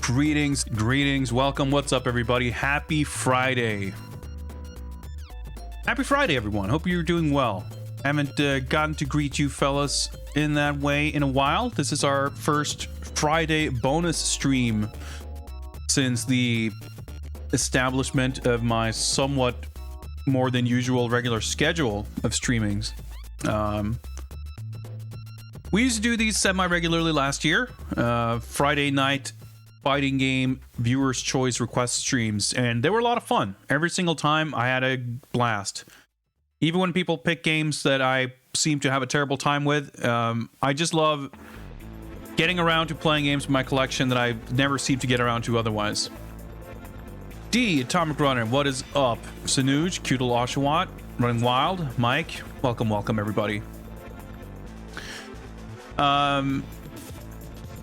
Greetings, welcome, what's up everybody? Happy Friday. Happy Friday everyone, hope you're doing well. Haven't gotten to greet you fellas in that way in a while. This is our first Friday bonus stream since the establishment of my somewhat more than usual regular schedule of streamings. We used to do these semi-regularly last year, Friday night fighting game viewers choice request streams, and they were a lot of fun. Every single time I had a blast. Even when people pick games that I seem to have a terrible time with, I just love getting around to playing games in my collection that I never seem to get around to otherwise. D, Atomic Runner, what is up? Sanuj, Kakutou Oshawott, Running Wild, Mike, welcome everybody.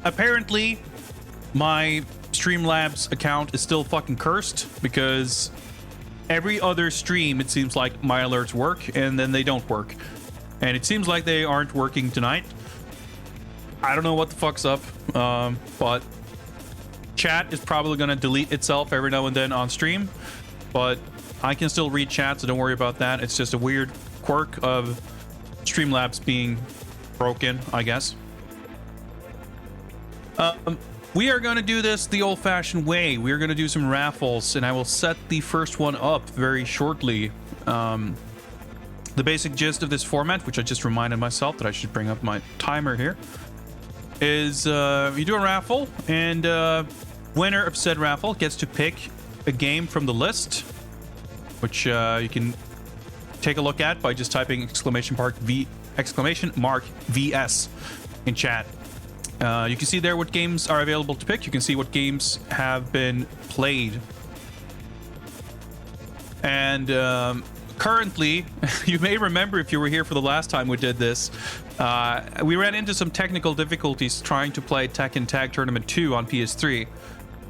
Apparently my Streamlabs account is still fucking cursed because every other stream it seems like my alerts work and then they don't work, and it seems like they aren't working tonight. I don't know what the fuck's up, but chat is probably gonna delete itself every now and then on stream, but I can still read chat, so don't worry about that. It's just a weird quirk of Streamlabs being broken, I guess. We are going to do this the old-fashioned way. We are going to do some raffles, and I will set the first one up very shortly. The basic gist of this format, which I just reminded myself that I should bring up my timer here, is you do a raffle, and winner of said raffle gets to pick a game from the list, which you can take a look at by just typing exclamation mark VS in chat. You can see there what games are available to pick. You can see what games have been played. And currently, you may remember if you were here for the last time we did this, we ran into some technical difficulties trying to play Tekken Tag Tournament 2 on PS3.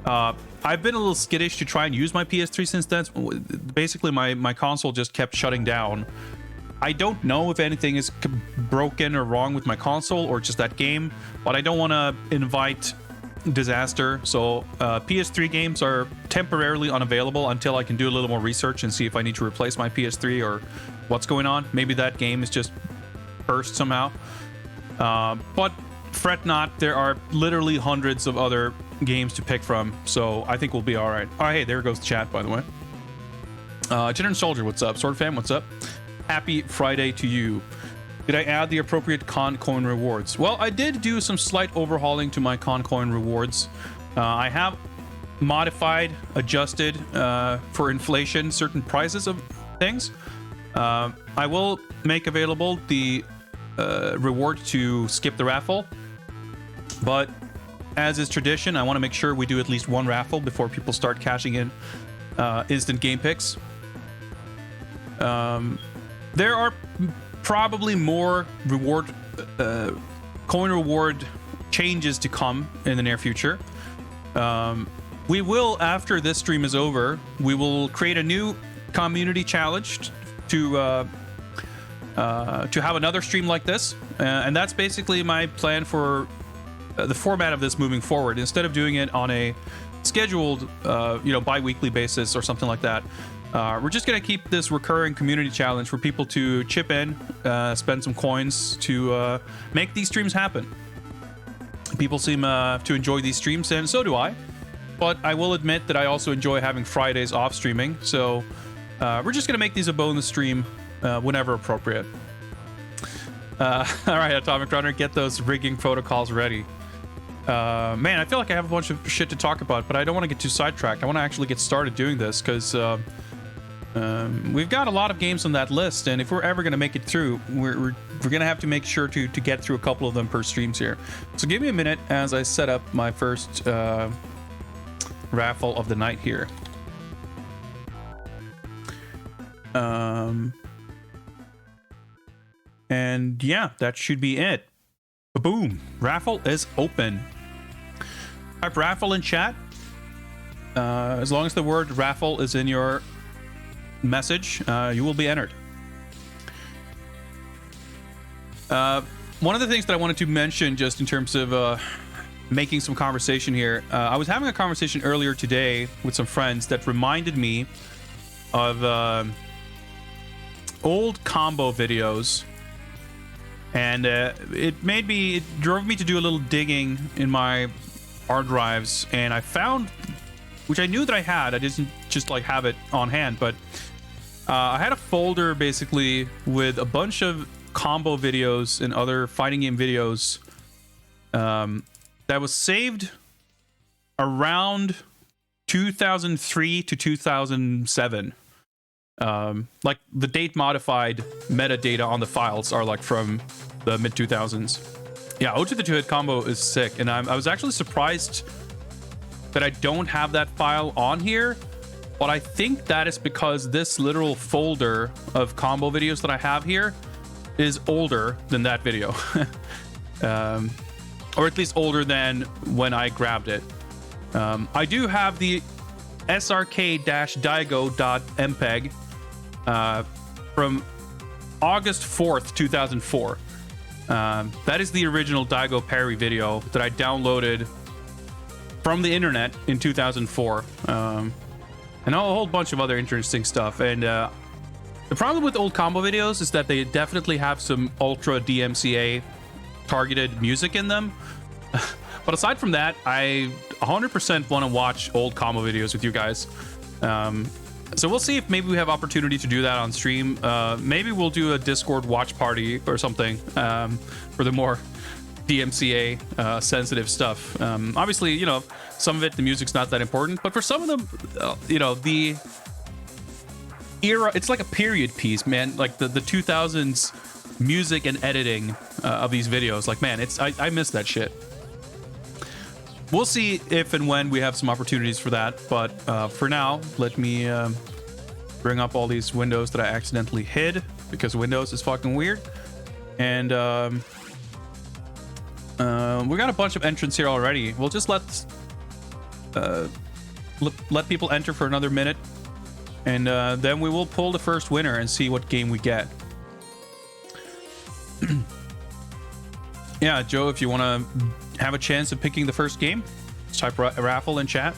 I've been a little skittish to try and use my PS3 since then. Basically, my console just kept shutting down. I don't know if anything is broken or wrong with my console or just that game, but I don't want to invite disaster. So PS3 games are temporarily unavailable until I can do a little more research and see if I need to replace my PS3 or what's going on. Maybe that game is just burst somehow. But fret not, there are literally hundreds of other games to pick from, so I think we'll be all right. Oh, hey, there goes the chat, by the way. General Soldier, what's up? Sword Fam, what's up? Happy Friday to you. Did I add the appropriate con coin rewards? Well, I did do some slight overhauling to my con coin rewards. I have modified, adjusted for inflation certain prices of things. I will make available the reward to skip the raffle, but as is tradition, I want to make sure we do at least one raffle before people start cashing in instant game picks. There are probably more coin reward changes to come in the near future. We will, after this stream is over, we will create a new community challenge to have another stream like this, and that's basically my plan for the format of this moving forward. Instead of doing it on a scheduled, bi-weekly basis or something like that, we're just going to keep this recurring community challenge for people to chip in, spend some coins to make these streams happen. People seem to enjoy these streams, and so do I. But I will admit that I also enjoy having Fridays off streaming, so we're just going to make these a bonus stream whenever appropriate. All right, Atomic Runner, get those rigging protocols ready. Man, I feel like I have a bunch of shit to talk about, but I don't want to get too sidetracked. I want to actually get started doing this because we've got a lot of games on that list, and if we're ever going to make it through, we're going to have to make sure to get through a couple of them per streams here. So give me a minute as I set up my first raffle of the night here. And yeah, that should be it. Boom, raffle is open. Type raffle in chat. As long as the word raffle is in your message, you will be entered. One of the things that I wanted to mention just in terms of making some conversation here. I was having a conversation earlier today with some friends that reminded me of old combo videos, and it drove me to do a little digging in my hard drives, and I found, which I knew that I had, I didn't just like have it on hand, but I had a folder basically with a bunch of combo videos and other fighting game videos that was saved around 2003 to 2007. Like the date modified metadata on the files are like from the mid 2000s. Yeah, O to the two-hit combo is sick, and I was actually surprised that I don't have that file on here, but I think that is because this literal folder of combo videos that I have here is older than that video. Or at least older than when I grabbed it. I do have the srk-daigo.mpeg from August 4th, 2004. That is the original Daigo parry video that I downloaded from the internet in 2004. And a whole bunch of other interesting stuff. And the problem with old combo videos is that they definitely have some ultra DMCA targeted music in them. But aside from that, I 100% want to watch old combo videos with you guys. So we'll see if maybe we have opportunity to do that on stream. Maybe we'll do a Discord watch party or something for the more DMCA sensitive stuff. Obviously, you know, some of it, the music's not that important, but for some of them, you know, the era, it's like a period piece, man. Like the 2000s music and editing of these videos. Like, man, I miss that shit. We'll see if and when we have some opportunities for that, but for now, let me bring up all these windows that I accidentally hid, because Windows is fucking weird. And we got a bunch of entrants here already. We'll just let people enter for another minute, and then we will pull the first winner and see what game we get. Yeah, Joe, if you want to have a chance of picking the first game, just type raffle in chat.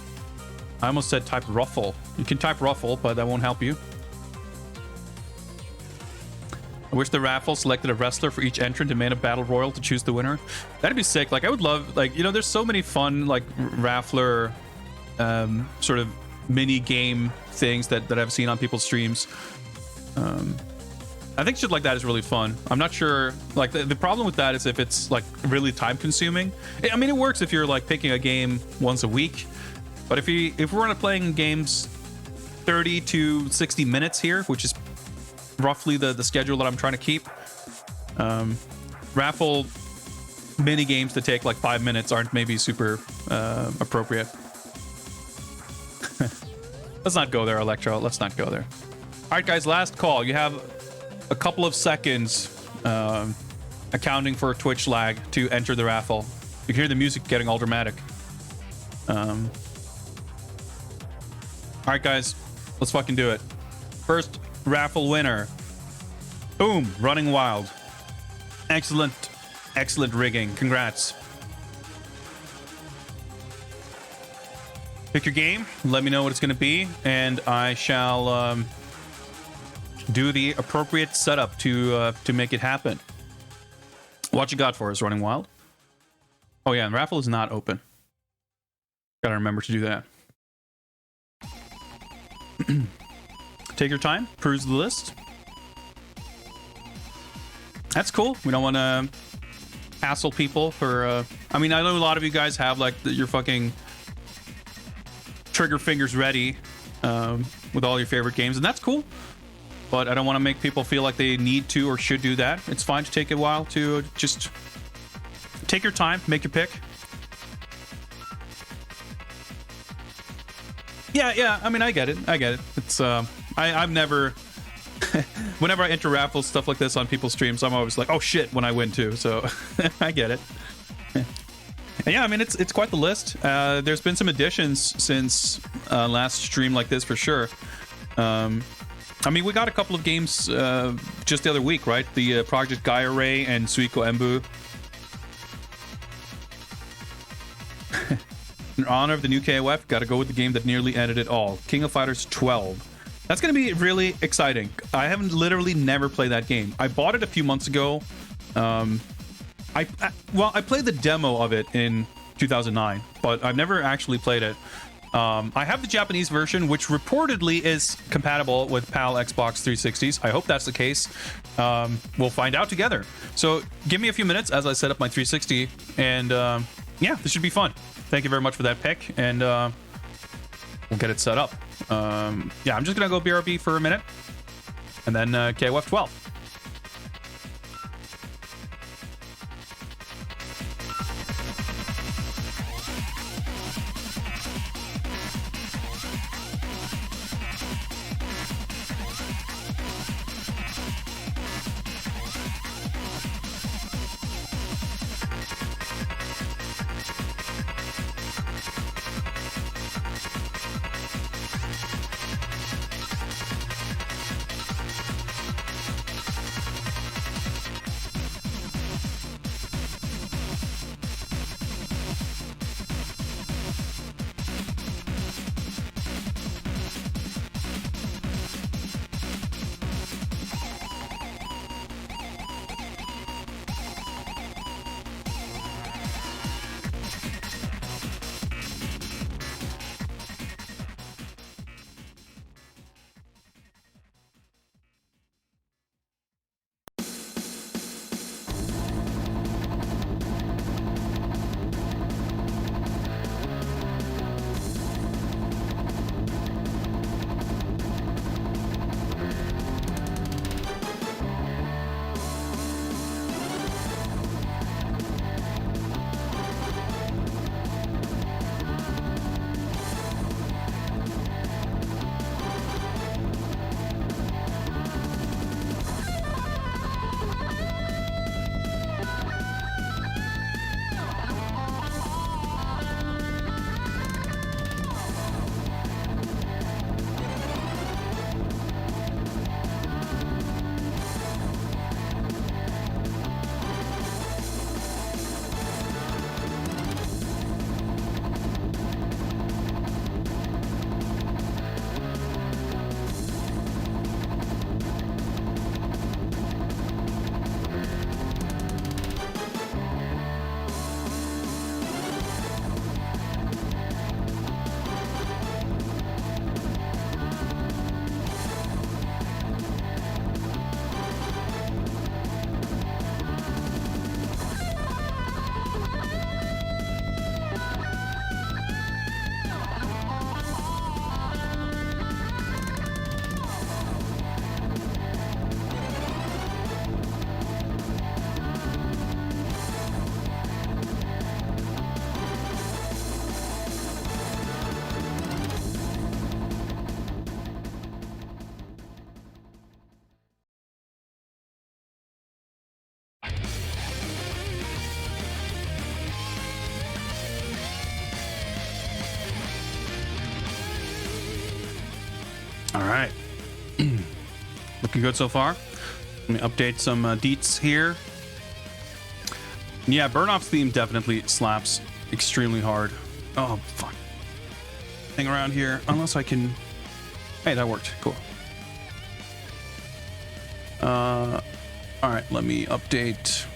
I almost said type ruffle. You can type ruffle, but that won't help you. I wish the raffle selected a wrestler for each entrant and made a battle royal to choose the winner. That'd be sick. Like, I would love, like, you know, there's so many fun, like, raffler sort of mini game things that I've seen on people's streams. I think shit like that is really fun. I'm not sure, like, the problem with that is if it's like really time consuming. I mean, it works if you're like picking a game once a week, but if we're playing games 30 to 60 minutes here, which is roughly the schedule that I'm trying to keep, raffle mini games that take like 5 minutes aren't maybe super appropriate. Let's not go there, Electro. Let's not go there. All right, guys, last call. You have a couple of seconds accounting for Twitch lag to enter the raffle. You can hear the music getting all dramatic. All right, guys, let's fucking do it. First raffle winner. Boom, Running Wild. Excellent rigging. Congrats. Pick your game, let me know what it's going to be, and I shall do the appropriate setup to make it happen. What you got for us, Running Wild? Oh yeah, and raffle is not open. Gotta remember to do that. Take your time, peruse the list. That's cool. We don't want to hassle people for... I mean, I know a lot of you guys have like your fucking trigger fingers ready with all your favorite games, and that's cool. But I don't want to make people feel like they need to or should do that. It's fine to take a while to just take your time, make your pick. Yeah. I mean, I get it. It's I've never. Whenever I enter raffles, stuff like this on people's streams, I'm always like, oh shit, when I win too. So I get it. And yeah, I mean, it's quite the list. There's been some additions since last stream like this for sure. I mean, we got a couple of games just the other week, right? The Project Gaia Ray and Suiko Embu. In honor of the new KOF, gotta go with the game that nearly ended it all. King of Fighters XII. That's gonna be really exciting. I haven't literally never played that game. I bought it a few months ago. I played the demo of it in 2009, but I've never actually played it. I have the Japanese version, which reportedly is compatible with PAL Xbox 360s. I hope that's the case. We'll find out together. So give me a few minutes as I set up my 360, and yeah, this should be fun. Thank you very much for that pick, and we'll get it set up. Yeah, I'm just gonna go BRB for a minute, and then KOF 12. All right. Looking good so far. Let me update some deets here. Yeah, Burnoff's theme definitely slaps extremely hard. Oh, fuck. Hang around here. Unless I can... Hey, that worked. Cool. All right, let me update...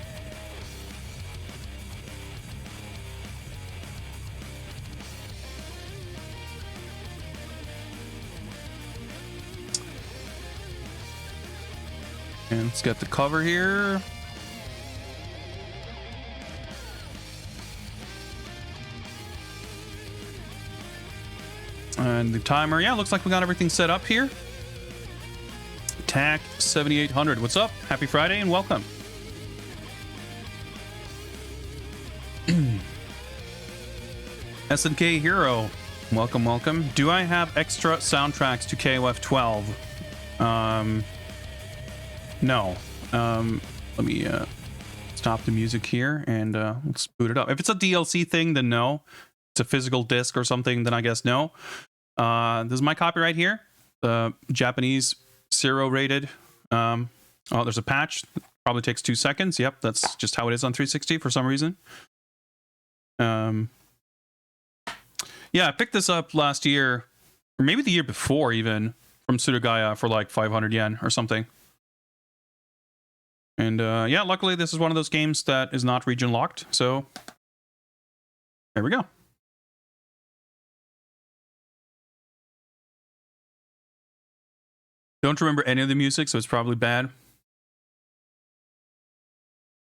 And let's get the cover here. And the timer, yeah, looks like we got everything set up here. TAC 7800, what's up? Happy Friday and welcome. SNK Hero, welcome, welcome. Do I have extra soundtracks to KOF 12? No. Let me stop the music here and let's boot it up. If it's a DLC thing, then no. It's a physical disc or something, then I guess no. This is my copyright here. The Japanese 0 rated. Oh, there's a patch. Probably takes 2 seconds. Yep, that's just how it is on 360 for some reason. Yeah, I picked this up last year, or maybe the year before even, from Surugaya for like 500 yen or something. And yeah, luckily this is one of those games that is not region locked, so there we go. Don't remember any of the music, so it's probably bad.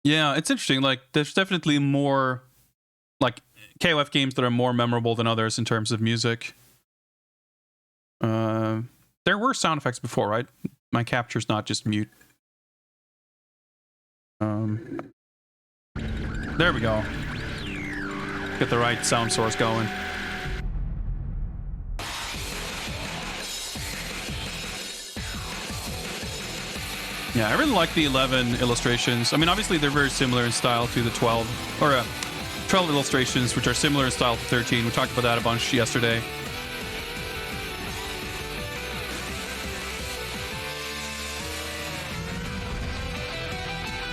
Yeah, it's interesting. Like, there's definitely more, like, KOF games that are more memorable than others in terms of music. There were sound effects before, right? My capture's not just mute. There we go. Get the right sound source going. Yeah, I really like the 11 illustrations. I mean, obviously they're very similar in style to the 12, or 12 illustrations, which are similar in style to 13. We talked about that a bunch yesterday.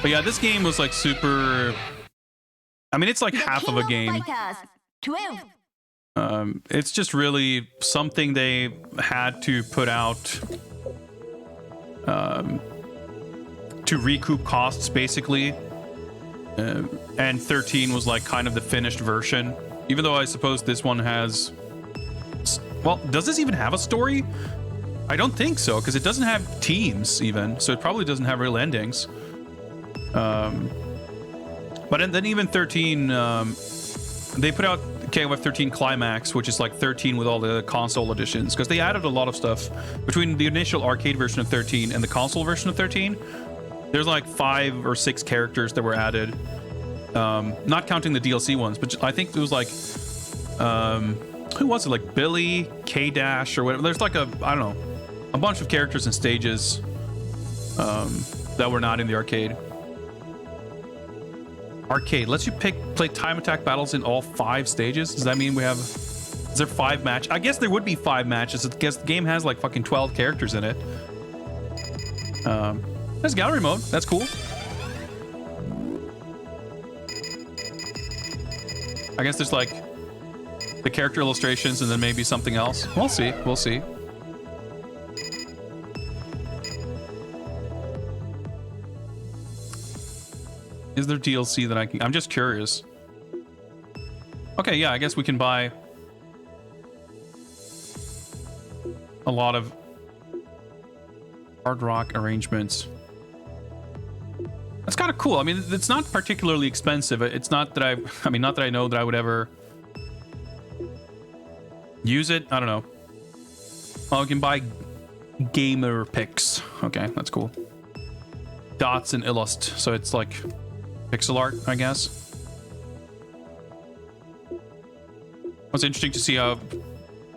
But yeah, this game was like super... I mean, it's like half of a game. It's just really something they had to put out to recoup costs, basically. And 13 was like kind of the finished version. Even though I suppose this one has... Well, does this even have a story? I don't think so, because it doesn't have teams even, so it probably doesn't have real endings. But then even 13, they put out KOF 13 Climax, which is like 13 with all the console editions, because they added a lot of stuff between the initial arcade version of 13 and the console version of 13. There's like 5 or 6 characters that were added, not counting the DLC ones, but I think it was like, who was it? Like Billy, K-Dash, or whatever. There's like a, I don't know, a bunch of characters and stages that were not in the arcade. Arcade lets you play time attack battles in all 5 stages. Does that mean we have... Is there 5 matches? I guess there would be 5 matches. I guess the game has like fucking 12 characters in it. There's gallery mode. That's cool. I guess there's like the character illustrations and then maybe something else. We'll see. We'll see. Is there DLC that I can... I'm just curious. Okay, yeah, I guess we can buy a lot of hard rock arrangements. That's kind of cool. I mean, it's not particularly expensive. It's not that I mean, not that I know that I would ever use it. I don't know. Oh, you can buy gamer picks. Okay, that's cool. Dots and Illust. So it's like pixel art, I guess. It's interesting to see how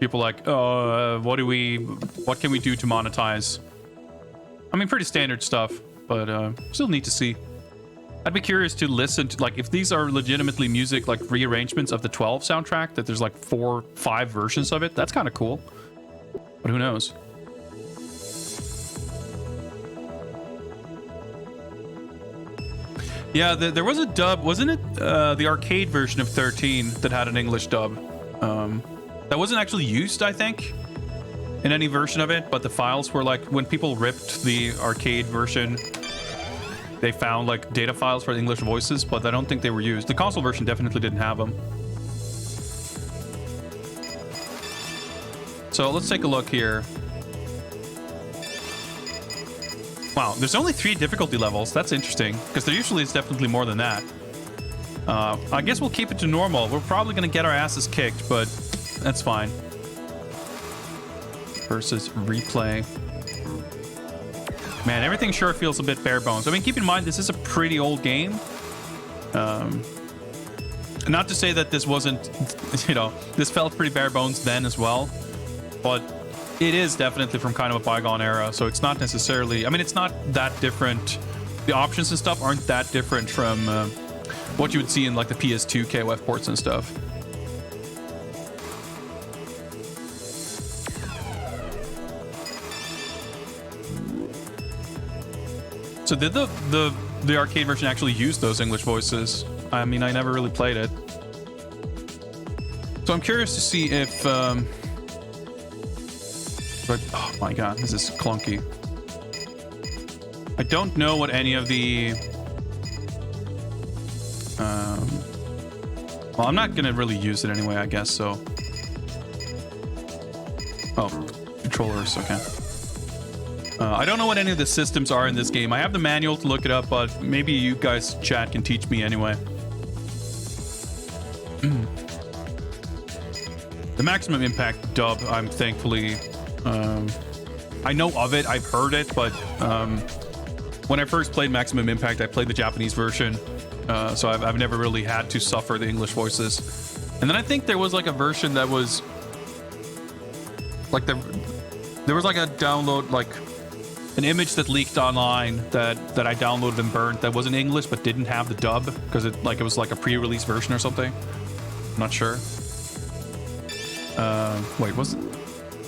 people like, what can we do to monetize? I mean, pretty standard stuff, but still neat to see. I'd be curious to listen to, like, if these are legitimately music, like rearrangements of the 12 soundtrack, that there's like 4, 5 versions of it. That's kind of cool, but who knows? Yeah, there was a dub, wasn't it? The arcade version of 13 that had an English dub. That wasn't actually used, I think, in any version of it, but the files were like, when people ripped the arcade version, they found like data files for the English voices, but I don't think they were used. The console version definitely didn't have them. So let's take a look here. Wow, there's only 3 difficulty levels. That's interesting, because there usually is definitely more than that. I guess we'll keep it to normal. We're probably going to get our asses kicked, but that's fine. Versus replay. Man, everything sure feels a bit bare bones. I mean, keep in mind, this is a pretty old game. Not to say that this wasn't, you know, this felt pretty bare bones then as well, but it is definitely from kind of a bygone era, so it's not necessarily... I mean, it's not that different. The options and stuff aren't that different from what you would see in, like, the PS2 KOF ports and stuff. So did the arcade version actually use those English voices? I mean, I never really played it. So I'm curious to see if... but, oh my god, this is clunky. I don't know what any of the... well, I'm not going to really use it anyway, I guess, so... Oh, controllers, okay. I don't know what any of the systems are in this game. I have the manual to look it up, but maybe you guys, chat, can teach me anyway. The Maximum Impact dub, I'm thankfully... I know of it, I've heard it, but when I first played Maximum Impact, I played the Japanese version, so I've never really had to suffer the English voices. And then I think there was like a version that was like there was like a download, like an image that leaked online that I downloaded and burned that was in English but didn't have the dub because it was like a pre-release version or something. I'm not sure. Wait, was it?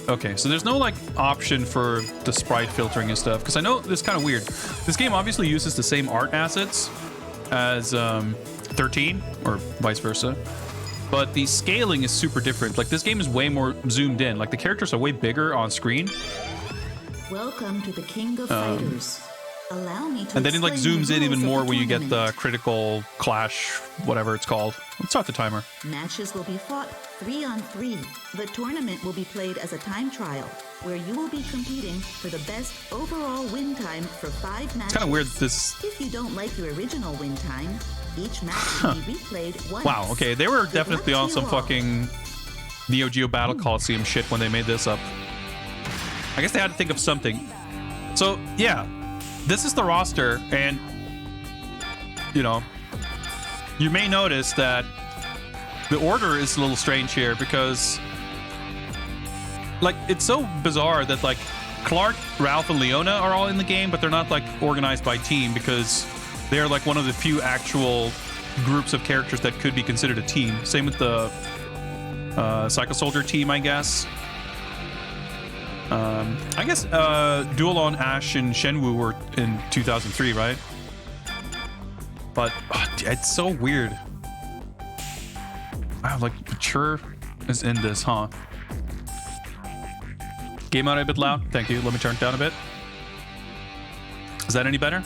Okay, so there's no like option for the sprite filtering and stuff, because I know this is kind of weird. This game obviously uses the same art assets as 13 or vice versa, but the scaling is super different. Like this game is way more zoomed in. Like the characters are way bigger on screen. Welcome to the King of Fighters. Allow me to and then it like zooms in even more when you get the tournament. critical clash, whatever it's called. Let's start the timer. Matches will be fought 3-on-3. The tournament will be played as a time trial, where you will be competing for the best overall win time for 5 matches. It's kind of weird this... If you don't like your original win time, each match will be replayed once. Wow, okay, they were Good definitely luck on to some you all. fucking Neo Geo Battle Coliseum shit when they made this up. I guess they had to think of something. So, yeah, this is the roster, and, you know, you may notice that the order is a little strange here because, like, it's so bizarre that, like, Clark, Ralph, and Leona are all in the game, but they're not, like, organized by team because they're, like, one of the few actual groups of characters that could be considered a team. Same with the Psycho Soldier team, I guess. I guess Duel on Ash and Shenwu were in 2003, right? But it's so weird. Wow, like Mature is in this, huh? Game out a bit loud. Thank you. Let me turn it down a bit. Is that any better?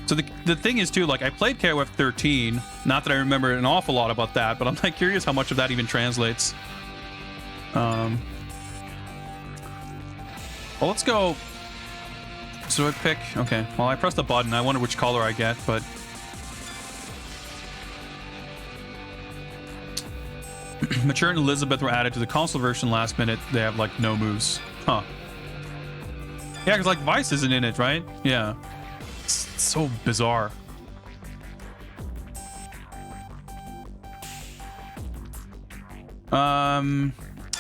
So the thing is too, like I played KOF 13. Not that I remember an awful lot about that, but I'm like curious how much of that even translates. Well, let's go. So I pick. Okay. Well, I pressed the button. I wonder which color I get, but Mature and Elizabeth were added to the console version last minute. They have like no moves, huh? Yeah, because like Vice isn't in it, right? Yeah. It's so bizarre.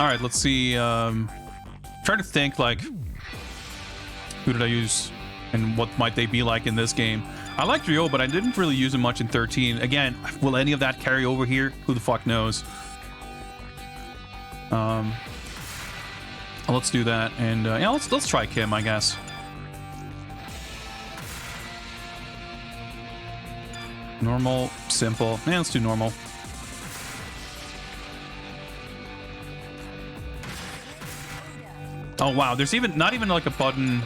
All right, let's see. Try to think like who did I use and what might they be like in this game. I liked Ryo, but I didn't really use him much in 13. Again, will any of that carry over here? Who the fuck knows? Let's do that, and yeah, let's try Kim, I guess. Normal, simple. Yeah, let's do normal. Oh wow, there's even not even like a button.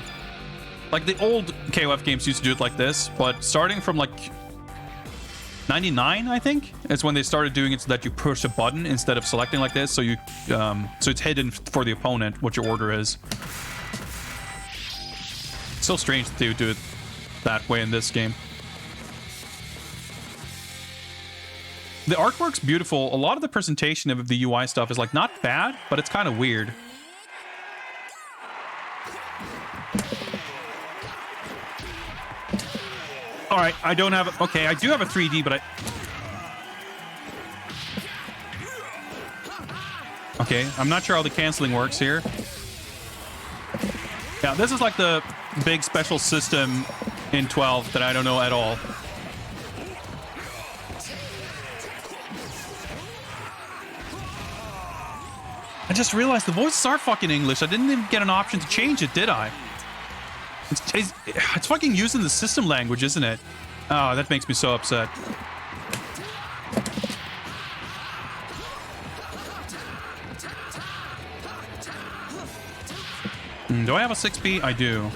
Like the old KOF games used to do it like this, but starting from like 99, I think, is when they started doing it so that you push a button instead of selecting like this. So you, so it's hidden for the opponent what your order is. It's so strange that they would do it that way in this game. The artwork's beautiful. A lot of the presentation of the UI stuff is like not bad, but it's kind of weird. All right, I don't have... Okay, I do have a 3D, but I... Okay, I'm not sure how the canceling works here. Yeah, this is like the big special system in 12 that I don't know at all. I just realized the voices are fucking English. I didn't even get an option to change it, did I? It's fucking using the system language, isn't it? Oh, that makes me so upset. Do I have a 6B? I do.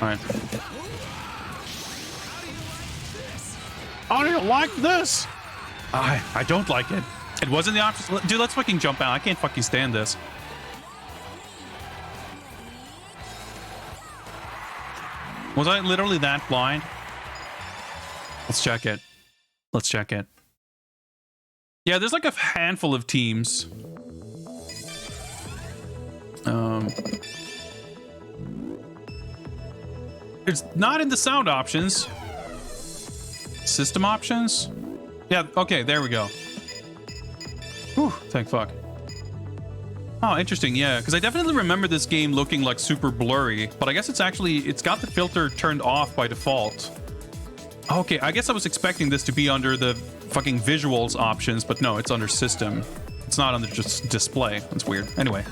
All right. I don't like this. I don't like it. It wasn't the option. Dude, let's fucking jump out. I can't fucking stand this. Was I literally that blind? Let's check it. Let's check it. Yeah, there's like a handful of teams. It's not in the sound options. System options? Yeah, okay, there we go. Whew, thank fuck. Oh, interesting, yeah, because I definitely remember this game looking like super blurry, but I guess it's got the filter turned off by default. Okay, I guess I was expecting this to be under the fucking visuals options, but no, it's under system. It's not under just display. That's weird. Anyway.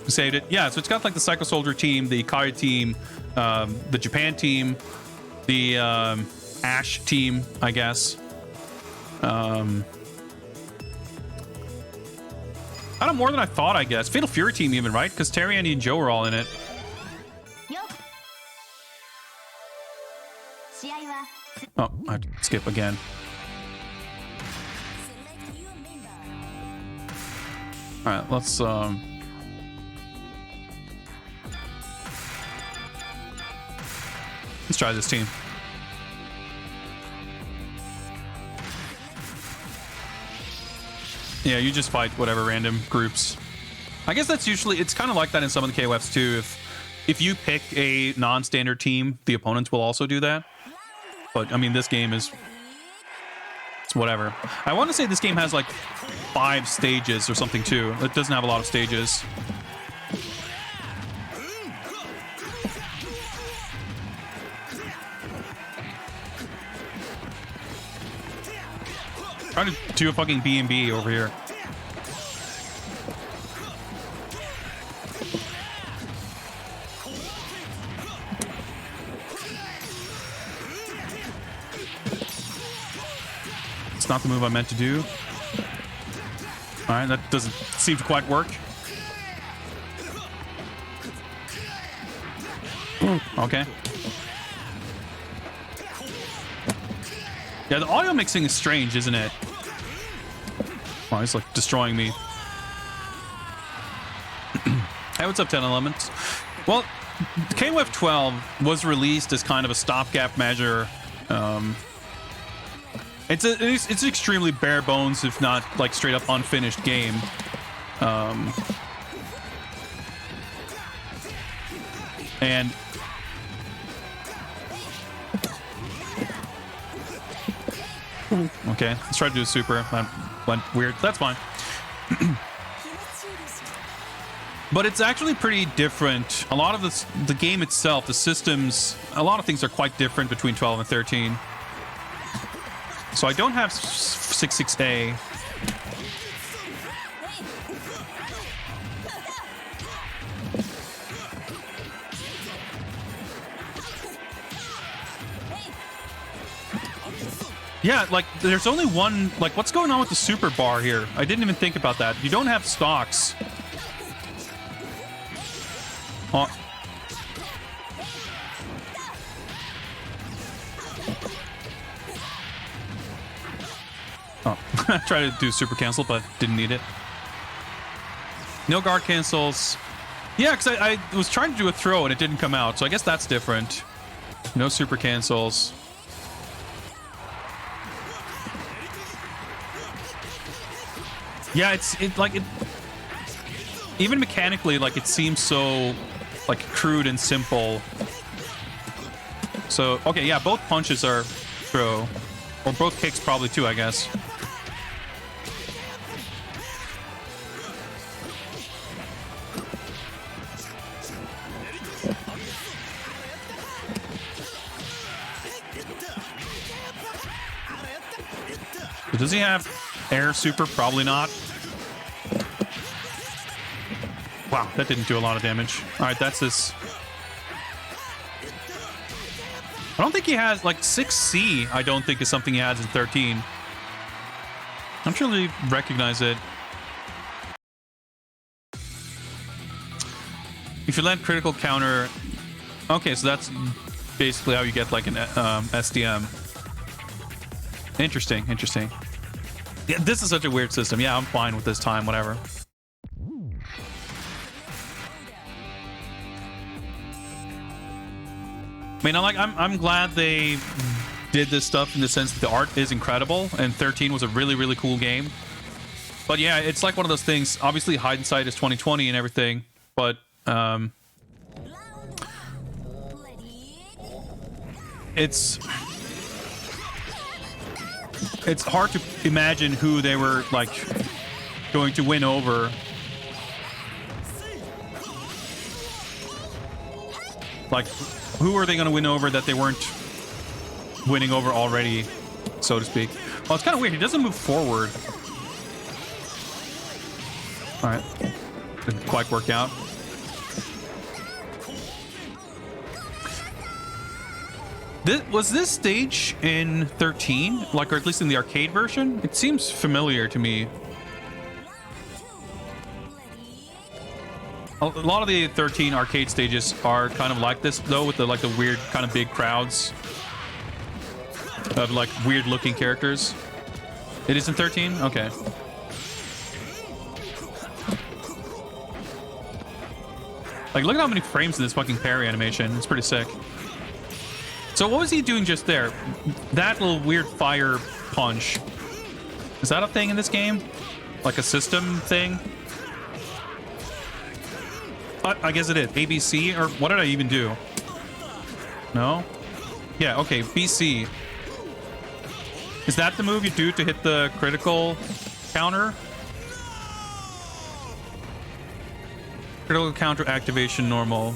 We saved it. Yeah, so it's got like the Psycho Soldier team, the Kai team, the Japan team, the Ash team, I guess. I don't more than I thought, I guess. Fatal Fury team even, right? Because Terry, Andy, and Joe are all in it. Oh, I have to skip again. Alright, let's try this team. Yeah, you just fight whatever random groups. I guess that's usually, it's kind of like that in some of the KOFs too. If you pick a non-standard team, the opponents will also do that. But I mean, this game is, it's whatever. I want to say this game has like 5 stages or something too. It doesn't have a lot of stages. Trying to do a fucking B&B over here. It's not the move I meant to do. All right, that doesn't seem to quite work. Okay. Yeah, the audio mixing is strange, isn't it? Oh, he's like destroying me. Hey, what's up, 10 Elements? Well, KOF 12 was released as kind of a stopgap measure. It's extremely bare bones, if not like straight up unfinished game. And okay, let's try to do a super. That went weird. That's fine. But it's actually pretty different. A lot of the game itself, the systems, a lot of things are quite different between 12 and 13. So I don't have 66A. Yeah, like, there's only one... Like, what's going on with the super bar here? I didn't even think about that. You don't have stocks. Oh. Oh. I tried to do super cancel, but didn't need it. No guard cancels. Yeah, because I was trying to do a throw and it didn't come out, so I guess that's different. No super cancels. Yeah, even mechanically, like, it seems so, like, crude and simple. So, okay, yeah, both punches are throw. Or both kicks probably too, I guess. But does he have air super? Probably not. Wow, that didn't do a lot of damage. All right, that's this. I don't think he has, like, 6C, I don't think is something he has in 13. I'm not sure they recognize it. If you land critical counter... Okay, so that's basically how you get, like, an SDM. Interesting, interesting. Yeah, this is such a weird system. Yeah, I'm fine with this time, whatever. I mean, I'm glad they did this stuff in the sense that the art is incredible, and 13 was a really, really cool game. But yeah, it's like one of those things. Obviously, hindsight is 2020 and everything, but it's hard to imagine who they were like going to win over. Like, who are they going to win over that they weren't winning over already, so to speak? Well, it's kind of weird. He doesn't move forward. All right. Didn't quite work out. Was this stage in 13? Like, or at least in the arcade version? It seems familiar to me. A lot of the 13 arcade stages are kind of like this, though, with the like the weird kind of big crowds of like weird looking characters. It is in 13? Okay. Like, look at how many frames in this fucking parry animation. It's pretty sick. So what was he doing just there? That little weird fire punch. Is that a thing in this game? Like a system thing? I guess it is. ABC? Or what did I even do? No? Yeah, okay. BC. Is that the move you do to hit the critical counter? Critical counter activation normal.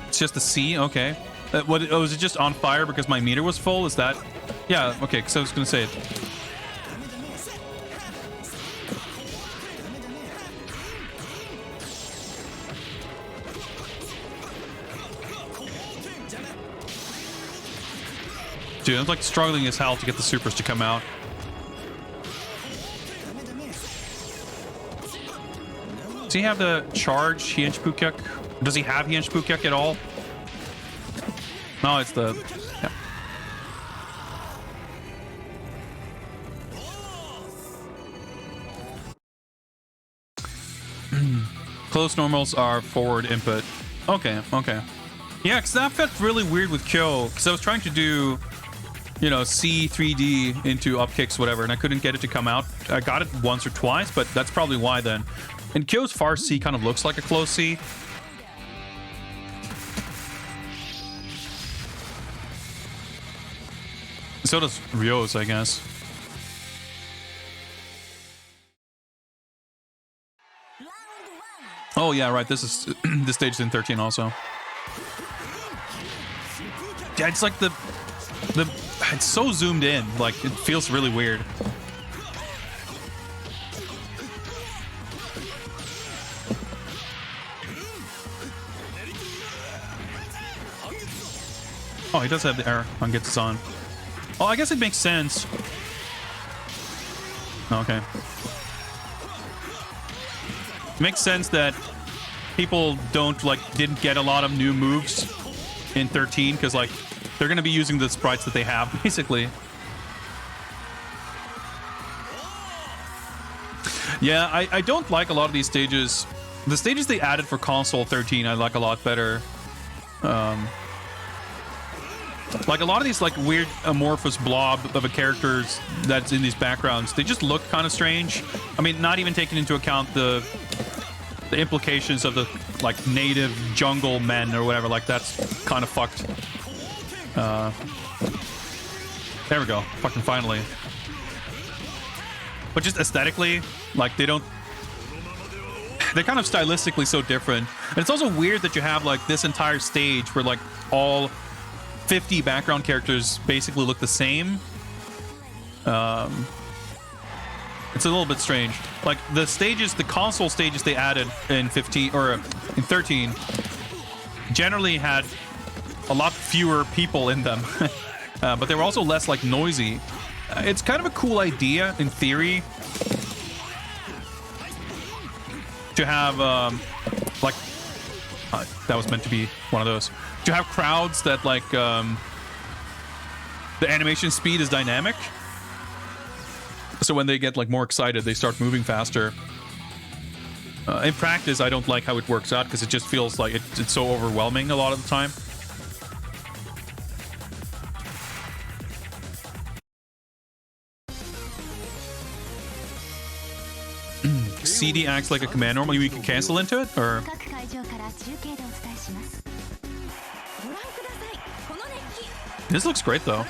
It's just a C? Okay. Was it just on fire because my meter was full? Is that... Yeah, okay, because I was going to say it. Dude, I'm like struggling as hell to get the supers to come out. Does he have the charge Hienshi Pukyuk? Does he have Hienshi Pukyuk at all? No, it's the... Yeah. Close normals are forward input. Okay, okay. Yeah, because that felt really weird with Kyo, because I was trying to do, you know, C 3D into up kicks, whatever, and I couldn't get it to come out. I got it once or twice, but that's probably why then. And Kyo's far C kind of looks like a close C. So does Ryo's, I guess. Oh yeah, right. This is this stage is in 13 also. Yeah, it's like the it's so zoomed in, like it feels really weird. Oh, he does have the air on gets us on. Oh, I guess it makes sense. Okay. Makes sense that people didn't get a lot of new moves in 13 because like they're gonna be using the sprites that they have basically. Yeah, I don't like a lot of these stages. The stages they added for console 13 I like a lot better. Like a lot of these like weird amorphous blob of a characters that's in these backgrounds, they just look kind of strange. I mean, not even taking into account the implications of the like native jungle men or whatever, like that's kind of fucked. There we go, fucking finally. But just aesthetically, like they're kind of stylistically so different. And it's also weird that you have like this entire stage where like all 50 background characters basically look the same. It's a little bit strange. Like the stages, the console stages they added in 15 or in 13 generally had a lot fewer people in them, but they were also less like noisy. It's kind of a cool idea in theory to have like that was meant to be one of those, to have crowds that like the animation speed is dynamic, so when they get like more excited they start moving faster. In practice I don't like how it works out because it just feels like it's so overwhelming a lot of the time. CD acts like a command normally. We can cancel into it, or this looks great though.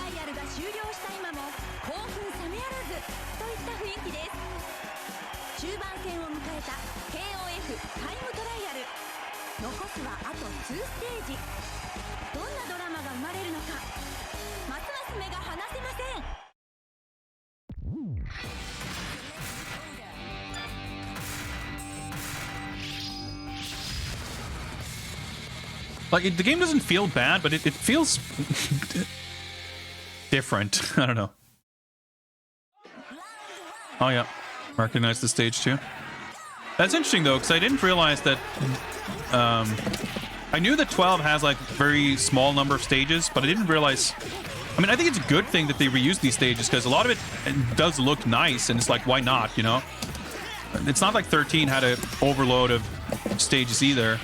Like, the game doesn't feel bad, but it feels different. I don't know. Oh, yeah. Recognize the stage, too. That's interesting, though, because I didn't realize that... I knew that 12 has, like, very small number of stages, but I didn't realize... I mean, I think it's a good thing that they reuse these stages, because a lot of it does look nice, and it's like, why not, you know? It's not like 13 had an overload of stages either.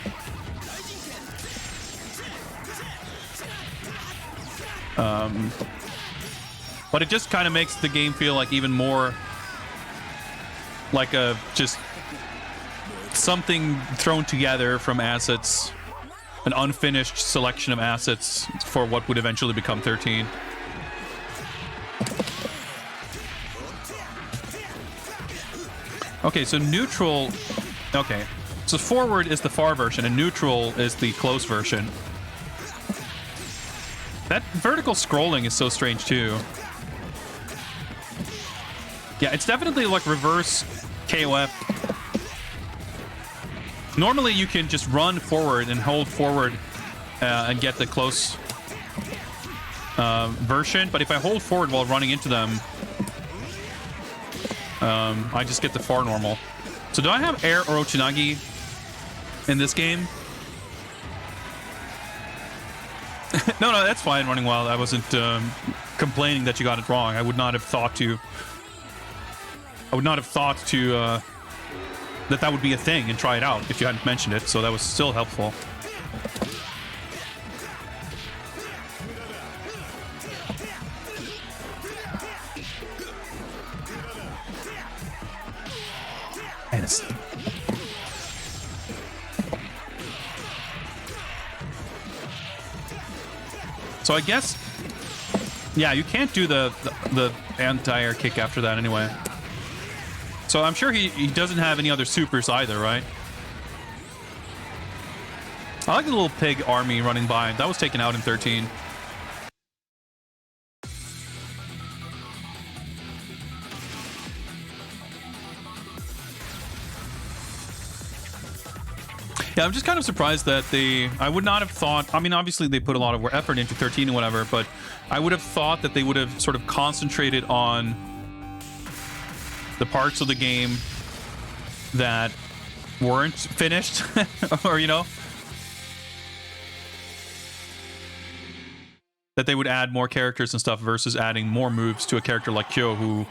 But it just kind of makes the game feel like even more like a just something thrown together from assets, an unfinished selection of assets for what would eventually become 13. Okay, so neutral. Okay, so forward is the far version and neutral is the close version. That vertical scrolling is so strange too. Yeah, it's definitely like reverse KOF. Normally you can just run forward and hold forward and get the close version, but if I hold forward while running into them, I just get the far normal. So do I have air or Ochinagi in this game? No, that's fine running wild. I wasn't complaining that you got it wrong. I would not have thought to that would be a thing and try it out if you hadn't mentioned it, so that was still helpful. And it's... So I guess, yeah, you can't do the anti-air kick after that anyway. So I'm sure he doesn't have any other supers either, right? I like the little pig army running by. That was taken out in 13. Yeah, I'm just kind of surprised that I would not have thought... I mean, obviously they put a lot of effort into 13 and whatever, but I would have thought that they would have sort of concentrated on the parts of the game that weren't finished, or, you know, that they would add more characters and stuff versus adding more moves to a character like Kyo, who...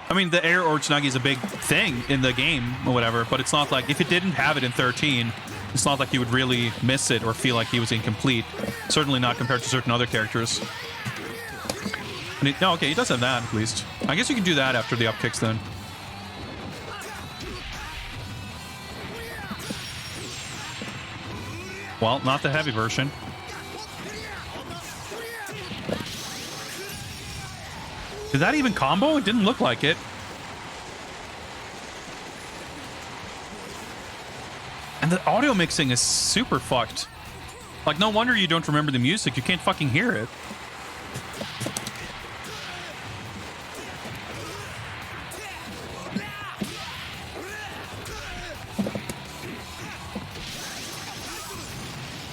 I mean, the air or Tsunagi is a big thing in the game or whatever, but it's not like, if it didn't have it in 13, it's not like you would really miss it or feel like he was incomplete. Certainly not compared to certain other characters. No, okay, he does have that at least. I guess you can do that after the up kicks then. Well, not the heavy version. Did that even combo? It didn't look like it. And the audio mixing is super fucked. Like, no wonder you don't remember the music. You can't fucking hear it.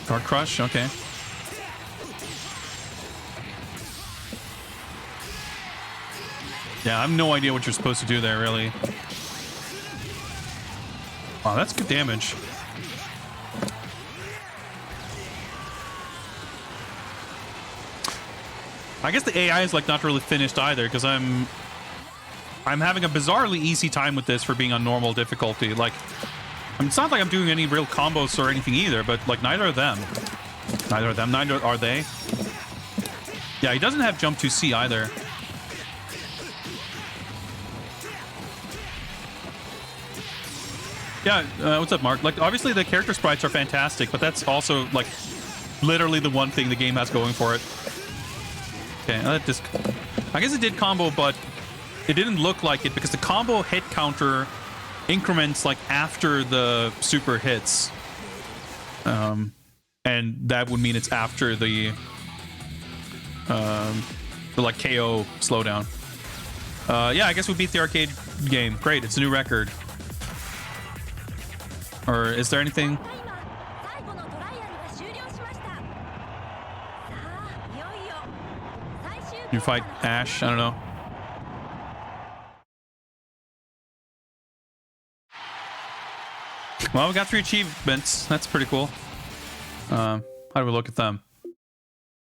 Dark Crush, okay. Yeah, I have no idea what you're supposed to do there, really. Wow, that's good damage. I guess the AI is like not really finished either, because I'm having a bizarrely easy time with this for being on normal difficulty. Like, I mean, it's not like I'm doing any real combos or anything either, but like neither of them. Neither are they. Yeah, he doesn't have jump 2C either. Yeah, what's up, Mark? Like, obviously the character sprites are fantastic, but that's also like literally the one thing the game has going for it. Okay, that just, I guess it did combo, but it didn't look like it because the combo hit counter increments like after the super hits, and that would mean it's after the like KO slowdown. Yeah, I guess we beat the arcade game. Great, it's a new record. Or is there anything? You fight Ash? I don't know. Well, we got 3 achievements. That's pretty cool. How do we look at them?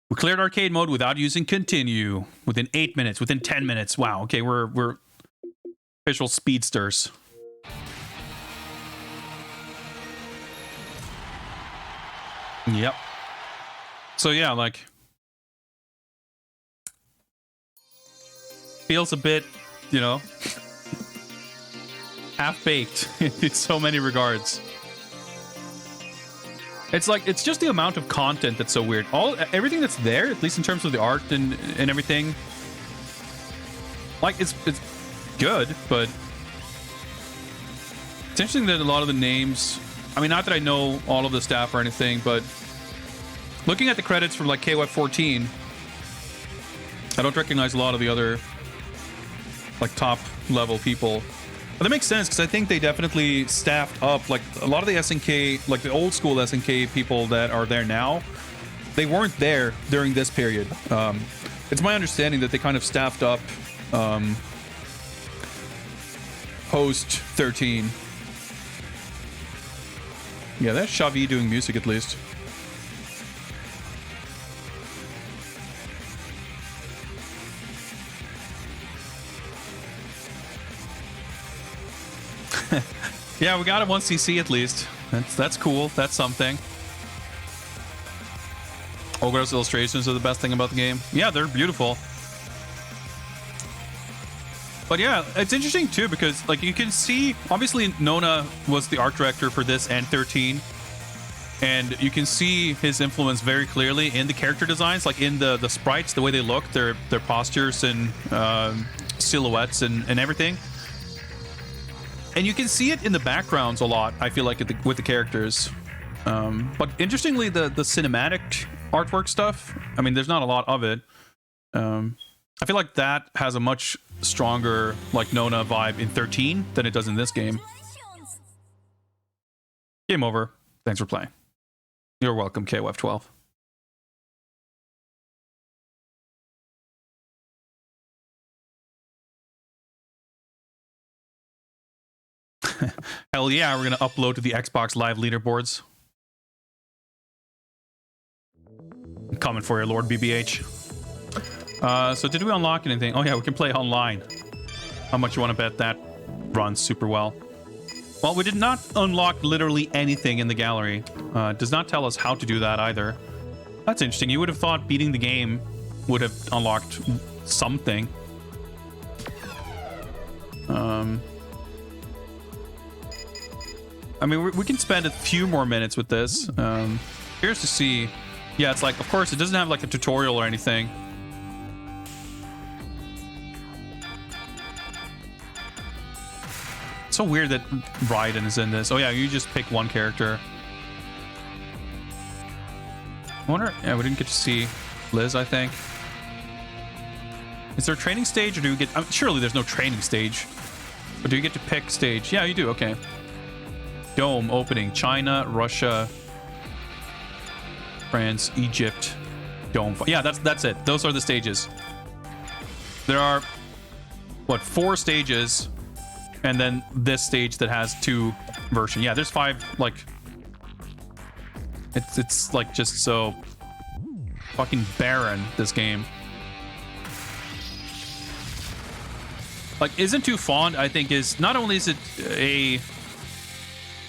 We cleared arcade mode without using continue within 8 minutes, within 10 minutes. Wow. Okay, we're official speedsters. Yep. So yeah, like, feels a bit, you know, half-baked in so many regards. It's like, it's just the amount of content that's so weird. Everything that's there, at least in terms of the art and everything, like, it's good, but it's interesting that a lot of the names, I mean, not that I know all of the staff or anything, but looking at the credits for like KOF 14, I don't recognize a lot of the other like top level people. But that makes sense because I think they definitely staffed up. Like a lot of the SNK, like the old school SNK people that are there now, they weren't there during this period. It's my understanding that they kind of staffed up post 13. Yeah, that's Xavi doing music at least. Yeah, we got it 1cc at least. That's cool. That's something. Ogre's illustrations are the best thing about the game. Yeah, they're beautiful. But yeah, it's interesting too because like you can see, obviously Nona was the art director for this and 13, and you can see his influence very clearly in the character designs, like in the sprites, the way they look, their postures and silhouettes and everything. And you can see it in the backgrounds a lot, I feel like, with the characters. But interestingly, the cinematic artwork stuff, I mean, there's not a lot of it. I feel like that has a much stronger, like, Nona vibe in 13 than it does in this game. Game over. Thanks for playing. You're welcome, KOF 12. Hell yeah, we're gonna upload to the Xbox Live leaderboards. I'm coming for you, Lord BBH. So did we unlock anything? Oh yeah, we can play online. How much you want to bet that runs super well? Well, we did not unlock literally anything in the gallery. Does not tell us how to do that either. That's interesting. You would have thought beating the game would have unlocked something. I mean, we can spend a few more minutes with this. Here's to see. Yeah, it's like, of course, it doesn't have like a tutorial or anything. It's so weird that Raiden is in this. Oh yeah, you just pick one character. I wonder, yeah, we didn't get to see Liz, I think. Is there a training stage or do we get, surely there's no training stage. But do you get to pick stage? Yeah, you do, okay. Dome opening, China, Russia. France, Egypt, Dome. Yeah, that's it. Those are the stages. There are, what, 4 stages, and then this stage that has 2 versions. Yeah, there's 5, like... It's like just so fucking barren, this game. Like, Isn't Too Fond, I think, is... Not only is it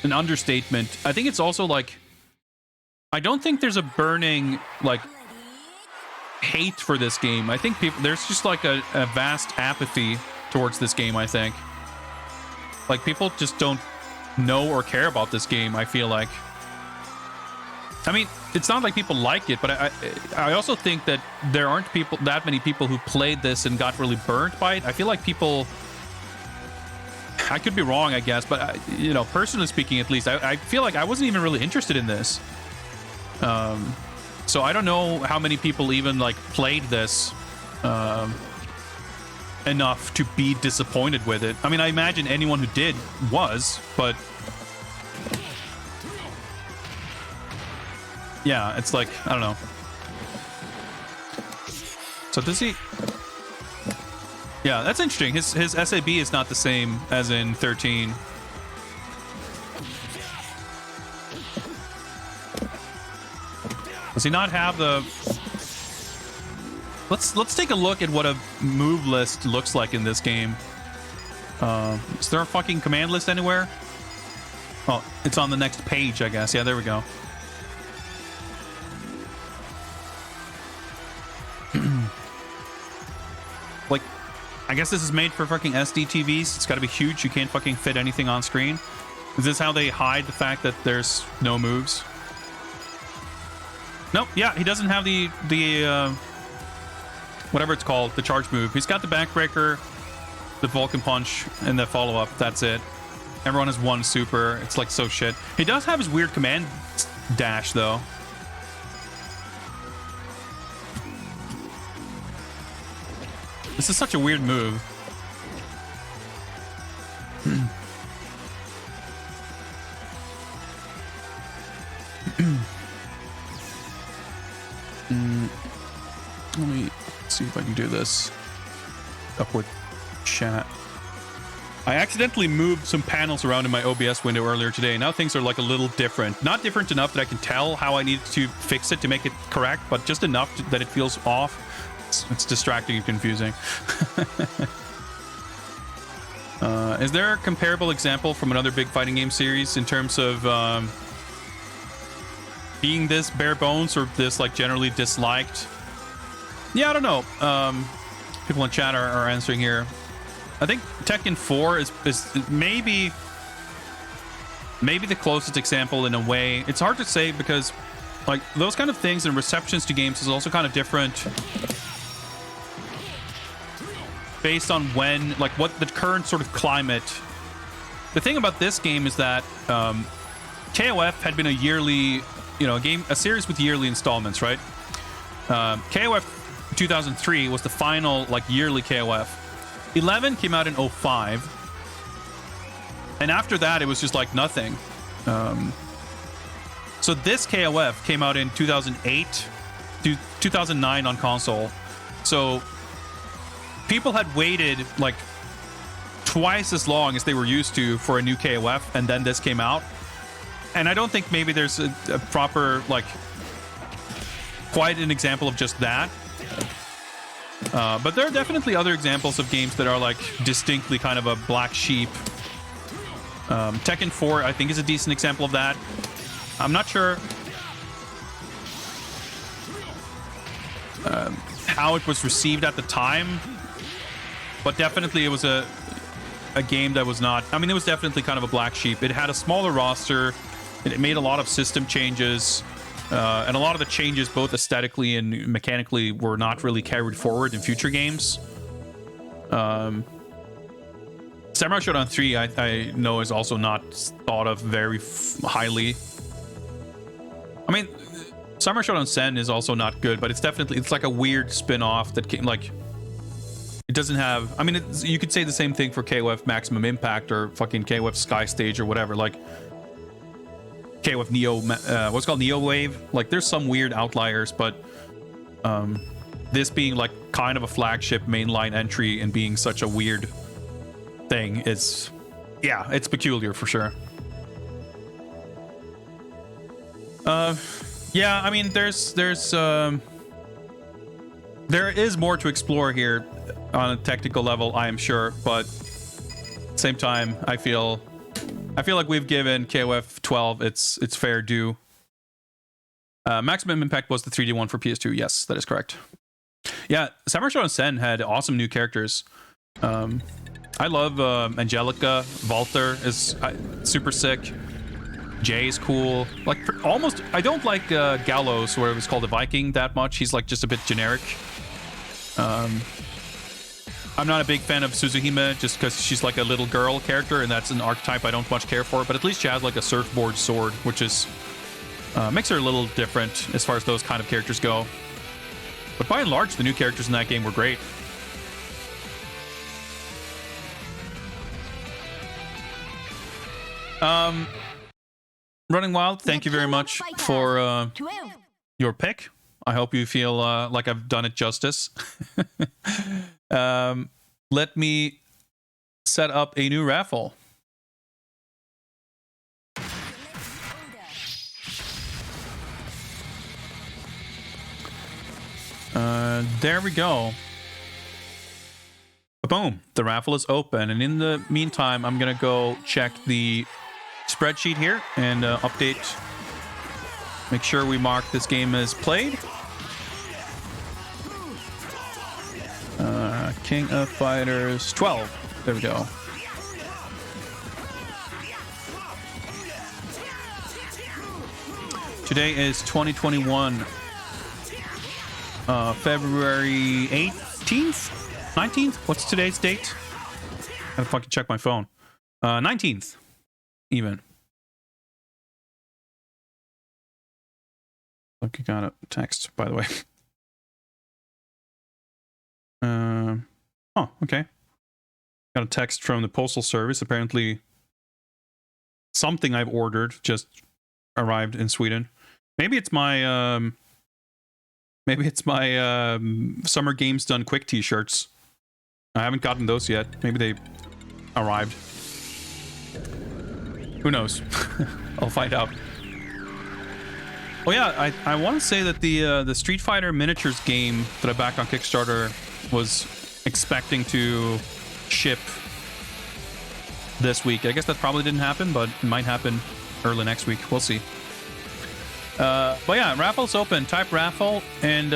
an understatement, I think it's also, like... I don't think there's a burning, like, hate for this game. I think there's just, like, a vast apathy towards this game, I think. Like, people just don't know or care about this game, I feel like. I mean, it's not like people like it, but I also think that there aren't that many people who played this and got really burnt by it. I feel like people... I could be wrong, I guess, but, you know, personally speaking, at least, I feel like I wasn't even really interested in this. So I don't know how many people even, like, played this enough to be disappointed with it. I mean, I imagine anyone who did was, but... Yeah, it's like, I don't know. So does he... Yeah, that's interesting. His SAB is not the same as in 13. Does he not have the... Let's take a look at what a move list looks like in this game. Is there a fucking command list anywhere? Oh, it's on the next page, I guess. Yeah, there we go. Like, I guess this is made for fucking SD TVs. It's got to be huge. You can't fucking fit anything on screen. Is this how they hide the fact that there's no moves? Nope. Yeah, he doesn't have the whatever it's called, the charge move. He's got the backbreaker, the Vulcan punch, and the follow-up. That's it. Everyone has one super. It's like so shit. He does have his weird command dash, though. This is such a weird move. Let me see if I can do this. Upward chat. I accidentally moved some panels around in my OBS window earlier today. Now things are like a little different. Not different enough that I can tell how I need to fix it to make it correct, but just enough that it feels off. It's distracting and confusing. Is there a comparable example from another big fighting game series in terms of being this bare bones or this like generally disliked? Yeah, I don't know. People in chat are answering here. I think Tekken 4 is maybe the closest example in a way. It's hard to say because like those kind of things and receptions to games is also kind of different based on when, like, what the current sort of climate. The thing about this game is that KOF had been a yearly, a series with yearly installments, right? KOF 2003 was the final, like, yearly KOF. 11 came out in 05. And after that, it was just, like, nothing. So this KOF came out in 2008 to 2009 on console. So people had waited like twice as long as they were used to for a new KOF, and then this came out. And I don't think maybe there's a proper, like, quite an example of just that. But there are definitely other examples of games that are like distinctly kind of a black sheep. Tekken 4, I think, is a decent example of that. I'm not sure how it was received at the time, but definitely it was a game that was not... I mean, it was definitely kind of a black sheep. It had a smaller roster. It made a lot of system changes. And a lot of the changes, both aesthetically and mechanically, were not really carried forward in future games. Samurai Shodown 3, I know, is also not thought of very highly. I mean, Samurai Shodown Sen is also not good, but it's like a weird spin-off that came, like... It doesn't have... I mean, you could say the same thing for KOF Maximum Impact or fucking KOF Sky Stage or whatever. Like, KOF Neo, what's called Neo Wave. Like, there's some weird outliers, but this being like kind of a flagship mainline entry and being such a weird thing is, yeah, it's peculiar for sure. Yeah, I mean, there is more to explore here on a technical level, I am sure, but at the same time, I feel like we've given KOF 12 its fair due. Maximum Impact was the 3D one for PS2. Yes, that is correct. Yeah, Samurai Shodown Sen had awesome new characters. I love Angelica. Walter is super sick. Jay is cool. Like, almost, I don't like Gallows, where it was called a Viking, that much. He's like just a bit generic. I'm not a big fan of Suzuhime just because she's like a little girl character, and that's an archetype I don't much care for. But at least she has like a surfboard sword, which is makes her a little different as far as those kind of characters go. But by and large, the new characters in that game were great. Running Wild, thank you very much for your pick. I hope you feel like I've done it justice. Let me set up a new raffle. There we go. Boom, the raffle is open, and in the meantime, I'm gonna go check the spreadsheet here and update, make sure we mark this game as played. King of Fighters 12. There we go. Today is 2021, February 18th? 19th? What's today's date? I gotta fucking check my phone. 19th, even. Look, you got a text, by the way. Oh, okay. Got a text from the postal service. Apparently, something I've ordered just arrived in Sweden. Maybe it's my Summer Games Done Quick t-shirts. I haven't gotten those yet. Maybe they arrived. Who knows? I'll find out. Oh yeah, I want to say that the Street Fighter miniatures game that I backed on Kickstarter was expecting to ship this week. I guess that probably didn't happen, but it might happen early next week. We'll see. But yeah, raffle's open. Type raffle, and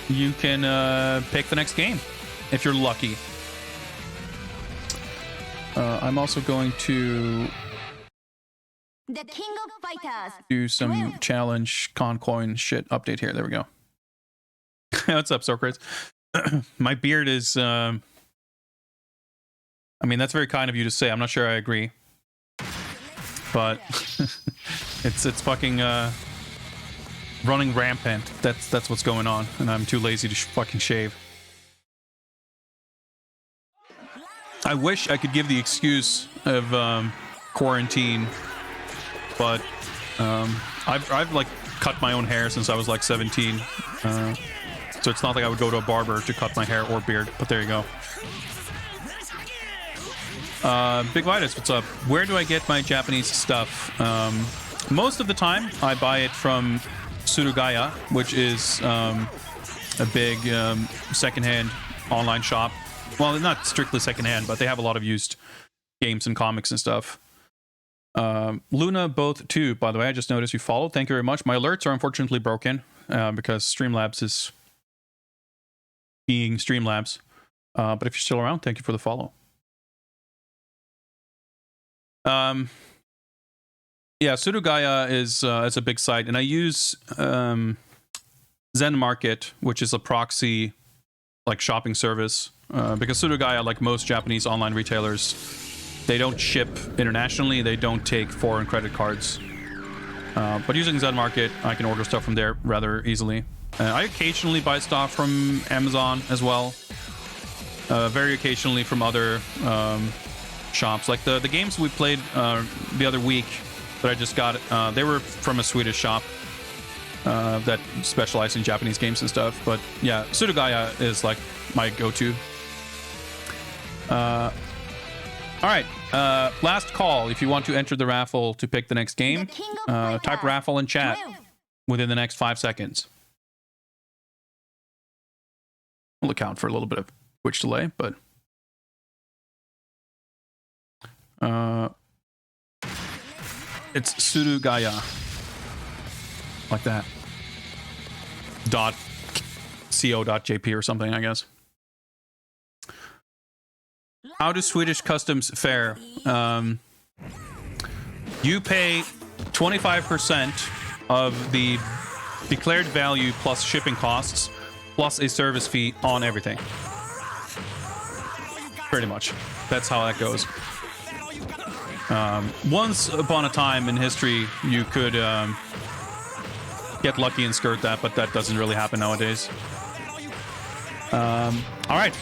you can pick the next game if you're lucky. I'm also going to The King of Fighters do some challenge concoin shit update here. There we go. What's up, Socrates? My beard is I mean, that's very kind of you to say. I'm not sure I agree, but it's fucking running rampant. That's what's going on, and I'm too lazy to fucking shave. I wish I could give the excuse of quarantine, but I've like cut my own hair since I was like 17, so it's not like I would go to a barber to cut my hair or beard. But there you go. Big Vitus, what's up? Where do I get my Japanese stuff? Most of the time, I buy it from Surugaya, which is a big secondhand online shop. Well, not strictly secondhand, but they have a lot of used games and comics and stuff. Luna both too, by the way. I just noticed you followed. Thank you very much. My alerts are unfortunately broken because Streamlabs is being Streamlabs. But if you're still around, thank you for the follow. Yeah, Surugaya is a big site, and I use Zen Market, which is a proxy like shopping service, because Surugaya, like most Japanese online retailers, they don't ship internationally. They don't take foreign credit cards. But using Zen Market, I can order stuff from there rather easily. I occasionally buy stuff from Amazon as well. Very occasionally from other shops. Like the games we played the other week, that I just got. They were from a Swedish shop that specialized in Japanese games and stuff. But yeah, Surugaya is like my go-to. All right, last call. If you want to enter the raffle to pick the next game, type raffle in chat within the next 5 seconds. We'll account for a little bit of Twitch delay, but it's Surugaya, like that. .co.jp or something, I guess. How do Swedish customs fare? You pay 25% of the declared value plus shipping costs plus a service fee on everything. Pretty much. That's how that goes. Once upon a time in history, you could get lucky and skirt that, but that doesn't really happen nowadays. All right.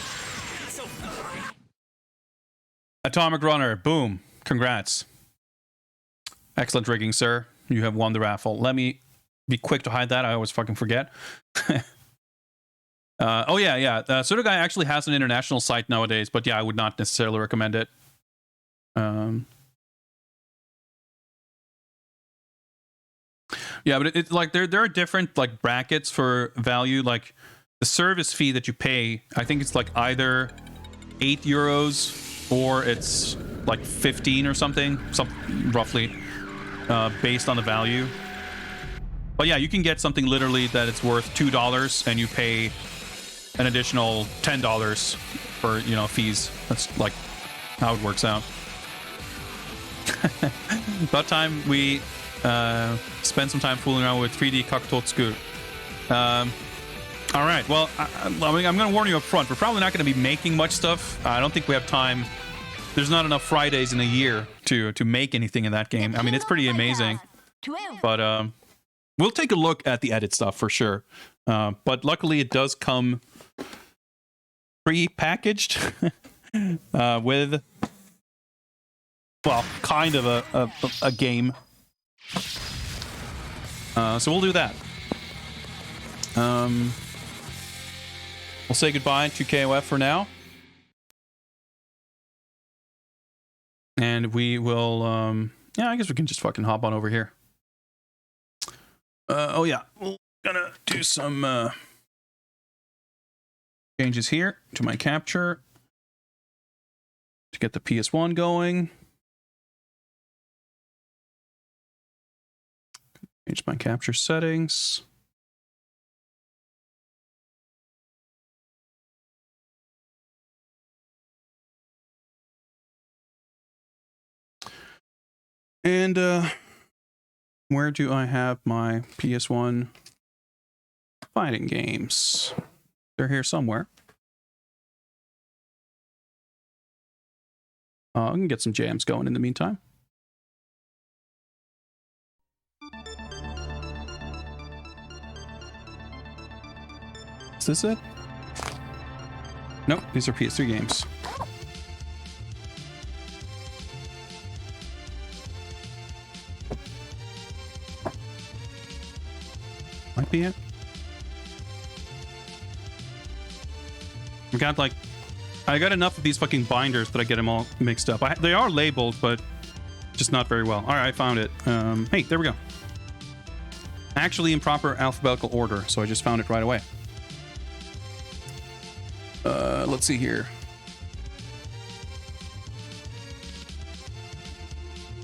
Atomic Runner, boom. Congrats. Excellent rigging, sir. You have won the raffle. Let me be quick to hide that. I always fucking forget. Oh, yeah. Surugaya actually has an international site nowadays, but yeah, I would not necessarily recommend it. Yeah, but it's like there are different like brackets for value. Like the service fee that you pay, I think it's like either €8 or it's like 15 or something roughly, based on the value. But yeah, you can get something literally that it's worth $2 and you pay an additional $10 for, you know, fees. That's like how it works out. About time we spend some time fooling around with 3D Kakutou Tsukuuru. All right, well, I'm going to warn you up front. We're probably not going to be making much stuff. I don't think we have time. There's not enough Fridays in a year to make anything in that game. I mean, it's pretty amazing. But we'll take a look at the edit stuff for sure. But luckily, it does come pre-packaged with, well, kind of a game. So we'll do that. We'll say goodbye to KOF for now. And we will, yeah, I guess we can just fucking hop on over here. Oh yeah, we're gonna do some changes here to my capture to get the PS1 going. Change my capture settings. And where do I have my PS1 fighting games? They're here somewhere. I can get some jams going in the meantime. Is this it? Nope, these are PS3 games. Might be it. I got enough of these fucking binders that I get them all mixed up. They are labeled, but just not very well. All right, I found it. Hey, there we go. Actually in proper alphabetical order, so I just found it right away. Let's see here.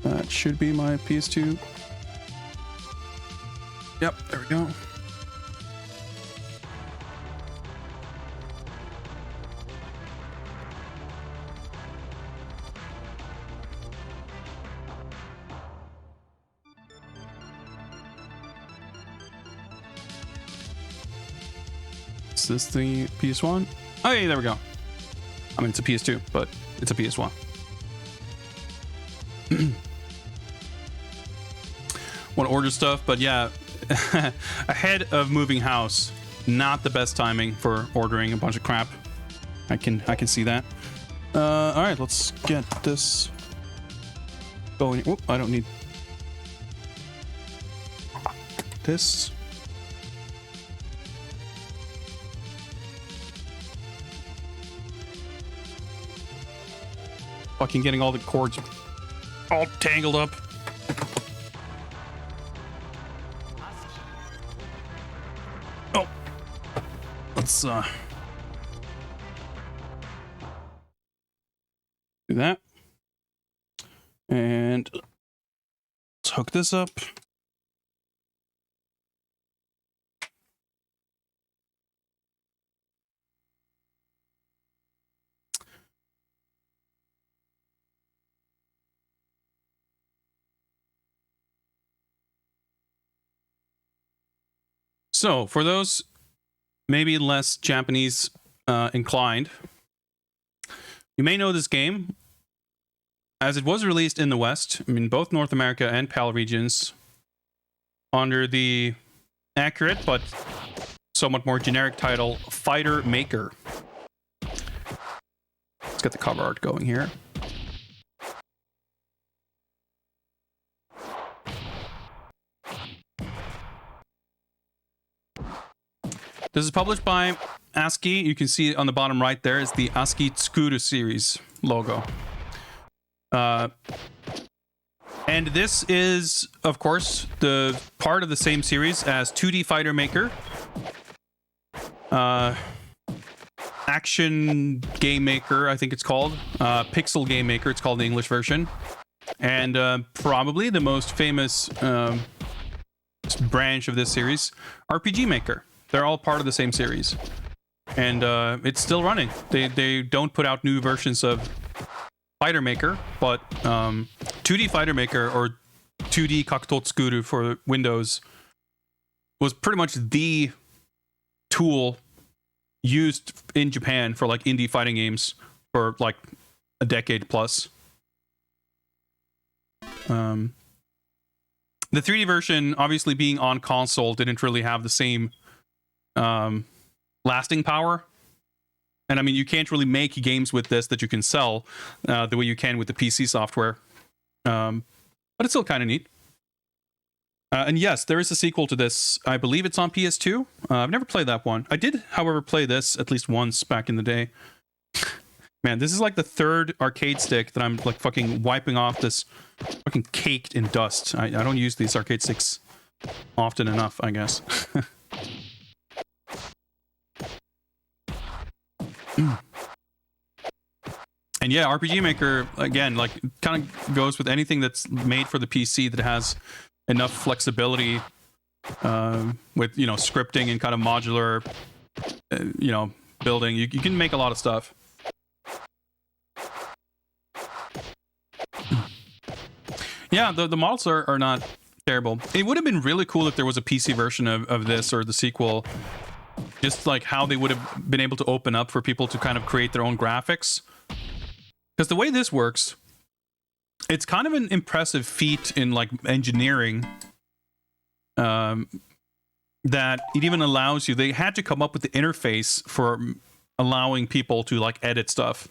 That should be my PS2. Yep, there we go. Is this the PS1? Oh, yeah, there we go. I mean, it's a PS2, but it's a PS1. Want to order stuff, but yeah, ahead of moving house, not the best timing for ordering a bunch of crap. I can see that. All right, let's get this going. Whoop, I don't need this. Fucking getting all the cords all tangled up. Oh, let's do that, and let's hook this up. So, for those maybe less Japanese inclined, you may know this game as it was released in the West, I mean, both North America and PAL regions, under the accurate but somewhat more generic title, Fighter Maker. Let's get the cover art going here. This is published by ASCII. You can see on the bottom right there is the ASCII Tsukuuru series logo. And this is, of course, the part of the same series as 2D Fighter Maker. Action Game Maker, I think it's called. Pixel Game Maker, it's called the English version. And probably the most famous branch of this series, RPG Maker. They're all part of the same series. And it's still running. They don't put out new versions of Fighter Maker, but 2D Fighter Maker, or 2D Kakutou Tsukuuru for Windows, was pretty much the tool used in Japan for like indie fighting games for like a decade plus. The 3D version, obviously being on console, didn't really have the same lasting power. And I mean, you can't really make games with this that you can sell the way you can with the PC software. But it's still kind of neat. And yes, there is a sequel to this. I believe it's on PS2. I've never played that one. I did, however, play this at least once back in the day. Man, this is like the third arcade stick that I'm like fucking wiping off this fucking caked in dust. I don't use these arcade sticks often enough, I guess. And yeah, RPG Maker, again, like, kind of goes with anything that's made for the PC that has enough flexibility with, you know, scripting and kind of modular, you know, building. You can make a lot of stuff. Yeah, the models are not terrible. It would have been really cool if there was a PC version of this or the sequel. Just like how they would have been able to open up for people to kind of create their own graphics. Because the way this works, it's kind of an impressive feat in like engineering that it even allows you. They had to come up with the interface for allowing people to like edit stuff.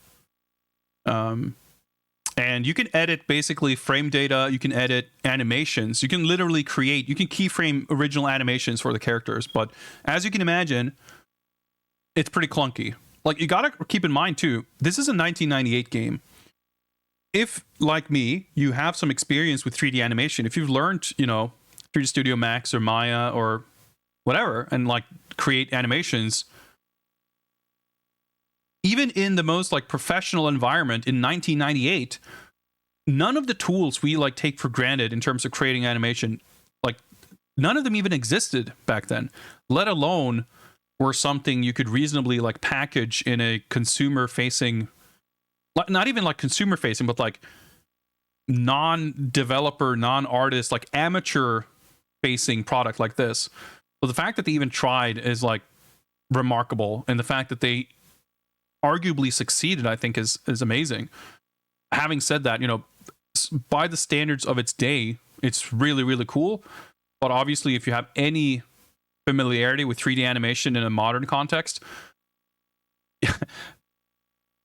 And you can edit basically frame data, you can edit animations, you can literally create, you can keyframe original animations for the characters. But as you can imagine, it's pretty clunky. Like, you gotta keep in mind too, this is a 1998 game. If, like me, you have some experience with 3D animation, if you've learned, you know, 3D Studio Max or Maya or whatever, and like create animations, even in the most like professional environment in 1998, none of the tools we like take for granted in terms of creating animation, like none of them even existed back then, let alone were something you could reasonably like package in a consumer facing, not even like consumer facing, but like non-developer, non-artist, like amateur facing product like this. So the fact that they even tried is like remarkable, and the fact that they arguably succeeded, I think, is amazing. Having said that, you know, by the standards of its day, it's really, really cool. But obviously, if you have any familiarity with 3D animation in a modern context,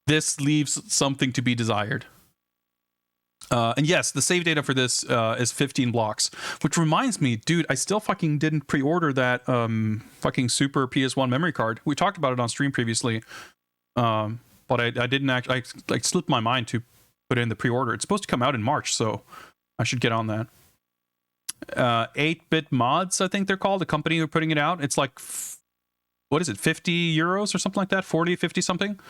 this leaves something to be desired. And yes, the save data for this is 15 blocks, which reminds me, dude, I still fucking didn't pre-order that fucking super PS1 memory card. We talked about it on stream previously, but I didn't actually, like slipped my mind to put in the pre-order. It's supposed to come out in March, so I should get on that. 8-bit mods, I think they're called, the company who are putting it out. It's like, what is it, 50 euros or something like that? 40, 50 something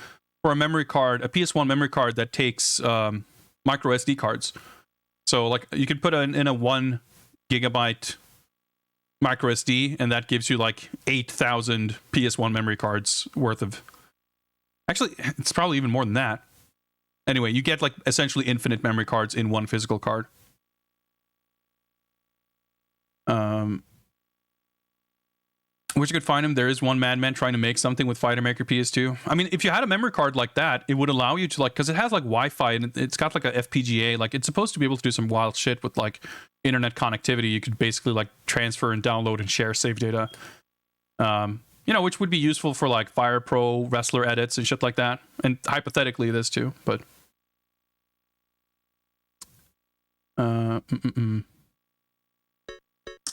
for a memory card, a PS1 memory card that takes micro SD cards. So like you could put in a 1 gigabyte micro SD, and that gives you like 8,000 PS1 memory cards worth of. Actually, it's probably even more than that. Anyway, you get like essentially infinite memory cards in one physical card. Wish you could find him. There is one madman trying to make something with Fighter Maker PS2. I mean, if you had a memory card like that, it would allow you to like, because it has like Wi-Fi and it's got like a FPGA. Like it's supposed to be able to do some wild shit with like internet connectivity. You could basically like transfer and download and share save data. You know, which would be useful for like Fire Pro wrestler edits and shit like that. And hypothetically this too, but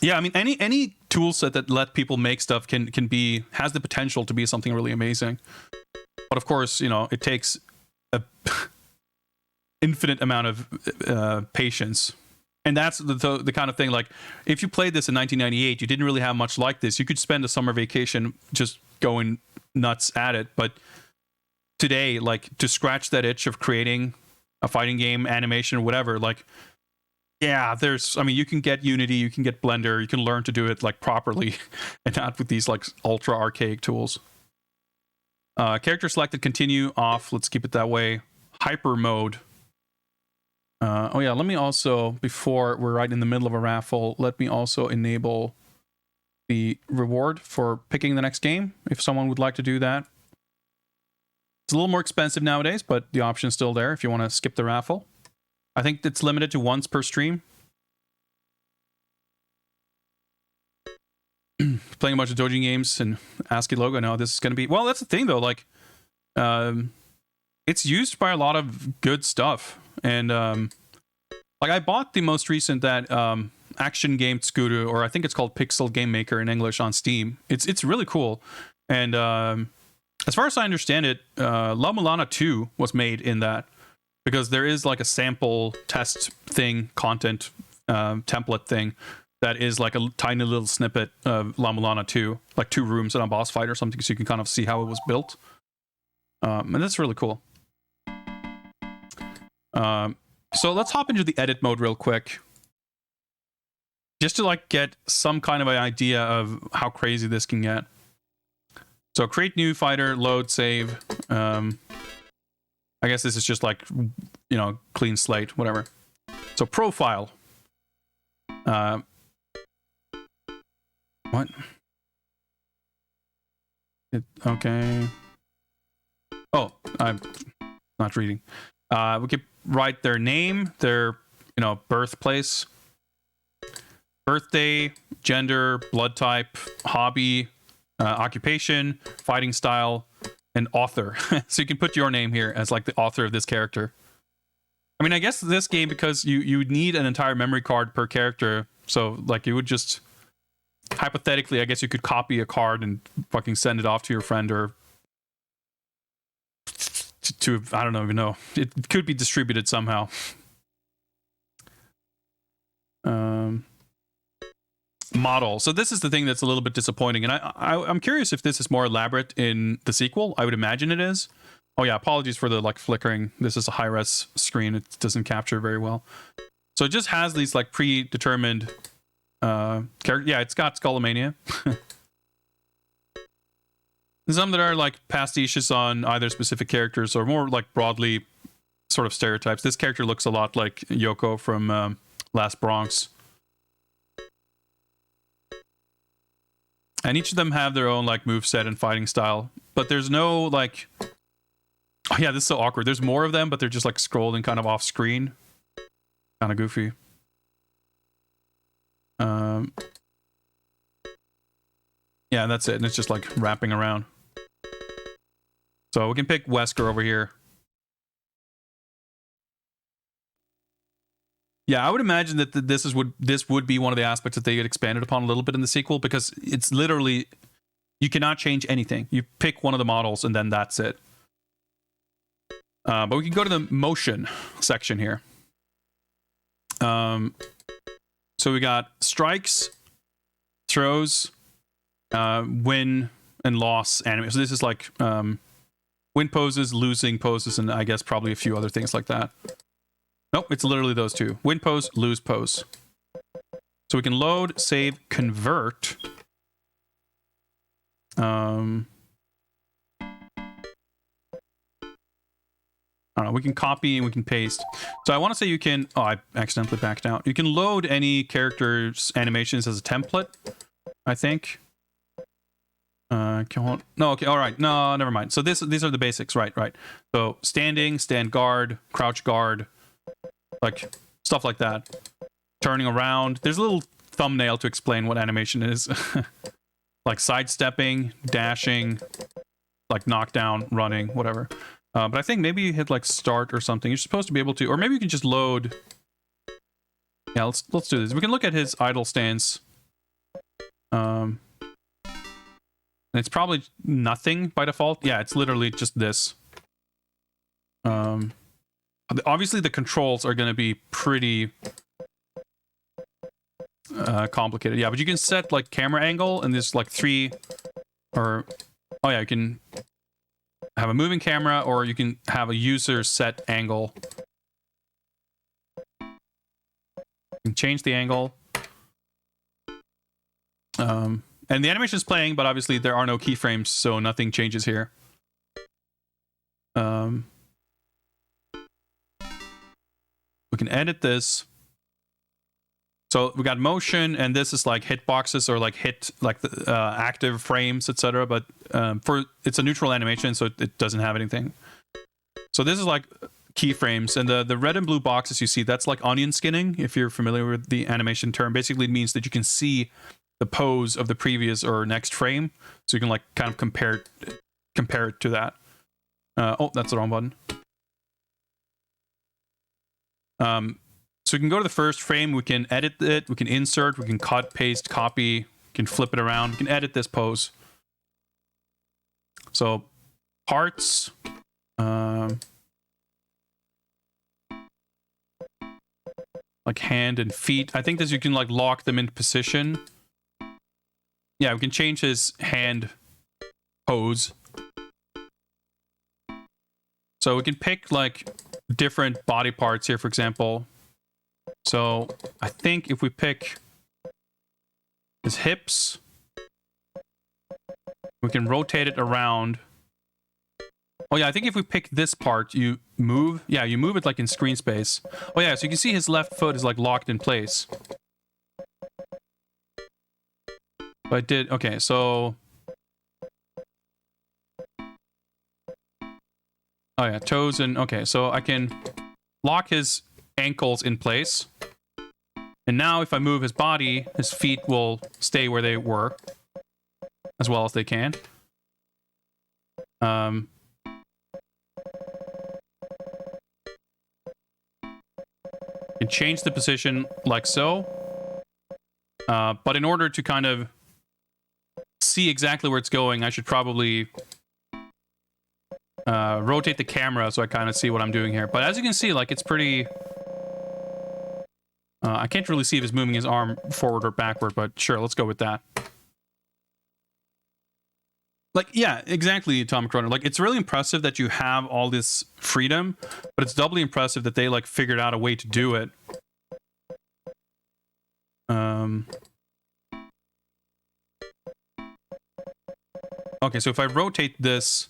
yeah, I mean, any tool set that let people make stuff has the potential to be something really amazing. But of course, you know, it takes a infinite amount of patience. And that's the kind of thing, like, if you played this in 1998, you didn't really have much like this. You could spend a summer vacation just going nuts at it. But today, like, to scratch that itch of creating a fighting game, animation, or whatever, like, yeah, I mean, you can get Unity, you can get Blender, you can learn to do it like properly and not with these like ultra archaic tools. Character selected, continue, off. Let's keep it that way. Hyper mode. Oh yeah, let me also, before we're right in the middle of a raffle, let me also enable the reward for picking the next game if someone would like to do that. It's a little more expensive nowadays, but the option's still there if you want to skip the raffle. I think it's limited to once per stream. Playing a bunch of Dojin games and ASCII logo. No, this is going to be... Well, that's the thing, though. Like, it's used by a lot of good stuff. And, like, I bought the most recent, that action game Tsukuuru, or I think it's called Pixel Game Maker in English, on Steam. It's really cool. And as far as I understand it, La Mulana 2 was made in that. Because there is like a sample test thing, content template thing that is like a tiny little snippet of La Mulana 2, like 2 rooms and a boss fight or something, so you can kind of see how it was built. And that's really cool. So let's hop into the edit mode real quick. Just to like get some kind of an idea of how crazy this can get. So create new fighter, load, save. I guess this is just like, you know, clean slate, whatever. So profile. What? Okay. Oh, I'm not reading. We could write their name, their, you know, birthplace, birthday, gender, blood type, hobby, occupation, fighting style, and author. So you can put your name here as like the author of this character. I mean, I guess this game, because you need an entire memory card per character, so like you would just hypothetically, I guess you could copy a card and fucking send it off to your friend, or to I don't even know. It could be distributed somehow. Model. So this is the thing that's a little bit disappointing, and I'm curious if this is more elaborate in the sequel. I would imagine it is. Oh yeah, apologies for the like flickering. This is a high-res screen. It doesn't capture very well. So it just has these like predetermined character. Yeah, it's got Skullomania. Some that are like pastiches on either specific characters or more like broadly sort of stereotypes. This character looks a lot like Yoko from Last Bronx. And each of them have their own like moveset and fighting style. But there's no like... Oh yeah, this is so awkward. There's more of them, but they're just like scrolling kind of off screen. Kind of goofy. Yeah, that's it. And it's just like wrapping around. So we can pick Wesker over here. Yeah, I would imagine that this would be one of the aspects that they get expanded upon a little bit in the sequel, because it's literally, you cannot change anything. You pick one of the models and then that's it. But we can go to the motion section here. So we got strikes, throws, win and loss anime. So this is like win poses, losing poses, and I guess probably a few other things like that. Nope, it's literally those two. Win pose, lose pose. So we can load, save, convert. I don't know, we can copy and we can paste. So I want to say you can... Oh, I accidentally backed out. You can load any character's animations as a template, I think. No, okay, all right. No, never mind. So these are the basics, right. So standing, stand guard, crouch guard, like stuff like that. Turning around. There's a little thumbnail to explain what animation is. Like sidestepping, dashing, like knockdown, running, whatever. But I think maybe you hit like start or something. You're supposed to be able to, or maybe you can just load. Yeah, let's do this. We can look at his idle stance. And it's probably nothing by default. Yeah, it's literally just this. Obviously the controls are going to be pretty complicated. Yeah, but you can set like camera angle, and there's like 3 or... Oh yeah, you can have a moving camera, or you can have a user set angle. You can change the angle. And the animation is playing, but obviously there are no keyframes, so nothing changes here. We can edit this. So we got motion, and this is like hitboxes or like the active frames, etc. But it's a neutral animation, so it doesn't have anything. So this is like keyframes, and the red and blue boxes you see, that's like onion skinning. If you're familiar with the animation term, basically it means that you can see the pose of the previous or next frame, so you can like kind of compare it to that. Oh, that's the wrong button. So we can go to the first frame, we can edit it, we can insert, we can cut, paste, copy, we can flip it around, we can edit this pose. So parts, like hand and feet. I think that you can like lock them into position. Yeah, we can change his hand pose. So we can pick like different body parts here, for example. So I think if we pick his hips, we can rotate it around. Oh yeah, I think if we pick this part, you move. Yeah, you move it like in screen space. Oh yeah, so you can see his left foot is like locked in place. But I did, okay, so... Oh yeah, toes and, okay, so I can lock his ankles in place. And now if I move his body, his feet will stay where they were. As well as they can. You can change the position like so. But in order to kind of see exactly where it's going, I should probably rotate the camera so I kind of see what I'm doing here. But as you can see, like, it's pretty... I can't really see if he's moving his arm forward or backward, but sure, let's go with that. Like, yeah, exactly, Atomic Runner. Like, it's really impressive that you have all this freedom, but it's doubly impressive that they, like, figured out a way to do it. Okay, so if I rotate this...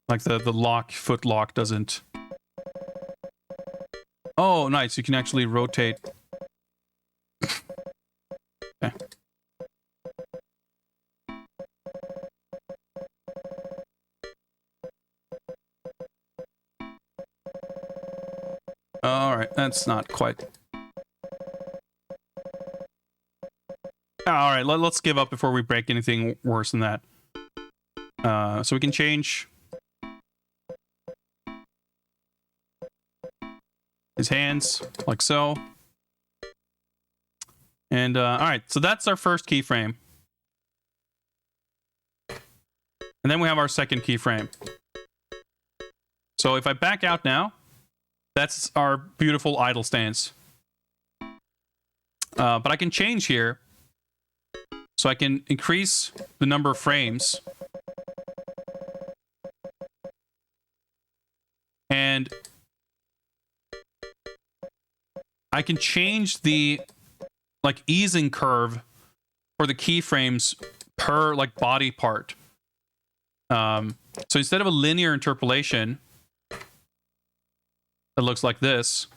Like, the lock, foot lock doesn't... Oh, nice. You can actually rotate. Okay. Alright, that's not quite... Alright, let's give up before we break anything worse than that. So we can change... his hands, like so. And all right, so that's our first keyframe. And then we have our second keyframe. So if I back out now, that's our beautiful idle stance. But I can change here. So I can increase the number of frames. And I can change the like easing curve for the keyframes per like body part. So instead of a linear interpolation that looks like this,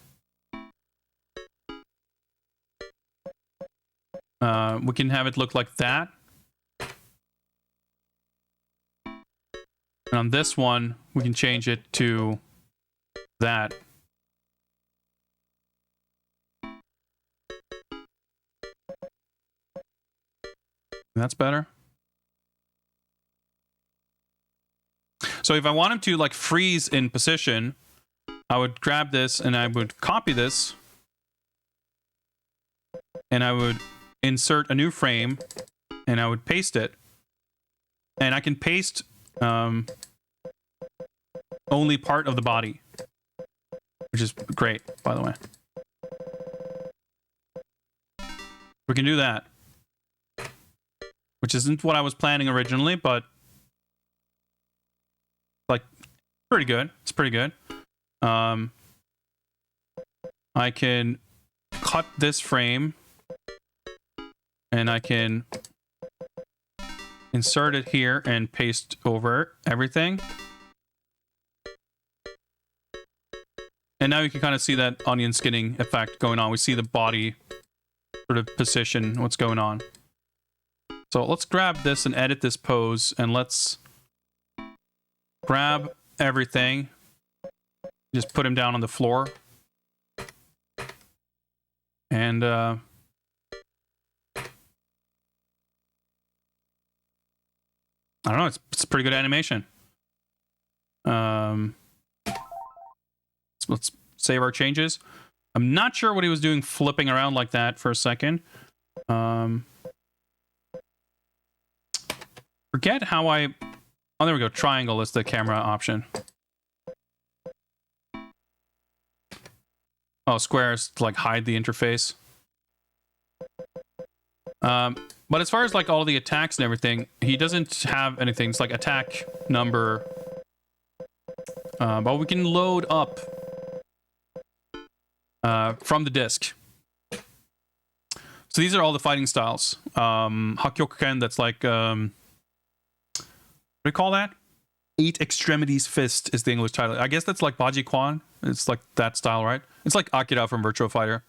we can have it look like that. And on this one, we can change it to that. That's better. So if I want him to like freeze in position, I would grab this and I would copy this. And I would insert a new frame and I would paste it. And I can paste only part of the body, which is great, by the way. We can do that. Which isn't what I was planning originally, but like pretty good. It's pretty good. I can cut this frame and I can insert it here and paste over everything. And now you can kind of see that onion skinning effect going on. We see the body sort of position, what's going on. So let's grab this and edit this pose, and let's grab everything. Just put him down on the floor. And I don't know, it's a pretty good animation. Let's save our changes. I'm not sure what he was doing flipping around like that for a second. Forget how I... Oh, there we go. Triangle is the camera option. Oh, squares to like hide the interface. But as far as like all the attacks and everything, he doesn't have anything. It's like attack number. But we can load up from the disk. So these are all the fighting styles. Hakkyokuken, that's like... what do we call that? 8 Extremities Fist is the English title. I guess that's like Baji Kwan. It's like that style, right? It's like Akira from Virtua Fighter.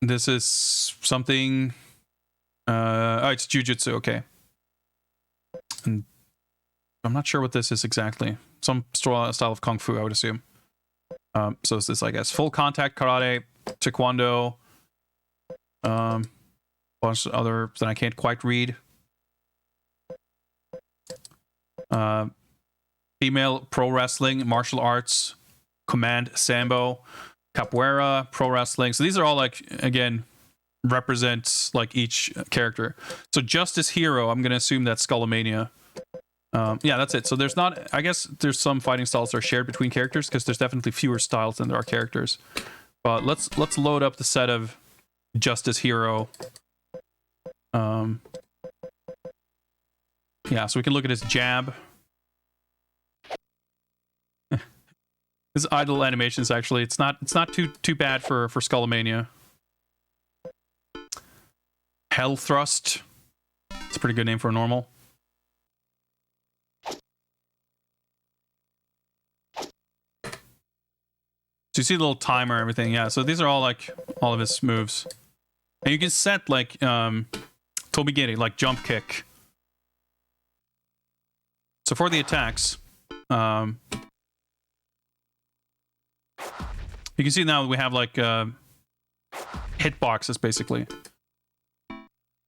This is something... oh, it's Jujutsu, okay. And I'm not sure what this is exactly. Some style of Kung Fu, I would assume. So it's this, I guess. Full Contact Karate, Taekwondo... bunch of other that I can't quite read. Female pro wrestling, martial arts, command sambo, capoeira, pro wrestling. So these are all like, again, represents like each character. So Justice Hero, I'm going to assume that's Skullomania. Yeah, that's it. So there's not, I guess there's some fighting styles that are shared between characters because there's definitely fewer styles than there are characters. But let's load up the set of Justice Hero. Yeah, so we can look at his jab. His idle animations, actually, it's not too bad for Skullomania. Hell Thrust. It's a pretty good name for a normal. So you see the little timer and everything, yeah. So these are all like all of his moves. And you can set like Tobigiri, like jump kick. So for the attacks, you can see now we have like hitboxes basically.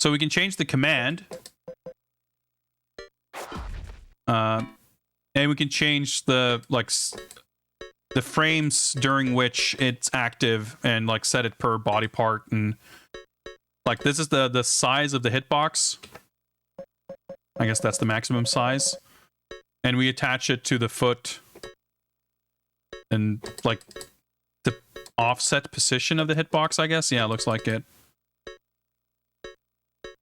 So we can change the command. And And we can change the the frames during which it's active and like set it per body part. And like this is the size of the hitbox. I guess that's the maximum size. And we attach it to the foot and like the offset position of the hitbox, I guess. Yeah, it looks like it.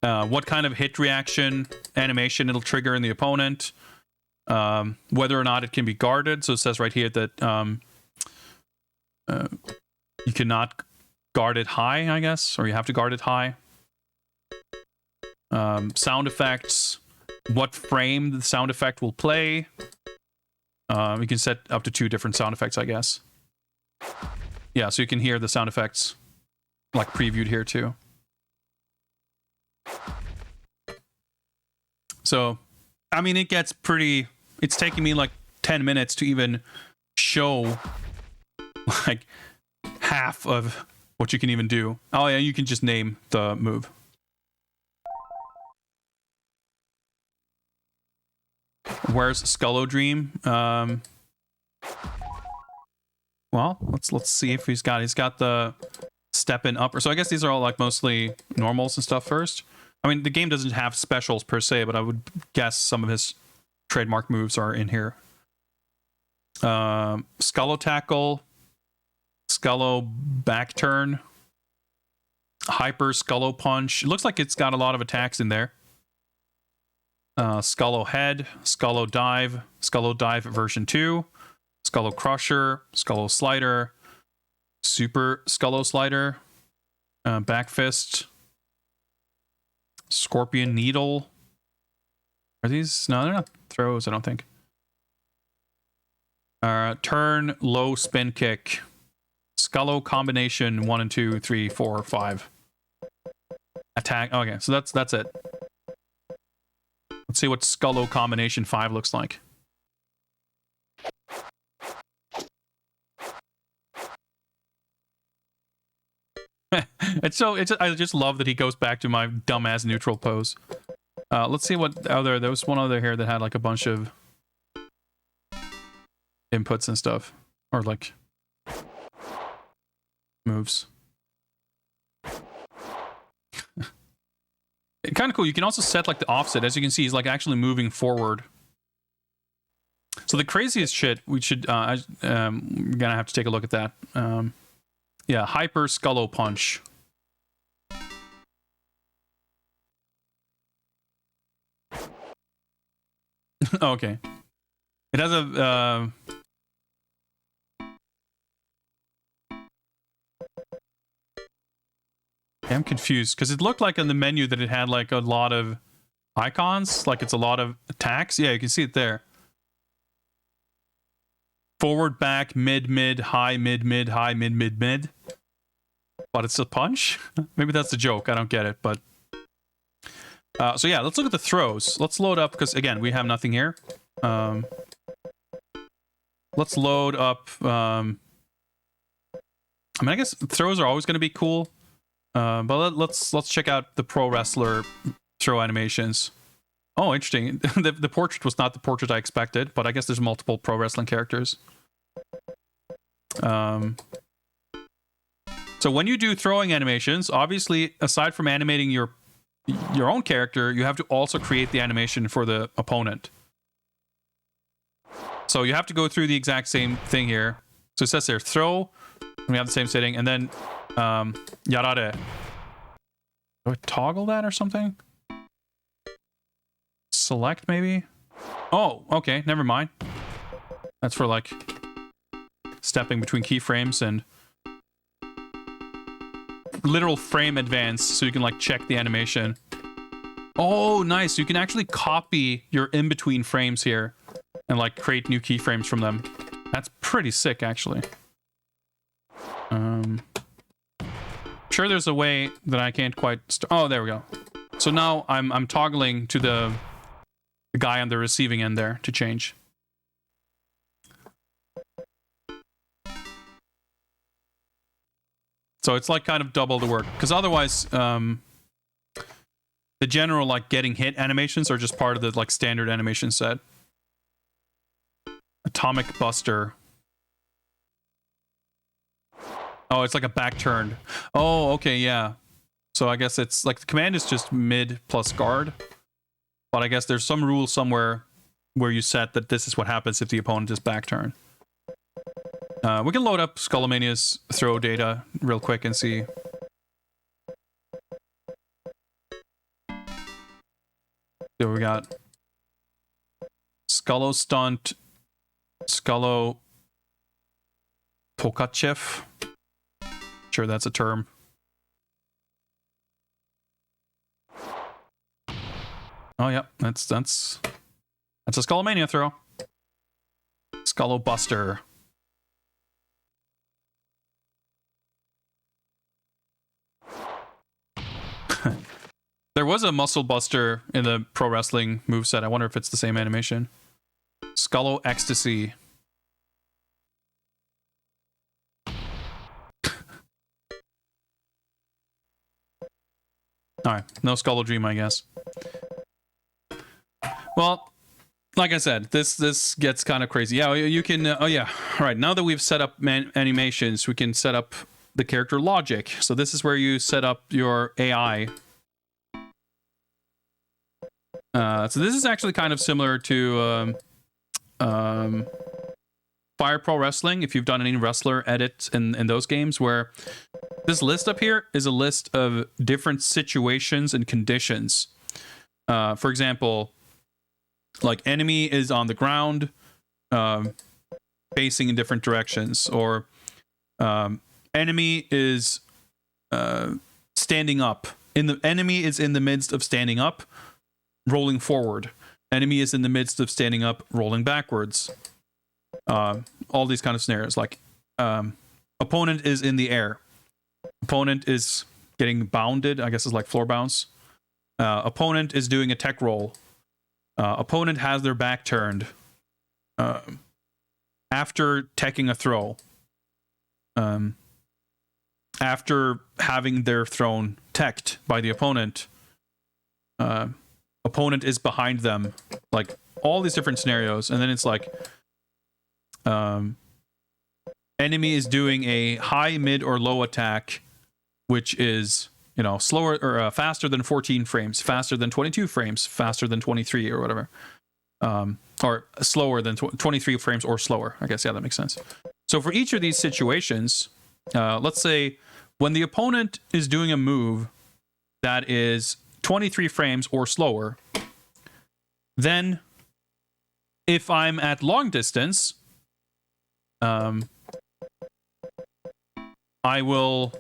What kind of hit reaction animation it'll trigger in the opponent. Whether or not it can be guarded. So it says right here that you cannot guard it high, I guess, or you have to guard it high. Sound effects. What frame the sound effect will play. You can set up to 2 different sound effects, I guess. Yeah, so you can hear the sound effects like previewed here too. So, I mean, it gets pretty... It's taking me like 10 minutes to even show like half of what you can even do. Oh yeah, you can just name the move. Where's Skullo Dream? Well, let's see if he's got the step in upper. So I guess these are all like mostly normals and stuff first. I mean, the game doesn't have specials per se, but I would guess some of his trademark moves are in here. Skullo Tackle, Skullo Back Turn, Hyper Skullo Punch. It looks like it's got a lot of attacks in there. Skullo Head, Skullo Dive version 2, Skullo Crusher, Skullo Slider, Super Skullo Slider, Back Fist, Scorpion Needle. Are these? No, they're not throws, I don't think. Turn, Low Spin Kick, Skullo Combination 1 and 2, 3, 4, 5. Attack. Okay, so that's it. Let's see what Skullo Combination 5 looks like. I just love that he goes back to my dumbass neutral pose. Let's see what other... There was one other here that had like a bunch of inputs and stuff. Or like moves. Kind of cool. You can also set like the offset. As you can see, he's like actually moving forward. So the craziest shit, we should... we're gonna have to take a look at that. Yeah, Hyper Skullo Punch. Okay. It has a... I'm confused, because it looked like in the menu that it had like a lot of icons, like it's a lot of attacks. Yeah, you can see it there. Forward, back, mid, high, mid, high, mid. But it's a punch? Maybe that's the joke. I don't get it, but... so yeah, let's look at the throws. Let's load up, because again, we have nothing here. Let's load up... I mean, I guess throws are always going to be cool. But let's check out the pro wrestler throw animations. Oh, interesting. The portrait was not the portrait I expected, but I guess there's multiple pro wrestling characters. So when you do throwing animations, obviously, aside from animating your own character, you have to also create the animation for the opponent. So you have to go through the exact same thing here. So it says there, throw, and we have the same setting, and then yarare. Do I toggle that or something? Select, maybe? Oh, okay, never mind. That's for, like, stepping between keyframes and literal frame advance, so you can, like, check the animation. Oh, nice. You can actually copy your in-between frames here and, like, create new keyframes from them. That's pretty sick, actually. Sure, there's a way that I can't quite... Oh, there we go. So now I'm toggling to the guy on the receiving end there to change. So it's like kind of double the work, because otherwise the general like getting hit animations are just part of the like standard animation set. Atomic Buster. Oh, it's like a back turned. Oh, okay, yeah. So I guess it's like the command is just mid plus guard. But I guess there's some rule somewhere where you set that this is what happens if the opponent is back turn. We can load up Skullomania's throw data real quick and see. So we got Skullo Stunt, Skullo Tokachev. Sure, that's a term. Oh yeah, that's a Skullomania throw. Skullo Buster. There was a Muscle Buster in the Pro Wrestling moveset. I wonder if it's the same animation. Skullo Ecstasy. Alright, no Skullo Dream, I guess. Well, like I said, this gets kind of crazy. Yeah, you can... oh yeah, alright, now that we've set up animations, we can set up the character logic. So this is where you set up your AI. So this is actually kind of similar to Fire Pro Wrestling, if you've done any wrestler edits in those games, where this list up here is a list of different situations and conditions. For example, like enemy is on the ground, facing in different directions, or enemy is standing up. Enemy is in the midst of standing up, rolling forward. Enemy is in the midst of standing up, rolling backwards. All these kind of scenarios, like opponent is in the air. Opponent is getting bounded, I guess it's like floor bounce. Opponent is doing a tech roll. Opponent has their back turned after teching a throw. After having their thrown teched by the opponent. Opponent is behind them. Like all these different scenarios. And then it's like enemy is doing a high, mid, or low attack, which is, you know, slower or faster than 14 frames, faster than 22 frames, faster than 23 or whatever. Or slower than 23 frames or slower. I guess, yeah, that makes sense. So for each of these situations, let's say when the opponent is doing a move that is 23 frames or slower, then if I'm at long distance, I will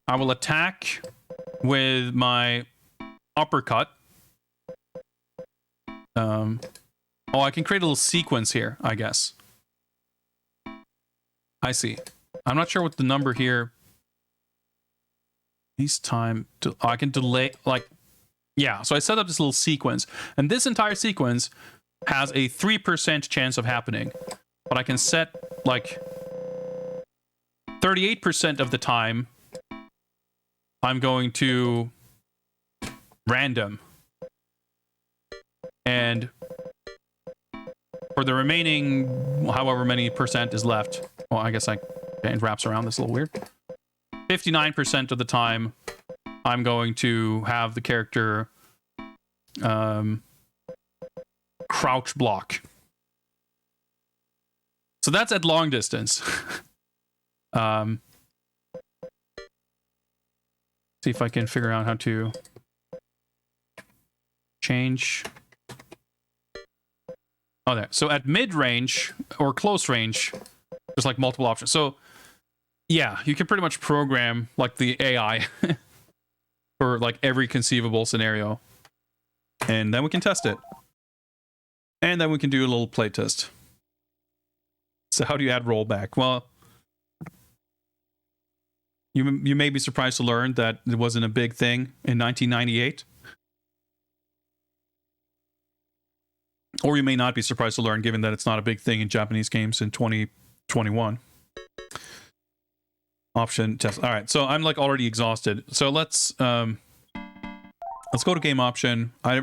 attack with my uppercut. Oh, I can create a little sequence here, I guess. I see. I'm not sure what the number here. Least time to, I can delay, like, yeah. So I set up this little sequence, and this entire sequence has a 3% chance of happening, but I can set like 38% of the time I'm going to random, and for the remaining however many percent is left, well, I guess it wraps around this a little weird. 59% of the time I'm going to have the character crouch block. So that's at long distance. See if I can figure out how to change. Oh, there. So at mid range or close range, there's like multiple options. So yeah, you can pretty much program like the AI for like every conceivable scenario. And then we can test it. And then we can do a little play test. So how do you add rollback? Well, you may be surprised to learn that it wasn't a big thing in 1998. Or you may not be surprised to learn, given that it's not a big thing in Japanese games in 2021. Option test. All right, so I'm like already exhausted. So let's Let's go to game option. I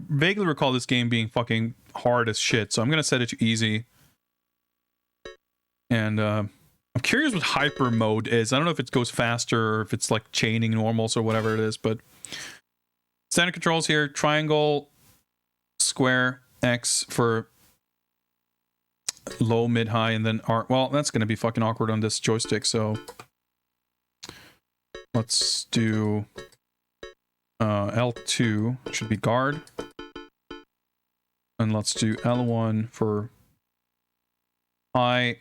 vaguely recall this game being fucking hard as shit, so I'm gonna set it to easy. And I'm curious what hyper mode is. I don't know if it goes faster or if it's like chaining normals or whatever it is, but standard controls here: triangle, square, X for low, mid, high, and then R. Well, that's gonna be fucking awkward on this joystick, so let's do L2 should be guard, and let's do L1 for high.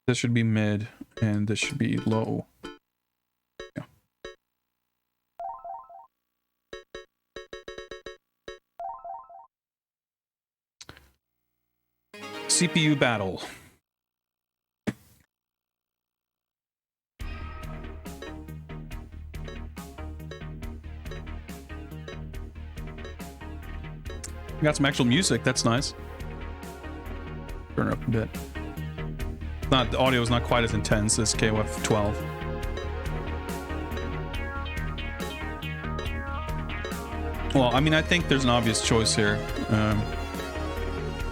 This should be mid, and this should be low. Yeah. CPU battle. We got some actual music. That's nice. Turn it up a bit. Not the audio is not quite as intense as KOF 12. Well, I mean, I think there's an obvious choice here.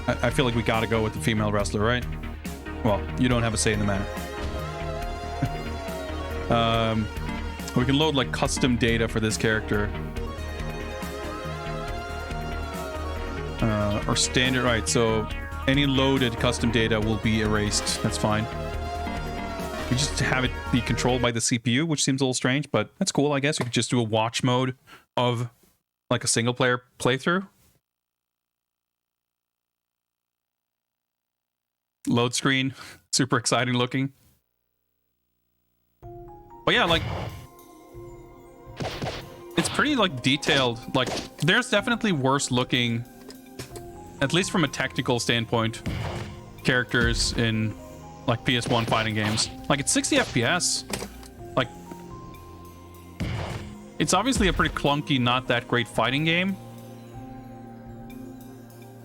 I feel like we gotta go with the female wrestler, right? Well, you don't have a say in the matter. We can load like custom data for this character. Or standard, right? So any loaded custom data will be erased. That's fine. We just have it be controlled by the CPU, which seems a little strange, but that's cool, I guess. We could just do a watch mode of like a single player playthrough. Load screen, super exciting looking. But yeah, like it's pretty like detailed. Like there's definitely worse looking, at least from a technical standpoint, characters in like PS1 fighting games. Like it's 60 FPS. Like it's obviously a pretty clunky, not that great fighting game.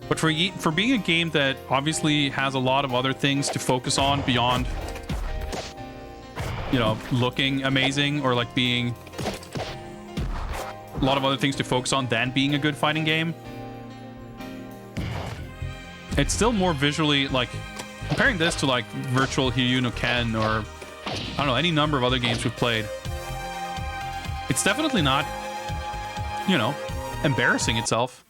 But for being a game that obviously has a lot of other things to focus on beyond, you know, looking amazing or like being a lot of other things to focus on than being a good fighting game, it's still more visually, like, comparing this to like Virtual Hiryu no Ken or I don't know, any number of other games we've played, it's definitely not, you know, embarrassing itself.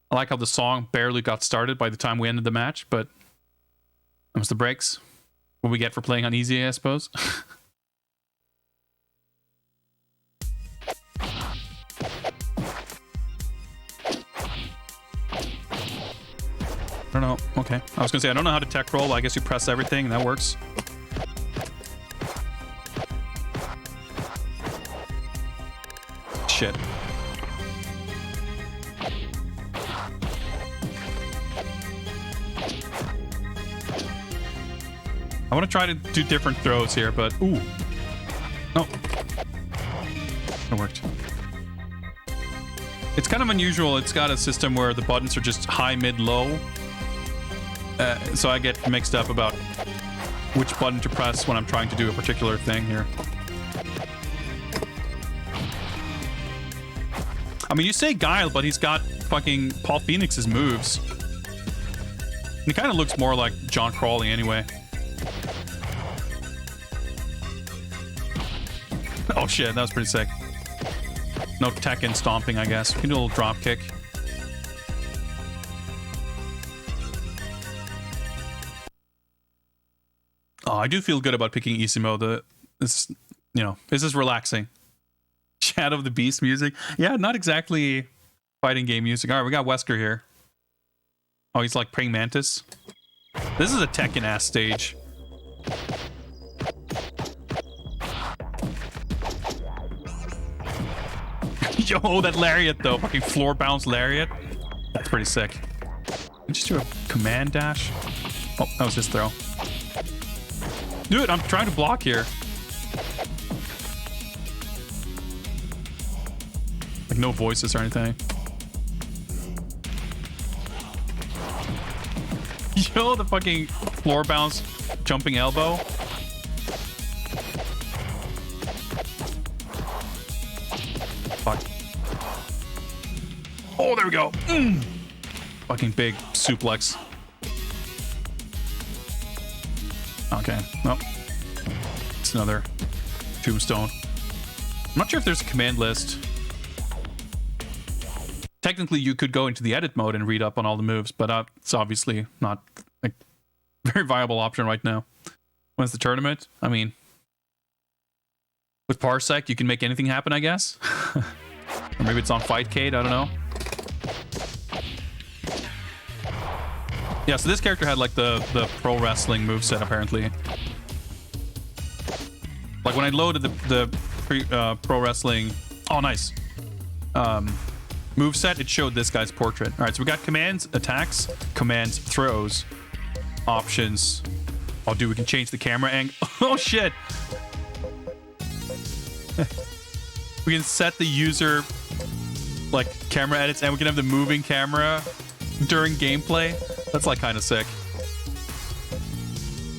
I like how the song barely got started by the time we ended the match, but that was the breaks. What we get for playing on easy, I suppose. I don't know. Okay. I was gonna say, I don't know how to tech roll, but I guess you press everything and that works. Shit. I want to try to do different throws here, but ooh. No. It worked. It's kind of unusual. It's got a system where the buttons are just high, mid, low. So I get mixed up about which button to press when I'm trying to do a particular thing here. I mean, you say Guile, but he's got fucking Paul Phoenix's moves. And he kind of looks more like John Crawley anyway. Oh shit, that was pretty sick. No Tekken stomping, I guess. We can do a little drop kick. Oh, I do feel good about picking easy mode. This, you know, this is relaxing. Shadow of the Beast music. Yeah, not exactly fighting game music. All right, we got Wesker here. Oh, he's like praying mantis. This is a Tekken-ass stage. Yo, that lariat though. Fucking floor bounce lariat. That's pretty sick. Just do a command dash. Oh, that was his throw. Dude, I'm trying to block here. Like no voices or anything. Yo, the fucking floor bounce jumping elbow. we go. Fucking big suplex. Okay. Well, it's another tombstone. I'm not sure if there's a command list. Technically, you could go into the edit mode and read up on all the moves, but it's obviously not a very viable option right now. When's the tournament? I mean, with Parsec, you can make anything happen, I guess. Or maybe it's on Fightcade, I don't know. Yeah, so this character had like the pro wrestling moveset apparently. Like when I loaded the pro wrestling, oh nice, moveset, it showed this guy's portrait. All right, so we got commands, attacks, commands, throws, options. Oh, dude, we can change the camera angle. Oh shit. We can set the user like camera edits, and we can have the moving camera during gameplay. That's like kind of sick.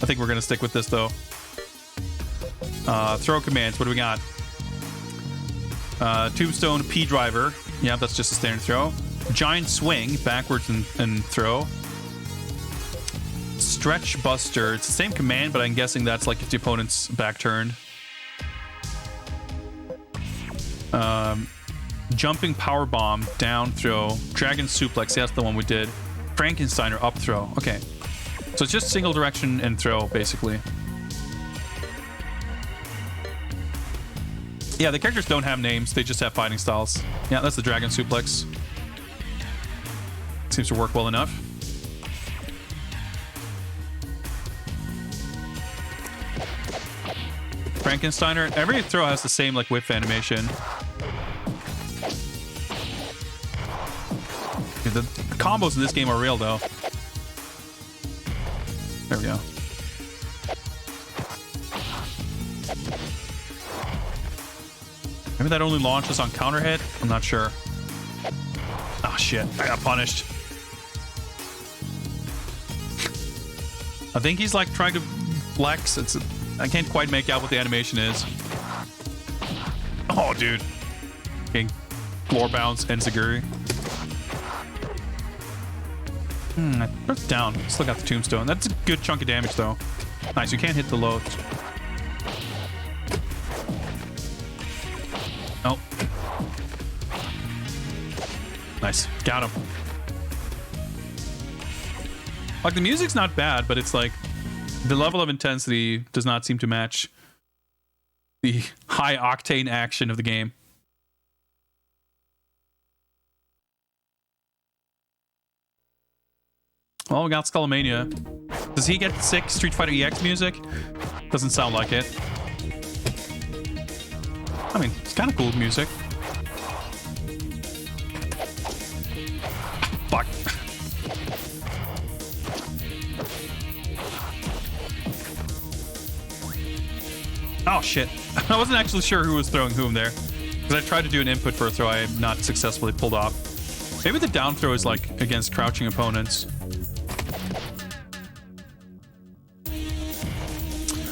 I think we're gonna stick with this though. Throw commands. What do we got? Tombstone P driver. Yeah, that's just a standard throw. Giant swing, backwards and throw. Stretch buster. It's the same command, but I'm guessing that's like if the opponent's back turned. Jumping power bomb, down throw. Dragon suplex. That's the one we did. Frankensteiner up throw. Okay, so it's just single direction and throw basically. Yeah, the characters don't have names, they just have fighting styles. Yeah, that's the dragon suplex. Seems to work well enough. Frankensteiner. Every throw has the same like whip animation. The combos in this game are real though. There we go. Maybe that only launches on counter hit? I'm not sure. Oh shit, I got punished. I think he's like trying to flex. I can't quite make out what the animation is. Oh dude. Getting floor bounce Enziguri. That's down. Still got the tombstone. That's a good chunk of damage though. Nice, you can't hit the low. Oh. Nice. Got him. Like the music's not bad, but it's like the level of intensity does not seem to match the high octane action of the game. Well, we got Skullmania. Does he get sick Street Fighter EX music? Doesn't sound like it. I mean, it's kind of cool music. Fuck. Oh shit. I wasn't actually sure who was throwing whom there. Because I tried to do an input for a throw I not successfully pulled off. Maybe the down throw is like against crouching opponents.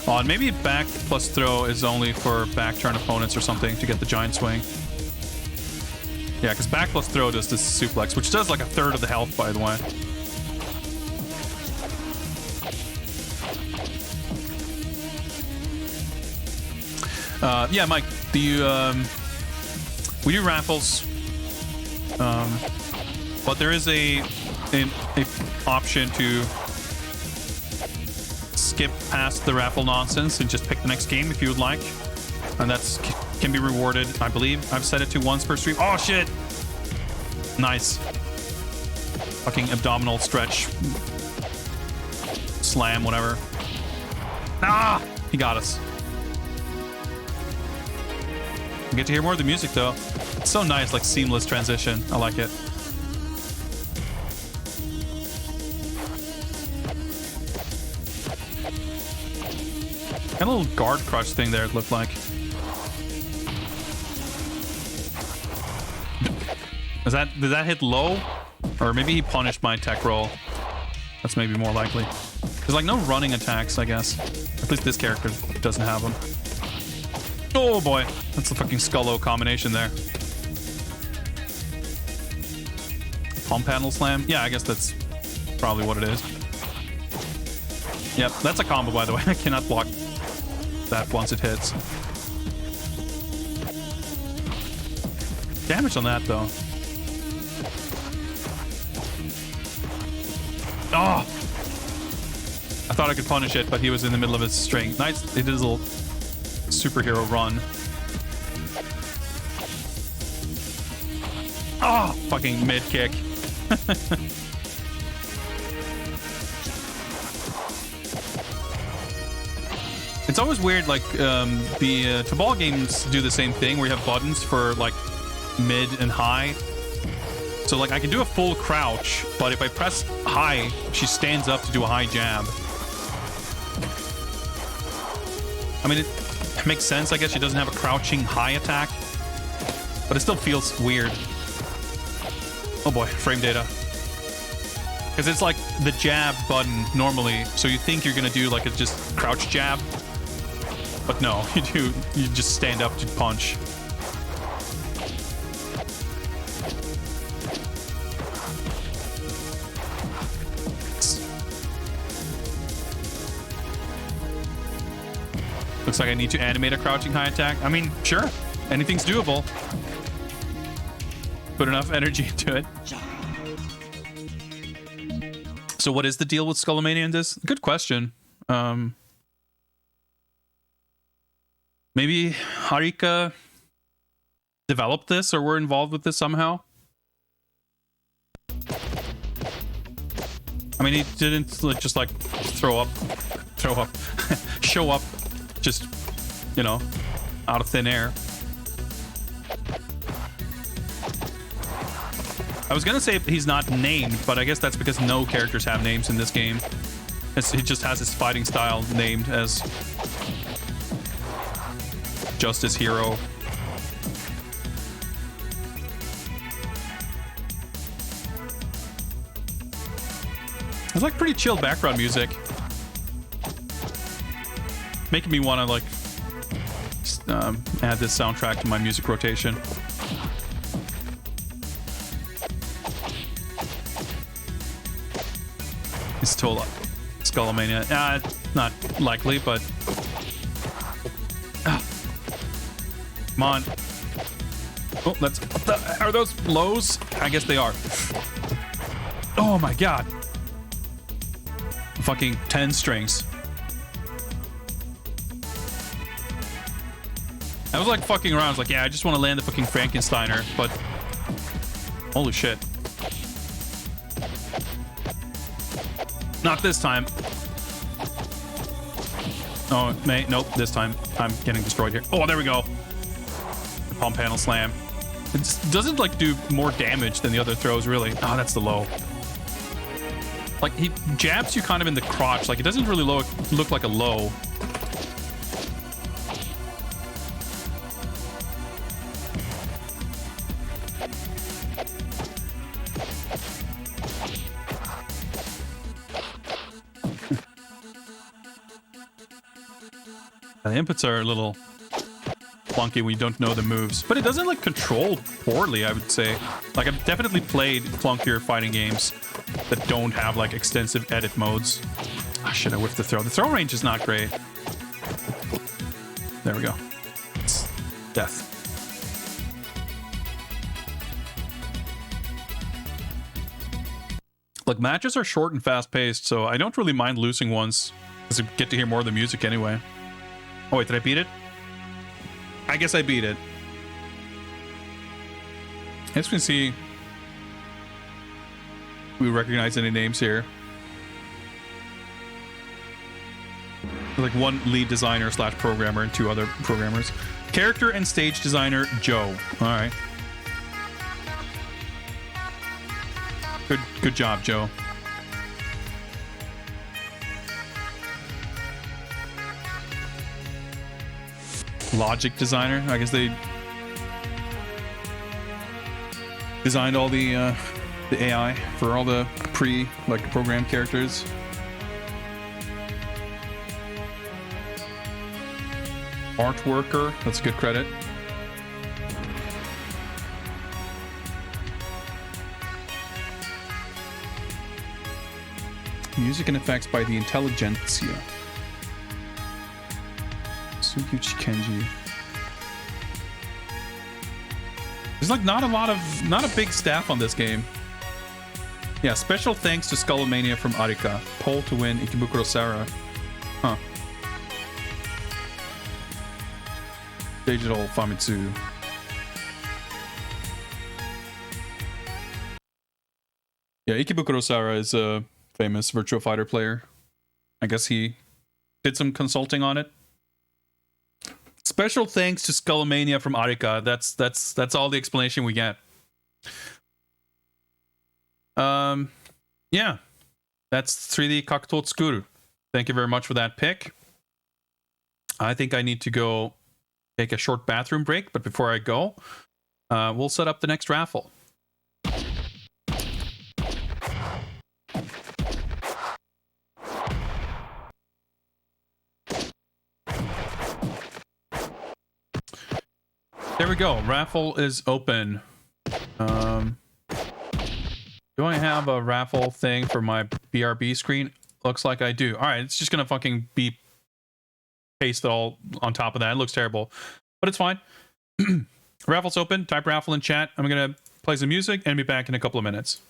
Oh, and maybe back plus throw is only for back turn opponents or something to get the giant swing. Yeah, because back plus throw does this suplex, which does like a third of the health, by the way. Yeah, Mike, do you, we do raffles, but there is a option to skip past the raffle nonsense and just pick the next game if you would like, and that's can be rewarded. I believe I've set it to once per stream. Oh shit! Nice. Fucking abdominal stretch, slam, whatever. Ah, he got us. We get to hear more of the music though. It's so nice, like seamless transition. I like it. Got a little guard crush thing there, it looked like. Did that hit low? Or maybe he punished my tech roll. That's maybe more likely. There's like no running attacks, I guess. At least this character doesn't have them. Oh boy, that's the fucking Skullo combination there. Palm panel slam. Yeah, I guess that's probably what it is. Yep, that's a combo, by the way. I cannot block that once it hits. Damage on that, though. Oh! I thought I could punish it, but he was in the middle of his string. Nice. He did his little superhero run. Oh! Fucking mid kick. It's always weird, like, the Tabal games do the same thing, where you have buttons for, like, mid and high. So, like, I can do a full crouch, but if I press high, she stands up to do a high jab. I mean, it makes sense, I guess. She doesn't have a crouching high attack, but it still feels weird. Oh boy, frame data. Because it's like the jab button normally, so you think you're gonna do like a just crouch jab, but no, you just stand up to punch. Looks like I need to animate a crouching high attack. I mean, sure, anything's doable. Put enough energy into it. So what is the deal with Skullomania in this? Good question. Maybe Harika developed this or were involved with this somehow? I mean, he didn't just like show up, just, you know, out of thin air. I was gonna say he's not named, but I guess that's because no characters have names in this game. He just has his fighting style named as Justice Hero. It's like pretty chill background music, making me want to like add this soundtrack to my music rotation. It's total Skullomania. Not likely, but come on. Oh, that's are those lows? I guess they are. Oh my god. Fucking 10 strings. I was like fucking around. I was like, yeah, I just want to land the fucking Frankensteiner, but holy shit. Not this time. Oh, nope, this time I'm getting destroyed here. Oh, there we go. The palm panel slam. It just doesn't like do more damage than the other throws, really. Oh, that's the low. Like, he jabs you kind of in the crotch. Like, it doesn't really look like a low. The inputs are a little clunky when you don't know the moves, but it doesn't like control poorly, I would say. Like, I've definitely played clunkier fighting games that don't have like extensive edit modes. Ah, shit, I whiffed the throw. The throw range is not great. There we go. It's death. Like, matches are short and fast paced, so I don't really mind losing once, because I get to hear more of the music anyway. Oh wait, did I beat it? I guess I beat it. As we can see, we recognize any names here. There's like one lead designer / programmer and 2 other programmers. Character and stage designer, Joe. All right. Good job, Joe. Logic designer. I guess they designed all the AI for all the programmed characters. Art worker. That's a good credit. Music and effects by the Intelligentsia. Sukyuchi Kenji. There's like not a big staff on this game. Yeah, special thanks to Skullomania from Arika. Poll to win Ikebukuro Sara. Huh. Digital Famitsu. Yeah, Ikebukuro Sara is a famous Virtua Fighter player. I guess he did some consulting on it. Special thanks to Skullomania from Arika. That's all the explanation we get. Yeah. That's 3D Kakutou Tsukuuru. Thank you very much for that pick. I think I need to go take a short bathroom break, but before I go, we'll set up the next raffle. There we go. Raffle is open. Do I have a raffle thing for my BRB screen? Looks like I do. All right, it's just gonna fucking be pasted all on top of that. It looks terrible, but it's fine. Raffle's open. Type raffle in chat. I'm gonna play some music and be back in a couple of minutes.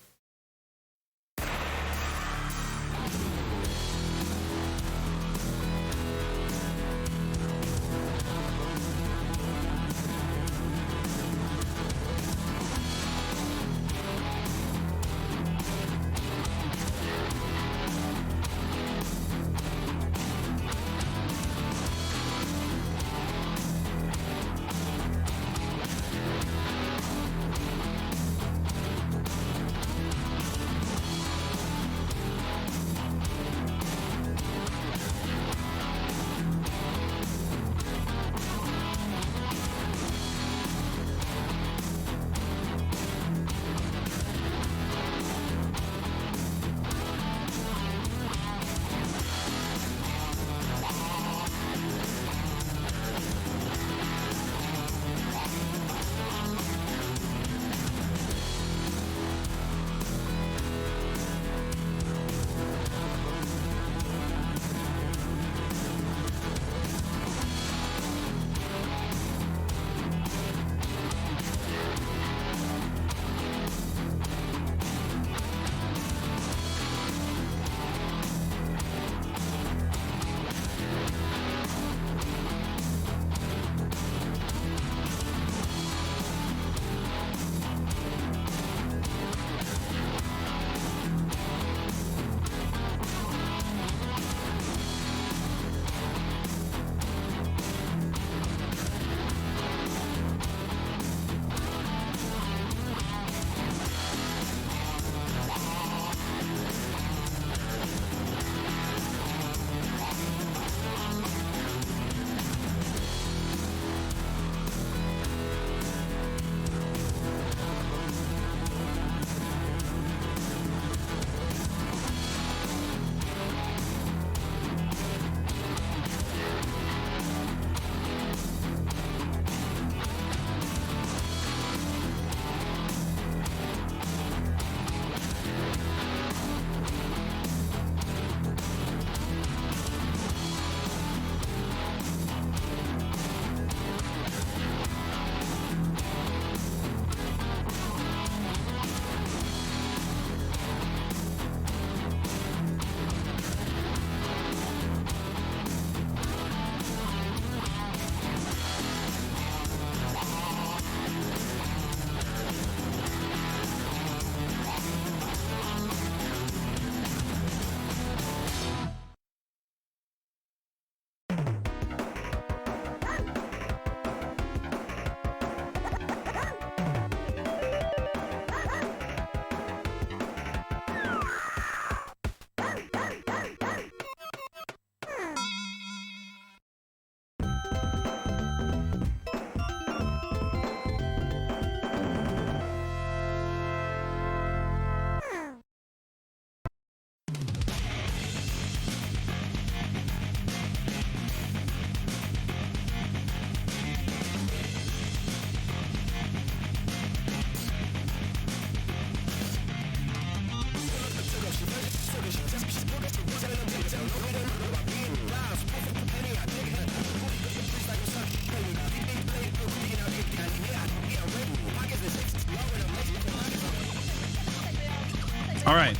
All right.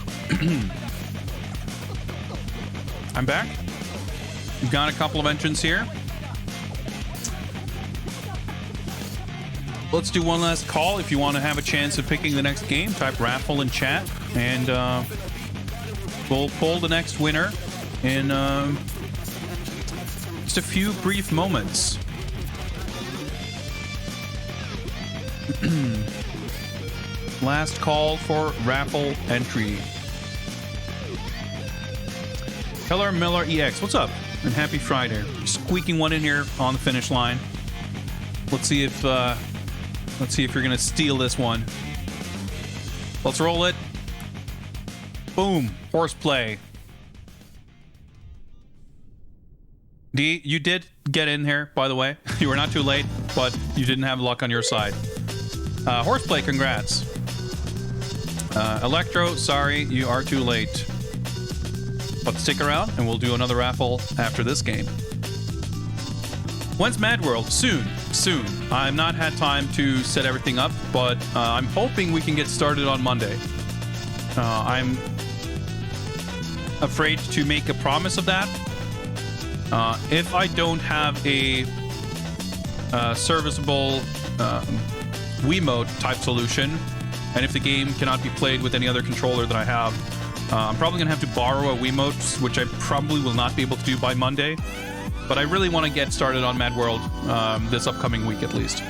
I'm back. We've got a couple of entrants here. Let's do one last call. If you want to have a chance of picking the next game, type raffle in chat, and we'll pull the next winner in just a few brief moments. Last call for raffle entry. Keller Miller EX, what's up? And happy Friday. Squeaking one in here on the finish line. Let's see if you're gonna steal this one. Let's roll it. Boom. Horseplay. D, you did get in here, by the way. You were not too late, but you didn't have luck on your side. Horseplay, congrats. Electro, sorry, you are too late. But stick around, and we'll do another raffle after this game. When's Mad World? Soon. I've not had time to set everything up, but I'm hoping we can get started on Monday. I'm afraid to make a promise of that. If I don't have a serviceable Wiimote type solution, and if the game cannot be played with any other controller that I have, I'm probably going to have to borrow a Wiimote, which I probably will not be able to do by Monday. But I really want to get started on Mad World this upcoming week at least.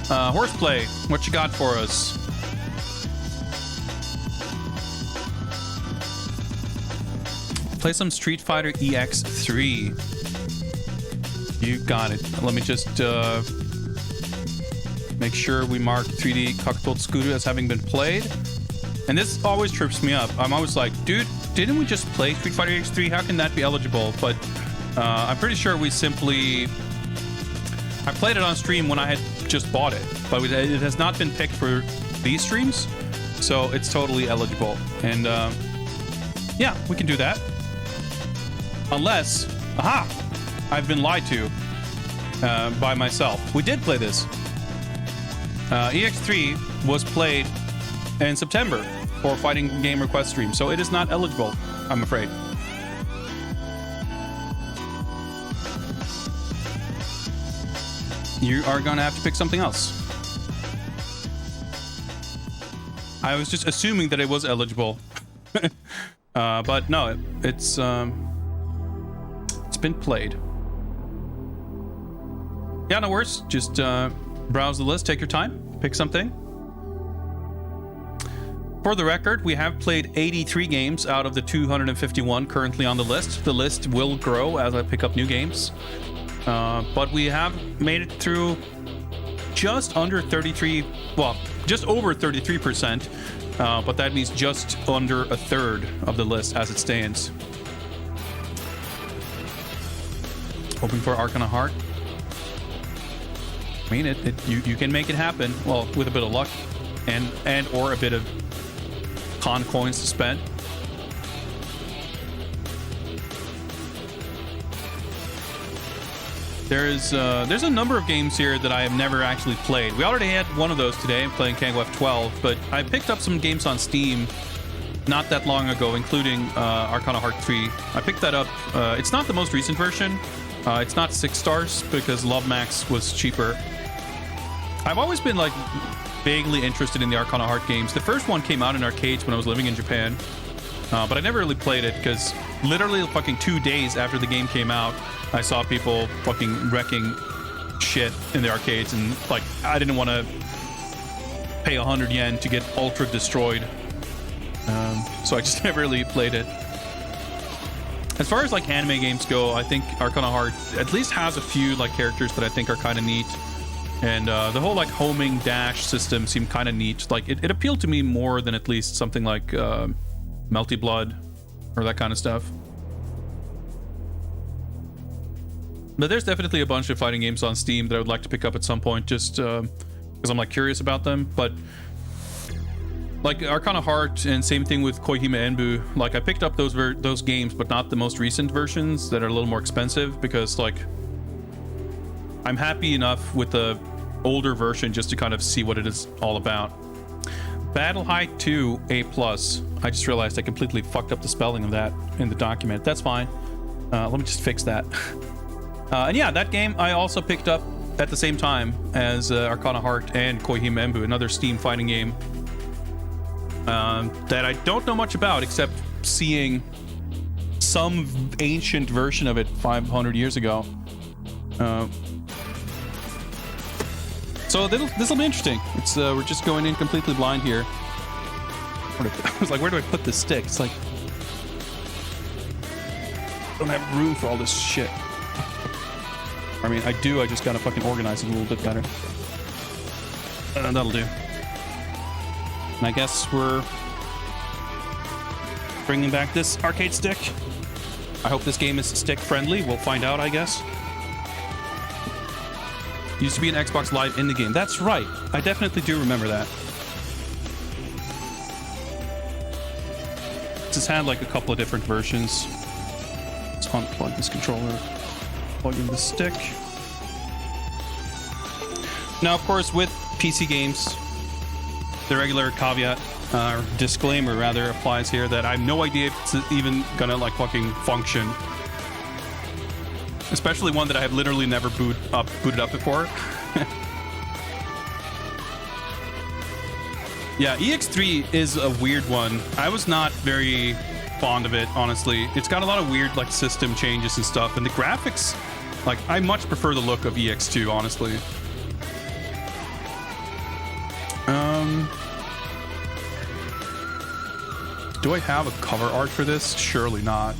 Horseplay, what you got for us? Play some Street Fighter EX3. You got it. Let me just make sure we mark 3D Kakutou Tsukuuru as having been played. And this always trips me up. I'm always like, dude, didn't we just play Street Fighter X3? How can that be eligible? But I'm pretty sure we simply... I played it on stream when I had just bought it. But it has not been picked for these streams. So it's totally eligible. And yeah, we can do that. Unless... Aha! I've been lied to by myself. We did play this. EX3 was played in September for Fighting Game Request stream, so it is not eligible, I'm afraid. You are going to have to pick something else. I was just assuming that it was eligible. But no, it's been played. Yeah, no worries. Just browse the list, take your time, pick something. For the record, we have played 83 games out of the 251 currently on the list. The list will grow as I pick up new games. But we have made it through just under 33, well, just over 33%. But that means just under a third of the list as it stands. Hoping for Arcana Heart. I mean, you can make it happen. Well, with a bit of luck and or a bit of con coins to spend. There's a number of games here that I have never actually played. We already had one of those today, playing King of 12, but I picked up some games on Steam not that long ago, including Arcana Heart 3. I picked that up. It's not the most recent version. It's not 6 stars because Love Max was cheaper. I've always been like vaguely interested in the Arcana Heart games. The first one came out in arcades when I was living in Japan, but I never really played it because literally fucking 2 days after the game came out, I saw people fucking wrecking shit in the arcades, and like I didn't want to pay 100 yen to get ultra destroyed, so I just never really played it. As far as like anime games go, I think Arcana Heart at least has a few like characters that I think are kind of neat. And the whole like homing dash system seemed kind of neat. Like it appealed to me more than at least something like Melty Blood or that kind of stuff. But there's definitely a bunch of fighting games on Steam that I would like to pick up at some point, just because I'm like curious about them. But like Arcana Heart, and same thing with Koihime Enbu. Like I picked up those games, but not the most recent versions that are a little more expensive, because like I'm happy enough with the older version just to kind of see what it is all about. Battle High 2 A+. I just realized I completely fucked up the spelling of that in the document. That's fine. Let me just fix that. And yeah, that game I also picked up at the same time as Arcana Heart and Koihime Embu, another Steam fighting game that I don't know much about except seeing some ancient version of it 500 years ago. So this will be interesting. It's we're just going in completely blind here. I was like, where do I put this stick? It's like, I don't have room for all this shit. I mean, I do. I just gotta fucking organize it a little bit better. That'll do. And I guess we're bringing back this arcade stick. I hope this game is stick friendly. We'll find out, I guess. Used to be an Xbox Live indie game. That's right. I definitely do remember that. This has had like a couple of different versions. Let's unplug this controller. Plug in the stick. Now, of course, with PC games, the regular caveat, or disclaimer rather, applies here that I have no idea if it's even gonna like fucking function. Especially one that I have literally never booted up before. Yeah, EX3 is a weird one. I was not very fond of it, honestly. It's got a lot of weird like system changes and stuff, and the graphics, like, I much prefer the look of EX2, honestly. Do I have a cover art for this? Surely not.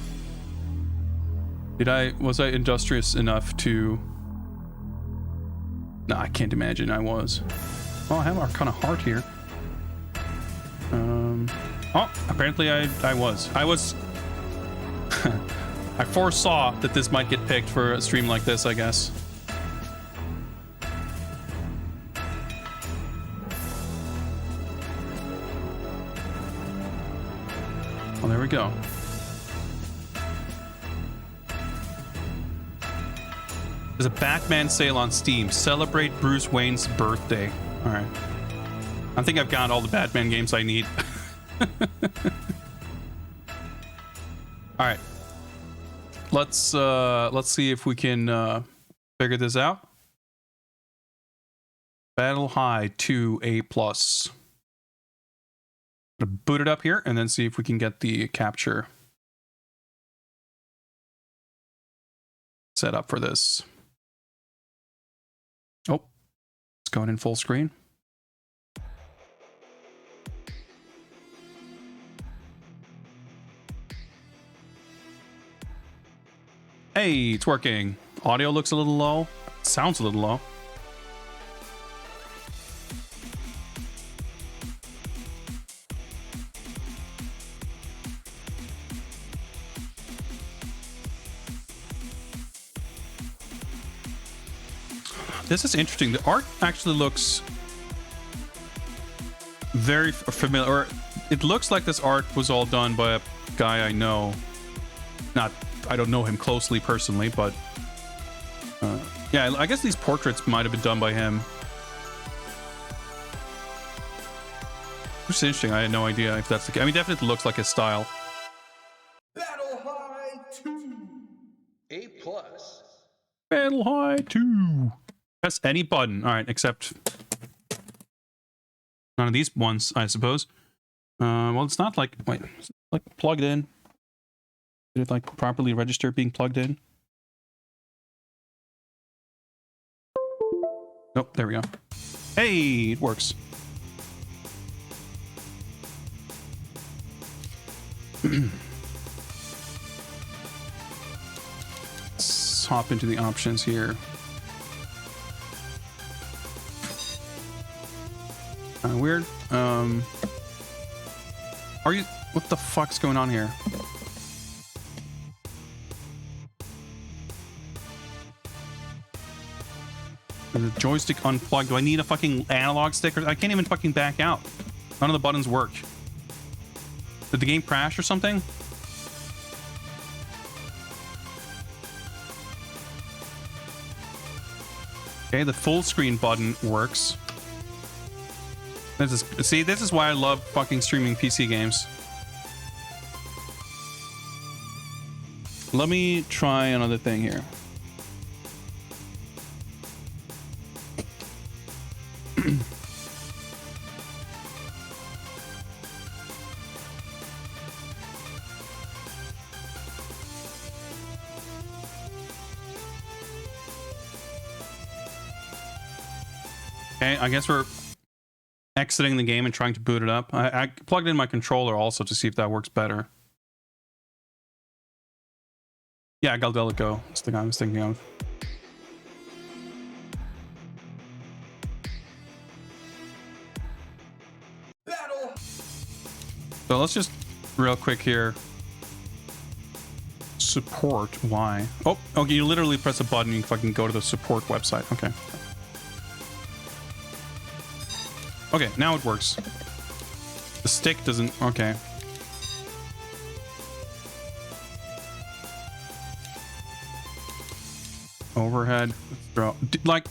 Was I industrious enough to... No, I can't imagine I was. Oh, I have Arcana Heart here. Oh, apparently I was. I foresaw that this might get picked for a stream like this, I guess. Well, there we go. There's a Batman sale on Steam. Celebrate Bruce Wayne's birthday. All right. I think I've got all the Batman games I need. All right. Let's see if we can figure this out. Battle High 2 A+. I'm gonna boot it up here and then see if we can get the capture set up for this. Oh, it's going in full screen. Hey, it's working. Audio looks a little low. Sounds a little low. This is interesting. The art actually looks very familiar. Or it looks like this art was all done by a guy I know. I don't know him closely personally, but yeah, I guess these portraits might have been done by him. Which is interesting. I had no idea if that's the case. I mean, definitely looks like his style. Battle High 2 A+. Battle High 2. Press any button. All right, except none of these ones, I suppose. Well, it's not like, wait, it's like plugged in. Did it like properly register being plugged in? Nope, there we go. Hey, it works. Let's hop into the options here. Weird. Are you... What the fuck's going on here? The joystick unplugged. Do I need a fucking analog stick? I can't even fucking back out. None of the buttons work. Did the game crash or something? Okay, the full screen button works. This is why I love fucking streaming PC games. Let me try another thing here. Okay, I guess we're exiting the game and trying to boot it up. I plugged in my controller also to see if that works better. Yeah, Galdelico. That's the guy I was thinking of. Battle. So let's just real quick here. Support, why? Oh, okay, you literally press a button and you fucking go to the support website. Okay. Okay, now it works. The stick doesn't... Okay. Overhead. Throw. Like...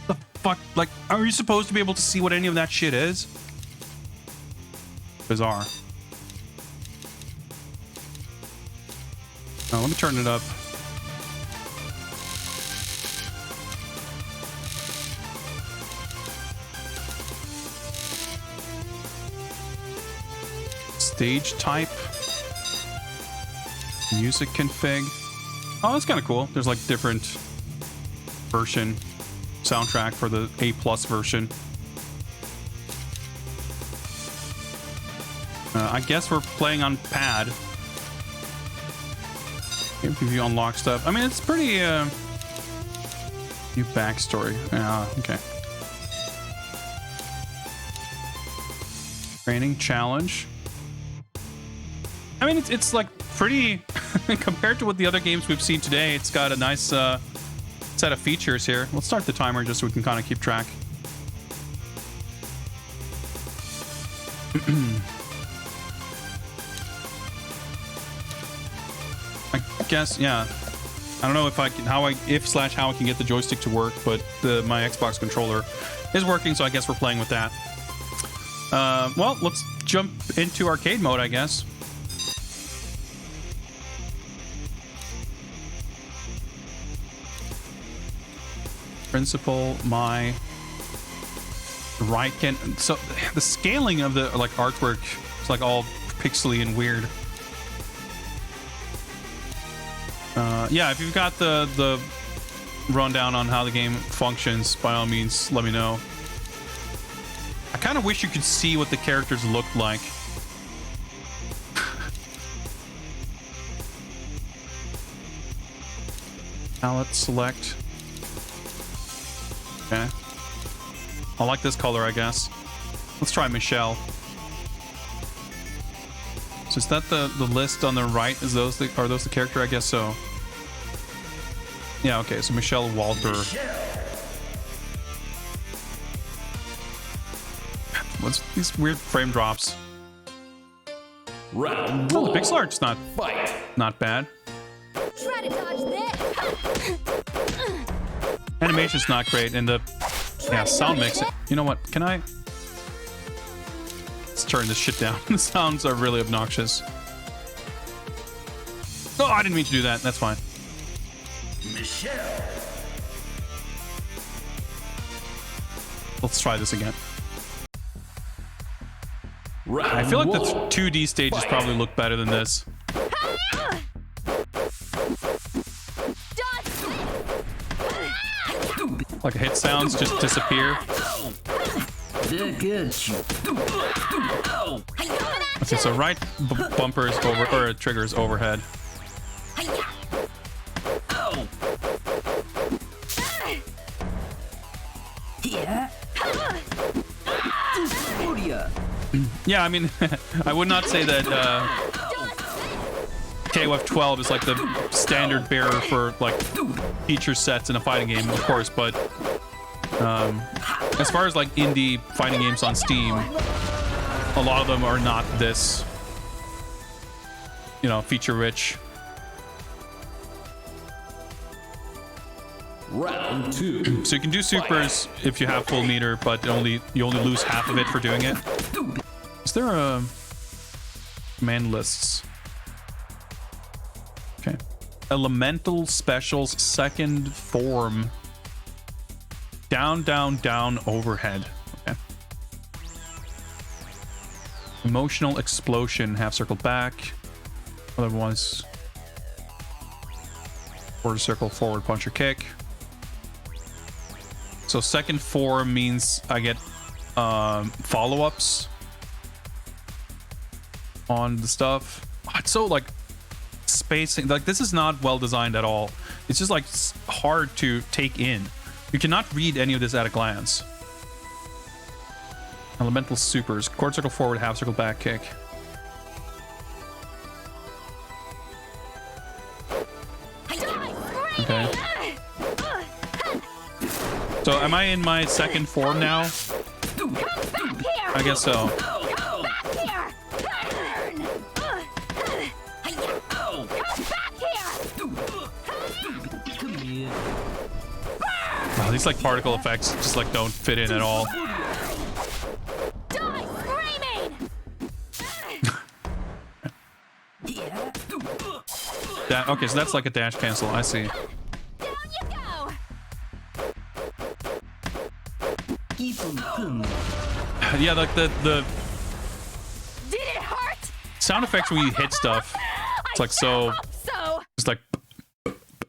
The fuck? Like, are you supposed to be able to see what any of that shit is? Bizarre. Now, let me turn it up. Stage type, music config. Oh, that's kind of cool. There's like different version soundtrack for the A+ version. I guess we're playing on pad. If you unlock stuff, I mean it's pretty. New backstory. Okay. Training challenge. I mean, it's like pretty compared to what the other games we've seen today. It's got a nice set of features here. Let's start the timer just so we can kind of keep track. I guess, yeah. I don't know if I can how I can get the joystick to work, but my Xbox controller is working, so I guess we're playing with that. Well, let's jump into arcade mode, I guess. Principal, my right can. So the scaling of the like artwork is like all pixely and weird. Yeah, if you've got the rundown on how the game functions, by all means, let me know. I kind of wish you could see what the characters looked like. Palette select. Okay. I like this color, I guess. Let's try Michelle. So is that the list on the right? Are those the character? I guess so. Yeah, okay, so Michelle Walter. What's these weird frame drops? Round Oh, one. the pixel art's not bad. Try to dodge this. Animation's not great, and the sound mix. You know what? Can I? Let's turn this shit down. The sounds are really obnoxious. Oh, I didn't mean to do that. That's fine. Michelle. Let's try this again. Round I feel like the one. 2D stages probably look better than this. Like hit sounds just disappear. Okay, so right bumper is over, or trigger is overhead. Yeah, I mean, I would not say that KOF 12 is like the standard bearer for like feature sets in a fighting game, of course, but as far as like indie fighting games on Steam, a lot of them are not this, feature rich. Round 2. So you can do supers if you have full meter, but you only lose half of it for doing it. Is there a command lists? Okay. Elemental specials second form. Down, down, down, overhead. Okay. Emotional explosion, half circle back. Otherwise, quarter circle, forward punch or kick. So second form means I get follow-ups on the stuff. Oh, it's so like spacing. Like this is not well designed at all. It's just like hard to take in. You cannot read any of this at a glance. Elemental supers. Quarter circle forward, half circle back kick. Okay. So am I in my second form now? I guess so. Wow, these like particle effects just like don't fit in at all. Okay, so that's like a dash cancel. I see. Yeah, like the Did it hurt? sound effects when you hit stuff. It's like so.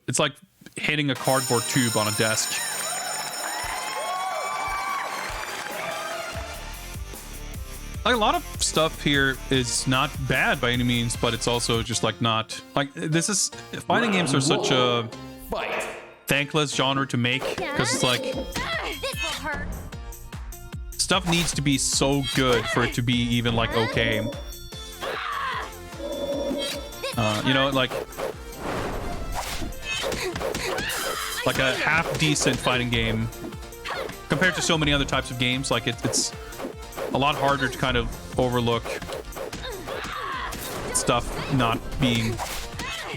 It's like hitting a cardboard tube on a desk. Like a lot of stuff here is not bad by any means, but it's also just like not like this is fighting games are such a thankless genre to make because it's like This will hurt. stuff needs to be so good for it to be even like okay. You know, like a half decent fighting game compared to so many other types of games. Like it's a lot harder to kind of overlook stuff not being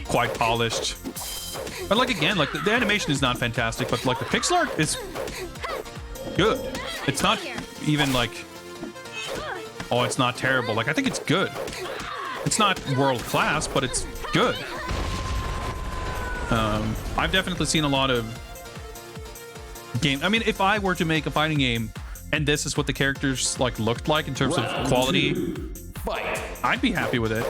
quite polished. But like again, like the animation is not fantastic, but like the pixel art is good. It's not even like, oh, it's not terrible. Like I think it's good. It's not world class, but it's good. I've definitely seen a lot of games. I mean, if I were to make a fighting game and this is what the characters like looked like in terms of quality, I'd be happy with it.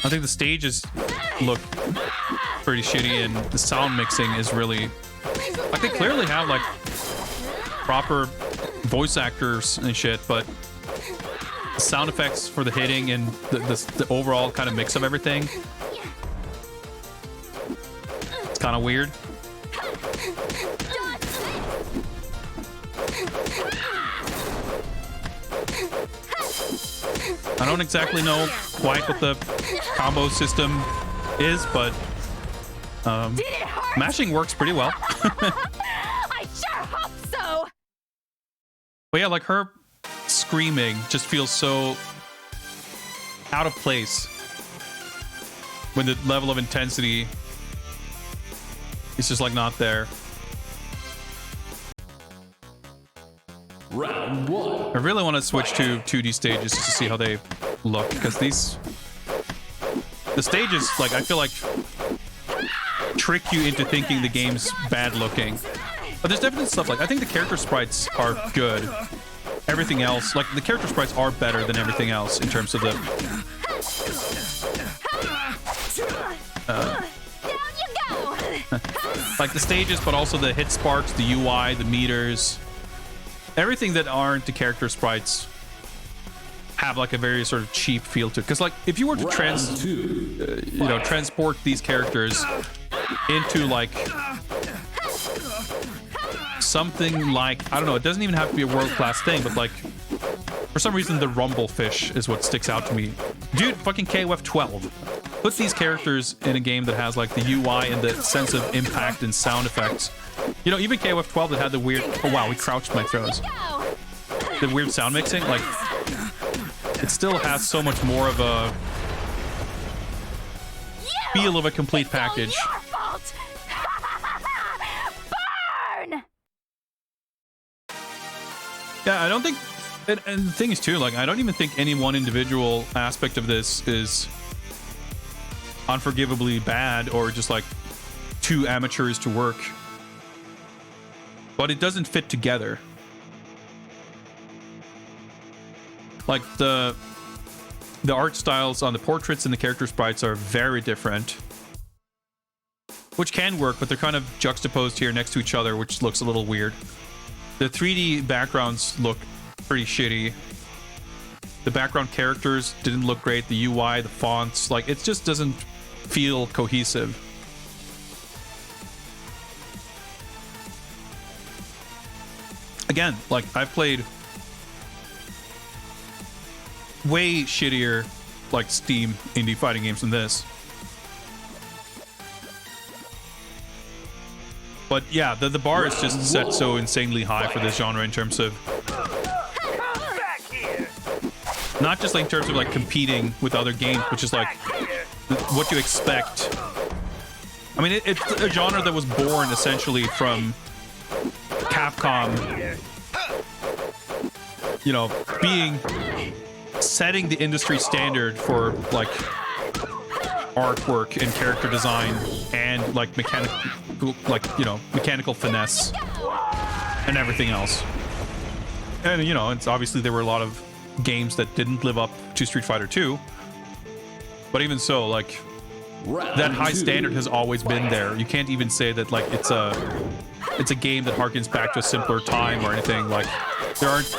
I think the stages look pretty shitty and the sound mixing is really like they clearly have like proper voice actors and shit, but the sound effects for the hitting and the overall kind of mix of everything, it's kind of weird. I don't exactly know quite what the combo system is, but mashing works pretty well. I sure hope so. But yeah, like her screaming just feels so out of place when the level of intensity is just like not there. Round 1. I really want to switch to 2D stages just to see how they look, because the stages, like, I feel like trick you into thinking the game's bad looking. But there's definitely stuff like, I think the character sprites are good. Everything else, like, the character sprites are better than everything else in terms of the... like the stages, but also the hit sparks, the UI, the meters. Everything that aren't the character sprites have like a very sort of cheap feel to it. Because like if you were to transport these characters into like something like, I don't know, it doesn't even have to be a world-class thing, but like for some reason the rumble fish is what sticks out to me. Dude, fucking KOF 12. Put these characters in a game that has like the UI and the sense of impact and sound effects. You know, even KOF 12 that had the weird... Oh, wow, we crouched my throws. The weird sound mixing, like... It still has so much more of a... feel of a complete It's all package. your fault. Burn! Yeah, I don't think, and the thing is too, like, I don't even think any one individual aspect of this is unforgivably bad or just like too amateurs to work. But it doesn't fit together. Like the art styles on the portraits and the character sprites are very different, which can work, but they're kind of juxtaposed here next to each other, which looks a little weird. The 3D backgrounds look pretty shitty. The background characters didn't look great. The UI, the fonts, like, it just doesn't feel cohesive. Again, like, I've played way shittier, like, Steam indie fighting games than this. But yeah, the bar is just set so insanely high for this genre in terms of, not just like in terms of like competing with other games, but just like what you expect. I mean, it's a genre that was born essentially from Capcom, you know, setting the industry standard for like artwork and character design and like mechanical finesse and everything else. And you know, it's obviously there were a lot of games that didn't live up to Street Fighter 2, but even so, like, that high standard has always been there. You can't even say that like it's a game that harkens back to a simpler time or anything. Like, there aren't,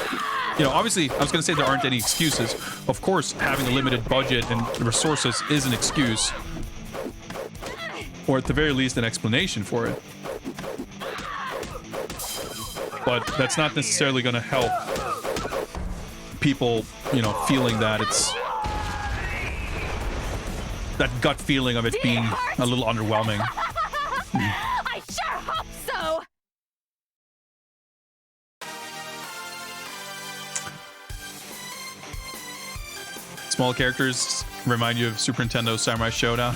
you know, obviously I was going to say there aren't any excuses. Of course, having a limited budget and resources is an excuse, or at the very least an explanation for it. But that's not necessarily going to help people, you know, feeling that it's that gut feeling of it being a little underwhelming. I sure hope so. Small characters remind you of Super Nintendo Samurai Showdown.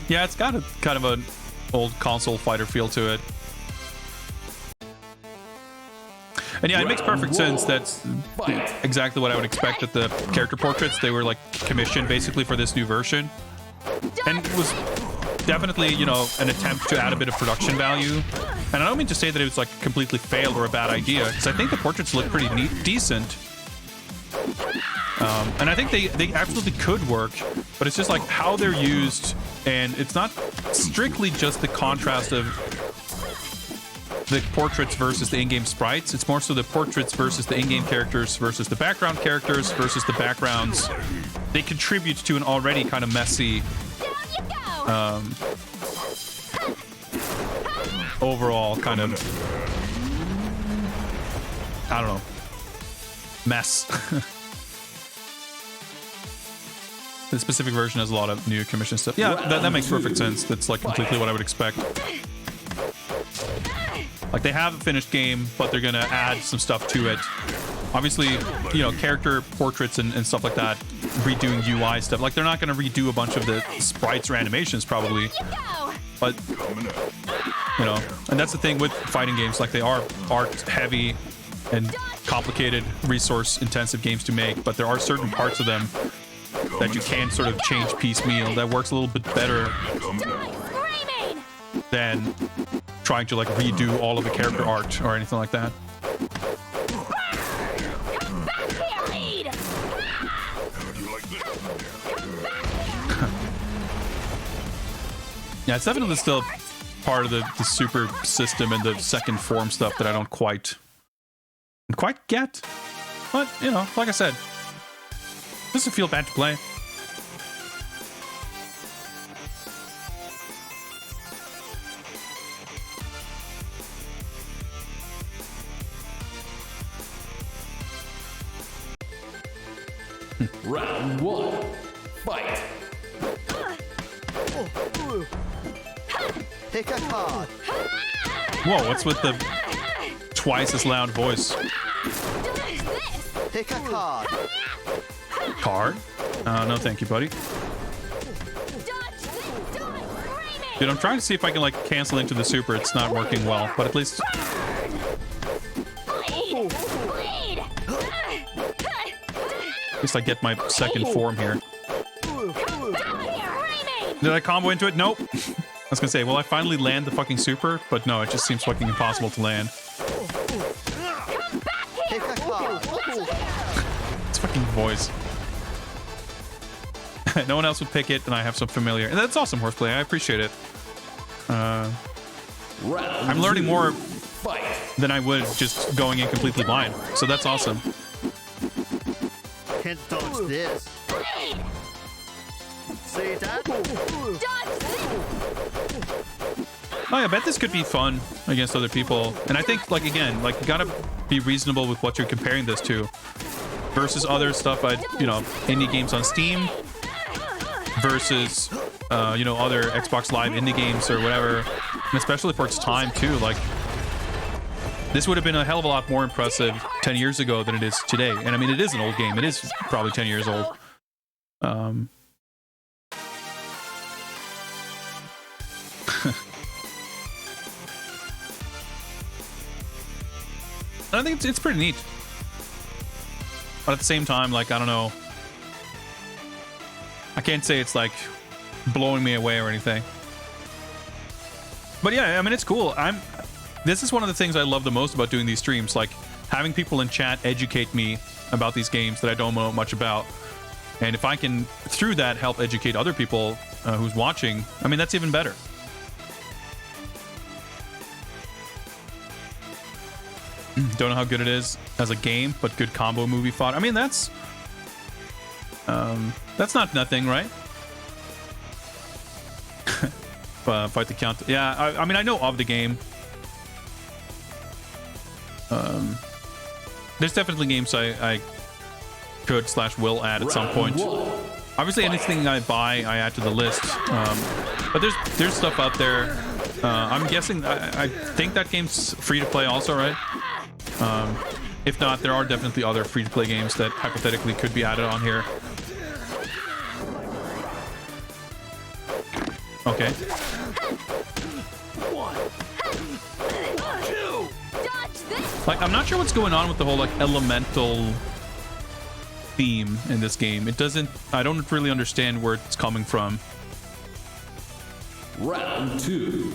Yeah, it's got a kind of an old console fighter feel to it. And yeah, it makes perfect sense. That's exactly what I would expect, that the character portraits, they were like commissioned basically for this new version. And it was definitely, you know, an attempt to add a bit of production value. And I don't mean to say that it was like completely failed or a bad idea, because I think the portraits look pretty decent. And I think they absolutely could work, but it's just like how they're used, and it's not strictly just the contrast of the portraits versus the in-game sprites. It's more so the portraits versus the in-game characters versus the background characters versus the backgrounds. They contribute to an already kind of messy overall kind of, I don't know, mess. The specific version has a lot of new commission stuff. Yeah, that makes perfect sense. That's like completely what I would expect. Like, they have a finished game, but they're gonna add some stuff to it. Obviously, you know, character portraits and stuff like that, redoing UI stuff. Like, they're not gonna redo a bunch of the sprites or animations probably, but you know, and that's the thing with fighting games. Like, they are art heavy and complicated, resource intensive games to make, but there are certain parts of them that you can sort of change piecemeal that works a little bit better than trying to like redo all of the character art or anything like that. Yeah, it's definitely still part of the super system and the second form stuff that I don't quite get. But, you know, like I said, it doesn't feel bad to play. Round one, fight. Pick a card. Whoa, what's with the twice as loud voice? Pick a card. Card? No, thank you, buddy. Dude, I'm trying to see if I can like cancel into the super. It's not working well, but at least Bleed! I get my second form here. Down here, hurry me! Did I combo into it? Nope. I was gonna say, will I finally land the fucking super? But no, it just seems fucking impossible to land. Come back here! It's fucking voice. No one else would pick it, and I have some familiar. And that's awesome horseplay. I appreciate it. I'm learning more than I would just going in completely blind. So that's awesome. Can't dodge this. See that? Dodge this! Oh, yeah, I bet this could be fun against other people. And I think, like, again, like, you gotta be reasonable with what you're comparing this to versus other stuff, you know, indie games on Steam versus, you know, other Xbox Live indie games or whatever. And especially for its time, too. Like, this would have been a hell of a lot more impressive 10 years ago than it is today. And, I mean, it is an old game. It is probably 10 years old. I think it's pretty neat. But at the same time, like, I don't know. I can't say it's, like, blowing me away or anything. But yeah, I mean, it's cool. This is one of the things I love the most about doing these streams. Like, having people in chat educate me about these games that I don't know much about. And if I can, through that, help educate other people who's watching, I mean, that's even better. Don't know how good it is as a game, but good combo movie fought. I mean, that's not nothing, right? Fight the count. Yeah, I mean, I know of the game. There's definitely games I could / will add at some point. Obviously, anything I buy, I add to the list. But there's stuff out there. I'm guessing. I think that game's free to play, also, right? If not, there are definitely other free-to-play games that hypothetically could be added on here. Okay. Like, I'm not sure what's going on with the whole, like, elemental theme in this game. It doesn't... I don't really understand where it's coming from. Round 2.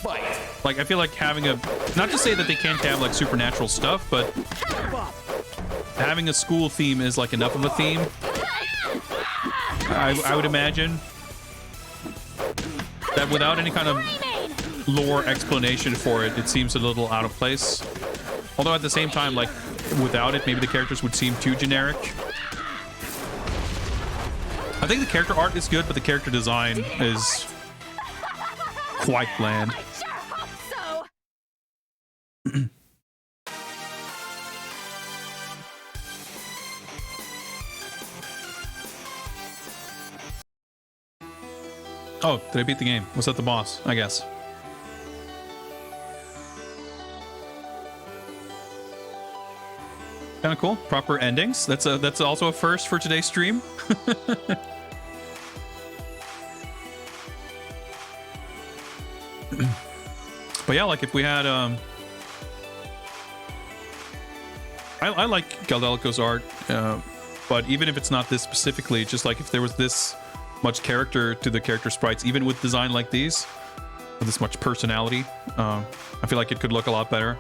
Fight. Like, I feel like having a... Not to say that they can't have, like, supernatural stuff, but... having a school theme is, like, enough of a theme. I would imagine. That without any kind of lore explanation for it, it seems a little out of place. Although at the same time, like, without it, maybe the characters would seem too generic. I think the character art is good, but the character design is quite bland. I sure hope so! Oh, did I beat the game? Was that the boss? I guess. Kind of cool. Proper endings. That's also a first for today's stream. But yeah, like if we had I like Galdelico's art, but even if it's not this specifically, just like if there was this much character to the character sprites, even with design like these, with this much personality, I feel like it could look a lot better.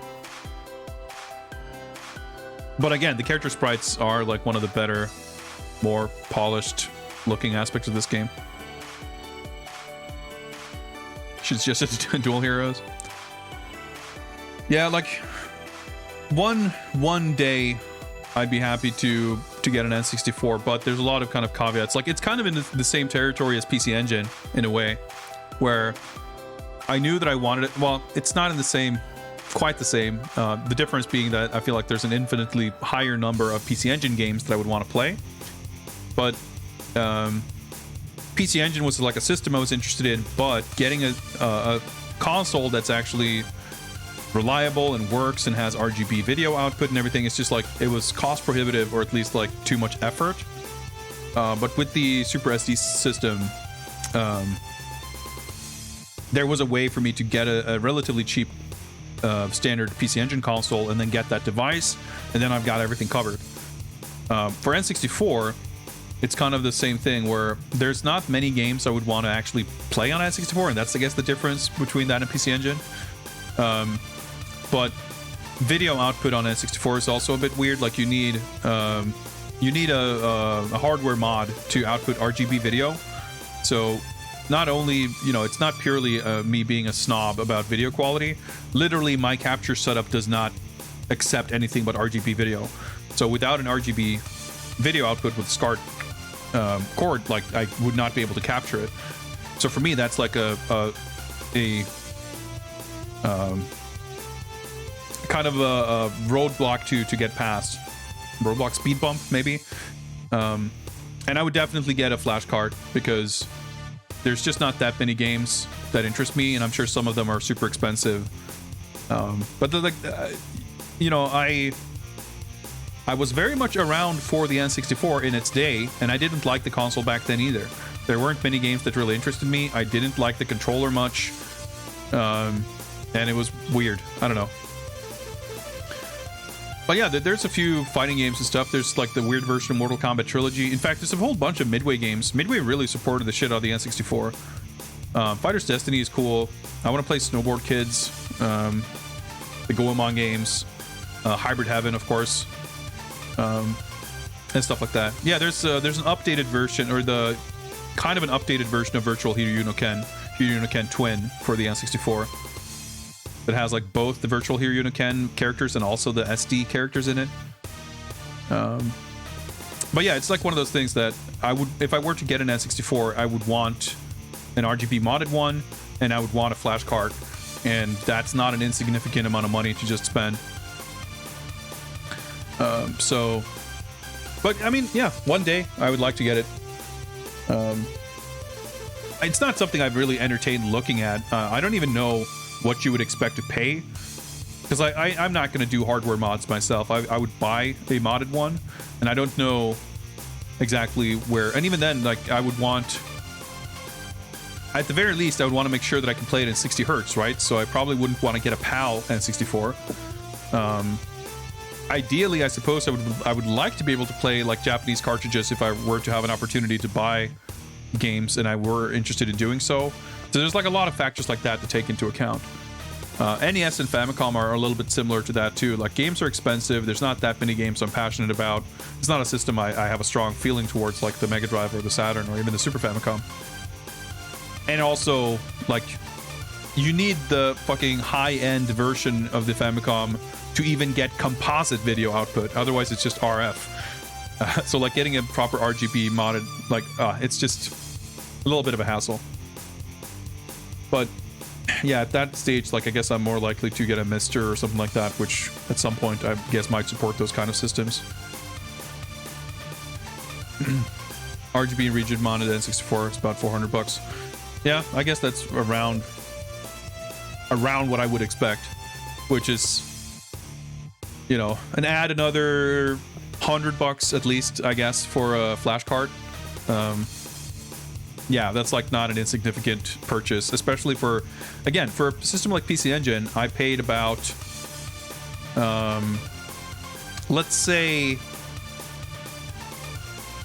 But again, the character sprites are like one of the better, more polished looking aspects of this game. She's just a dual heroes. Yeah, like one day I'd be happy to get an N64, but there's a lot of kind of caveats. Like it's kind of in the same territory as PC Engine in a way, where I knew that I wanted it. Well, it's not in the same, quite the same. The difference being that I feel like there's an infinitely higher number of PC Engine games that I would want to play. But PC Engine was like a system I was interested in, but getting a console that's actually reliable and works and has RGB video output and everything, it's just like it was cost prohibitive, or at least like too much effort. But with the Super SD system, there was a way for me to get a relatively cheap standard PC Engine console and then get that device, and then I've got everything covered. For N64, it's kind of the same thing where there's not many games I would want to actually play on N64, and that's, I guess, the difference between that and PC Engine. But video output on N64 is also a bit weird. Like you need a hardware mod to output RGB video. So not only, you know, it's not purely me being a snob about video quality. Literally, my capture setup does not accept anything but RGB video. So without an RGB video output with SCART cord, like I would not be able to capture it. So for me, that's like a kind of a roadblock to get past. Roadblock speed bump, maybe. And I would definitely get a flash card because there's just not that many games that interest me, and I'm sure some of them are super expensive. But you know, I was very much around for the N64 in its day, and I didn't like the console back then either. There weren't many games that really interested me. I didn't like the controller much, and it was weird. I don't know. But yeah, there's a few fighting games and stuff. There's like the weird version of Mortal Kombat Trilogy. In fact, there's a whole bunch of Midway games. Midway really supported the shit out of the N64. Fighter's Destiny is cool. I want to play Snowboard Kids, the Goemon games, Hybrid Heaven, of course, and stuff like that. Yeah, there's an updated version, or the kind of an updated version of Virtual Hiryu no Ken Twin for the N64. That has like both the Virtual Hiryu no Ken characters and also the SD characters in it. But yeah, it's like one of those things that I would, if I were to get an N64, I would want an RGB modded one, and I would want a flash card, and that's not an insignificant amount of money to just spend. But I mean, yeah, one day I would like to get it. It's not something I've really entertained looking at. I don't even know what you would expect to pay, because I'm not going to do hardware mods myself. I would buy a modded one, and I don't know exactly where. And even then, like, I would want, at the very least, I would want to make sure that I can play it in 60 hertz, right? So I probably wouldn't want to get a PAL N64. Ideally, I suppose I would like to be able to play like Japanese cartridges if I were to have an opportunity to buy games and I were interested in doing so. So there's like a lot of factors like that to take into account. NES and Famicom are a little bit similar to that too. Like, games are expensive. There's not that many games I'm passionate about. It's not a system I have a strong feeling towards, like the Mega Drive or the Saturn or even the Super Famicom. And also, like, you need the fucking high-end version of the Famicom to even get composite video output. Otherwise, it's just RF. So, like, getting a proper RGB modded, like, it's just a little bit of a hassle. But yeah, at that stage, like, I guess I'm more likely to get a Mister or something like that, which at some point I guess might support those kind of systems. RGB rigid modded N64 is about $400. Yeah, I guess that's around what I would expect, which is, you know, add another $100 at least, I guess, for a flash card. Yeah, that's like not an insignificant purchase, especially for, again, for a system like PC Engine. I paid about, let's say,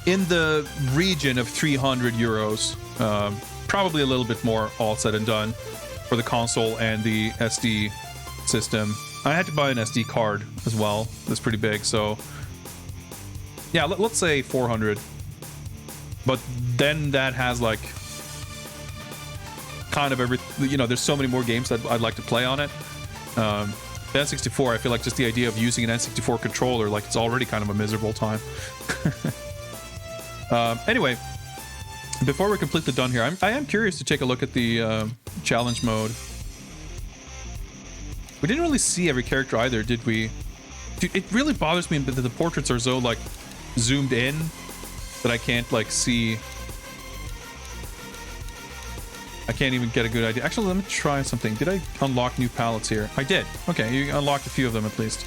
in the region of 300 euros, probably a little bit more, all said and done, for the console and the SD system. I had to buy an SD card as well. That's pretty big, so yeah, let's say 400. But then that has like kind of you know, there's so many more games that I'd like to play on it. The N64, I feel like just the idea of using an N64 controller, like, it's already kind of a miserable time. Anyway, before we're completely done here, I am curious to take a look at the challenge mode. We didn't really see every character either, did we? Dude, it really bothers me that the portraits are so, like, zoomed in that I can't, like, see. I can't even get a good idea. Actually, let me try something. Did I unlock new palettes here? I did. Okay, you unlocked a few of them at least.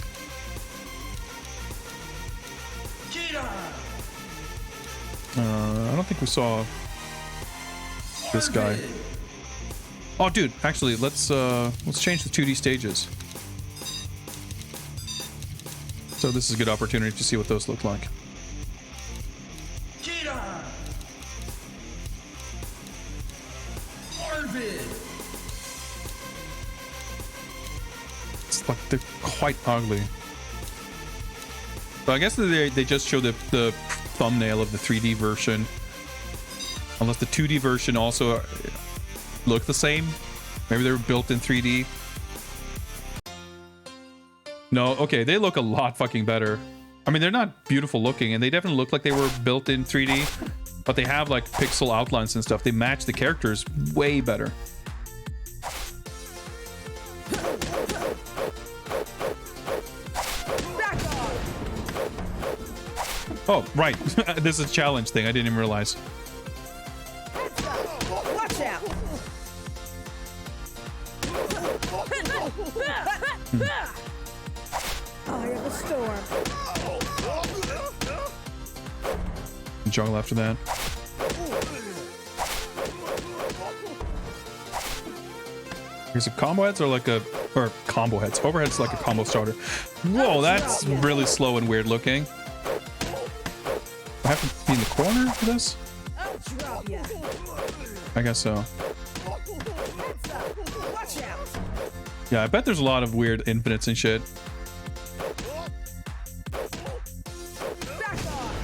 I don't think we saw this guy. Oh, dude, actually, let's change the 2D stages. So this is a good opportunity to see what those look like. It's like they're quite ugly. But I guess they just show the thumbnail of the 3D version. Unless the 2D version also look the same. Maybe they were built in 3D. No, okay, they look a lot fucking better. I mean, they're not beautiful looking, and they definitely look like they were built in 3D, but they have like pixel outlines and stuff. They match the characters way better. Oh, right. This is a challenge thing. I didn't even realize. Watch out! Eye of a storm. Juggle after that. Here's a combo heads or like a combo heads. Overhead's like a combo starter. Whoa, that's really slow and weird looking. I have to be in the corner for this? I'll drop ya. I guess so. Watch out! Yeah, I bet there's a lot of weird infinites and shit. Back off!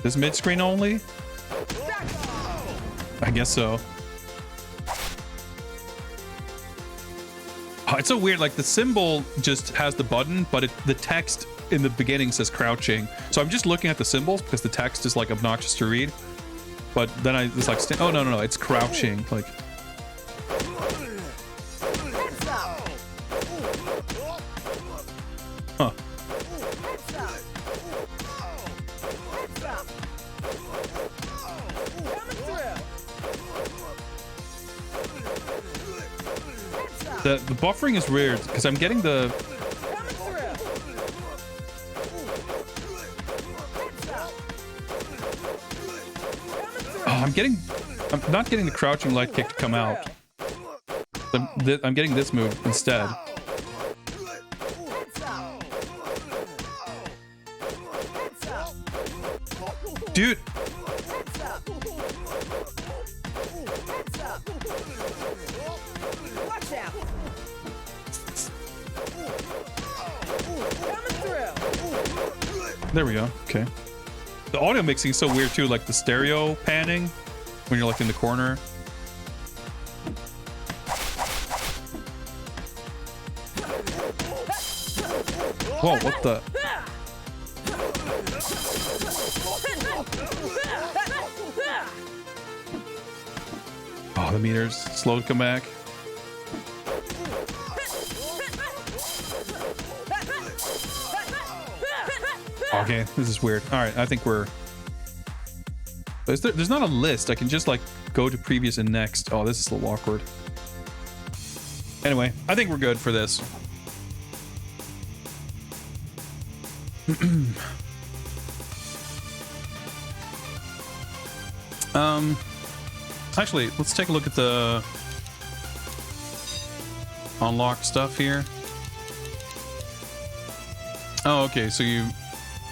This mid-screen only? Back off! I guess so. Oh, it's so weird. Like the symbol just has the button, but the text in the beginning says crouching. So I'm just looking at the symbols because the text is like obnoxious to read. But then I was like, oh no, it's crouching. Like, Heads up! huh? Heads up! Heads up! Coming through! Heads up! The buffering is weird because I'm getting the Coming through! Heads up! Coming through! I'm not getting the crouching light kick to come out. I'm getting this move instead. Heads up! Heads up! Dude, Heads up! Heads up! Watch out! Coming through! there we go. Okay. The audio mixing is so weird too, like the stereo panning when you're like in the corner. Whoa, what the? Oh, the meter's slow to come back. Okay, this is weird. All right, I think we're... There's not a list. I can just like go to previous and next. Oh, this is a little awkward. Anyway, I think we're good for this. Actually, let's take a look at the unlock stuff here. Oh, okay, so you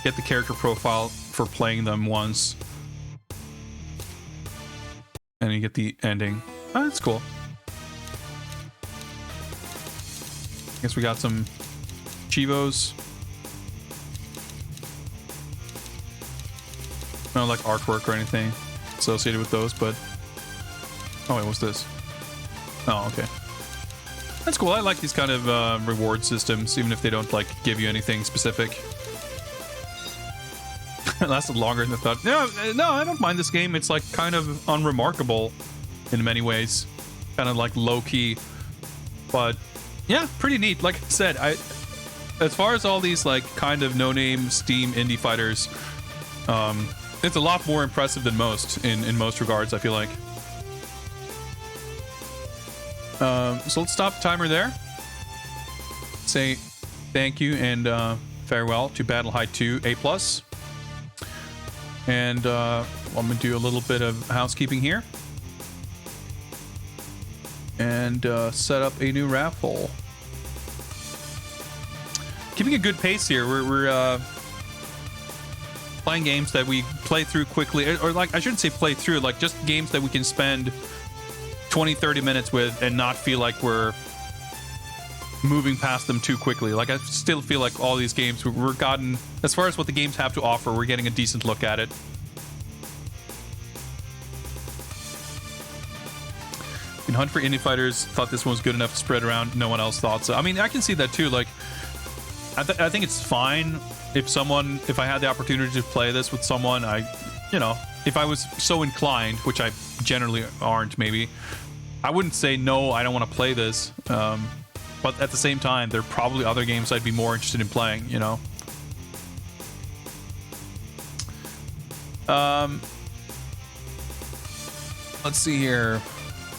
get the character profile for playing them once. And you get the ending. Oh, that's cool. Guess we got some Chivos. No, like artwork or anything associated with those, but... Oh, wait, what's this? Oh, okay. That's cool. I like these kind of reward systems, even if they don't, like, give you anything specific. It lasted longer than I thought. No, I don't mind this game. It's, like, kind of unremarkable in many ways. Kind of, like, low-key. But, yeah, pretty neat. Like I said, as far as all these, like, kind of no-name Steam indie fighters, it's a lot more impressive than most, in most regards, I feel like. So let's stop the timer there. Say thank you and farewell to Battle High 2 A+. And I'm going to do a little bit of housekeeping here. and set up a new raffle. Keeping a good pace here. We're playing games that we play through quickly, or like I shouldn't say play through, like just games that we can spend 20-30 minutes with and not feel like we're moving past them too quickly. Like I still feel like all these games we're gotten, as far as what the games have to offer, we're getting a decent look at it. In Hunt for Indie Fighters, thought this one was good enough to spread around. No one else thought so. I mean, I can see that too. Like, I think it's fine if I had the opportunity to play this with someone, if I was so inclined, which I generally aren't, maybe, I wouldn't say, no, I don't want to play this. But at the same time, there are probably other games I'd be more interested in playing, you know? Let's see here.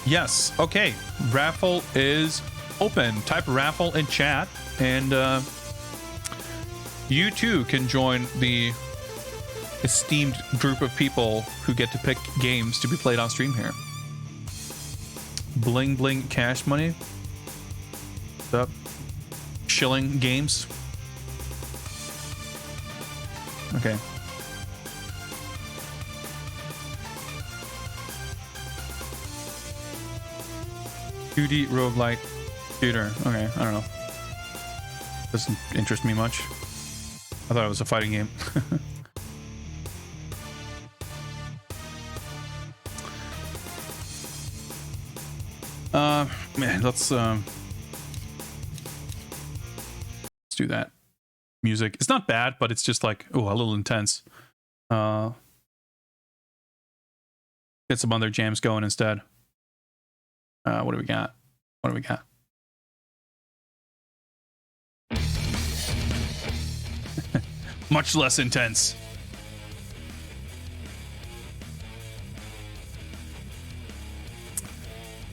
Yes, okay. Raffle is open. Type raffle in chat, and you too can join the esteemed group of people who get to pick games to be played on stream here. Bling Bling Cash Money. What's up? Shilling Games. Okay. 2D roguelite shooter. Okay, I don't know. Doesn't interest me much. I thought it was a fighting game. Man, let's do that. Music. It's not bad, but it's just like, oh, a little intense. Get some other jams going instead. What do we got? What do we got? Much less intense.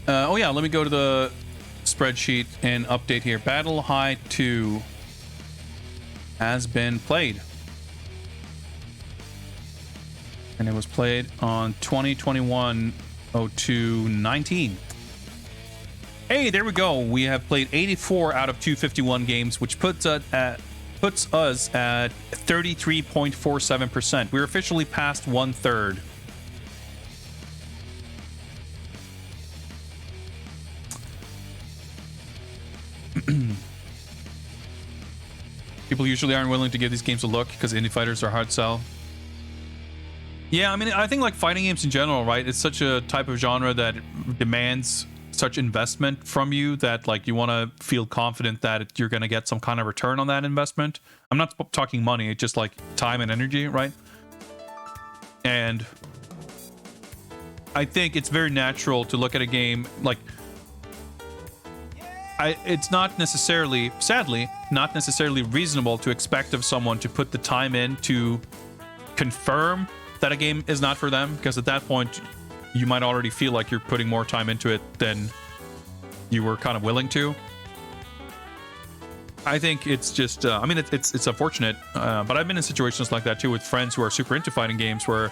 Oh yeah, let me go to the spreadsheet and update here. Battle High 2 has been played. And it was played on 2021-02-19. Hey, there we go. We have played 84 out of 251 games, which puts us at 33.47%. We're officially past 1/3. People usually aren't willing to give these games a look because indie fighters are hard to sell. Yeah, I mean, I think like fighting games in general, right? It's such a type of genre that demands such investment from you that like you want to feel confident that you're going to get some kind of return on that investment. I'm not talking money, it's just like time and energy, right? And I think it's very natural to look at a game like it's not necessarily, sadly, not necessarily reasonable to expect of someone to put the time in to confirm that a game is not for them, because at that point you might already feel like you're putting more time into it than you were kind of willing to. I think it's just I mean it's unfortunate, but I've been in situations like that too with friends who are super into fighting games where,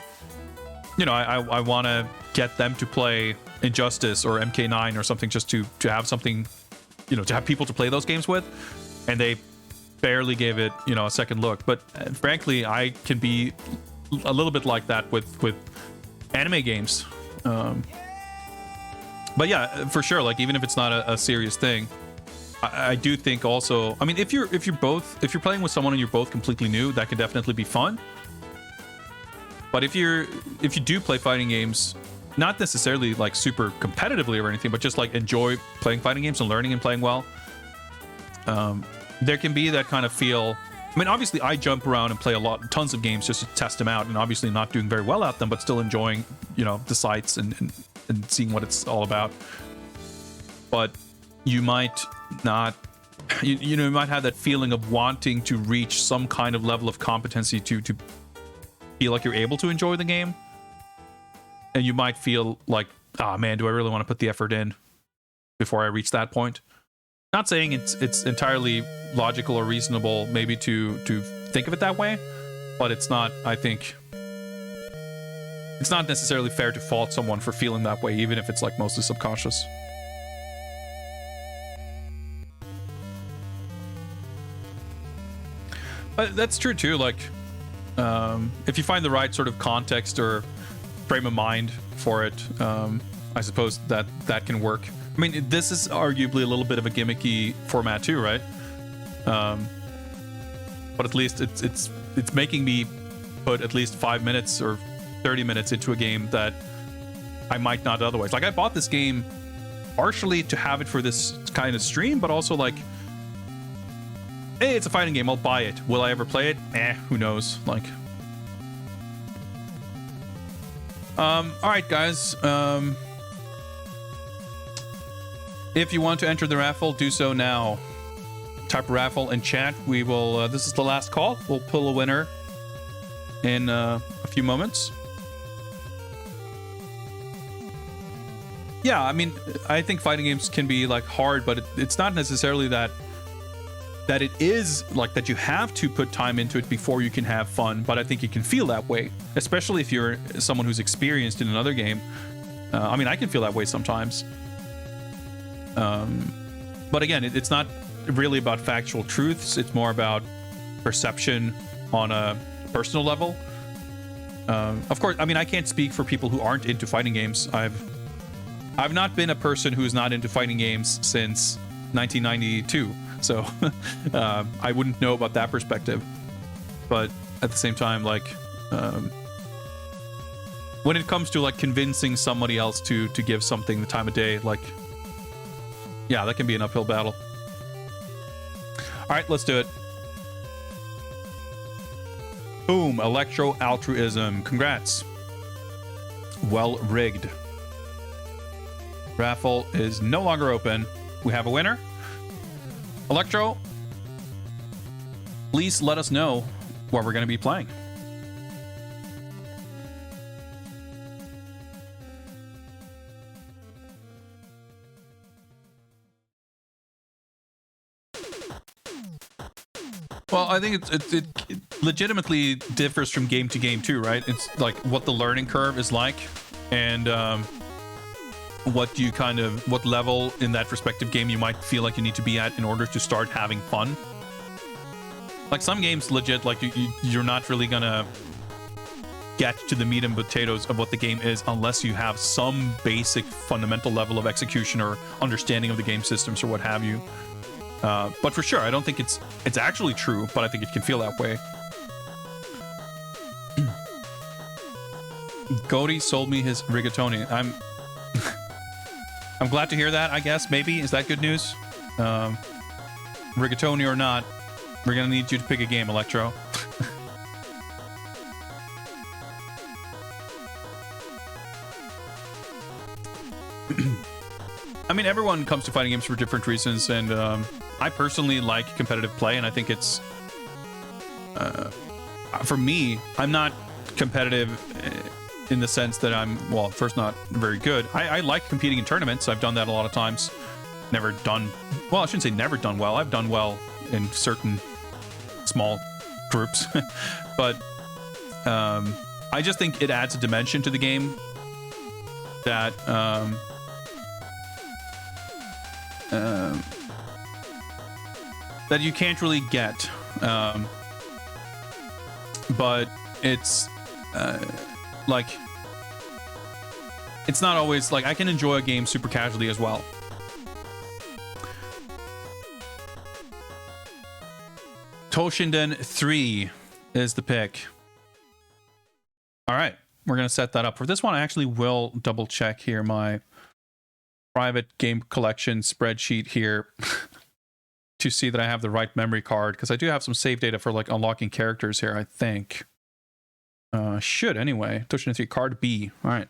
you know, I want to get them to play Injustice or MK9 or something just to have something, you know, to have people to play those games with, and they barely gave it, you know, a second look. But frankly, I can be a little bit like that with anime games. But yeah, for sure, like even if it's not a serious thing, I do think also, I mean, if you're playing with someone and you're both completely new, that can definitely be fun. But if you do play fighting games, not necessarily like super competitively or anything, but just like enjoy playing fighting games and learning and playing well, there can be that kind of feel. I mean, obviously I jump around and play tons of games just to test them out, and obviously not doing very well at them, but still enjoying, you know, the sights and seeing what it's all about. But you might not, you know, you might have that feeling of wanting to reach some kind of level of competency to feel like you're able to enjoy the game. And you might feel like, ah, man, do I really want to put the effort in before I reach that point? Not saying it's entirely logical or reasonable maybe to think of it that way, but it's not, I think, it's not necessarily fair to fault someone for feeling that way, even if it's like mostly subconscious. That's true too. Like, if you find the right sort of context or frame of mind for it, I suppose that can work. I mean, this is arguably a little bit of a gimmicky format too, right? But at least it's making me put at least 5 minutes or 30 minutes into a game that I might not otherwise. Like, I bought this game partially to have it for this kind of stream, but also like, hey, it's a fighting game, I'll buy it. Will I ever play it? Who knows? Like, all right, guys. If you want to enter the raffle, do so now. Type raffle in chat. We will. This is the last call. We'll pull a winner in a few moments. Yeah, I mean, I think fighting games can be like hard, but it's not necessarily that it is like that you have to put time into it before you can have fun. But I think you can feel that way, especially if you're someone who's experienced in another game. I mean, I can feel that way sometimes. But again, it's not really about factual truths. It's more about perception on a personal level. Of course, I mean, I can't speak for people who aren't into fighting games. I've not been a person who's not into fighting games since 1992, so I wouldn't know about that perspective. But at the same time, like, when it comes to like convincing somebody else to give something the time of day, like, yeah, that can be an uphill battle. All right, let's do it. Boom, Electro Altruism. Congrats. Well rigged. Raffle is no longer open. We have a winner. Electro, please let us know what we're going to be playing. Well, I think it legitimately differs from game to game too, right? It's like what the learning curve is like, and what level in that respective game you might feel like you need to be at in order to start having fun. Like some games, legit, like you're not really gonna get to the meat and potatoes of what the game is unless you have some basic fundamental level of execution or understanding of the game systems or what have you. But for sure, I don't think it's actually true, but I think it can feel that way. Cody sold me his rigatoni. I'm glad to hear that, I guess. Maybe. Is that good news? Rigatoni or not, we're gonna need you to pick a game, Electro. I mean, everyone comes to fighting games for different reasons, and I personally like competitive play, and I think it's... for me, I'm not competitive in the sense that I'm, well, first, not very good. I like competing in tournaments. I've done that a lot of times. Never done... Well, I shouldn't say never done well. I've done well in certain small groups. But I just think it adds a dimension to the game that... that you can't really get, but it's like, it's not always like I can enjoy a game super casually as well. Toshinden 3 is the pick. All right, we're gonna set that up. For this one, I actually will double check here my private game collection spreadsheet here to see that I have the right memory card, because I do have some save data for like unlocking characters here, I think. Should anyway. Toshinden 3 card B. All right.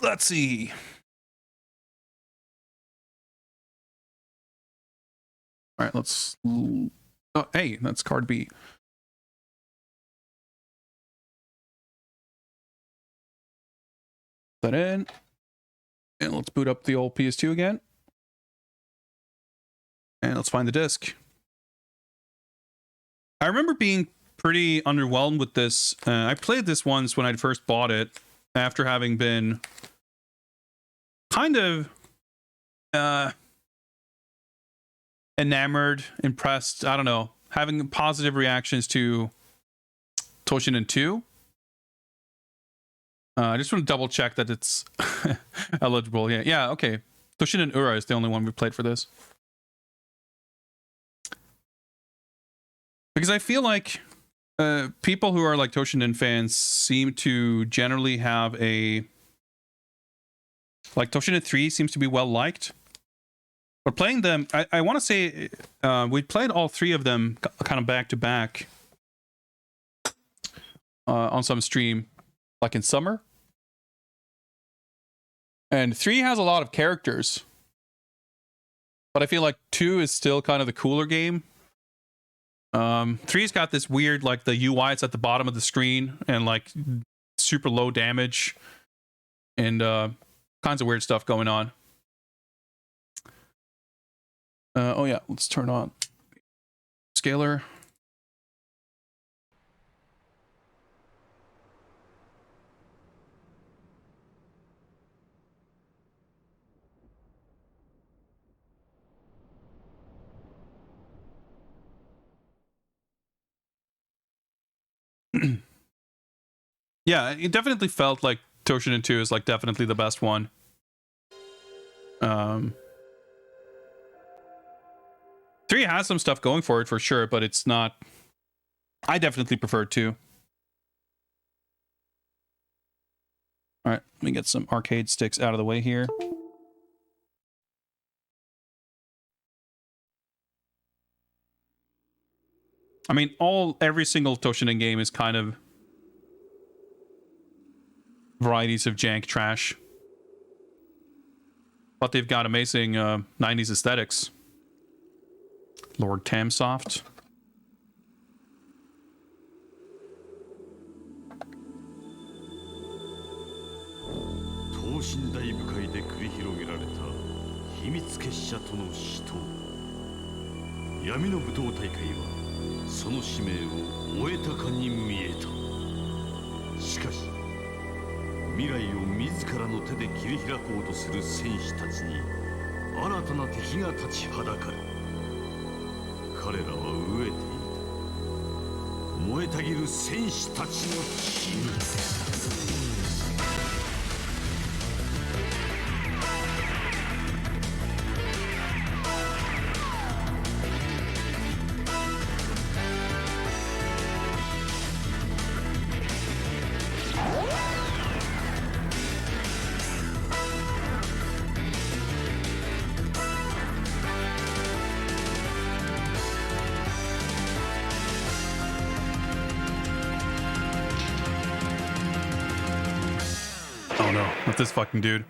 Let's see. All right, let's... Oh, hey, that's card B. Put that in. And let's boot up the old PS2 again. And let's find the disc. I remember being pretty underwhelmed with this. I played this once when I first bought it, after having been kind of enamored, impressed, I don't know, having positive reactions to Toshinden 2. I just want to double check that it's eligible. Yeah, okay. Toshinden Ura is the only one we played for this. Because I feel like people who are like Toshinden fans seem to generally have a... Like Toshinden 3 seems to be well liked. But playing them, I want to say we played all three of them kind of back to back on some stream, like in summer. And 3 has a lot of characters. But I feel like 2 is still kind of the cooler game. 3's got this weird, like the UI, it's at the bottom of the screen and like super low damage and kinds of weird stuff going on. Oh yeah, let's turn on scaler. Yeah, it definitely felt like Toshinden 2 is like definitely the best one. 3 has some stuff going for it for sure, but it's not... I definitely prefer 2. Alright, let me get some arcade sticks out of the way here. I mean, every single Toshinden game is kind of varieties of jank trash. But they've got amazing 90s aesthetics. Lord Tamsoft. 等身大部会で繰り広げられた秘密結社との死闘。闇の武闘大会はその使命を終えたかに見えた。しかし未来を自らの手で切り開こうとする戦士たちに新たな敵が立ちはだかる。彼らは飢えていた。燃えたぎる戦士たちの血に。 Oh no, not this fucking dude.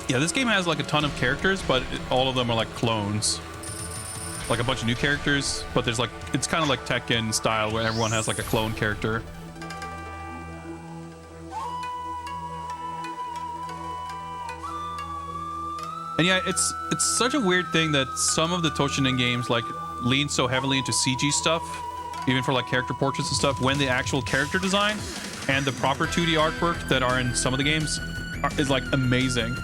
Yeah, this game has like a ton of characters, but all of them are like clones. Like a bunch of new characters, but there's like, it's kind of like Tekken style where everyone has like a clone character. And yeah, it's such a weird thing that some of the Toshinden games like lean so heavily into CG stuff, even for like character portraits and stuff, when the actual character design and the proper 2D artwork that are in some of the games is like amazing.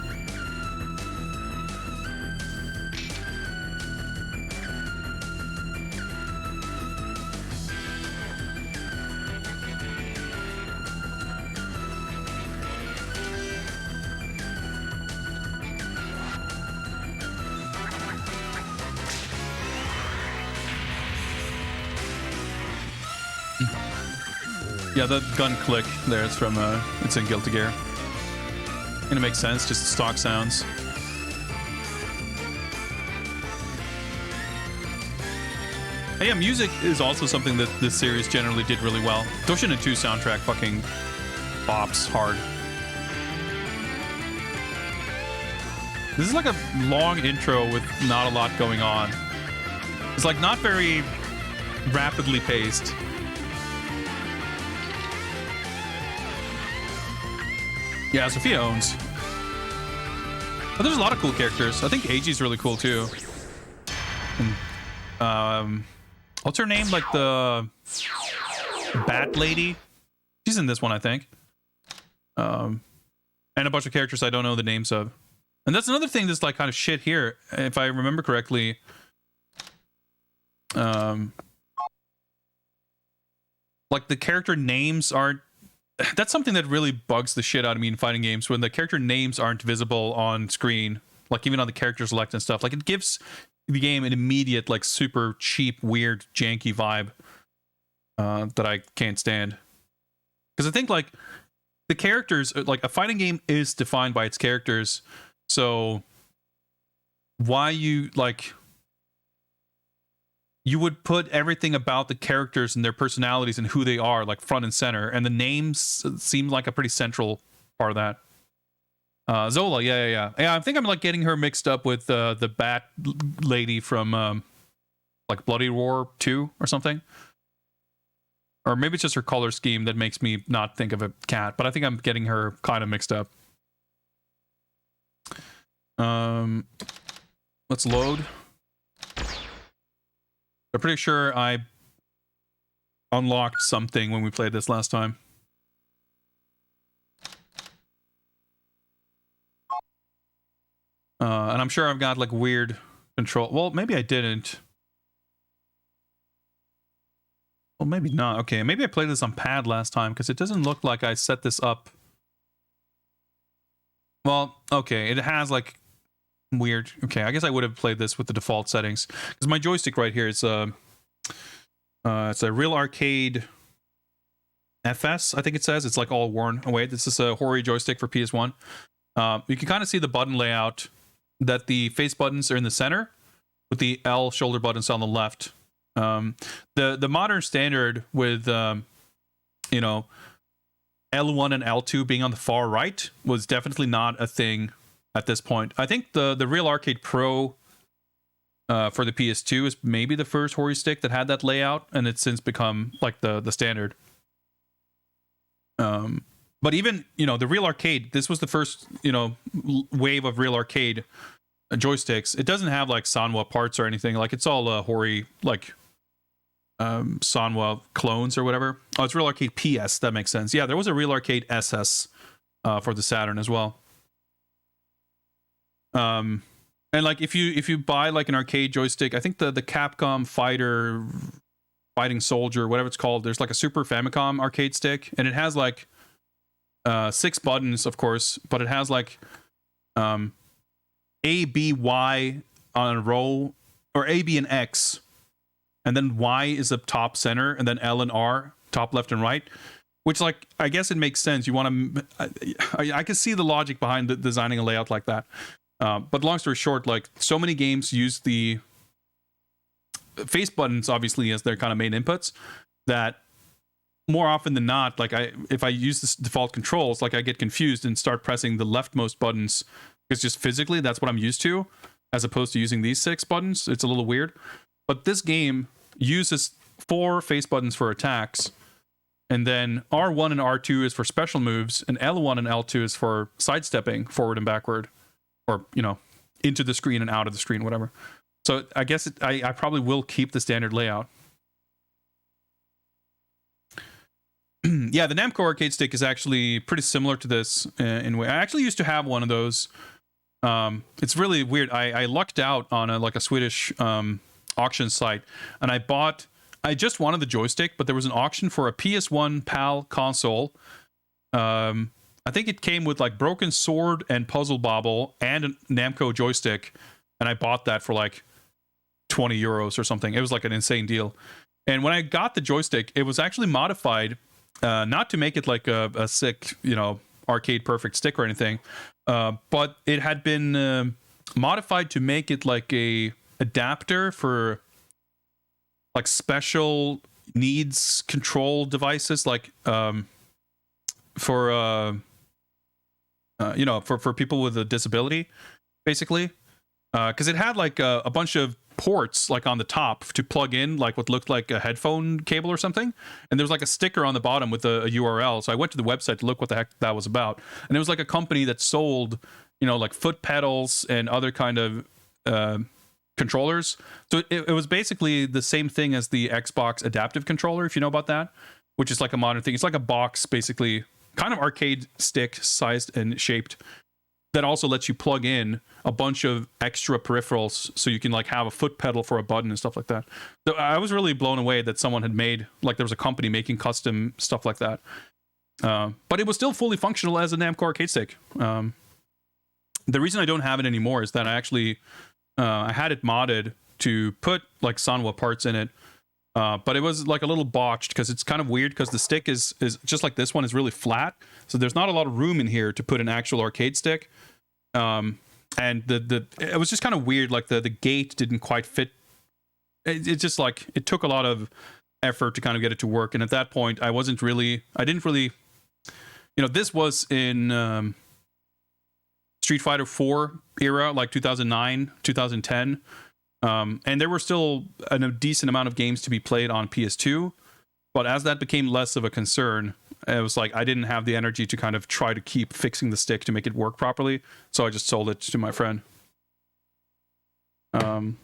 Yeah, the gun click there is from, it's in Guilty Gear. And it makes sense, just stock sounds. And yeah, music is also something that this series generally did really well. Toshinden 2 soundtrack fucking bops hard. This is like a long intro with not a lot going on. It's like not very rapidly paced. Yeah, Sophia owns. But there's a lot of cool characters. I think Eiji's really cool too. What's her name? Like the Bat Lady. She's in this one, I think. And a bunch of characters I don't know the names of. And that's another thing that's like kind of shit here, if I remember correctly. Like the character names aren't. That's something that really bugs the shit out of me in fighting games, when the character names aren't visible on screen, like even on the character select and stuff. Like it gives the game an immediate, like super cheap, weird, janky vibe that I can't stand. Because I think like the characters, like a fighting game is defined by its characters. So why you like, you would put everything about the characters and their personalities and who they are like front and center, and the names seem like a pretty central part of that. Zola, yeah. I think I'm like getting her mixed up with the Bat Lady from like Bloody Roar 2 or something. Or maybe it's just her color scheme that makes me not think of a cat, but I think I'm getting her kind of mixed up. Let's load. I'm pretty sure I unlocked something when we played this last time. And I'm sure I've got like weird control. Well, maybe I didn't. Well, maybe not. Okay, maybe I played this on pad last time because it doesn't look like I set this up. Well, okay, it has like weird. Okay, I guess I would have played this with the default settings because my joystick right here is it's a Real Arcade FS, I think it says. It's like all worn away. This is a Hori joystick for PS1. You can kind of see the button layout, that the face buttons are in the center with the L shoulder buttons on the left. The modern standard with you know, L1 and L2 being on the far right was definitely not a thing at this point. I think the Real Arcade Pro for the PS2 is maybe the first Hori stick that had that layout, and it's since become like the standard. But even, you know, the Real Arcade, this was the first, you know, wave of Real Arcade joysticks. It doesn't have like Sanwa parts or anything. Like it's all Hori, like Sanwa clones or whatever. Oh, it's Real Arcade PS. That makes sense. Yeah, there was a Real Arcade SS for the Saturn as well. And like if you buy like an arcade joystick, I think the Capcom Fighting Soldier, whatever it's called, there's like a Super Famicom arcade stick, and it has like 6 buttons, of course, but it has like A, B, Y on a row, or A, B, and X, and then Y is up top center, and then L and R top left and right, which, like, I guess it makes sense. You want to, I can see the logic behind designing a layout like that. But long story short, like, so many games use the face buttons obviously as their kind of main inputs, that more often than not, like, if I use the default controls, like, I get confused and start pressing the leftmost buttons, because just physically that's what I'm used to, as opposed to using these 6 buttons. It's a little weird. But this game uses 4 face buttons for attacks, and then R1 and R2 is for special moves, and L1 and L2 is for sidestepping forward and backward, or, you know, into the screen and out of the screen, whatever. So I guess I probably will keep the standard layout. Yeah, the Namco arcade stick is actually pretty similar to this in a way. I actually used to have one of those. It's really weird. I lucked out on a Swedish auction site, and I just wanted the joystick, but there was an auction for a PS1 PAL console. I think it came with like Broken Sword and Puzzle Bobble and a Namco joystick, and I bought that for like 20 euros or something. It was like an insane deal. And when I got the joystick, it was actually modified, not to make it like a sick, you know, arcade perfect stick or anything, but it had been modified to make it like a adapter for like special needs control devices, like for you know, for people with a disability, basically, because it had like a bunch of ports like on the top to plug in like what looked like a headphone cable or something, and there was like a sticker on the bottom with a URL. So I went to the website to look what the heck that was about, and it was like a company that sold, you know, like foot pedals and other kind of controllers. So it was basically the same thing as the Xbox adaptive controller, if you know about that, which is like a modern thing. It's like a box, basically, kind of arcade stick sized and shaped, that also lets you plug in a bunch of extra peripherals, so you can like have a foot pedal for a button and stuff like that. So I was really blown away that someone had made, like, there was a company making custom stuff like that. But it was still fully functional as a Namco arcade stick. The reason I don't have it anymore is that I actually I had it modded to put like Sanwa parts in it, but it was like a little botched because it's kind of weird because the stick is just like this one, is really flat, so there's not a lot of room in here to put an actual arcade stick. And it was just kind of weird, like the gate didn't quite fit. It just like, it took a lot of effort to kind of get it to work, and at that point I didn't really, this was in Street Fighter 4 era, like 2009, 2010. And there were still a decent amount of games to be played on PS2. But as that became less of a concern, it was like I didn't have the energy to kind of try to keep fixing the stick to make it work properly. So I just sold it to my friend. And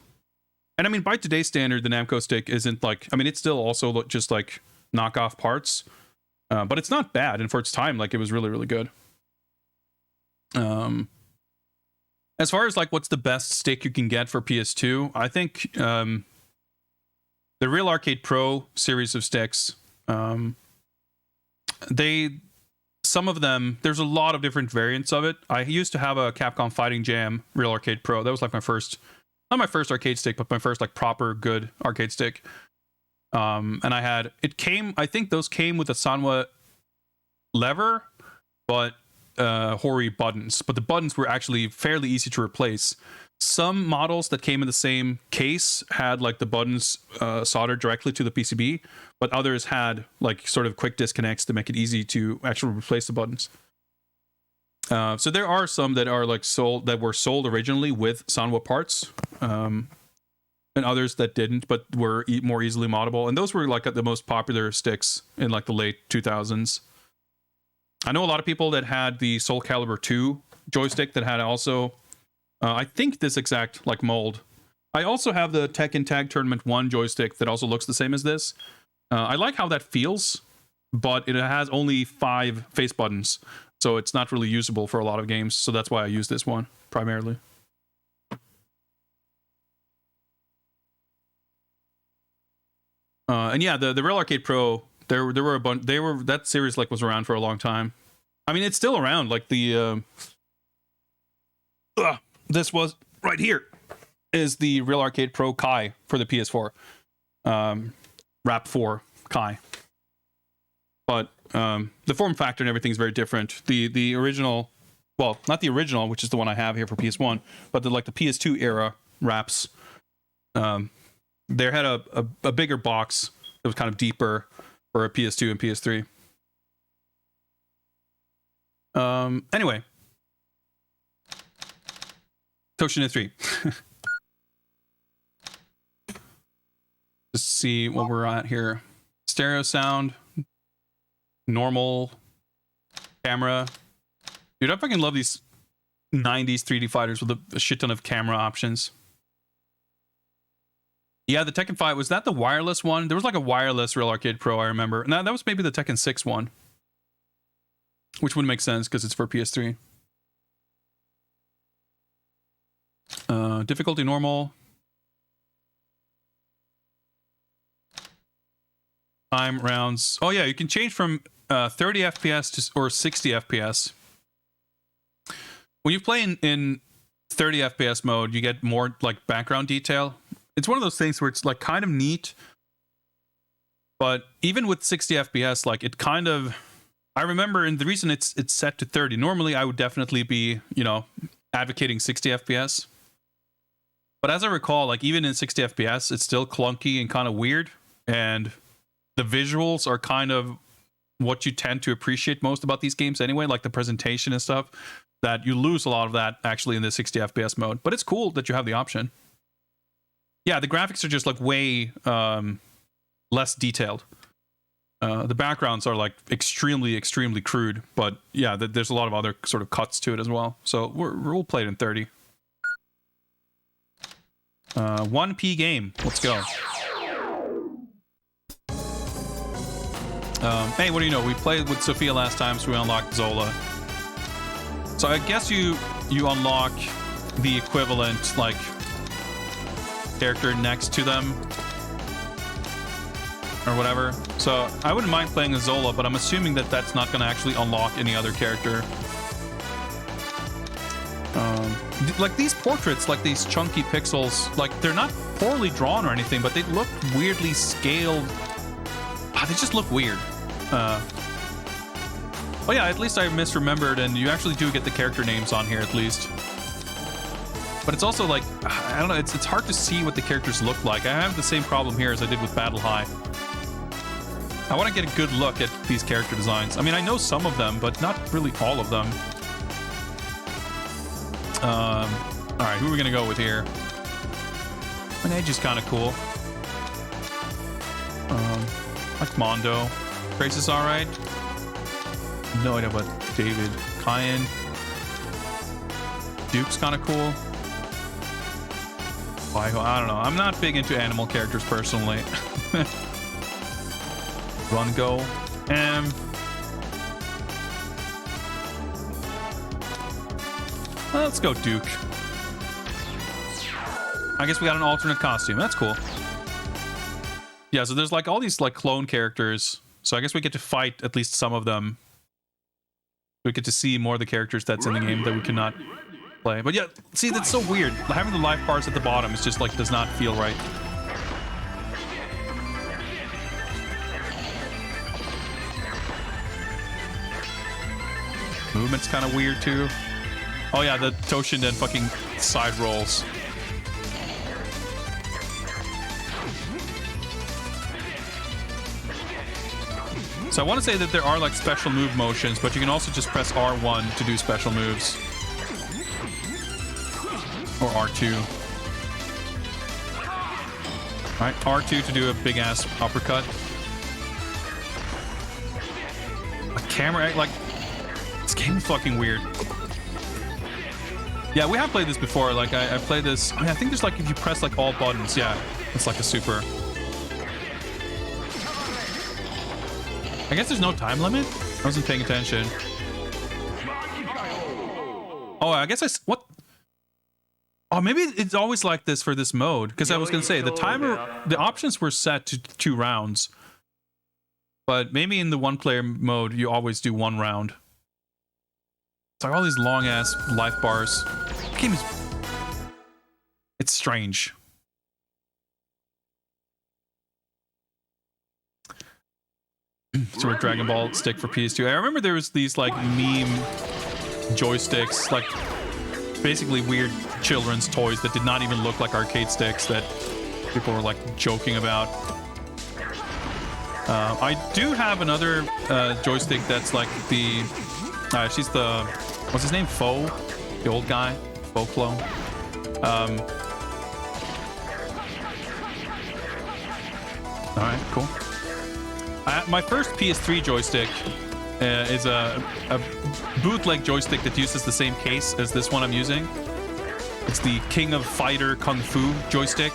I mean, by today's standard, the Namco stick isn't like, I mean, it's still also just like knockoff parts. But it's not bad. And for its time, like, it was really, really good. As far as like what's the best stick you can get for PS2, I think the Real Arcade Pro series of sticks, some of them, there's a lot of different variants of it. I used to have a Capcom Fighting Jam Real Arcade Pro. That was like my first, not my first arcade stick, but my first like proper good arcade stick. And I think those came with a Sanwa lever, but Hori buttons, but the buttons were actually fairly easy to replace. Some models that came in the same case had like the buttons soldered directly to the PCB, but others had like sort of quick disconnects to make it easy to actually replace the buttons. So there are some that are like were sold originally with Sanwa parts, and others that didn't, but were more easily moddable, and those were like the most popular sticks in like the late 2000s. I know a lot of people that had the Soul Calibur 2 joystick that had also, I think, this exact like mold. I also have the Tekken Tag Tournament 1 joystick that also looks the same as this. I like how that feels, but it has only 5 face buttons, so it's not really usable for a lot of games. So that's why I use this one primarily. And yeah, the Real Arcade Pro, there were a bunch. That series like was around for a long time. I mean, it's still around. Like the this was right here is the Real Arcade Pro Kai for the PS4, Rap 4 Kai. But the form factor and everything is very different. The original, well, not the original, which is the one I have here for PS1, but the PS2 era Raps. They had a bigger box that was kind of deeper for a PS2 and PS3. Anyway, Toshinden 3. Let's see what we're at here. Stereo sound, normal camera. Dude, I fucking love these 90s 3D fighters with a shit ton of camera options. Yeah, the Tekken 5, was that the wireless one? There was like a wireless Real Arcade Pro, I remember. And that was maybe the Tekken 6 one, which wouldn't make sense because it's for PS3. Difficulty normal. Time rounds. Oh yeah, you can change from 30 FPS or 60 FPS. When you play in 30 FPS mode, you get more like background detail. It's one of those things where it's like kind of neat, but even with 60 FPS, like it kind of, I remember, and the reason it's set to 30, normally I would definitely be, advocating 60 FPS. But as I recall, like even in 60 FPS, it's still clunky and kind of weird. And the visuals are kind of what you tend to appreciate most about these games anyway, like the presentation and stuff, that you lose a lot of that actually in the 60 FPS mode. But it's cool that you have the option. Yeah, the graphics are just like way less detailed. The backgrounds are like extremely, extremely crude, but yeah, there's a lot of other sort of cuts to it as well. So we'll play it in 30. 1P game. Let's go. Hey, what do you know? We played with Sophia last time, so we unlocked Zola. So I guess you unlock the equivalent, like, character next to them. Or whatever. So I wouldn't mind playing as Zola, but I'm assuming that that's not going to actually unlock any other character. Like these portraits, like these chunky pixels, like they're not poorly drawn or anything, but they look weirdly scaled. They just look weird. Oh yeah, at least I misremembered, and you actually do get the character names on here at least. But it's also like, I don't know, it's hard to see what the characters look like. I have the same problem here as I did with Battle High. I want to get a good look at these character designs. I mean, I know some of them, but not really all of them. All right, who are we gonna go with here? An Edge is kind of cool. Like Mondo. Grace is all right. No idea about David. Cayenne. Duke's kind of cool. I don't know. I'm not big into animal characters personally. Run go. Let's go Duke. I guess we got an alternate costume. That's cool. Yeah, so there's like all these like clone characters. So I guess we get to fight at least some of them. We get to see more of the characters that's in the game that we cannot play. But yeah, see, that's so weird. Having the life bars at the bottom is just like does not feel right. Movement's kind of weird too. Oh yeah, the Toshinden fucking side rolls. So I want to say that there are like special move motions, but you can also just press R1 to do special moves. Or R2. Alright, R2 to do a big ass uppercut. A camera, like, this game is fucking weird. Yeah, we have played this before. Like, I played this. I mean, I think there's like, if you press like all buttons, yeah, it's like a super. I guess there's no time limit? I wasn't paying attention. Oh, I guess what? Oh, maybe it's always like this for this mode. Because I was going to say, the timer, the options were set to 2 rounds. But maybe in the 1-player mode, you always do 1 round. It's like all these long-ass life bars. The game is... It's strange. Sort of Dragon Ball stick for PS2. I remember there was these like meme joysticks, like basically weird children's toys that did not even look like arcade sticks that people were like joking about. I do have another joystick that's like the she's the, what's his name, Foe, the old guy, Foe clone. All right, cool. My first PS3 joystick is a bootleg joystick that uses the same case as this one I'm using. It's the King of Fighter Kung Fu joystick.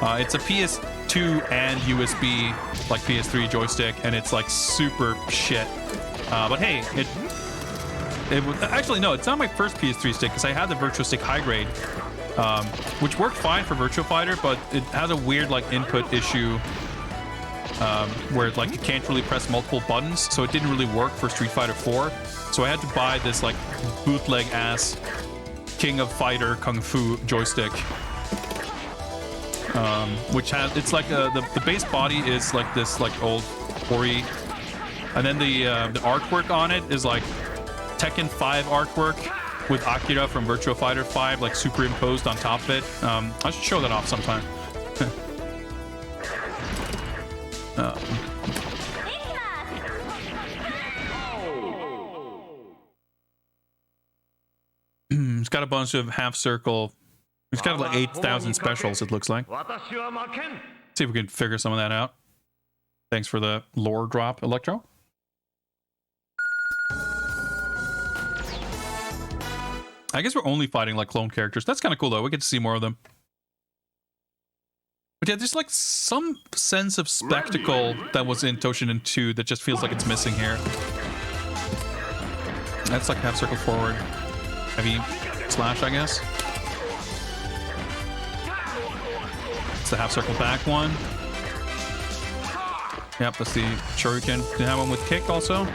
It's a PS2 and USB like PS3 joystick, and it's like super shit. But hey, it was actually no, it's not my first PS3 stick because I had the Virtua Stick High Grade, which worked fine for Virtua Fighter, but it has a weird like input issue. Where it, like you can't really press multiple buttons, so it didn't really work for Street Fighter 4. So I had to buy this like bootleg ass King of Fighter Kung Fu joystick, which has, it's like the base body is like this like old Ori, and then the artwork on it is like Tekken 5 artwork with Akira from Virtua Fighter 5 like superimposed on top of it. I should show that off sometime. It's got a bunch of half circle. It's got like 8,000 specials, it looks like. See if we can figure some of that out. Thanks for the lore drop, Electro. I guess we're only fighting like clone characters. That's kind of cool though. We get to see more of them. But yeah, there's like some sense of spectacle that was in Toshinden 2 that just feels like it's missing here. That's like half circle forward, heavy slash, I guess. It's the half circle back one. Yep, that's the shuriken. Do you have one with kick also?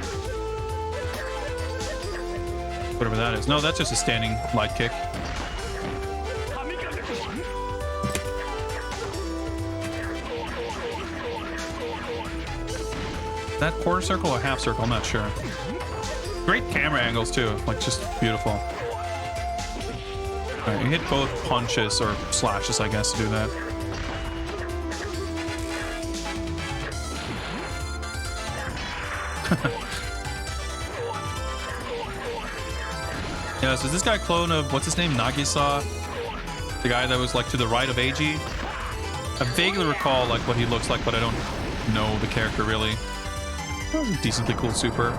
Whatever that is. No, that's just a standing light kick. That quarter circle or half circle? I'm not sure. Great camera angles too, like just beautiful. All right, you hit both punches or slashes, I guess, to do that. Yeah, so is this guy clone of, what's his name, Nagisa? The guy that was like to the right of AG? I vaguely recall like what he looks like, but I don't know the character really. Decently cool super.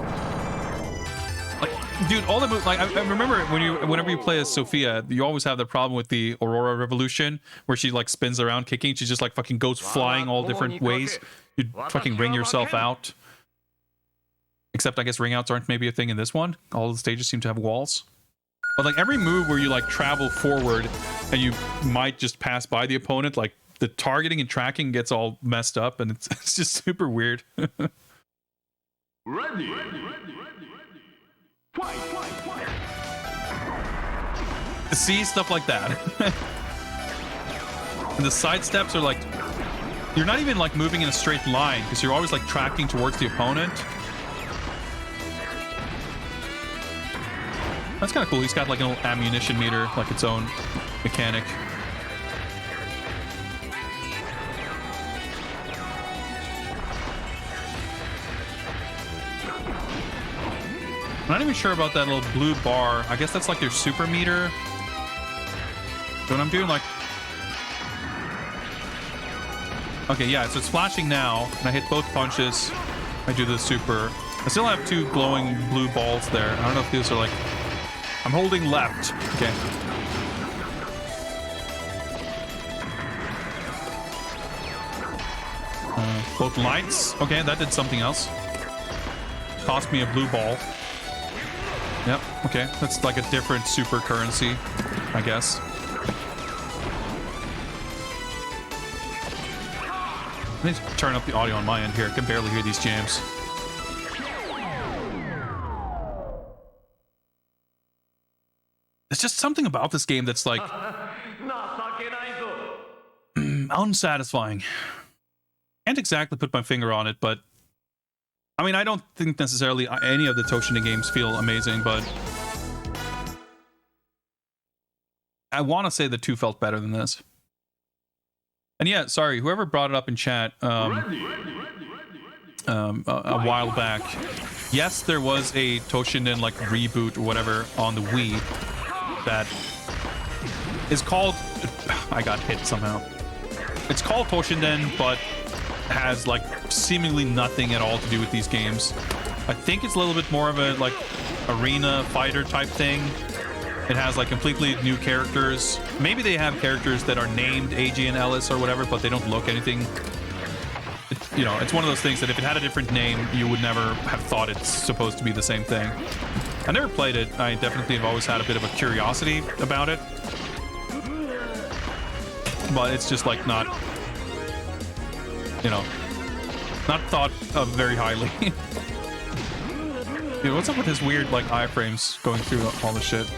Like, dude, all the like I remember whenever you play as Sophia, you always have the problem with the Aurora Revolution where she like spins around kicking. She just like fucking goes flying all different ways. You fucking ring yourself out. Except I guess ring outs aren't maybe a thing in this one. All the stages seem to have walls. But like every move where you like travel forward and you might just pass by the opponent, like the targeting and tracking gets all messed up and it's just super weird. Ready. See stuff like that. And the side steps are like, you're not even like moving in a straight line because you're always like tracking towards the opponent. That's kind of cool. He's got like an little ammunition meter, like its own mechanic. I'm not even sure about that little blue bar. I guess that's like your super meter. But I'm doing like... Okay, yeah, so it's flashing now. And I hit both punches. I do the super. I still have two glowing blue balls there. I don't know if these are like... I'm holding left. Okay. Both lights. Okay, that did something else. Cost me a blue ball. Yep, okay. That's like a different super currency, I guess. Let me turn up the audio on my end here. I can barely hear these jams. There's just something about this game that's like unsatisfying. Can't exactly put my finger on it, but I mean, I don't think necessarily any of the Toshinden games feel amazing, but I want to say the 2 felt better than this. And yeah, sorry, whoever brought it up in chat a while back. Yes, there was a Toshinden like reboot or whatever on the Wii that is called... I got hit somehow. It's called Toshinden, but has like seemingly nothing at all to do with these games. I think it's a little bit more of a like arena fighter type thing. It has like completely new characters. Maybe they have characters that are named AG and Ellis or whatever, but they don't look anything. You know, it's one of those things that if it had a different name, you would never have thought it's supposed to be the same thing. I never played it. I definitely have always had a bit of a curiosity about it. But it's just like not, you know, not thought of very highly. Dude, what's up with his weird like iframes going through all this shit?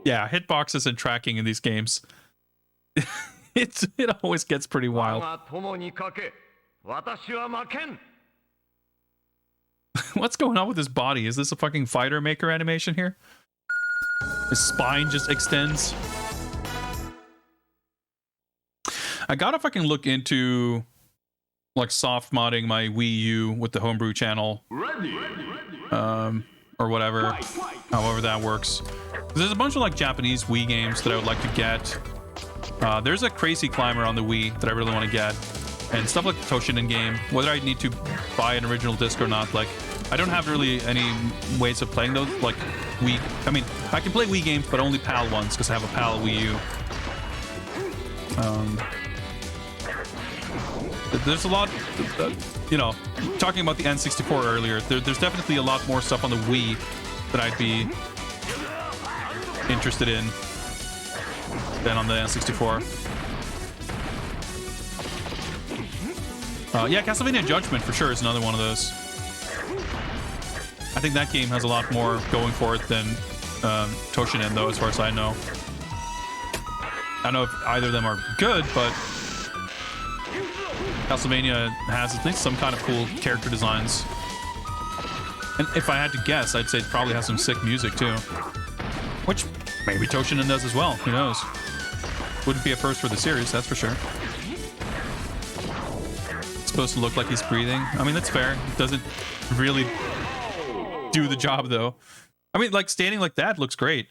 Yeah, hitboxes and tracking in these games. It always gets pretty wild. What's going on with his body? Is this a fucking fighter maker animation here? His spine just extends. I gotta fucking look into like soft modding my Wii U with the homebrew channel. Or whatever. However that works. There's a bunch of like Japanese Wii games that I would like to get. There's a Crazy Climber on the Wii that I really want to get. And stuff like the Toshinden game. Whether I need to buy an original disc or not, like, I don't have really any ways of playing those, like, Wii. I mean, I can play Wii games, but only PAL ones, because I have a PAL Wii U. There's a lot, you know, talking about the N64 earlier, there's definitely a lot more stuff on the Wii that I'd be interested in than on the N64. Yeah, Castlevania Judgment for sure is another one of those. I think that game has a lot more going for it than Toshinden, though, as far as I know. I don't know if either of them are good, but Castlevania has at least some kind of cool character designs. And if I had to guess, I'd say it probably has some sick music, too. Which maybe Toshinden does as well. Who knows? Wouldn't be a first for the series, that's for sure. It's supposed to look like he's breathing. I mean, that's fair. It doesn't really do the job, though. I mean, like, standing like that looks great.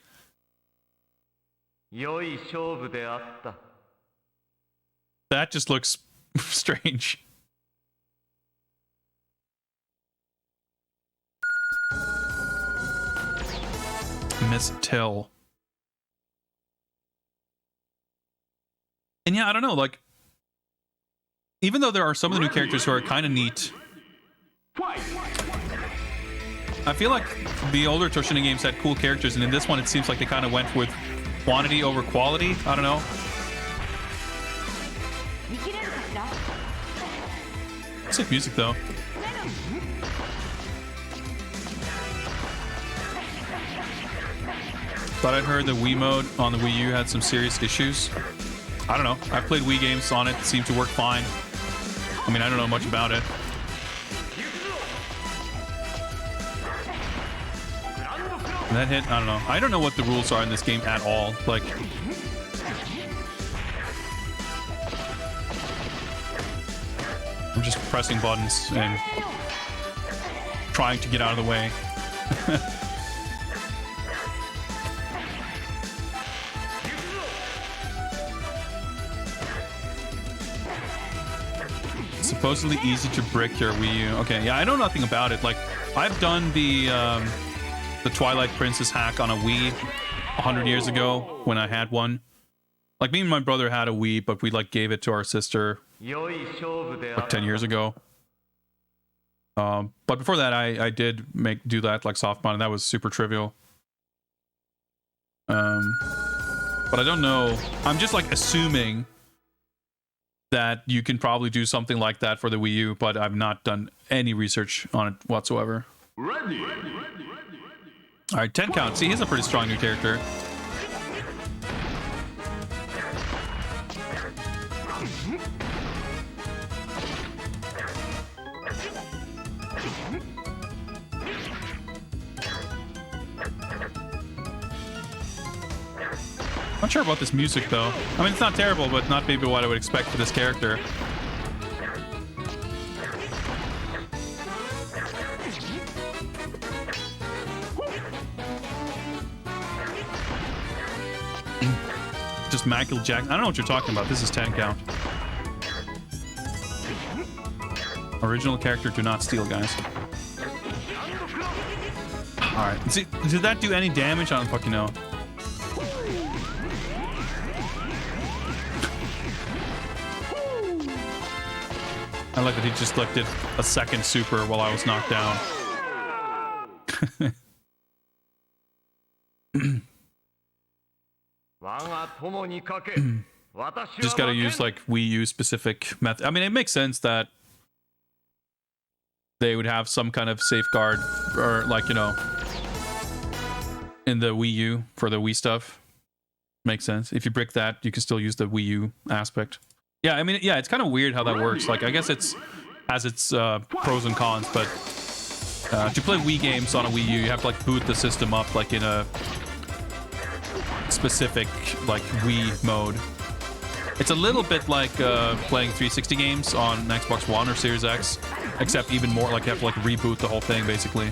That just looks strange. Miss Till. And yeah, I don't know, like, even though there are some of the new characters who are kind of neat, I feel like the older Toshinden games had cool characters, and in this one it seems like they kind of went with quantity over quality. I don't know. Sick music, though. Thought I'd heard the Wii mode on the Wii U had some serious issues. I don't know. I played Wii games on it. It seemed to work fine. I mean, I don't know much about it. That hit, I don't know. I don't know what the rules are in this game at all. Like, I'm just pressing buttons and trying to get out of the way. Supposedly easy to brick your Wii U. Okay, yeah, I know nothing about it. Like, I've done the Twilight Princess hack on a Wii 100 years ago when I had one. Like, me and my brother had a Wii, but we like gave it to our sister like 10 years ago. But before that, I did do that like soft mod, and that was super trivial. But I don't know. I'm just like assuming that you can probably do something like that for the Wii U, but I've not done any research on it whatsoever. Ready. All right, 10 count. See, he's a pretty strong new character. Not sure about this music, though. I mean, it's not terrible, but not maybe what I would expect for this character. Just Michael Jackson. I don't know what you're talking about. This is 10 count. Original character, do not steal, guys. Alright. Did that do any damage? I don't fucking know. I like that he just like did a second super while I was knocked down. Just gotta use like Wii U specific method. I mean, it makes sense that they would have some kind of safeguard, or like, you know, in the Wii U for the Wii stuff. Makes sense. If you brick that, you can still use the Wii U aspect. Yeah, I mean, yeah, it's kind of weird how that works. Like, I guess it's has its pros and cons, but to play Wii games on a Wii U, you have to like boot the system up like in a specific like Wii mode. It's a little bit like playing 360 games on Xbox One or Series X, except even more like you have to like reboot the whole thing basically.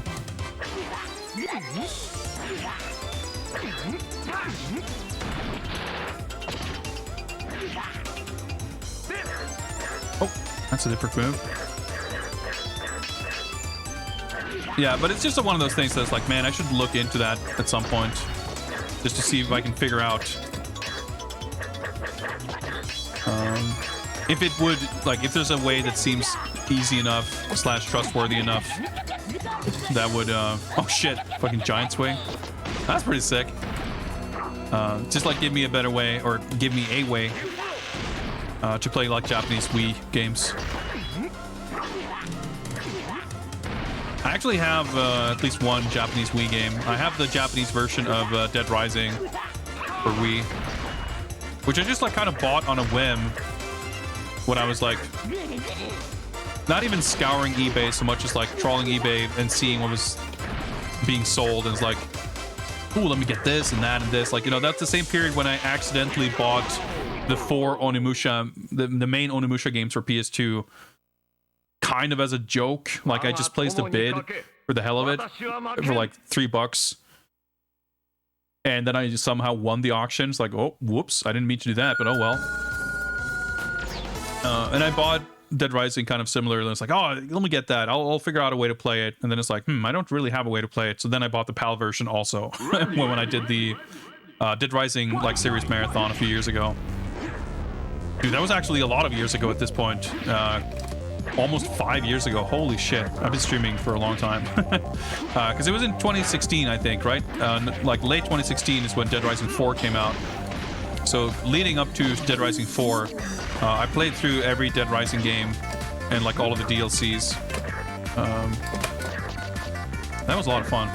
Oh, that's a different move. Yeah, but it's just one of those things that's like, man, I should look into that at some point just to see if I can figure out If it would, like, if there's a way that seems easy enough / trustworthy enough, that would, oh shit, fucking giant swing. That's pretty sick. Just like give me a better way, or give me a way to play like Japanese Wii games. I actually have at least one Japanese Wii game. I have the Japanese version of Dead Rising for Wii, which I just like kind of bought on a whim when I was like not even scouring eBay so much as like trawling eBay and seeing what was being sold, and it's like, ooh, let me get this and that and this. Like, you know, that's the same period when I accidentally bought the 4 Onimusha, the main Onimusha games for PS2, kind of as a joke. Like, I just placed a bid for the hell of it for like $3, and then I just somehow won the auction. It's like, oh, whoops, I didn't mean to do that, but oh well. And I bought Dead Rising kind of similar, and it's like, oh, let me get that. I'll figure out a way to play it. And then it's like, I don't really have a way to play it. So then I bought the PAL version also when I did the Dead Rising like series marathon a few years ago. Dude, that was actually a lot of years ago at this point. Almost 5 years ago. Holy shit. I've been streaming for a long time. Because it was in 2016, I think, right? Like late 2016 is when Dead Rising 4 came out. So leading up to Dead Rising 4, I played through every Dead Rising game and like all of the DLCs. That was a lot of fun.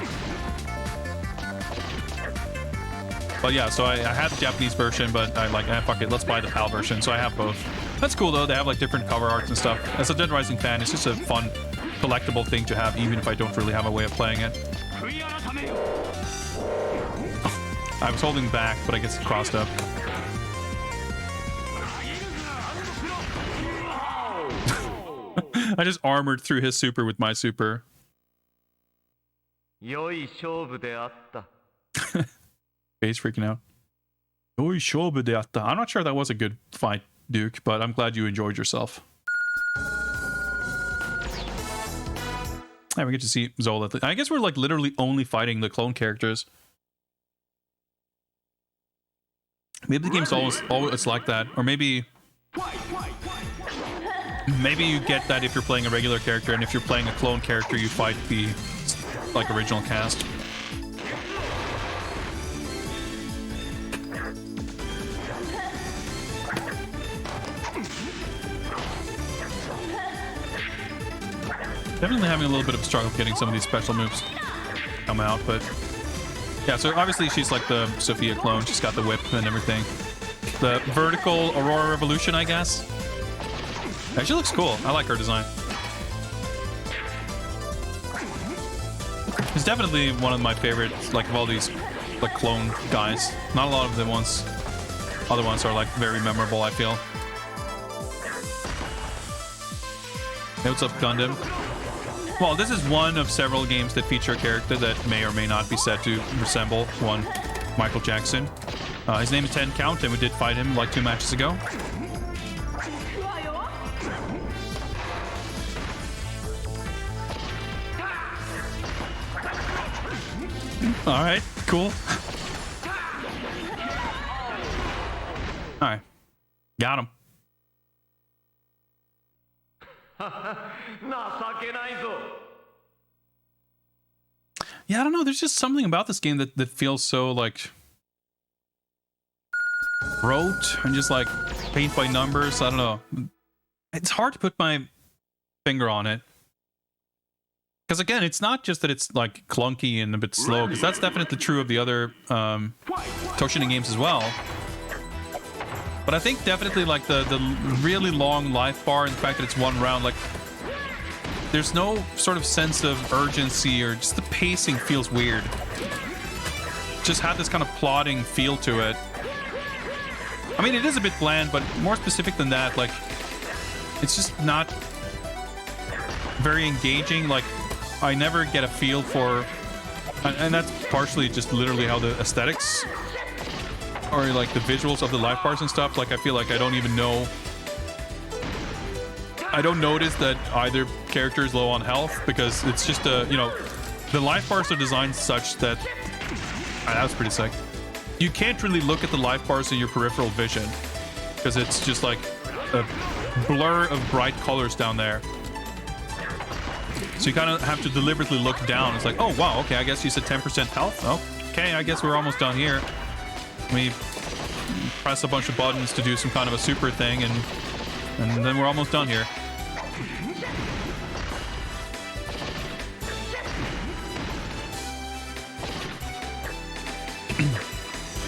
But yeah, so I had the Japanese version, but I like, fuck it, let's buy the PAL version. So I have both. That's cool though. They have like different cover arts and stuff. As a Dead Rising fan, it's just a fun collectible thing to have, even if I don't really have a way of playing it. I was holding back, but I guess it crossed up. I just armored through his super with my super. Face freaking out. I'm not sure that was a good fight, Duke, but I'm glad you enjoyed yourself. Hey, we get to see Zola. I guess we're like literally only fighting the clone characters. Maybe the game's always like that, or maybe you get that if you're playing a regular character, and if you're playing a clone character, you fight the like original cast. Definitely having a little bit of a struggle getting some of these special moves come out, but yeah, so obviously she's like the Sophia clone. She's got the whip and everything. The vertical Aurora Revolution, I guess. Yeah, she looks cool. I like her design. It's definitely one of my favorites, like, of all these like clone guys. Not a lot of the other ones are like very memorable, I feel. Hey, what's up, Gundam? Well, this is one of several games that feature a character that may or may not be said to resemble one Michael Jackson. His name is 10 Count, and we did fight him like 2 matches ago. All right, cool. All right, got him. Yeah, I don't know. There's just something about this game that feels so like rote and just like paint by numbers. I don't know. It's hard to put my finger on it. Because again, it's not just that it's like clunky and a bit slow, because that's definitely true of the other Toshinden games as well. But I think definitely like the really long life bar and the fact that it's one round, like there's no sort of sense of urgency, or just the pacing feels weird. Just had this kind of plodding feel to it. I mean, it is a bit bland, but more specific than that, like it's just not very engaging. Like I never get a feel for, and that's partially just literally how the aesthetics or like the visuals of the life bars and stuff, like I feel like I don't even know, I don't notice that either character is low on health, because it's just a, you know, the life bars are designed such that that was pretty sick. You can't really look at the life bars in your peripheral vision. because it's just like a blur of bright colors down there. So you kind of have to deliberately look down. It's like, oh wow, okay, I guess you said 10% health. Oh, okay, I guess we're almost done here. We press a bunch of buttons to do some kind of a super thing, and then we're almost done here.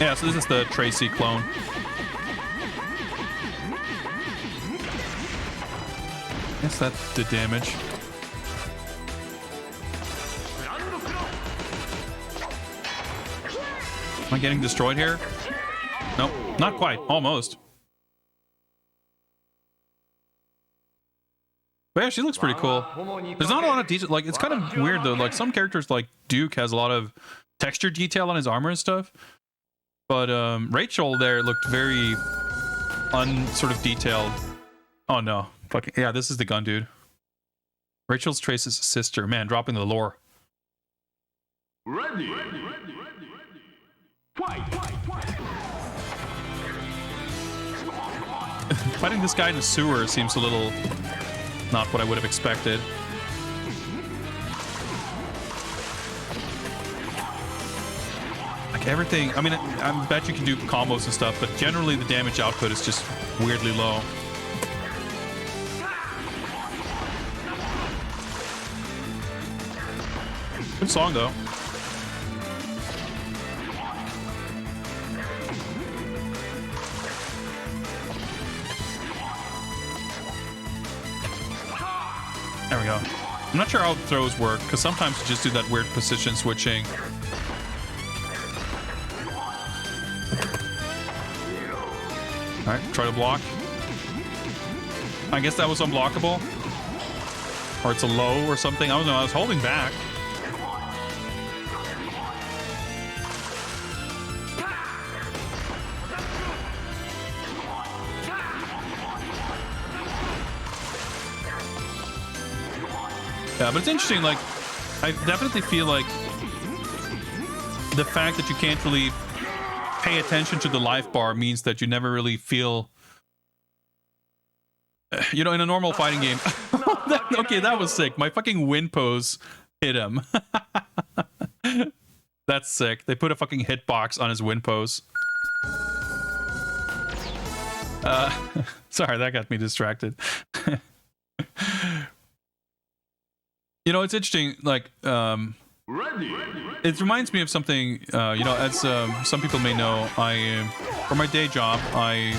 Yeah, so this is the Tracy clone. Guess that did damage. Am I getting destroyed here? Nope, not quite. Almost. But yeah, she looks pretty cool. There's not a lot of detail. Like, it's kind of weird though. Like, some characters, like Duke, has a lot of texture detail on his armor and stuff. But Rachel there looked very sort of detailed. Oh no. Fucking yeah, this is the gun dude. Rachel's Trace's sister. Man, dropping the lore. Ready. Fight. Fighting this guy in the sewer seems a little not what I would have expected. Like everything, I mean, I bet you can do combos and stuff, but generally the damage output is just weirdly low. Good song though. There we go. I'm not sure how throws work, because sometimes you just do that weird position switching. Alright, try to block. I guess that was unblockable. Or it's a low or something. I don't know, I was holding back. Yeah, but it's interesting, like, I definitely feel like the fact that you can't really pay attention to the life bar means that you never really feel, you know, in a normal fighting game. Okay, that was sick. My fucking win pose hit him. That's sick. They put a fucking hitbox on his win pose. Sorry, that got me distracted. You know, it's interesting, like, it reminds me of something, you know, as some people may know, for my day job, I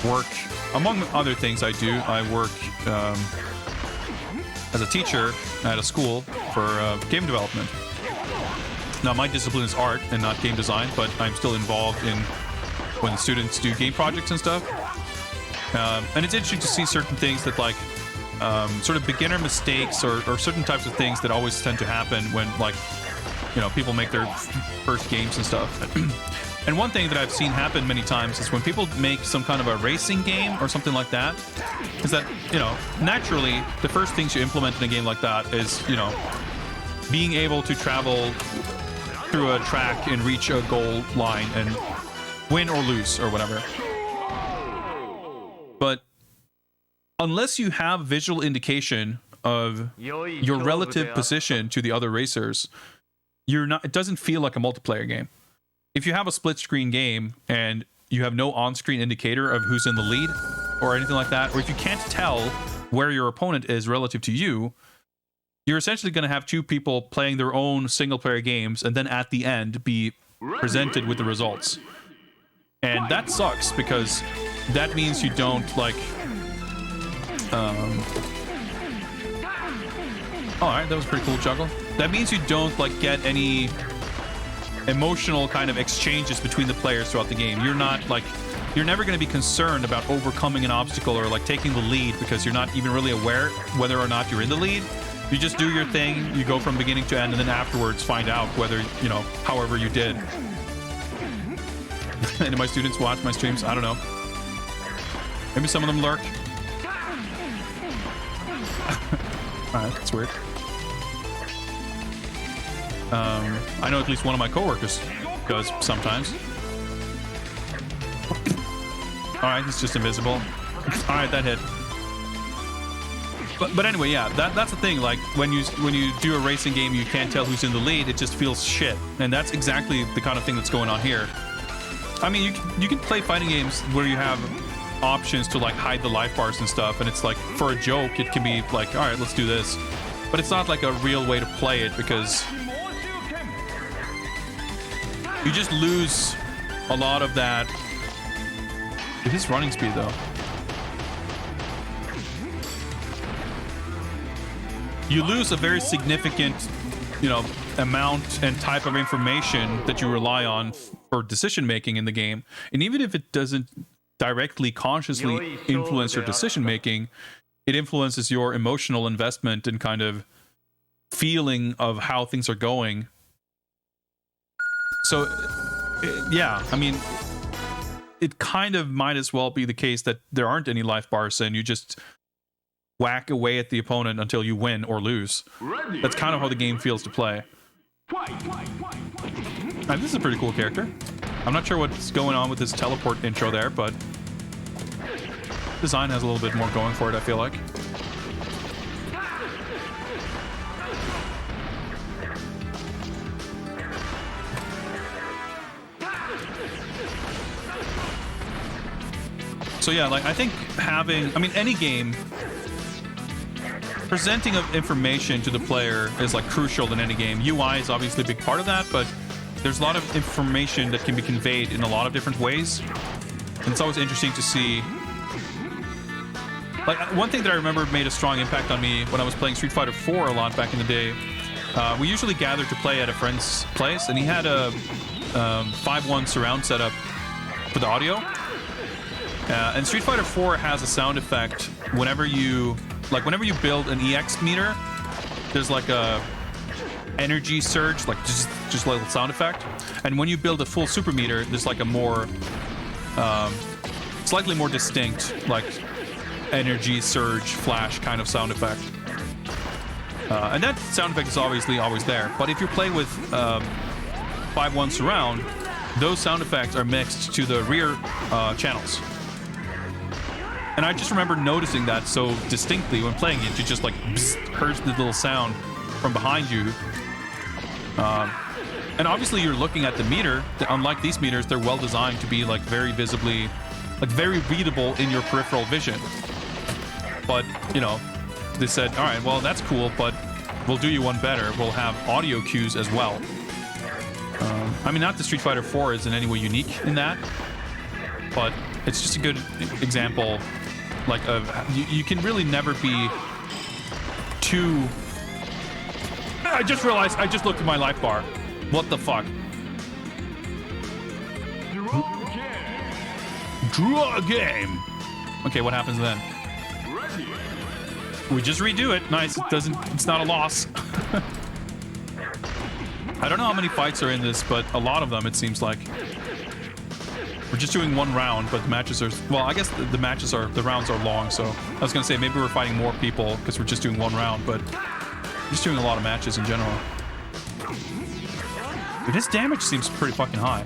work, among other things I do, I work as a teacher at a school for game development. Now, my discipline is art and not game design, but I'm still involved in when students do game projects and stuff. And it's interesting to see certain things that, like, sort of beginner mistakes or certain types of things that always tend to happen when, like, you know, people make their first games and stuff. And one thing that I've seen happen many times is when people make some kind of a racing game or something like that, is that, you know, naturally the first things you implement in a game like that is, you know, being able to travel through a track and reach a goal line and win or lose or whatever. But unless you have visual indication of your relative position to the other racers, you're not, it doesn't feel like a multiplayer game. If you have a split screen game and you have no on-screen indicator of who's in the lead or anything like that, or if you can't tell where your opponent is relative to you, you're essentially going to have two people playing their own single-player games and then at the end be presented with the results. And that sucks because that means you don't, like, alright, that was a pretty cool juggle. That means you don't, like, get any emotional kind of exchanges between the players throughout the game. You're not, like, you're never going to be concerned about overcoming an obstacle or, like, taking the lead because you're not even really aware whether or not you're in the lead. You just do your thing, you go from beginning to end, and then afterwards find out whether, you know, however you did. Any of my students watch my streams? I don't know. Maybe some of them lurk. Alright, that's weird. I know at least one of my coworkers does sometimes. All right, he's just invisible. All right, that hit. But anyway, yeah, that's the thing. Like when you do a racing game, you can't tell who's in the lead. It just feels shit, and that's exactly the kind of thing that's going on here. I mean, you can play fighting games where you have options to like hide the life bars and stuff, and it's like for a joke, it can be like, all right, let's do this. But it's not like a real way to play it because you just lose a lot of that. His running speed though. You lose a very significant, amount and type of information that you rely on for decision making in the game. And even if it doesn't directly consciously influence your decision making, it influences your emotional investment and kind of feeling of how things are going. So yeah, I mean, it kind of might as well be the case that there aren't any life bars and you just whack away at the opponent until you win or lose. That's kind of how the game feels to play. This is a pretty cool character. I'm not sure what's going on with this teleport intro there, but design has a little bit more going for it, I feel like. So yeah, like I think any game, presenting of information to the player is like crucial in any game. UI is obviously a big part of that, but there's a lot of information that can be conveyed in a lot of different ways. And it's always interesting to see. Like one thing that I remember made a strong impact on me when I was playing Street Fighter IV a lot back in the day. We usually gathered to play at a friend's place, and he had a 5.1 surround setup for the audio. And Street Fighter IV has a sound effect whenever you build an EX meter. There's like a energy surge, like just a little sound effect. And when you build a full super meter, there's like a more slightly more distinct like energy surge flash kind of sound effect. And that sound effect is obviously always there. But if you play with 5.1 surround, those sound effects are mixed to the rear channels. And I just remember noticing that so distinctly when playing it. You just like heard the little sound from behind you. And obviously you're looking at the meter. Unlike these meters, they're well designed to be like very visibly, like very readable in your peripheral vision. But, they said, all right, well, that's cool, but we'll do you one better. We'll have audio cues as well. I mean, not that Street Fighter 4 is in any way unique in that, but it's just a good example. Like, you can really never be too... I just realized I just looked at my life bar. What the fuck? Draw game. Okay, what happens then? We just redo it. Nice. It's not a loss. I don't know how many fights are in this, but a lot of them, it seems like. We're just doing one round, but the matches are... Well, I guess the rounds are long, so... I was going to say, maybe we're fighting more people because we're just doing one round, but... We're just doing a lot of matches in general. But his damage seems pretty fucking high.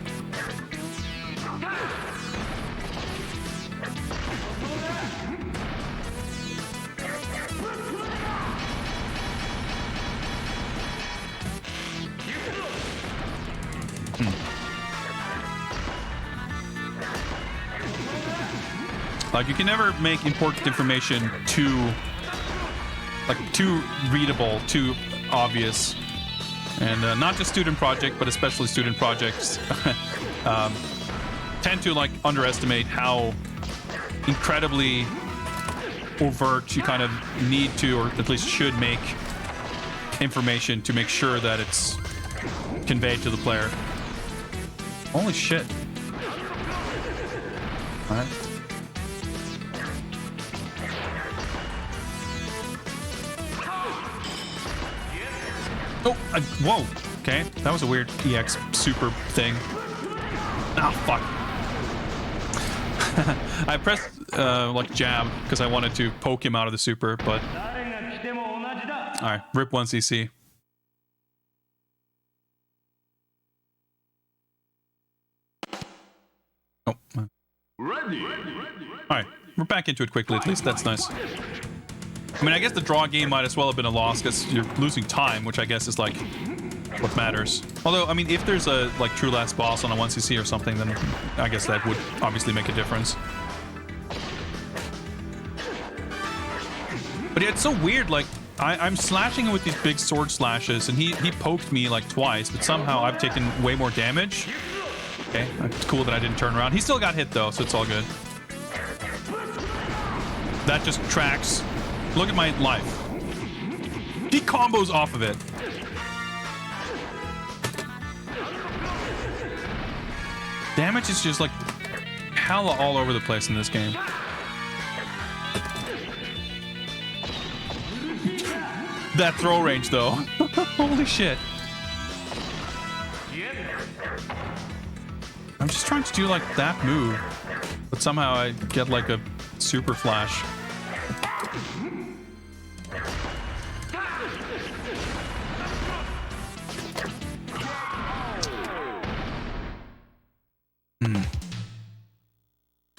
Like, you can never make important information too readable, too obvious. And not just student project, but especially student projects tend to like underestimate how incredibly overt you kind of need to, or at least should, make information to make sure that it's conveyed to the player. Holy shit. All right. Oh, whoa. Okay, that was a weird EX super thing. Ah, fuck. I pressed like jab because I wanted to poke him out of the super, but... Alright, rip 1cc. Oh. Alright, we're back into it quickly at least. That's nice. I mean, I guess the draw game might as well have been a loss because you're losing time, which I guess is like what matters. Although, I mean, if there's a like true last boss on a 1cc or something, then I guess that would obviously make a difference. But yeah, it's so weird. Like, I'm slashing him with these big sword slashes, and he poked me like twice, but somehow I've taken way more damage. Okay, it's cool that I didn't turn around. He still got hit though, so it's all good. That just tracks. Look at my life. He combos off of it. Damage is just like hella all over the place in this game. That throw range though. Holy shit. I'm just trying to do like that move, but somehow I get like a super flash.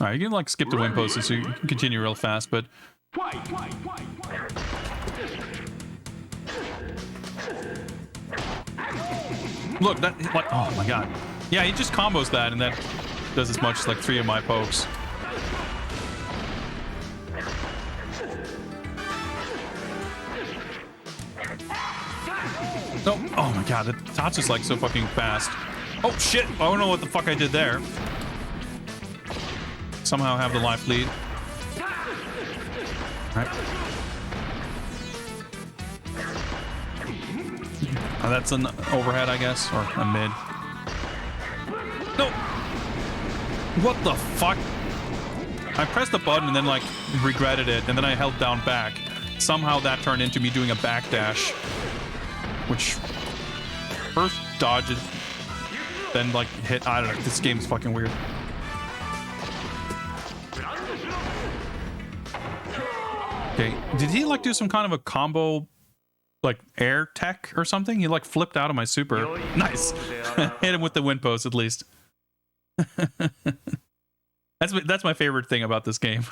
Alright, you can like skip the win poses so you can continue real fast, but look, that like, oh my god. Yeah, he just combos that and that does as much as like 3 of my pokes. No, oh my god, the Tatsu's like so fucking fast. Oh shit, I don't know what the fuck I did there. Somehow have the life lead. Alright. Oh, that's an overhead, I guess, or a mid. No! What the fuck? I pressed the button and then like regretted it, and then I held down back. Somehow that turned into me doing a backdash, which first dodge it, then like hit. I don't know. This game's fucking weird. Okay, did he like do some kind of a combo, like air tech or something? He like flipped out of my super. Nice. Hit him with the wind post at least. That's my favorite thing about this game.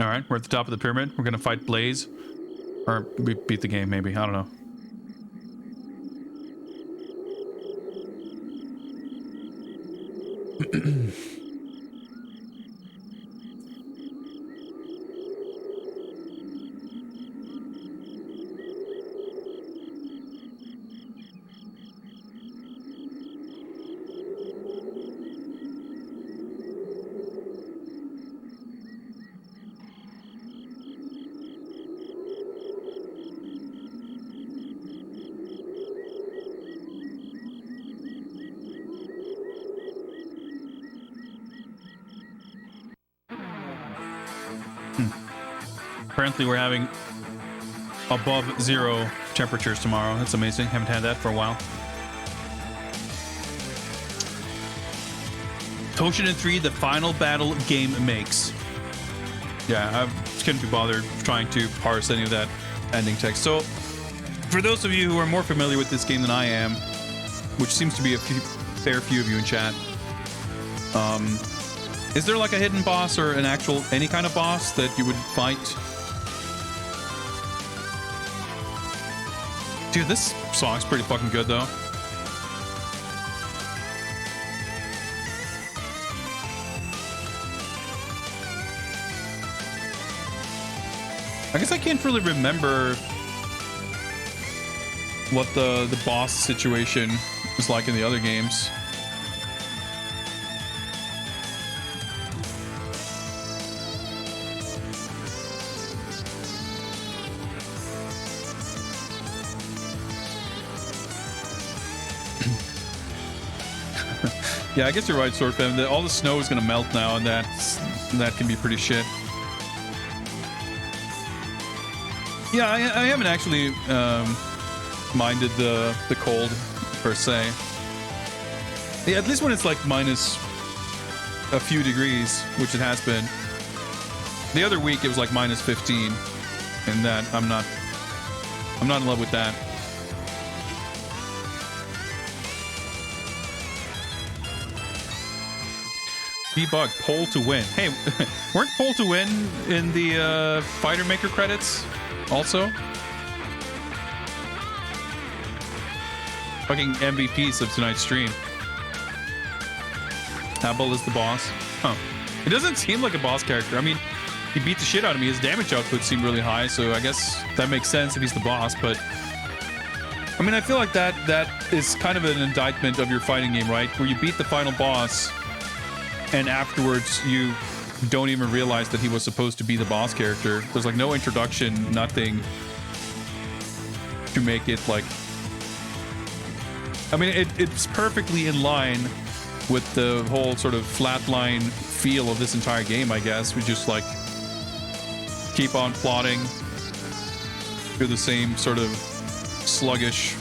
All right, we're at the top of the pyramid. We're gonna fight Blaze, or we beat the game maybe. I don't know. Apparently we're having above 0 temperatures tomorrow. That's amazing. Haven't had that for a while. Toshinden 3, the final battle game makes. Yeah, I couldn't be bothered trying to parse any of that ending text. So, for those of you who are more familiar with this game than I am, which seems to be a fair few of you in chat, is there like a hidden boss or an actual any kind of boss that you would fight? Dude, this song's pretty fucking good though. I guess I can't really remember what the boss situation was like in the other games. Yeah, I guess you're right, Swordfam. All the snow is gonna melt now, and that can be pretty shit. Yeah, I haven't actually minded the cold per se. Yeah, at least when it's like minus a few degrees, which it has been. The other week it was like minus 15, and that I'm not in love with that. Debug poll to win. Hey, weren't poll to win in the Fighter Maker credits also? Fucking MVPs of tonight's stream. Abel is the boss. Huh. It doesn't seem like a boss character. I mean, he beat the shit out of me. His damage output seemed really high, so I guess that makes sense if he's the boss, but I mean, I feel like that is kind of an indictment of your fighting game, right? Where you beat the final boss and afterwards you don't even realize that he was supposed to be the boss character. There's like no introduction, nothing to make it like... I mean, it's perfectly in line with the whole sort of flatline feel of this entire game, I guess. We just like keep on plotting through the same sort of sluggish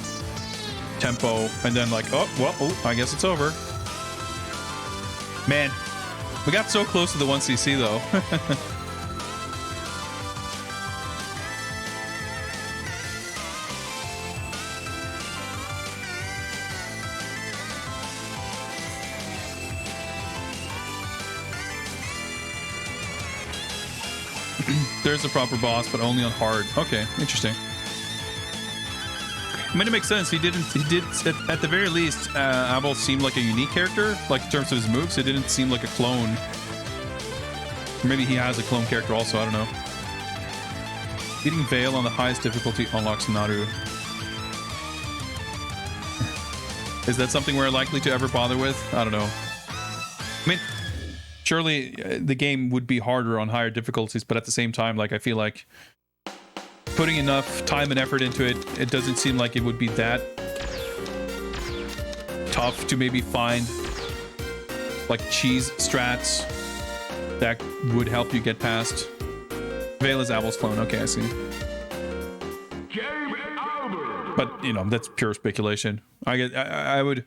tempo, and then like, oh, well, I guess it's over. Man, we got so close to the 1cc though. There's a proper boss, but only on hard. Okay, interesting. I mean, it makes sense. He did at the very least, Abel seemed like a unique character, like in terms of his moves. It didn't seem like a clone. Or maybe he has a clone character also, I don't know. Beating Veil on the highest difficulty unlocks Naru. Is that something we're likely to ever bother with? I don't know. I mean, surely the game would be harder on higher difficulties, but at the same time, like, I feel like putting enough time and effort into it, it doesn't seem like it would be that tough to maybe find like cheese strats that would help you get past. Veil is Abel's clone. Okay, I see. But you know, that's pure speculation. I would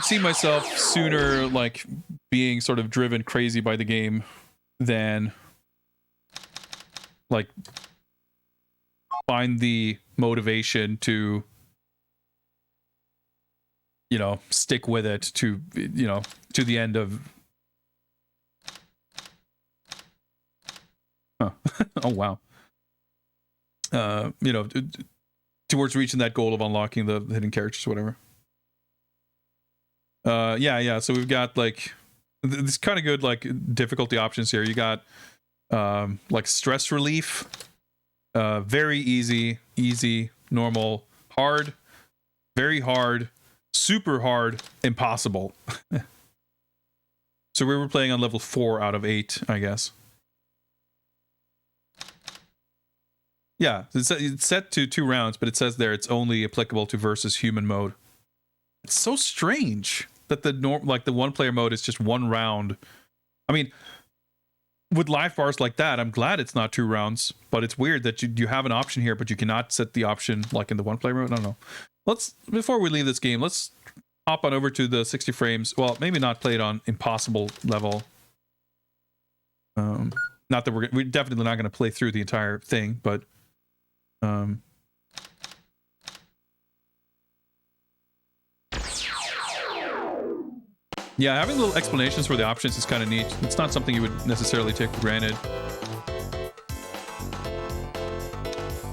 see myself sooner like being sort of driven crazy by the game than like find the motivation to, you know, stick with it to, you know, to the end of... Huh. Oh, wow. You know, towards reaching that goal of unlocking the hidden characters, whatever. Yeah. So we've got like this kind of good like difficulty options here. You got like stress relief, very easy, normal, hard, very hard, super hard, impossible. So we were playing on level 4 out of 8, I guess. Yeah, it's set to 2 rounds, but it says there it's only applicable to versus human mode. It's so strange that the one player mode is just 1 round. I mean, with life bars like that, I'm glad it's not 2 rounds, but it's weird that you have an option here, but you cannot set the option like in the 1 player mode. I don't know. Before we leave this game, let's hop on over to the 60 frames. Well, maybe not play it on impossible level. Not that we're definitely not going to play through the entire thing, but yeah, having little explanations for the options is kind of neat. It's not something you would necessarily take for granted.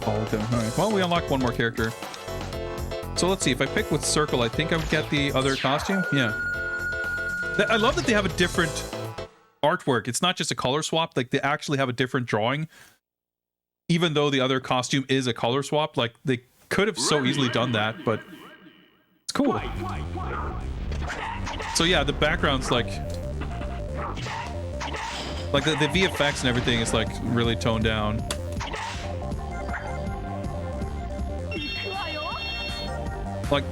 Oh, okay. All right. Well, we unlocked 1 more character. So let's see. If I pick with circle, I think I would get the other costume. Yeah. I love that they have a different artwork. It's not just a color swap. Like, they actually have a different drawing. Even though the other costume is a color swap. Like, they could have so easily done that, but it's cool. So yeah, the background's like the VFX and everything is like really toned down. Like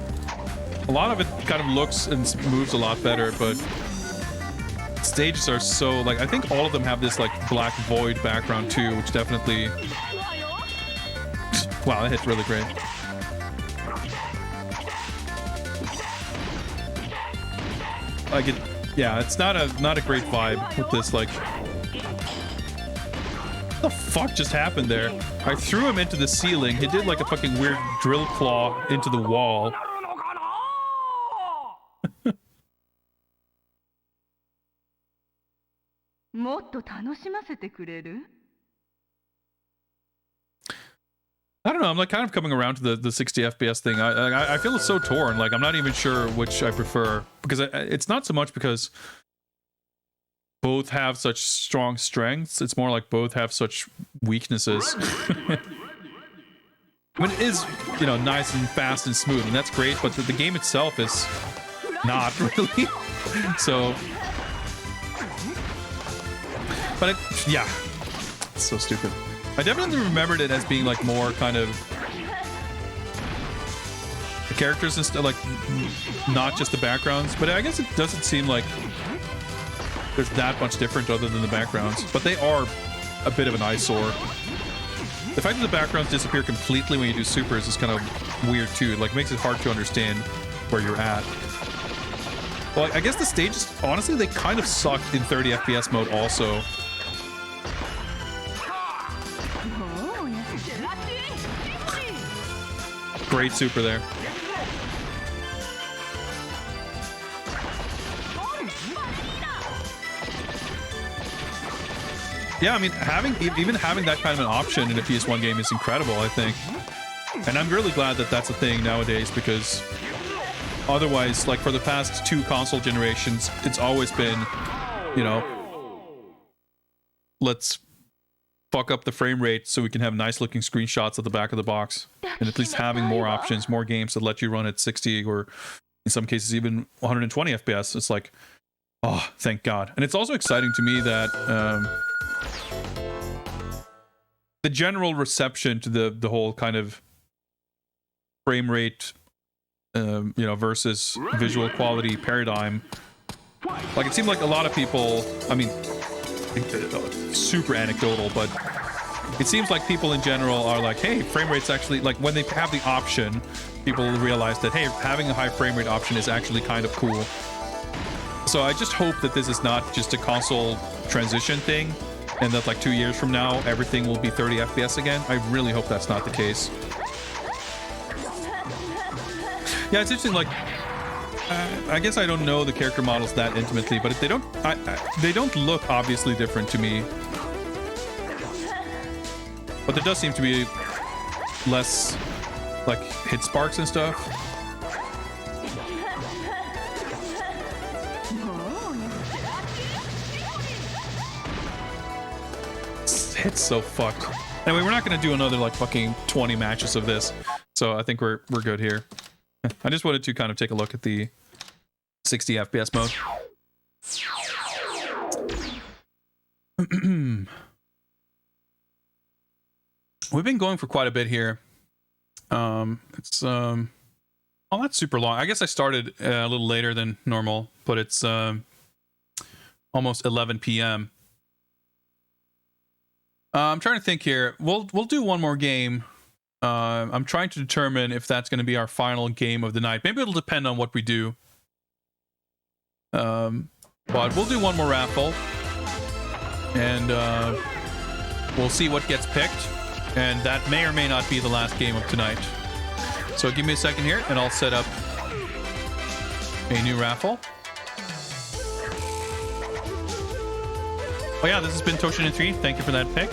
a lot of it kind of looks and moves a lot better, but Stages are so like I think all of them have this like black void background too, which definitely wow, that hit really great. Like it, yeah, it's not a great vibe with this like. What the fuck just happened there? I threw him into the ceiling. He did like a fucking weird drill claw into the wall. I don't know. I'm like kind of coming around to the 60 FPS thing. I feel it's so torn. Like I'm not even sure which I prefer because it's not so much because both have such strong strengths. It's more like both have such weaknesses. I mean, it is, you know, nice and fast and smooth, and that's great. But the game itself is not really. So, but it, yeah, it's so stupid. I definitely remembered it as being like more kind of the characters and stuff, like not just the backgrounds. But I guess it doesn't seem like there's that much different other than the backgrounds. But they are a bit of an eyesore. The fact that the backgrounds disappear completely when you do supers is kind of weird too. It like makes it hard to understand where you're at. Well, I guess the stages, honestly, they kind of sucked in 30 FPS mode also. Great super there. Yeah, I mean, even having that kind of an option in a PS1 game is incredible, I think. And I'm really glad that that's a thing nowadays because otherwise, like for the past 2 console generations, it's always been, you know, let's fuck up the frame rate so we can have nice looking screenshots at the back of the box. And at least having more options, more games that let you run at 60 or in some cases even 120 FPS. It's like, oh, thank God. And it's also exciting to me that the general reception to the whole kind of frame rate, you know, versus visual quality paradigm. Like it seemed like a lot of people, I mean, super anecdotal, but it seems like people in general are like, hey, frame rate's actually, like when they have the option, people realize that, hey, having a high frame rate option is actually kind of cool. So I just hope that this is not just a console transition thing and that like 2 years from now, everything will be 30 FPS again. I really hope that's not the case. Yeah, it's interesting, like, I guess I don't know the character models that intimately, but if they don't, they don't look obviously different to me. But there does seem to be less, like, hit sparks and stuff. It's so fucked. Anyway, we're not going to do another, like, fucking 20 matches of this. So I think we're good here. I just wanted to kind of take a look at the 60 FPS mode. We've been going for quite a bit here. It's well, not super long. I guess I started a little later than normal, but it's almost 11 p.m. I'm trying to think here. We'll do one more game. I'm trying to determine if that's going to be our final game of the night. Maybe it'll depend on what we do. But we'll do one more raffle. And we'll see what gets picked. And that may or may not be the last game of tonight. So give me a second here, and I'll set up a new raffle. Oh yeah, this has been Toshinden 3. Thank you for that pick.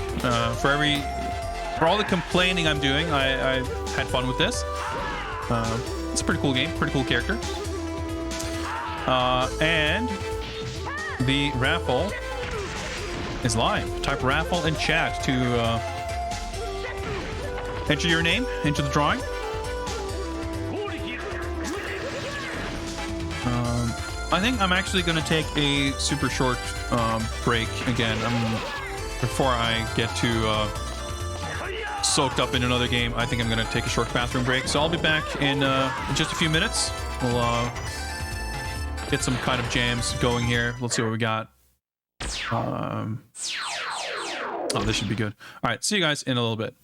For all the complaining I'm doing, I had fun with this. It's a pretty cool game, pretty cool character. And the raffle is live. Type raffle in chat to enter your name into the drawing. I think I'm actually going to take a super short break again before I get to soaked up in another game. I think I'm going to take a short bathroom break. So I'll be back in just a few minutes. We'll get some kind of jams going here. Let's see what we got. Oh, this should be good. All right, see you guys in a little bit.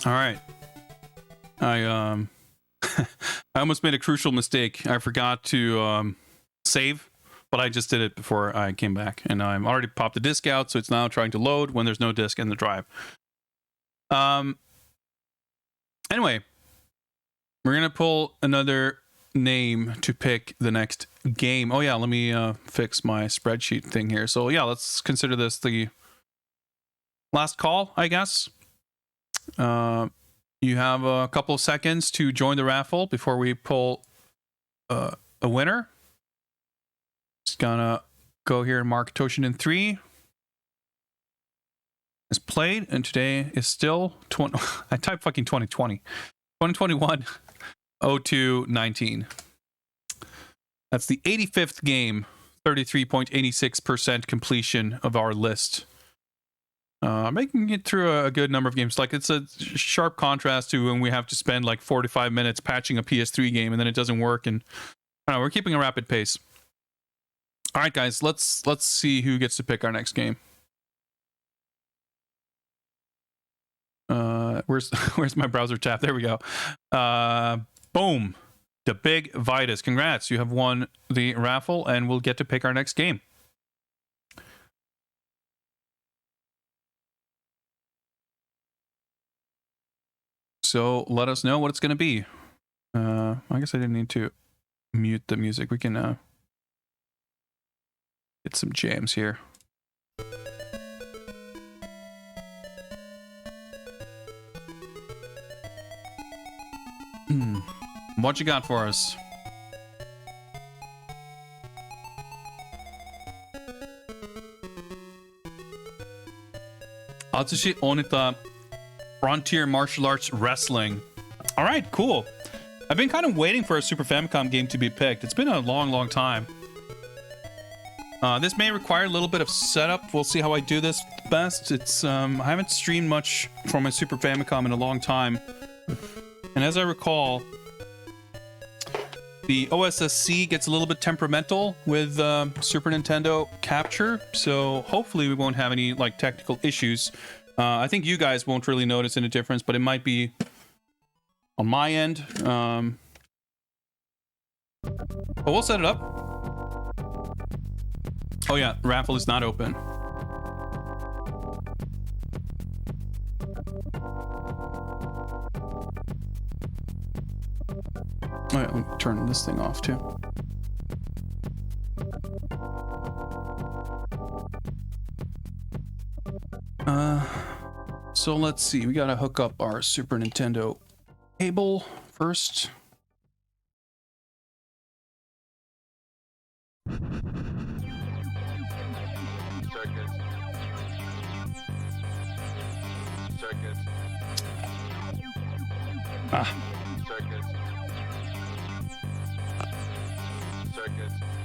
All right. I I almost made a crucial mistake. I forgot to save, but I just did it before I came back, and I'm already popped the disk out, so it's now trying to load when there's no disk in the drive. Anyway, we're gonna pull another name to pick the next game. Oh yeah, let me fix my spreadsheet thing here. So yeah, let's consider this the last call, I guess. You have a couple of seconds to join the raffle before we pull a winner. Just gonna go here and mark Toshinden 3 is played, and today is still I typed fucking 2021 0219. That's the 85th game, 33.86% completion of our list. Making it through a good number of games. Like, it's a sharp contrast to when we have to spend like 45 minutes patching a PS3 game and then it doesn't work, and I don't know, we're keeping a rapid pace. All right, guys, let's see who gets to pick our next game. Where's my browser tab? There we go. Boom. The Big Vitus. Congrats. You have won the raffle, and we'll get to pick our next game. So let us know what it's going to be. I guess I didn't need to mute the music. We can get some jams here. What you got for us? Atsushi Onita Frontier Martial Arts Wrestling. All right, cool. I've been kind of waiting for a Super Famicom game to be picked. It's been a long time. This may require a little bit of setup. We'll see how I do this best. It's I haven't streamed much from my Super Famicom in a long time. And as I recall, The OSSC gets a little bit temperamental with Super Nintendo capture, so hopefully we won't have any like technical issues. I think you guys won't really notice any difference, but it might be on my end. But we'll set it up. Oh yeah, raffle is not open. All right, let me turn this thing off too. So let's see. We gotta hook up our Super Nintendo cable first.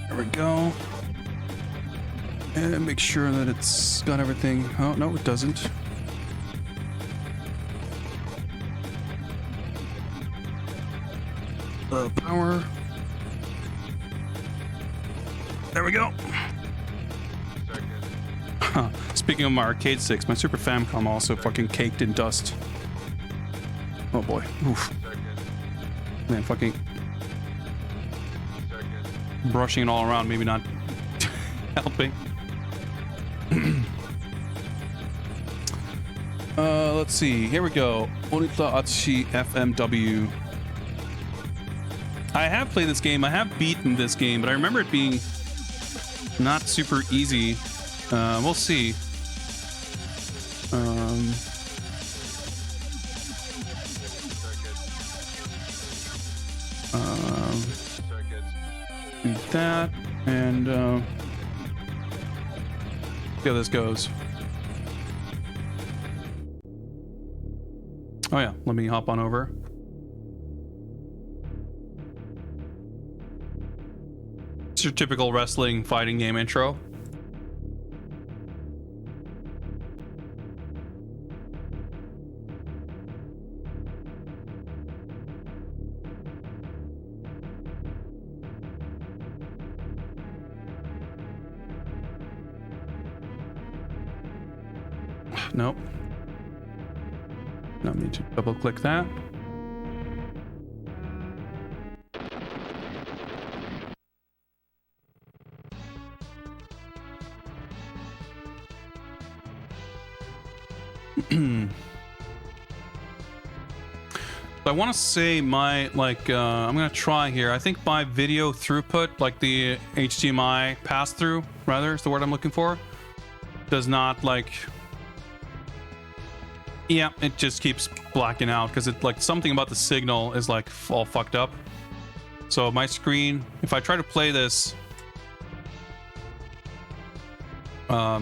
There we go. And make sure that it's got everything. Oh, no, it doesn't. Power. There we go. Speaking of my arcade sticks, my Super Famicom also fucking caked in dust. Oh boy. Oof. Man, fucking brushing it all around, maybe not helping. Let's see. Here we go. Onita Atsushi FMW. I have played this game. I have beaten this game, but I remember it being not super easy. We'll see. Do that, and see how this goes. Oh yeah, let me hop on over. It's your typical wrestling fighting game intro. Nope. No need to double click that. I want to say my, like, I'm going to try here. I think my video throughput, like the HDMI pass-through, rather, is the word I'm looking for, does not, like... Yeah, it just keeps blacking out because it, like, something about the signal is, like, all fucked up. So my screen, if I try to play this...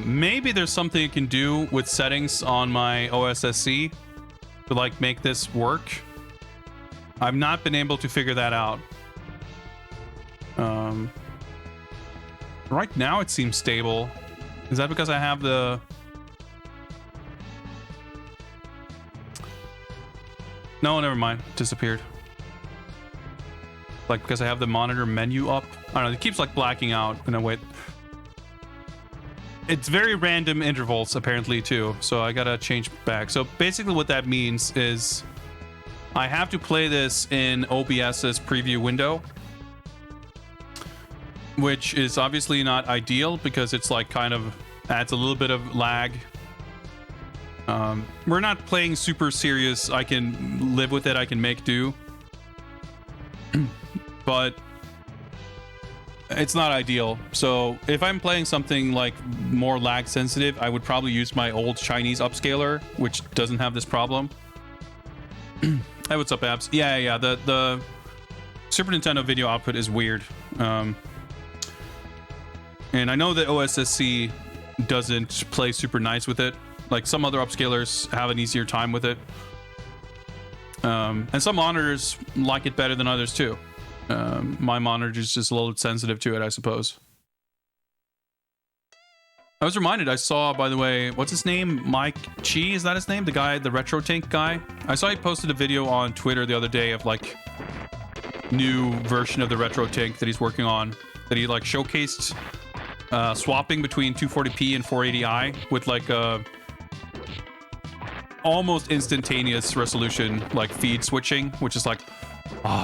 maybe there's something you can do with settings on my OSSC to, like, make this work. I've not been able to figure that out. Right now it seems stable. Is that because I have the... No, never mind. Disappeared. Like, because I have the monitor menu up. I don't know, it keeps, like, blacking out in a way. It's very random intervals, apparently, too. So I gotta change back. So basically what that means is... I have to play this in OBS's preview window, which is obviously not ideal because it's like kind of adds a little bit of lag. We're not playing super serious. I can live with it. I can make do. But it's not ideal. So if I'm playing something like more lag sensitive, I would probably use my old Chinese upscaler, which doesn't have this problem. Hey, what's up, Abs? Yeah. The Super Nintendo video output is weird. And I know that OSSC doesn't play super nice with it. Like, some other upscalers have an easier time with it. And some monitors like it better than others, too. My monitor is just a little sensitive to it, I suppose. I was reminded, I saw, by the way, what's his name? Mike Chi, is that his name? The guy, the Retro Tank guy? I saw he posted a video on Twitter the other day of, like, new version of the retro tank that he's working on, that he like showcased swapping between 240p and 480i with like a almost instantaneous resolution, like feed switching, which is like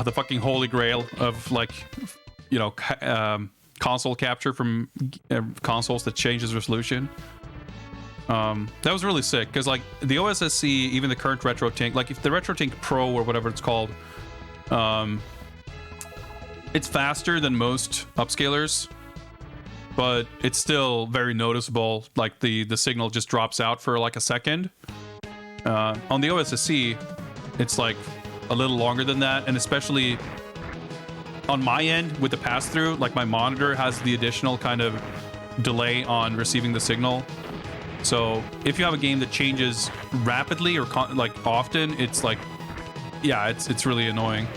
the fucking holy grail of like, you know, console capture from consoles that changes resolution. That was really sick because like the OSSC, even the current retro tank, like if the retro tank Pro or whatever it's called, it's faster than most upscalers, but it's still very noticeable. Like the signal just drops out for like a second. On the OSSC, it's like a little longer than that, and especially on my end with the pass-through, like my monitor has the additional kind of delay on receiving the signal. So if you have a game that changes rapidly or like often, it's like, yeah, it's really annoying.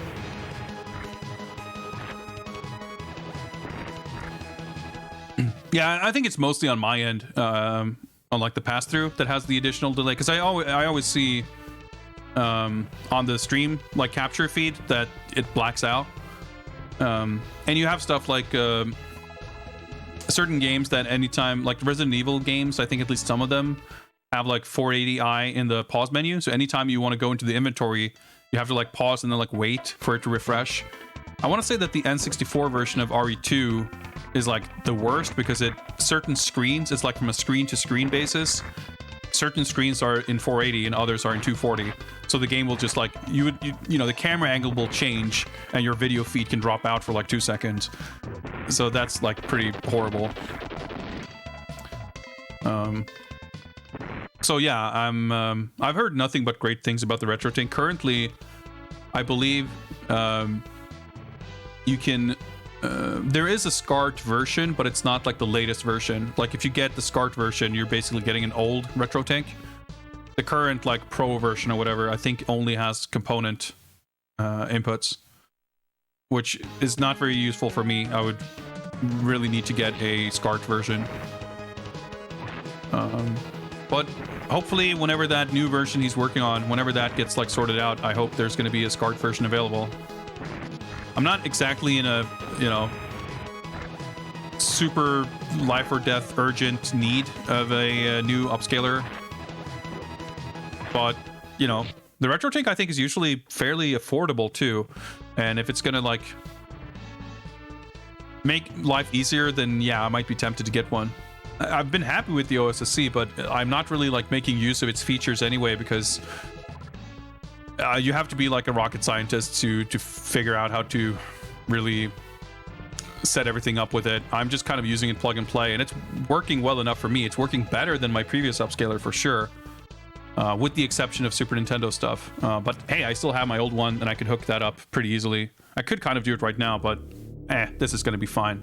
Yeah, I think it's mostly on my end, on like the pass-through that has the additional delay, because I always see on the stream like capture feed that it blacks out, and you have stuff like certain games that anytime, like Resident Evil games, I think at least some of them have like 480i in the pause menu, so anytime you want to go into the inventory, you have to like pause and then like wait for it to refresh. I want to say that the N64 version of RE2 is like the worst because certain screens, it's like from a screen to screen basis. Certain screens are in 480 and others are in 240. So the game will just like, you know, the camera angle will change and your video feed can drop out for like 2 seconds. So that's like pretty horrible. So yeah, I've heard nothing but great things about the retro tank. Currently, I believe you can there is a SCART version, but it's not like the latest version. Like if you get the SCART version, you're basically getting an old retro tank. The current like Pro version or whatever, I think only has component inputs, which is not very useful for me. I would really need to get a SCART version. But hopefully whenever that new version he's working on, whenever that gets like sorted out, I hope there's going to be a SCART version available. I'm not exactly in a, you know, super life or death urgent need of a new upscaler, but you know, the retro tank I think is usually fairly affordable too, and if it's gonna like make life easier, then yeah, I might be tempted to get one. I've been happy with the OSSC, but I'm not really like making use of its features anyway, because you have to be like a rocket scientist to figure out how to really set everything up with it. I'm just kind of using it plug and play, and it's working well enough for me. It's working better than my previous upscaler for sure, with the exception of Super Nintendo stuff. But hey, I still have my old one, and I could hook that up pretty easily. I could kind of do it right now, but this is going to be fine.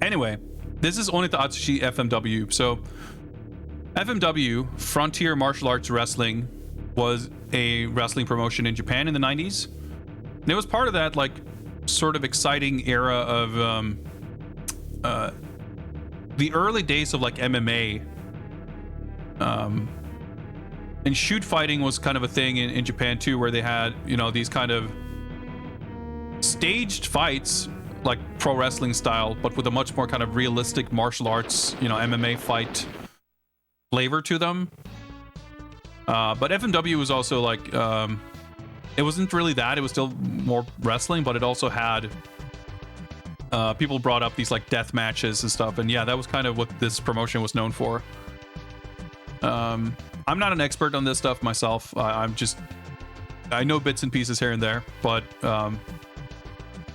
Anyway, this is Onita Atsushi FMW. So FMW, Frontier Martial Arts Wrestling, was a wrestling promotion in Japan in the 90s. And it was part of that like sort of exciting era of the early days of like MMA. And shoot fighting was kind of a thing in Japan too, where they had, you know, these kind of staged fights like pro wrestling style, but with a much more kind of realistic martial arts, you know, MMA fight flavor to them. But FMW was also like, it wasn't really that, it was still more wrestling, but it also had people brought up these like death matches and stuff, and yeah, that was kind of what this promotion was known for. I'm not an expert on this stuff myself. I know bits and pieces here and there, but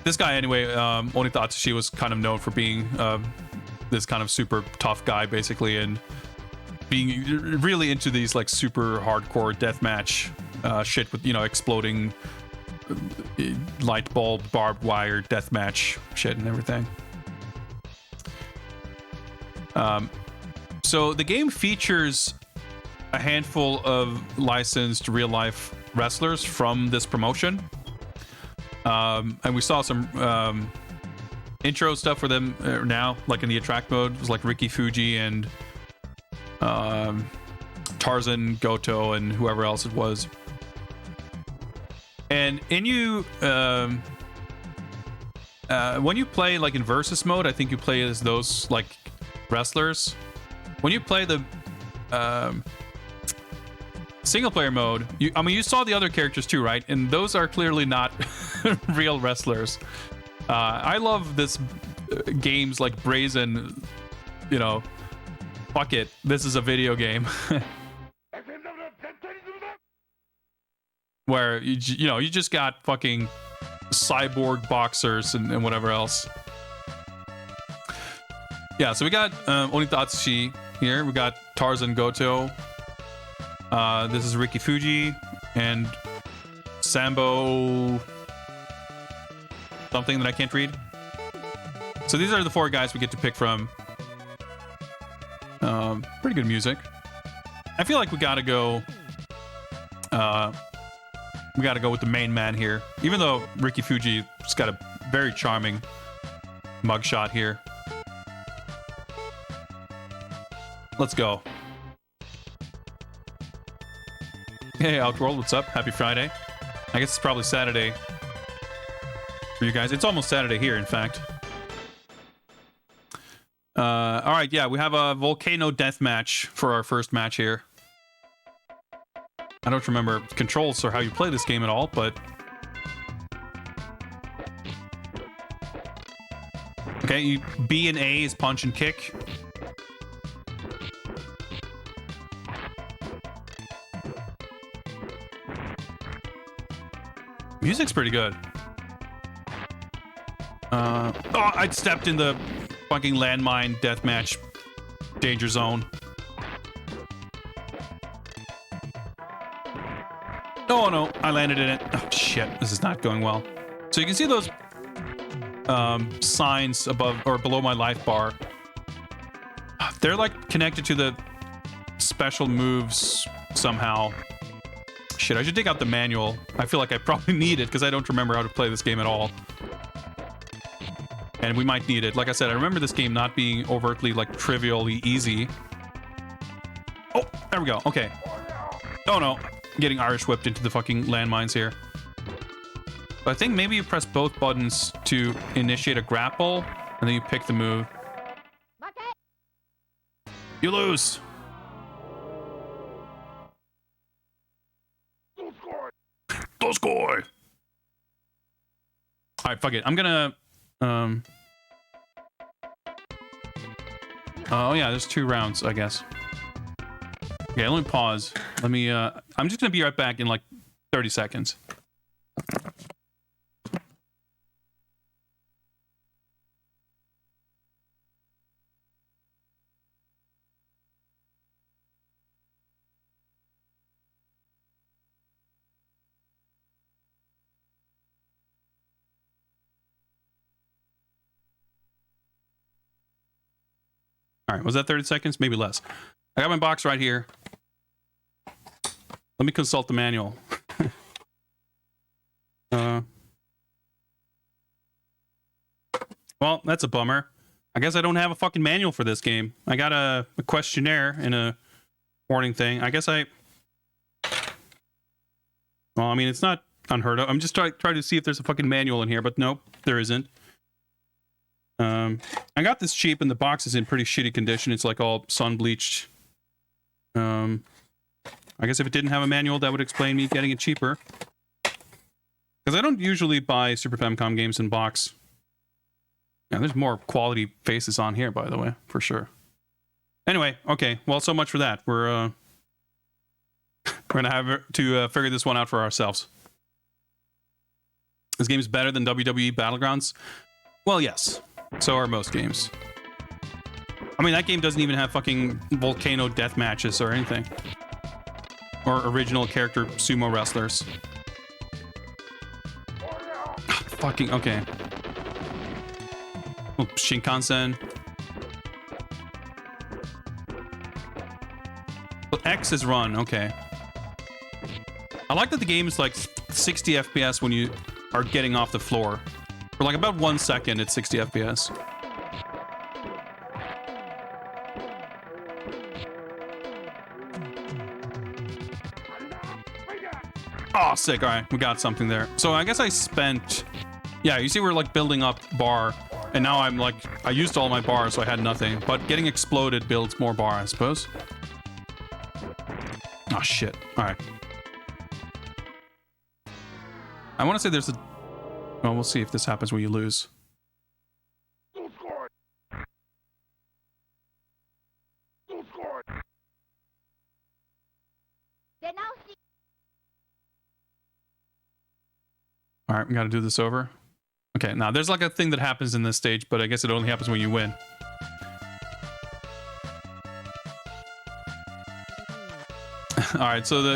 this guy anyway, Onita Atsushi, was kind of known for being this kind of super tough guy basically, and being really into these like super hardcore deathmatch shit with, you know, exploding light bulb, barbed wire deathmatch shit and everything. So the game features a handful of licensed real life wrestlers from this promotion. And we saw some intro stuff for them now, like in the attract mode. It was like Ricky Fuji and Tarzan, Goto, and whoever else it was. And when you play like in versus mode, I think you play as those like wrestlers. When you play the single player mode, you saw the other characters too, right? And those are clearly not real wrestlers. I love this game's like brazen, fuck it, this is a video game. Where you just got fucking cyborg boxers and whatever else. Yeah, so we got Onita Atsushi here. We got Tarzan Goto. This is Ricky Fuji and Sambo something that I can't read. So these are the 4 guys we get to pick from. Pretty good music. I feel like we gotta go with the main man here, even though Ricky Fuji's got a very charming mugshot here. Let's go. Hey Outworld, what's up? Happy Friday. I guess it's probably Saturday for you guys. It's almost Saturday here, in fact. All right, yeah, we have a volcano death match for our first match here. I don't remember controls or how you play this game at all, but... Okay, B and A is punch and kick. Music's pretty good. Oh, I stepped in the fucking landmine deathmatch danger zone. Oh no, I landed in it. Oh shit, this is not going well. So you can see those signs above or below my life bar. They're like connected to the special moves somehow. Shit, I should dig out the manual. I feel like I probably need it because I don't remember how to play this game at all. And we might need it. Like I said, I remember this game not being overtly like trivially easy. Oh, there we go. Okay. Oh no. Getting Irish whipped into the fucking landmines here. But I think maybe you press both buttons to initiate a grapple, and then you pick the move. You lose. Score. All right, fuck it. I'm gonna. Oh yeah, there's 2 rounds, I guess. Okay, let me pause. Let me. I'm just gonna be right back in like 30 seconds. All right, was that 30 seconds? Maybe less. I got my box right here. Let me consult the manual. Well, that's a bummer. I guess I don't have a fucking manual for this game. I got a questionnaire and a warning thing. I guess I... Well, I mean, it's not unheard of. I'm just trying to see if there's a fucking manual in here, but nope, there isn't. I got this cheap and the box is in pretty shitty condition. It's like all sun bleached. I guess if it didn't have a manual, that would explain me getting it cheaper. Because I don't usually buy Super Famicom games in box. Yeah, there's more quality faces on here, by the way, for sure. Anyway, okay. Well, so much for that. We're gonna have to figure this one out for ourselves. This game is better than WWE Battlegrounds. Well, yes. So are most games. I mean, that game doesn't even have fucking volcano death matches or anything. Or original character sumo wrestlers. Fucking, okay. Oh, Shinkansen. Well, X is run, okay. I like that the game is like 60 FPS when you are getting off the floor. For like about 1 second, it's 60 FPS. Oh, sick. All right, we got something there. So I guess I spent... Yeah, you see we're like building up bar. And now I'm like... I used all my bars, so I had nothing. But getting exploded builds more bar, I suppose. Oh, shit. All right. I want to say there's a... Well, we'll see if this happens when you lose. All right, we got to do this over. Okay, now there's like a thing that happens in this stage, but I guess it only happens when you win. All right, so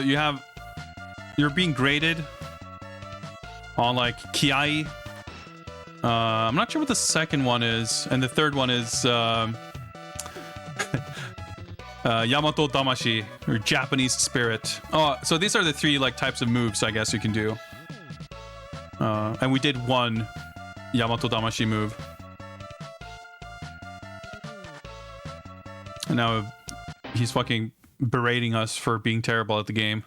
you're being graded on like Kiai. I'm not sure what the second one is, and the third one is Yamato Damashi, or Japanese spirit. Oh, so these are the three like types of moves I guess you can do. And we did one Yamato Damashi move. And now he's fucking berating us for being terrible at the game.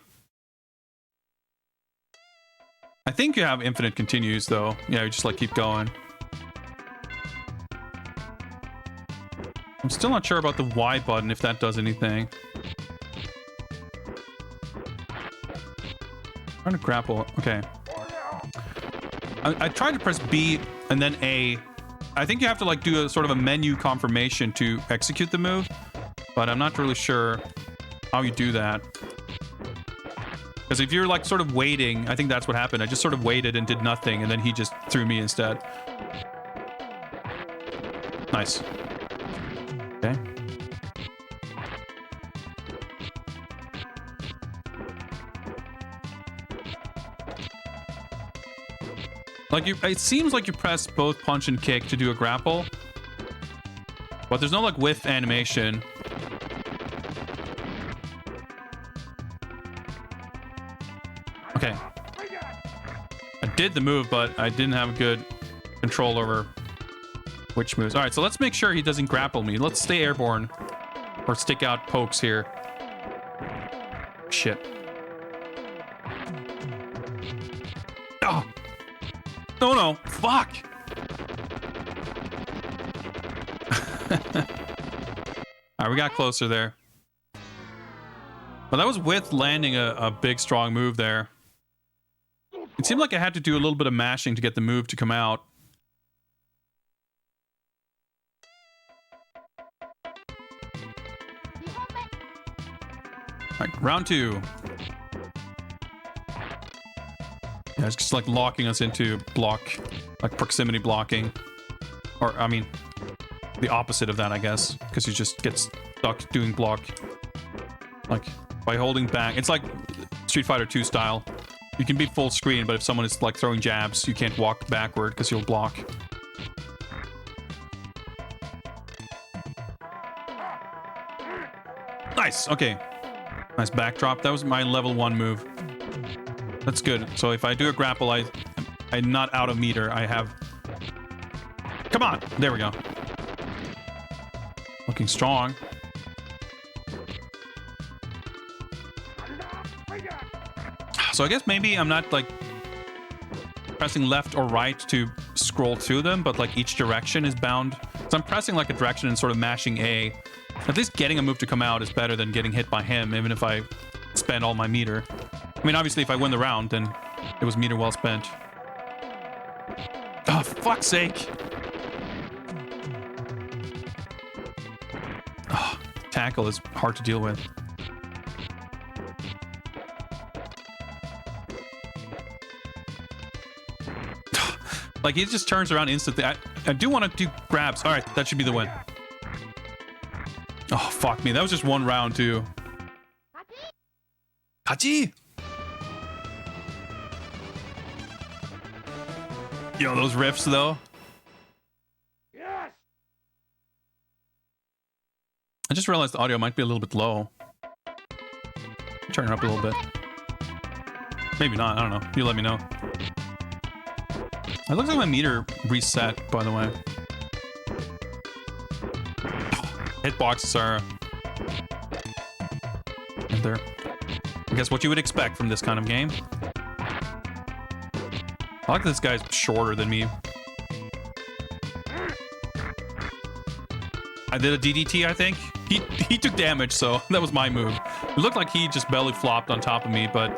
I think you have infinite continues though. Yeah, you just like keep going. I'm still not sure about the Y button, if that does anything. Trying to grapple. Okay. I tried to press B and then A. I think you have to like do a sort of a menu confirmation to execute the move, but I'm not really sure how you do that. Because if you're like sort of waiting, I think that's what happened. I just sort of waited and did nothing, and then he just threw me instead. Nice. Okay. Like it seems like you press both punch and kick to do a grapple, but there's no like whiff animation. Okay. I did the move, but I didn't have good control over which moves. All right, so let's make sure he doesn't grapple me. Let's stay airborne or stick out pokes here. Shit. Oh. No, fuck. All right, we got closer there. But that was with landing a big, strong move there. It seemed like I had to do a little bit of mashing to get the move to come out. All right, round two. Yeah, it's just like locking us into block, like proximity blocking. Or, I mean, the opposite of that, I guess. Because you just get stuck doing block. Like, by holding back. It's like Street Fighter 2 style. You can be full screen, but if someone is like throwing jabs, you can't walk backward because you'll block. Nice, okay. Nice backdrop. That was my level 1 move. That's good. So if I do a grapple, I'm not out of meter. I have... Come on! There we go. Looking strong. So I guess maybe I'm not like pressing left or right to scroll through them, but like each direction is bound. So I'm pressing like a direction and sort of mashing A. At least getting a move to come out is better than getting hit by him, even if I spend all my meter. I mean, obviously, if I win the round, then it was meter well spent. Oh, fuck's sake. Oh, tackle is hard to deal with. Like, he just turns around instantly. I do want to do grabs. All right, that should be the win. Oh, fuck me. That was just one round, too. Hachi! Yo, those riffs, though. Yes! I just realized the audio might be a little bit low. Turn it up a little bit. Maybe not. I don't know. You let me know. It looks like my meter reset, by the way. Hitboxes are... And there. I guess what you would expect from this kind of game. I like this guy's shorter than me. I did a DDT, I think. He took damage, so that was my move. It looked like he just belly flopped on top of me, but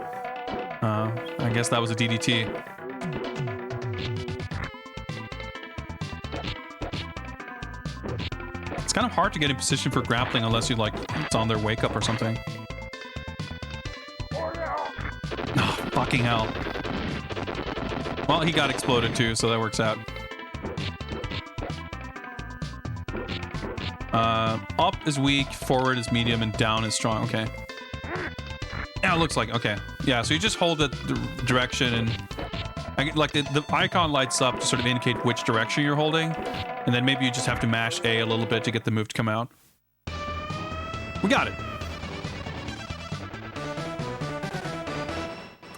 I guess that was a DDT. It's kind of hard to get in position for grappling unless you like it's on their wake up or something. Oh, fucking hell. Well, he got exploded too, so that works out. Up is weak, forward is medium, and down is strong. Okay. Yeah, it looks like, okay. Yeah, so you just hold the direction and like the icon lights up to sort of indicate which direction you're holding. And then maybe you just have to mash A a little bit to get the move to come out. We got it.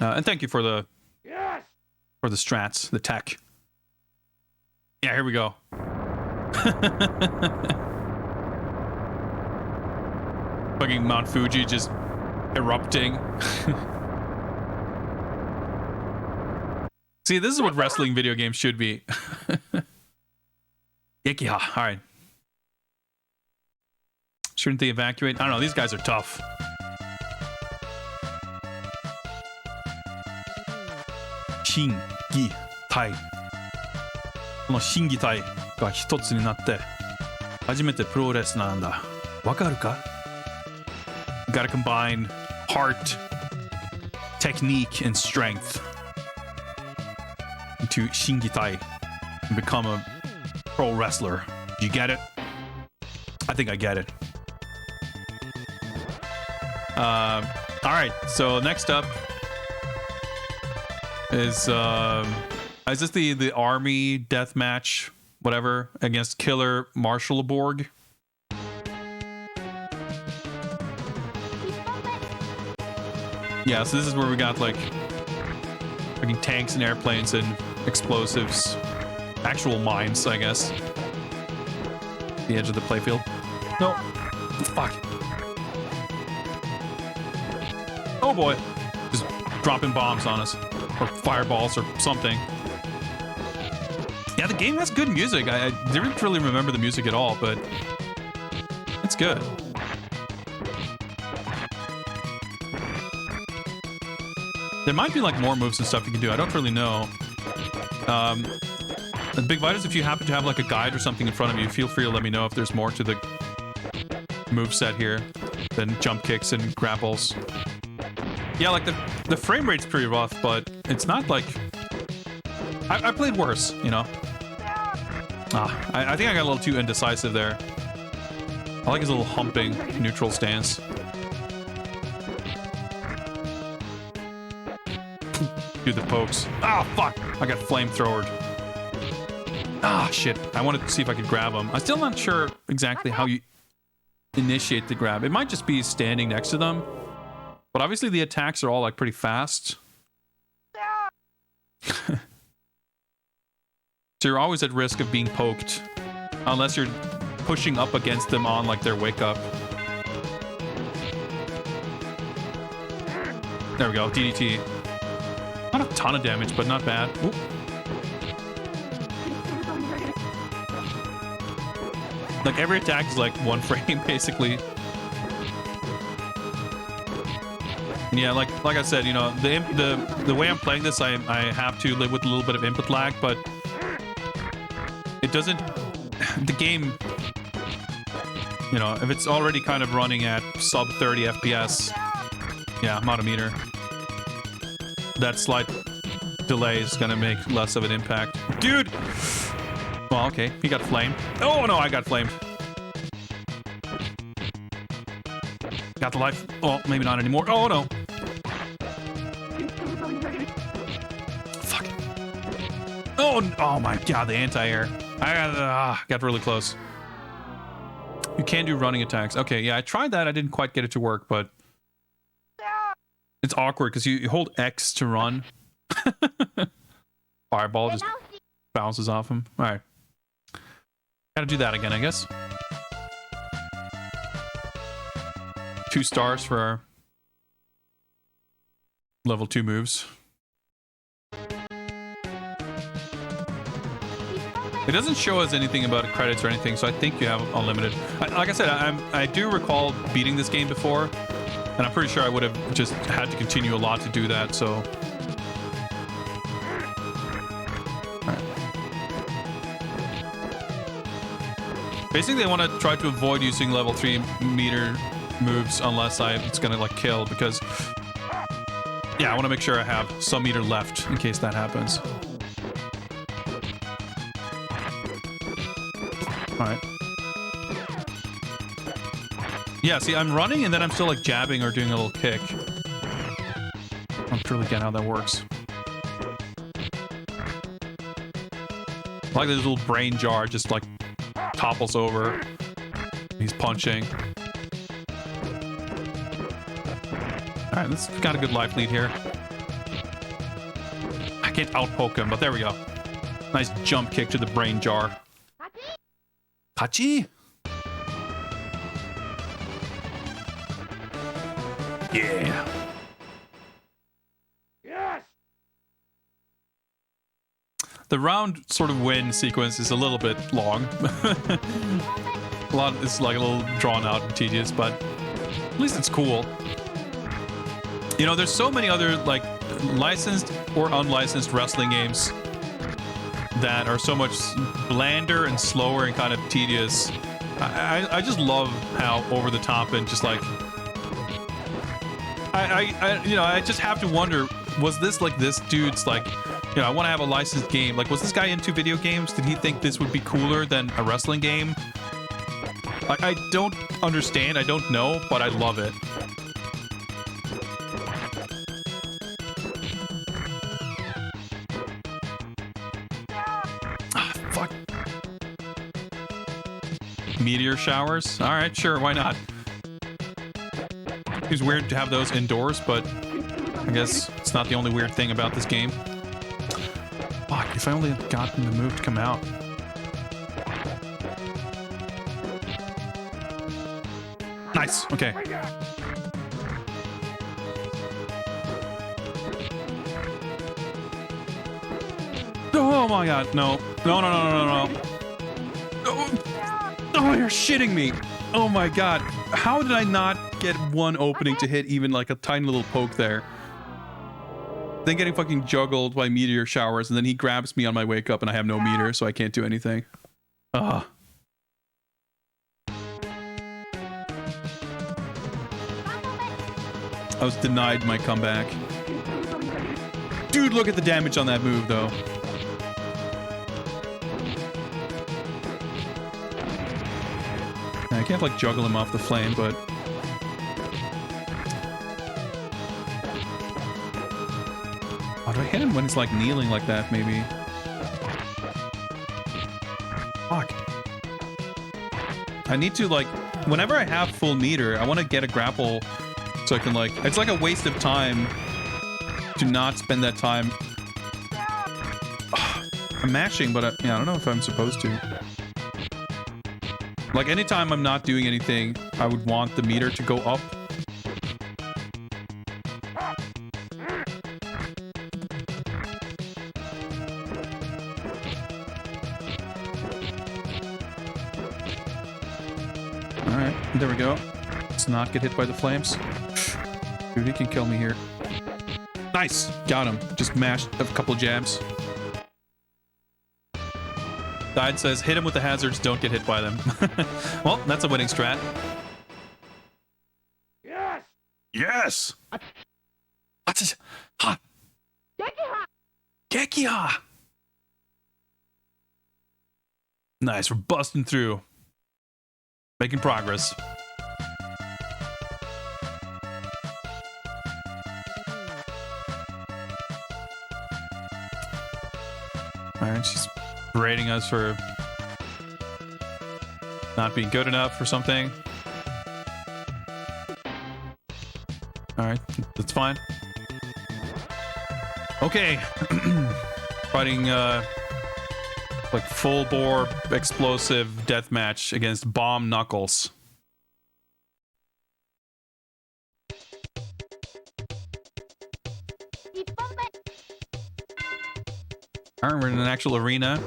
And thank you for the strats, the tech. Yeah, here we go. Fucking Mount Fuji just erupting. See, this is what wrestling video games should be. Ikiha. All right. Shouldn't they evacuate? I don't know. These guys are tough. Shingi Tai. この心技体が一つになって初めてプロレスなんだ。わかるか? Gotta combine heart, technique, and strength into Shingitai and become a pro wrestler. Do you get it? I think I get it. All right. So next up is this the army death match, whatever, against Killer Marshallborg? Yeah, so this is where we got like fucking tanks and airplanes and explosives, actual mines, I guess. The edge of the playfield. No, fuck. Oh boy, just dropping bombs on us, or fireballs, or something. Yeah, the game has good music. I didn't really remember the music at all, but it's good. There might be like more moves and stuff you can do. I don't really know. The Big Vitas, if you happen to have like a guide or something in front of you, feel free to let me know if there's more to the moveset here than jump kicks and grapples. Yeah, like the frame rate's pretty rough, but it's not like... I played worse, you know? I think I got a little too indecisive there. I like his little humping neutral stance. Do the pokes. Ah, fuck! I got flamethrowered. Ah, shit. I wanted to see if I could grab him. I'm still not sure exactly how you initiate the grab. It might just be standing next to them. But obviously the attacks are all like pretty fast. So you're always at risk of being poked. Unless you're pushing up against them on like their wake up. There we go, DDT. Not a ton of damage, but not bad. Oop. Like every attack is like one frame, basically. And yeah, like I said, you know, the way I'm playing this, I have to live with a little bit of input lag, but it doesn't. The game, you know, if it's already kind of running at sub 30 FPS, yeah, I'm out a meter. That slight delay is gonna make less of an impact. Dude! Well, okay, he got flamed. Oh no, I got flamed. Got the life. Oh, maybe not anymore. Oh no. Fuck. Oh my god, the anti-air. I got really close. You can do running attacks. Okay, yeah, I tried that. I didn't quite get it to work, but it's awkward because you hold X to run. Fireball just bounces off him. All right. Gotta do that again, I guess. 2 stars for our level 2 moves. It doesn't show us anything about credits or anything, so I think you have unlimited. Like I said, I do recall beating this game before, and I'm pretty sure I would have just had to continue a lot to do that, so... Alright. Basically, I want to try to avoid using level 3 meter moves unless it's gonna, like, kill, because... Yeah, I want to make sure I have some meter left in case that happens. Alright. Yeah, see, I'm running and then I'm still like jabbing or doing a little kick. I don't really get how that works. Like this little brain jar just like topples over. He's punching. Alright, this got a good life lead here. I can't outpoke him, but there we go. Nice jump kick to the brain jar. Hachi? Yeah. Yes! The round sort of win sequence is a little bit long. It's like a little drawn out and tedious, but at least it's cool. You know, there's so many other like licensed or unlicensed wrestling games that are so much blander and slower and kind of tedious. I just love how over the top and just like I just have to wonder, was this like this dude's like, you know, I want to have a licensed game. Like, was this guy into video games? Did he think this would be cooler than a wrestling game? Like, I don't understand. I don't know, but I love it. Meteor showers? All right, sure, why not? It's weird to have those indoors, but I guess it's not the only weird thing about this game. Fuck, if I only had gotten the move to come out. Nice, okay. Oh my god, no. No. Oh, you're shitting me. Oh my god. How did I not get one opening to hit even like a tiny little poke there? Then getting fucking juggled by meteor showers, and then he grabs me on my wake up and I have no meter, so I can't do anything. Ugh. I was denied my comeback. Dude, look at the damage on that move, though. I can't, like, juggle him off the flame, but... Oh, do I hit him when he's, like, kneeling like that, maybe? Fuck. I need to, like... Whenever I have full meter, I want to get a grapple so I can, like... It's like a waste of time to not spend that time... I'm mashing, but yeah, I don't know if I'm supposed to. Like, anytime I'm not doing anything, I would want the meter to go up. Alright, there we go. Let's not get hit by the flames. Dude, he can kill me here. Nice! Got him. Just mashed a couple jabs. Guide says, hit him with the hazards, don't get hit by them. Well, that's a winning strat. Yes! Yes! What's ha! Gekiha! Nice, we're busting through. Making progress. Alright, she's berating us for not being good enough or something. Alright, that's fine. Okay. Fighting like full bore explosive deathmatch against Bomb Knuckles. Alright, we're in an actual arena.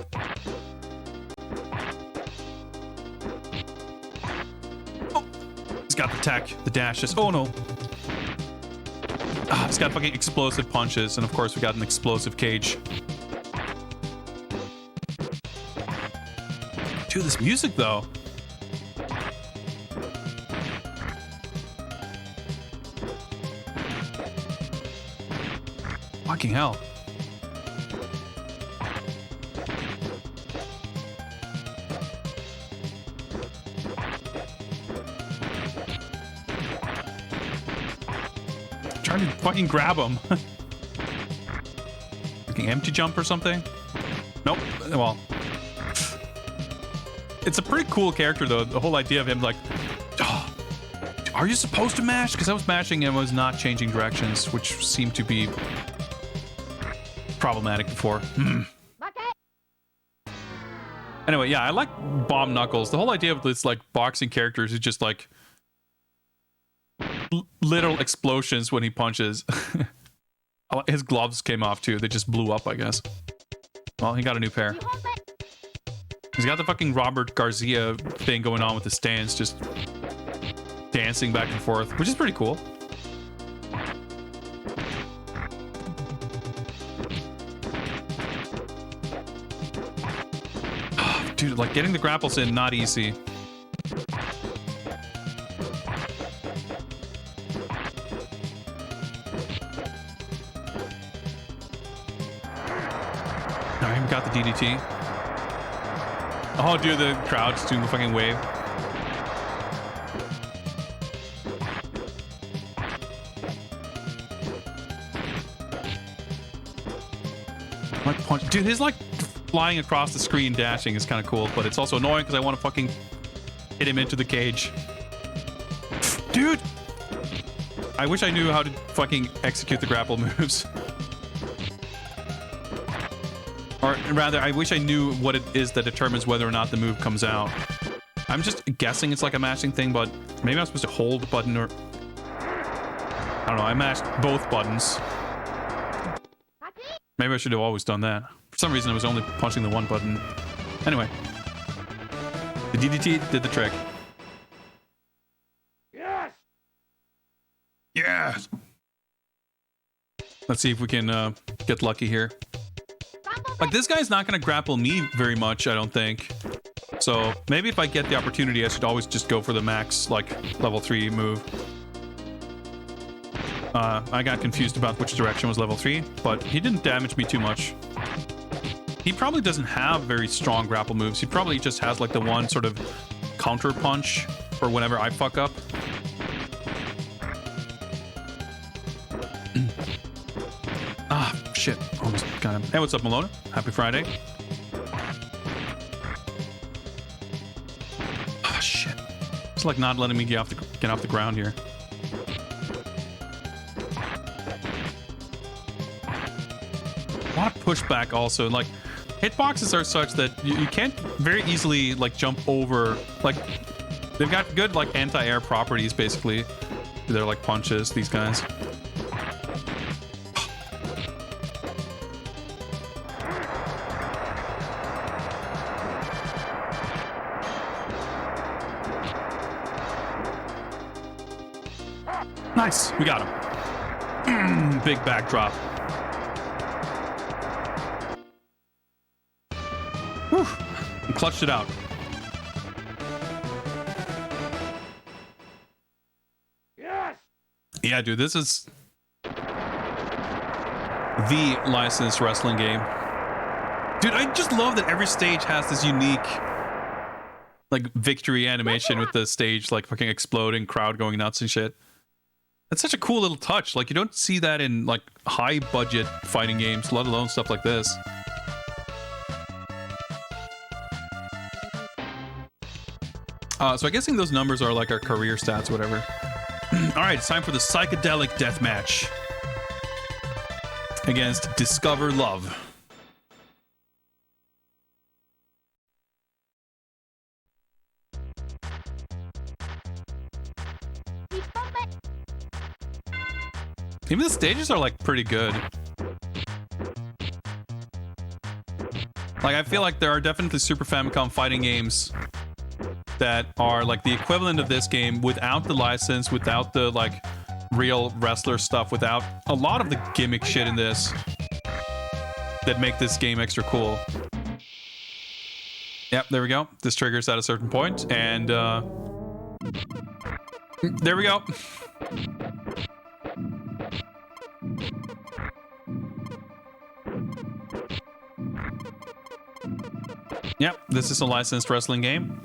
He's got the tech, the dashes. Oh no. He's got fucking explosive punches, and of course we got an explosive cage. Dude, this music though. Fucking hell. Trying to fucking grab him. Fucking empty jump or something? Nope. Well, it's a pretty cool character though. The whole idea of him like, oh, are you supposed to mash? Because I was mashing and was not changing directions, which seemed to be problematic before. Anyway, yeah, I like Bomb Knuckles. The whole idea of this like boxing characters is just like little explosions when he punches. His gloves came off too. They just blew up, I guess. Well, he got a new pair. He's got the fucking Robert Garcia thing going on with the stance, just dancing back and forth, which is pretty cool. Dude, like getting the grapples in, not easy. I even got the DDT. Oh, dude, the crowd's doing the fucking wave. Like punch, dude, his like flying across the screen dashing is kind of cool, but it's also annoying because I want to fucking hit him into the cage. Dude! I wish I knew how to fucking execute the grapple moves. Or rather, I wish I knew what it is that determines whether or not the move comes out. I'm just guessing it's like a mashing thing, but maybe I'm supposed to hold the button or... I don't know, I mashed both buttons. Maybe I should have always done that. For some reason, I was only punching the one button. Anyway. The DDT did the trick. Yes! Yeah! Let's see if we can get lucky here. Like, this guy's not going to grapple me very much, I don't think. So, maybe if I get the opportunity, I should always just go for the max, like, level 3 move. I got confused about which direction was level 3, but he didn't damage me too much. He probably doesn't have very strong grapple moves. He probably just has, like, the one sort of counter punch for whenever I fuck up. Shit, almost got him. Hey, what's up, Malone? Happy Friday. Ah, shit. It's like not letting me get off the ground here. A lot of pushback also. Like, hitboxes are such that you can't very easily like jump over. Like, they've got good like anti-air properties basically. They're like punches, these guys. Nice, we got him. Big backdrop. Whew. And clutched it out. Yes! Yeah, dude, this is the licensed wrestling game. Dude, I just love that every stage has this unique like victory animation with the stage like fucking exploding, crowd going nuts and shit. That's such a cool little touch. Like, you don't see that in like high budget fighting games, let alone stuff like this. So I'm guessing those numbers are like our career stats, whatever. All right, it's time for the psychedelic death match against Discover Love. Even the stages are like pretty good. Like, I feel like there are definitely Super Famicom fighting games that are like the equivalent of this game without the license, without the like real wrestler stuff, without a lot of the gimmick shit in this that make this game extra cool. Yep, there we go. This triggers at a certain point, and there we go. Yep, this is a licensed wrestling game.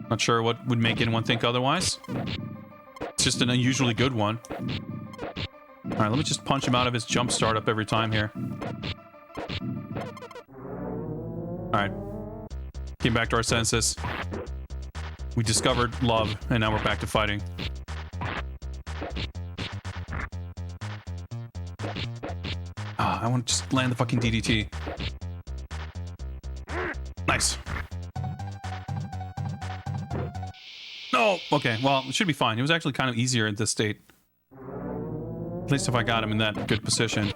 Not sure what would make anyone think otherwise. It's just an unusually good one. All right, let me just punch him out of his jump startup every time here. All right. Came back to our senses. We discovered love, and now we're back to fighting. I want to just land the fucking DDT. Nice. No! Okay, well, it should be fine. It was actually kind of easier in this state. At least if I got him in that good position.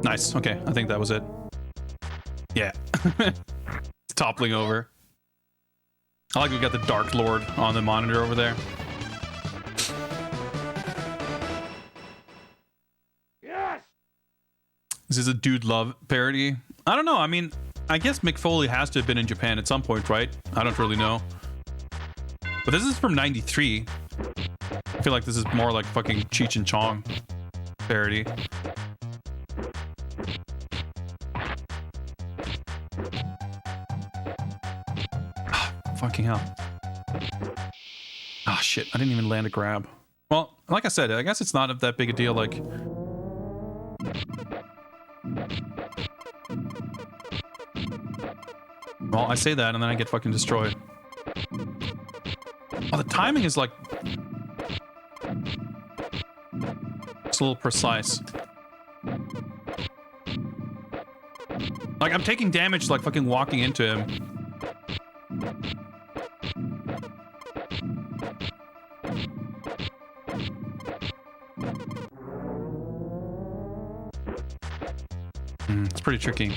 Nice. Okay, I think that was it. Yeah. Toppling over. I like we got the Dark Lord on the monitor over there. Yes! This is a Dude Love parody. I don't know. I mean, I guess Mick Foley has to have been in Japan at some point, right? I don't really know. But this is from '93. I feel like this is more like fucking Cheech and Chong parody. Fucking hell. Ah, shit. I didn't even land a grab. Well, like I said, I guess it's not that big a deal. Like, well, I say that and then I get fucking destroyed. Oh, the timing is like... it's a little precise. Like, I'm taking damage like fucking walking into him. It's pretty tricky.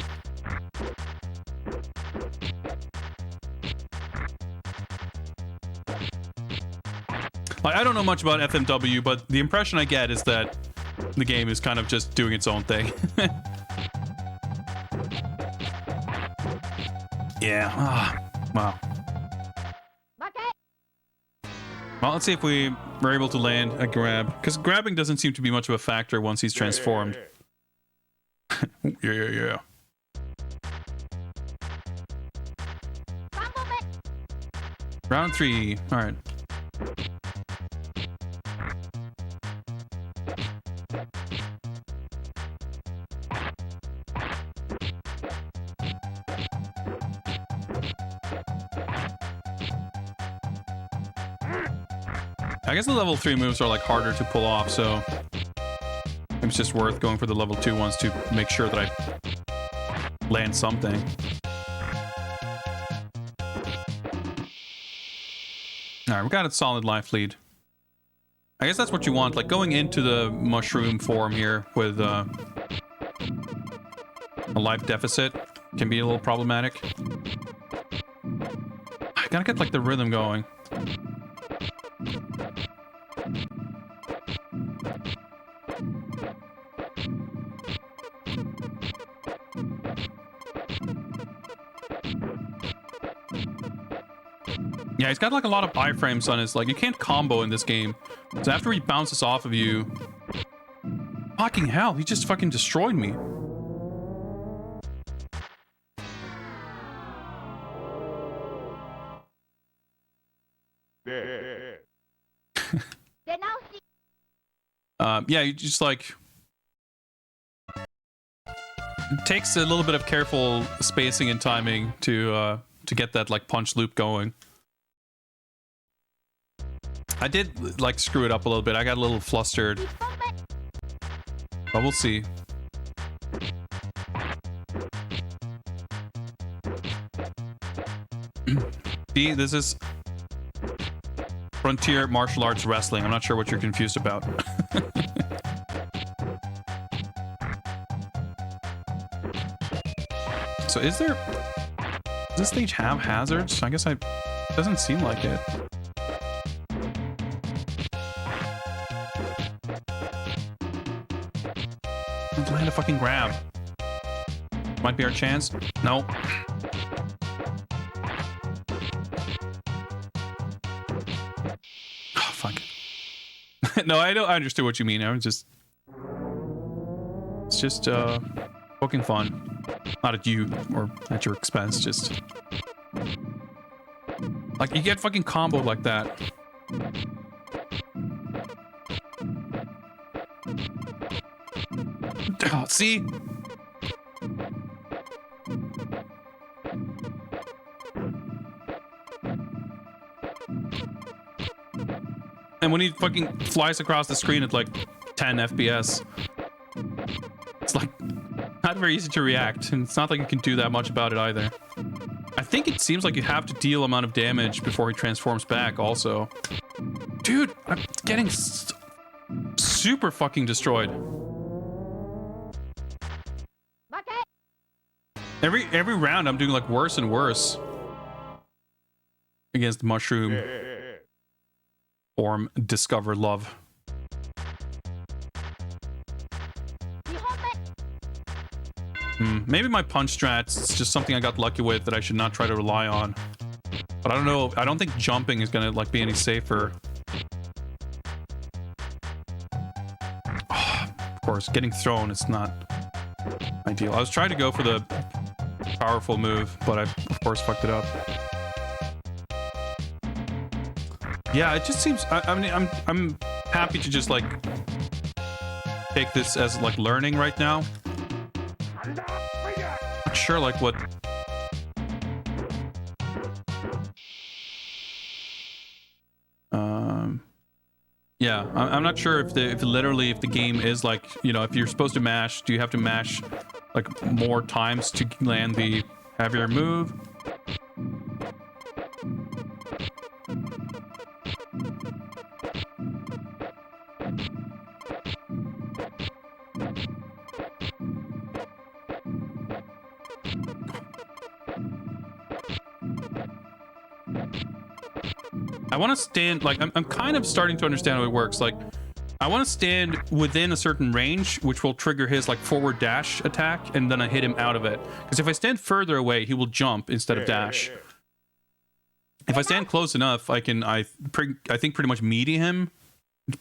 Like, I don't know much about FMW, but the impression I get is that the game is kind of just doing its own thing. Yeah. Wow. Well, let's see if we were able to land a grab, because grabbing doesn't seem to be much of a factor once he's transformed. Yeah. Round 3. All right. I guess the level 3 moves are like harder to pull off, so it's just worth going for the level 2 ones to make sure that I land something. Alright, we got a solid life lead. I guess that's what you want, like going into the mushroom form here with a life deficit can be a little problematic. I gotta get like the rhythm going. Yeah, he's got like a lot of iframes on his, like, you can't combo in this game. So after he bounces off of you... Fucking hell, he just fucking destroyed me. Yeah, you just like... It takes a little bit of careful spacing and timing to get that like punch loop going. I did like screw it up a little bit. I got a little flustered. But we'll see. See, this is Frontier Martial Arts Wrestling. I'm not sure what you're confused about. so. Is there... Does this stage have hazards? I guess doesn't seem like it. Let's land a fucking grab. Might be our chance. No. Oh, fuck. No, I understood what you mean. I was just... It's just, poking fun. Not at you or at your expense, just... Like, you get fucking comboed like that. Oh, see? And when he fucking flies across the screen at like 10 FPS, it's like not very easy to react, and it's not like you can do that much about it either. I think it seems like you have to deal amount of damage before he transforms back also. Dude, I'm getting super fucking destroyed. Every round I'm doing like worse and worse against mushroom form discover love. Maybe my punch strats is just something I got lucky with that I should not try to rely on. But I don't know. I don't think jumping is gonna like be any safer. Oh, of course, getting thrown is not ideal. I was trying to go for the powerful move, but I of course fucked it up. Yeah, it just seems. I mean, I'm happy to just like take this as like learning right now. Not sure like what. Yeah, I'm not sure if the game is like, you know, if you're supposed to mash, do you have to mash like more times to land the heavier move? I want to stand, like, I'm kind of starting to understand how it works. Like, I want to stand within a certain range, which will trigger his, like, forward dash attack, and then I hit him out of it. Because if I stand further away, he will jump instead of dash. If I stand close enough, I can, I think, pretty much meaty him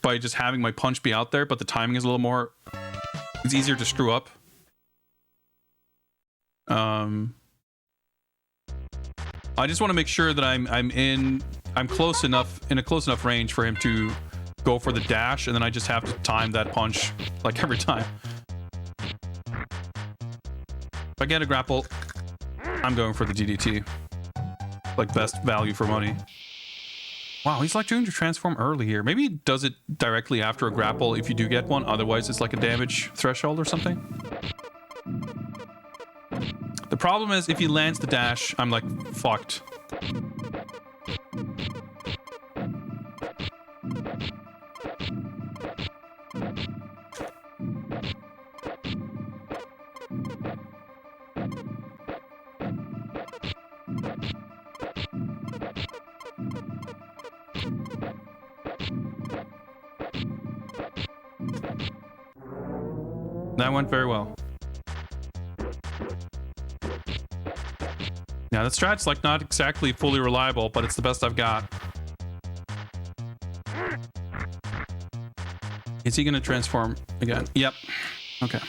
by just having my punch be out there, but the timing is a little more, it's easier to screw up. I just want to make sure that I'm close enough, in a close enough range for him to go for the dash, and then I just have to time that punch like every time. If I get a grapple, I'm going for the DDT. Like best value for money. Wow, he's like doing the transform early here. Maybe he does it directly after a grapple if you do get one, otherwise it's like a damage threshold or something. The problem is if he lands the dash, I'm like fucked. That went very well. Yeah, the strat's like not exactly fully reliable, but it's the best I've got. Is he gonna transform again? Yep. Okay.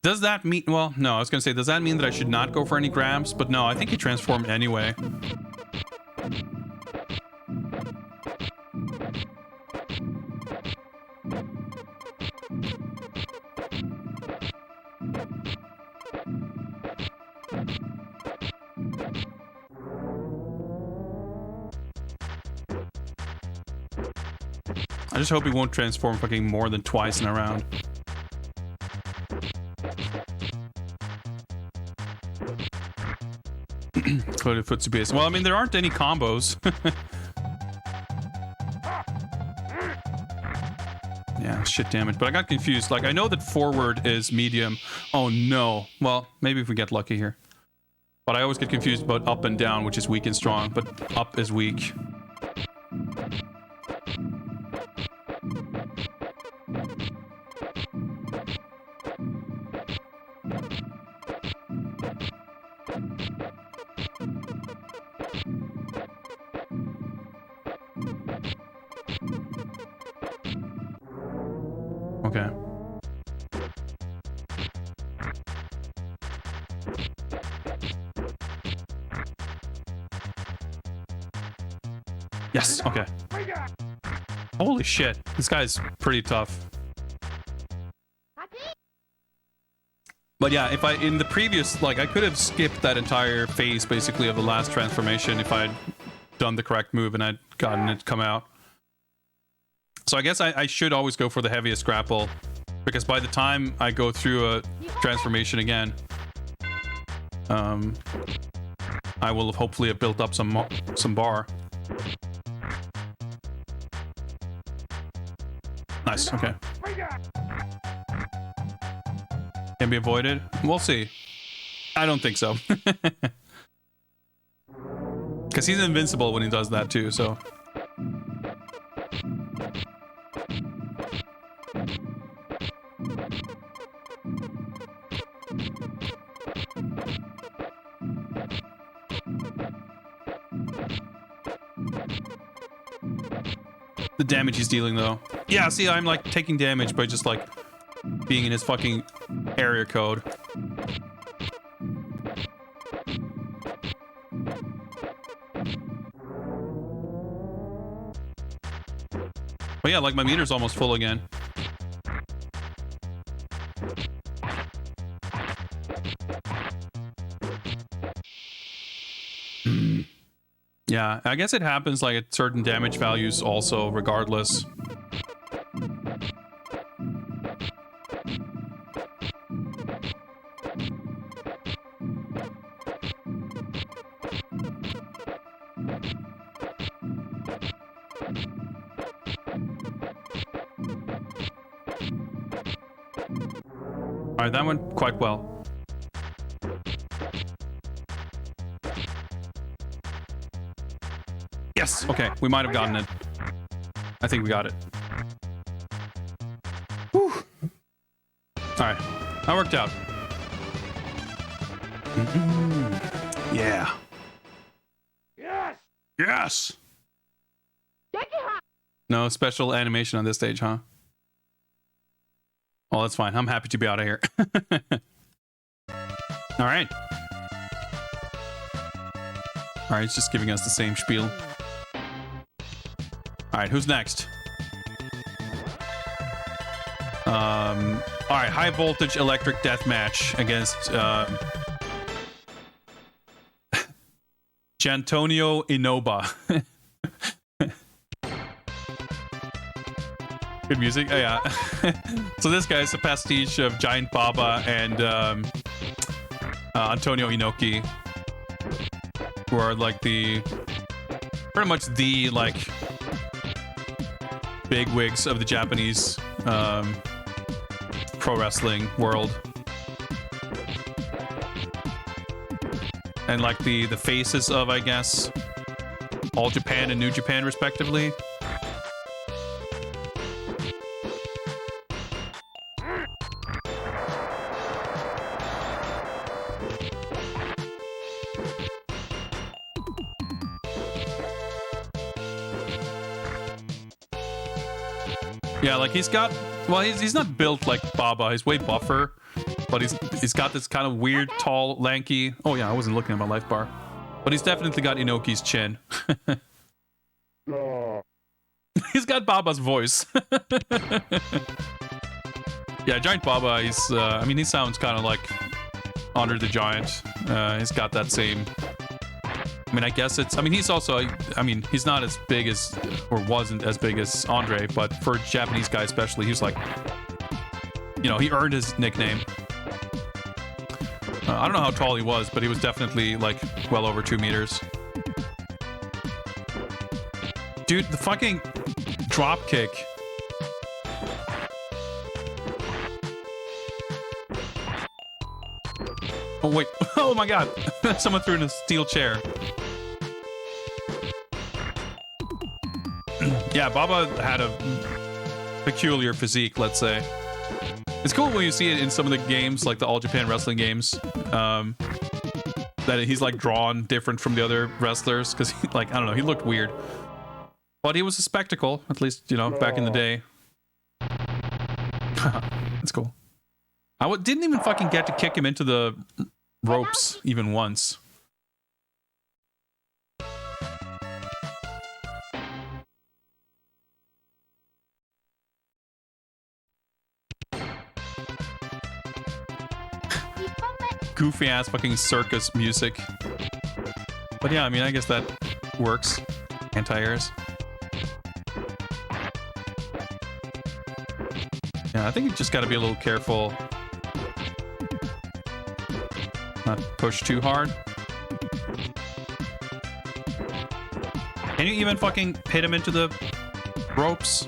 Does that mean, well, no, I was gonna say, does that mean that I should not go for any grabs? But no, I think he transformed anyway. I just hope he won't transform fucking more than twice in a round. Included footsie base. Well, I mean, there aren't any combos. Yeah, shit damage, but I got confused. Like, I know that forward is medium. Oh, no. Well, maybe if we get lucky here. But I always get confused about up and down, which is weak and strong, but up is weak. Okay. Yes, okay. Holy shit. This guy's pretty tough. But yeah, if in the previous, like, I could have skipped that entire phase, basically, of the last transformation if I'd done the correct move and I'd gotten it come out. So I guess I should always go for the heaviest grapple, because by the time I go through a transformation again, I will hopefully have built up some bar. Nice, okay. Can be avoided? We'll see. I don't think so. Because he's invincible when he does that too, so... The damage he's dealing, though. Yeah, see, I'm, like, taking damage by just, like, being in his fucking area code. But yeah, like, my meter's almost full again. Yeah, I guess it happens like at certain damage values also, regardless. Alright, that went quite well. Yes! Okay, we might have gotten it. I think we got it. Whew. Alright, that worked out. Yeah. Yes! Yes! No special animation on this stage, huh? Oh, that's fine. I'm happy to be out of here. Alright. Alright, it's just giving us the same spiel. Alright, who's next? Alright, high voltage electric death match against Jantonio Inoba. Good music. Oh, yeah. So this guy is a pastiche of Giant Baba and Antonio Inoki, who are like pretty much the like big wigs of the Japanese pro wrestling world, and like the faces of, I guess, All Japan and New Japan respectively. Yeah, like he's got, well, he's not built like Baba. He's way buffer, but he's got this kind of weird, tall, lanky. Oh yeah, I wasn't looking at my life bar, but he's definitely got Inoki's chin. He's got Baba's voice. Yeah, Giant Baba. He's, I mean, he sounds kind of like Andre the Giant. He's got that same. I mean, I guess it's, I mean, he's also, I mean, he's not as big as, or wasn't as big as Andre, but for a Japanese guy especially, he was like, you know, he earned his nickname. I don't know how tall he was, but he was definitely like well over 2 meters. Dude, the fucking drop kick Oh, wait. Oh, my God. Someone threw in a steel chair. Yeah, Baba had a peculiar physique, let's say. It's cool when you see it in some of the games, like the All Japan Wrestling games, that he's like drawn different from the other wrestlers, because like, I don't know, he looked weird. But he was a spectacle, at least, you know, back in the day. That's cool. Didn't even fucking get to kick him into the ropes even once. Goofy ass fucking circus music. But yeah, I mean, I guess that works. Anti-airs. Yeah, I think you just gotta be a little careful. Not push too hard. Can you even fucking hit him into the ropes?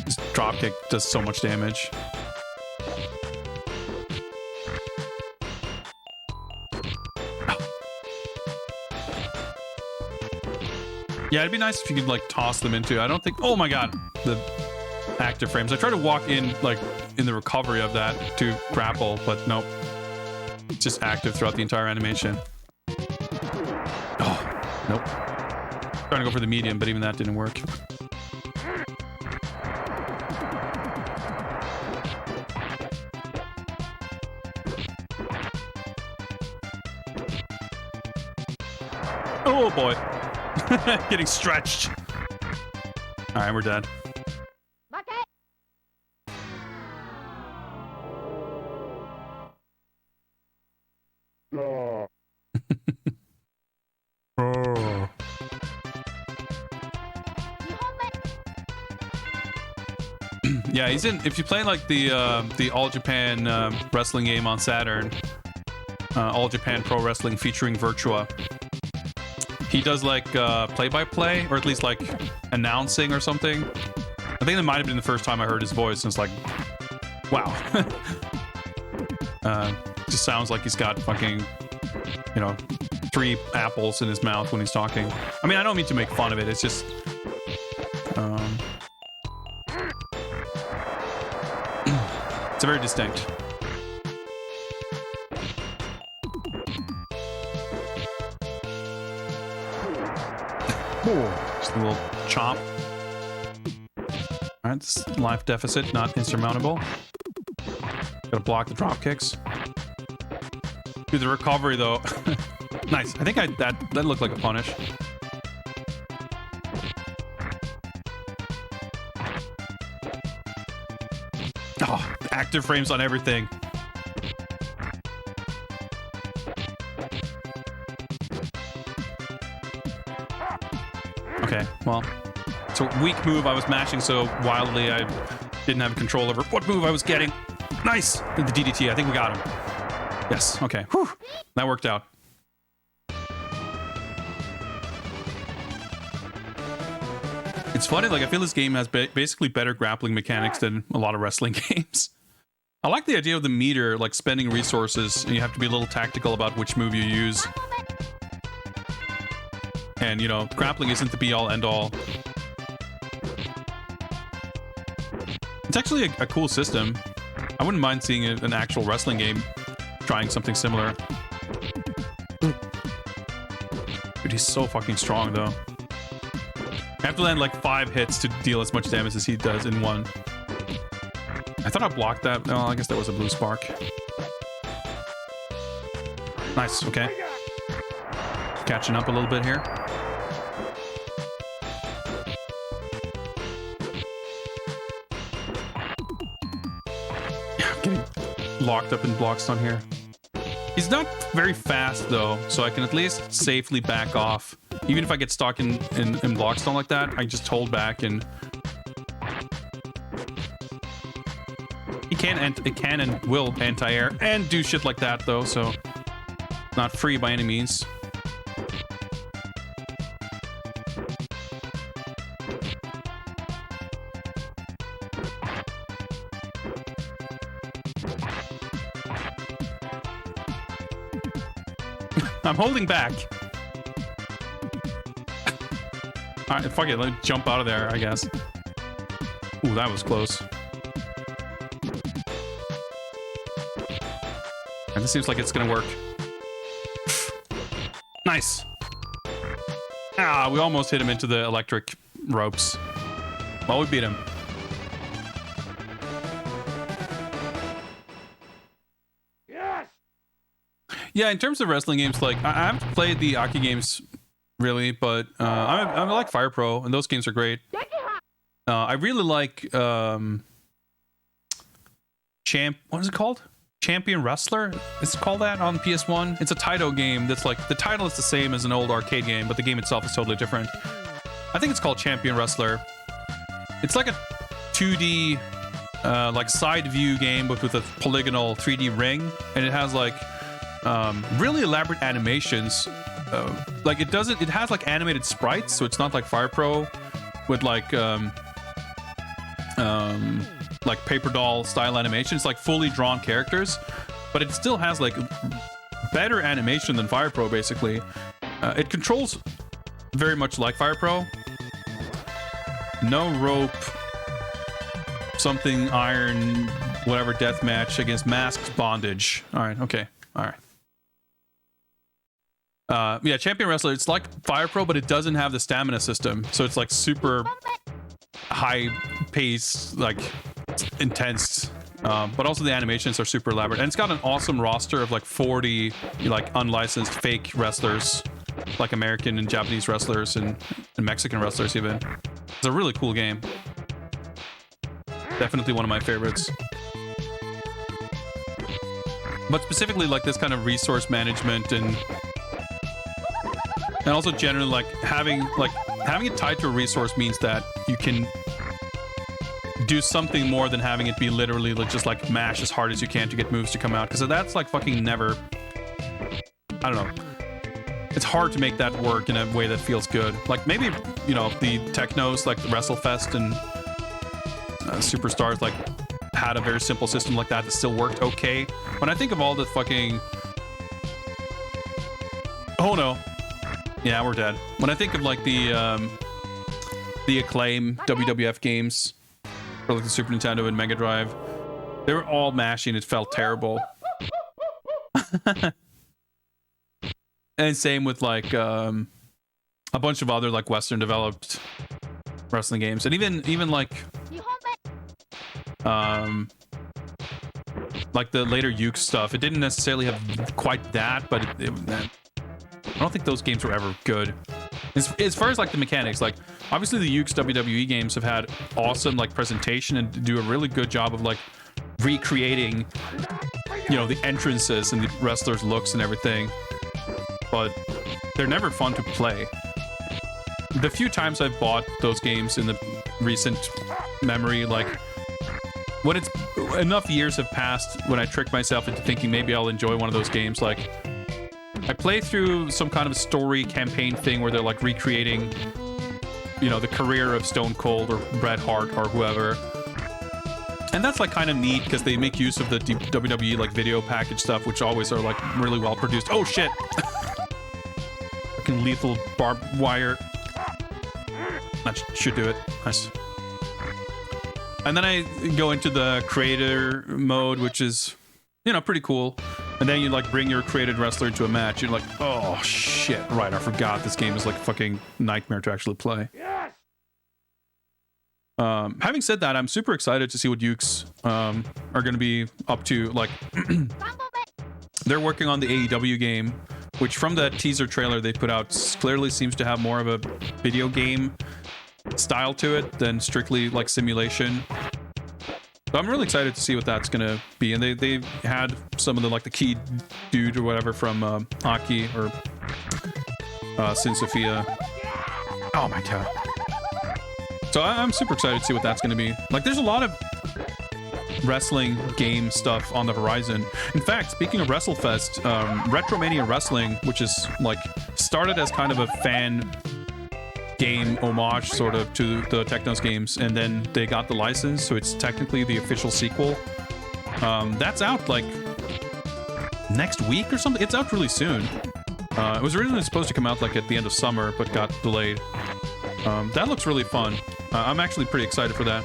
This dropkick does so much damage. Yeah, it'd be nice if you could like toss them into. I don't think. Oh my god, the active frames. I tried to walk in like in the recovery of that to grapple, but nope. It's just active throughout the entire animation. Oh, nope. Trying to go for the medium, but even that didn't work. Oh boy. Getting stretched. All right, we're dead. Yeah, he's in. If you play like the All Japan wrestling game on Saturn, All Japan Pro Wrestling featuring Virtua. He does like play-by-play, or at least like announcing or something. I think that might have been the first time I heard his voice, and it's like, wow. Just sounds like he's got fucking, you know, 3 apples in his mouth when he's talking. I mean, I don't mean to make fun of it. It's just, it's very distinct. Just a little chomp. Alright, it's life deficit, not insurmountable. Gotta block the drop kicks. Dude, the recovery though. Nice. I think that looked like a punish. Oh, active frames on everything. Okay, well, it's a weak move. I was mashing so wildly I didn't have control over what move I was getting. Nice! The DDT, I think we got him. Yes, okay. Whew. That worked out. It's funny, like, I feel this game has basically better grappling mechanics than a lot of wrestling games. I like the idea of the meter, like, spending resources, and you have to be a little tactical about which move you use. And, you know, grappling isn't the be-all, end-all. It's actually a cool system. I wouldn't mind seeing an actual wrestling game trying something similar. Dude, he's so fucking strong, though. I have to land like 5 hits to deal as much damage as he does in one. I thought I blocked that. Oh, I guess that was a blue spark. Nice, okay. Catching up a little bit here. Getting locked up in blockstone here. He's not very fast though, so I can at least safely back off. Even if I get stuck in blockstone like that, I just hold back and it can and will anti-air and do shit like that though, so not free by any means. I'm holding back. All right, fuck it. Let me jump out of there, I guess. Ooh, that was close. And this seems like it's gonna work. Nice. Ah, we almost hit him into the electric ropes. Well, we beat him. Yes! Yeah, in terms of wrestling games, like I haven't played the Aki games really, but I like Fire Pro, and those games are great. I really like what is it called? Champion Wrestler? It's called that on PS1. It's a Taito game that's like, the title is the same as an old arcade game, but the game itself is totally different. I think it's called Champion Wrestler. It's like a 2D like side view game, but with a polygonal 3D ring, and it has like really elaborate animations. Like it has like animated sprites, so it's not like Fire Pro with like paper doll style animation. It's like fully drawn characters, but it still has like better animation than Fire Pro basically. It controls very much like Fire Pro. No rope, something iron, whatever death match against masked bondage. All right, okay, all right. Yeah, Champion Wrestler, it's like Fire Pro, but it doesn't have the stamina system. So it's like super high pace, like intense, but also the animations are super elaborate. And it's got an awesome roster of like 40 like unlicensed fake wrestlers, like American and Japanese wrestlers and Mexican wrestlers even. It's a really cool game. Definitely one of my favorites. But specifically like this kind of resource management and also generally like having it tied to a resource means that you can do something more than having it be literally like just like mash as hard as you can to get moves to come out, because that's like fucking never, I don't know, it's hard to make that work in a way that feels good. Like maybe, you know, the technos like the WrestleFest and Superstars like had a very simple system like that still worked okay. When I think of all the fucking, oh no, yeah, we're dead. When I think of like the Acclaim WWF games for like the Super Nintendo and Mega Drive, they were all mashing. It felt terrible. And same with like a bunch of other like Western developed wrestling games, and even like the later Uke stuff. It didn't necessarily have quite that, but I don't think those games were ever good. As far as like the mechanics, like obviously the Uke's WWE games have had awesome like presentation and do a really good job of like recreating, you know, the entrances and the wrestlers' looks and everything, but they're never fun to play. The few times I've bought those games in the recent memory, like when it's enough years have passed, when I trick myself into thinking maybe I'll enjoy one of those games, like I play through some kind of story campaign thing where they're like recreating, you know, the career of Stone Cold or Bret Hart or whoever. And that's like kind of neat because they make use of the WWE like video package stuff, which always are like really well produced. Oh shit! Fucking lethal barbed wire. That should do it. Nice. And then I go into the creator mode, which is, you know, pretty cool. And then you like bring your created wrestler into a match. You're like, oh shit, right, I forgot this game is like a fucking nightmare to actually play. Yes! Having said that, I'm super excited to see what Ukes are going to be up to. Like, they're working on the AEW game, which from that teaser trailer they put out clearly seems to have more of a video game style to it than strictly like simulation. So I'm really excited to see what that's gonna be. And they had some of the like the key dude or whatever from Aki or Sin Sophia. Oh my god. So I'm super excited to see what that's gonna be. Like there's a lot of wrestling game stuff on the horizon. In fact, speaking of WrestleFest, Retromania Wrestling, which is like started as kind of a fan game homage sort of to the Technos games, and then they got the license, so it's technically the official sequel. That's out like next week or something. It's out really soon. It was originally supposed to come out like at the end of summer, but got delayed. That looks really fun. I'm actually pretty excited for that.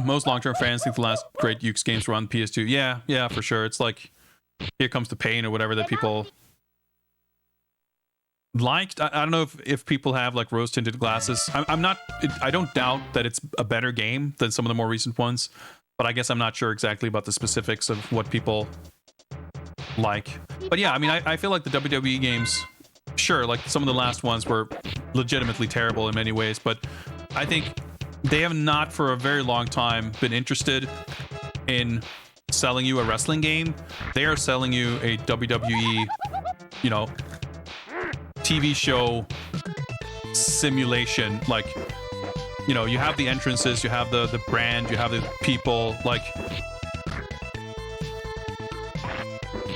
Most long-term fans think the last great Yuke's games were on PS2. Yeah, for sure. It's like Here Comes the Pain or whatever that people liked. I don't know if people have like rose-tinted glasses. I'm not. I don't doubt that it's a better game than some of the more recent ones, but I guess I'm not sure exactly about the specifics of what people like. But yeah, I mean, I feel like the WWE games, sure, like some of the last ones were legitimately terrible in many ways, but I think they have not for a very long time been interested in selling you a wrestling game. They are selling you a WWE, you know, TV show simulation. Like, you know, you have the entrances, you have the brand, you have the people. Like,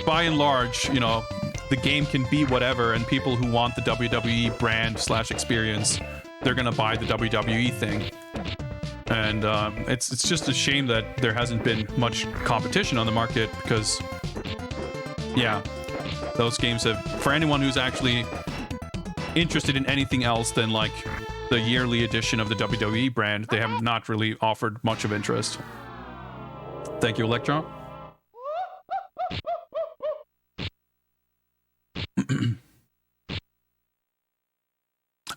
by and large, you know, the game can be whatever, and people who want the WWE brand / experience, they're gonna buy the WWE thing. And it's just a shame that there hasn't been much competition on the market, because yeah, those games have, for anyone who's actually interested in anything else than like the yearly edition of the WWE brand, they have not really offered much of interest. Thank you, Electron.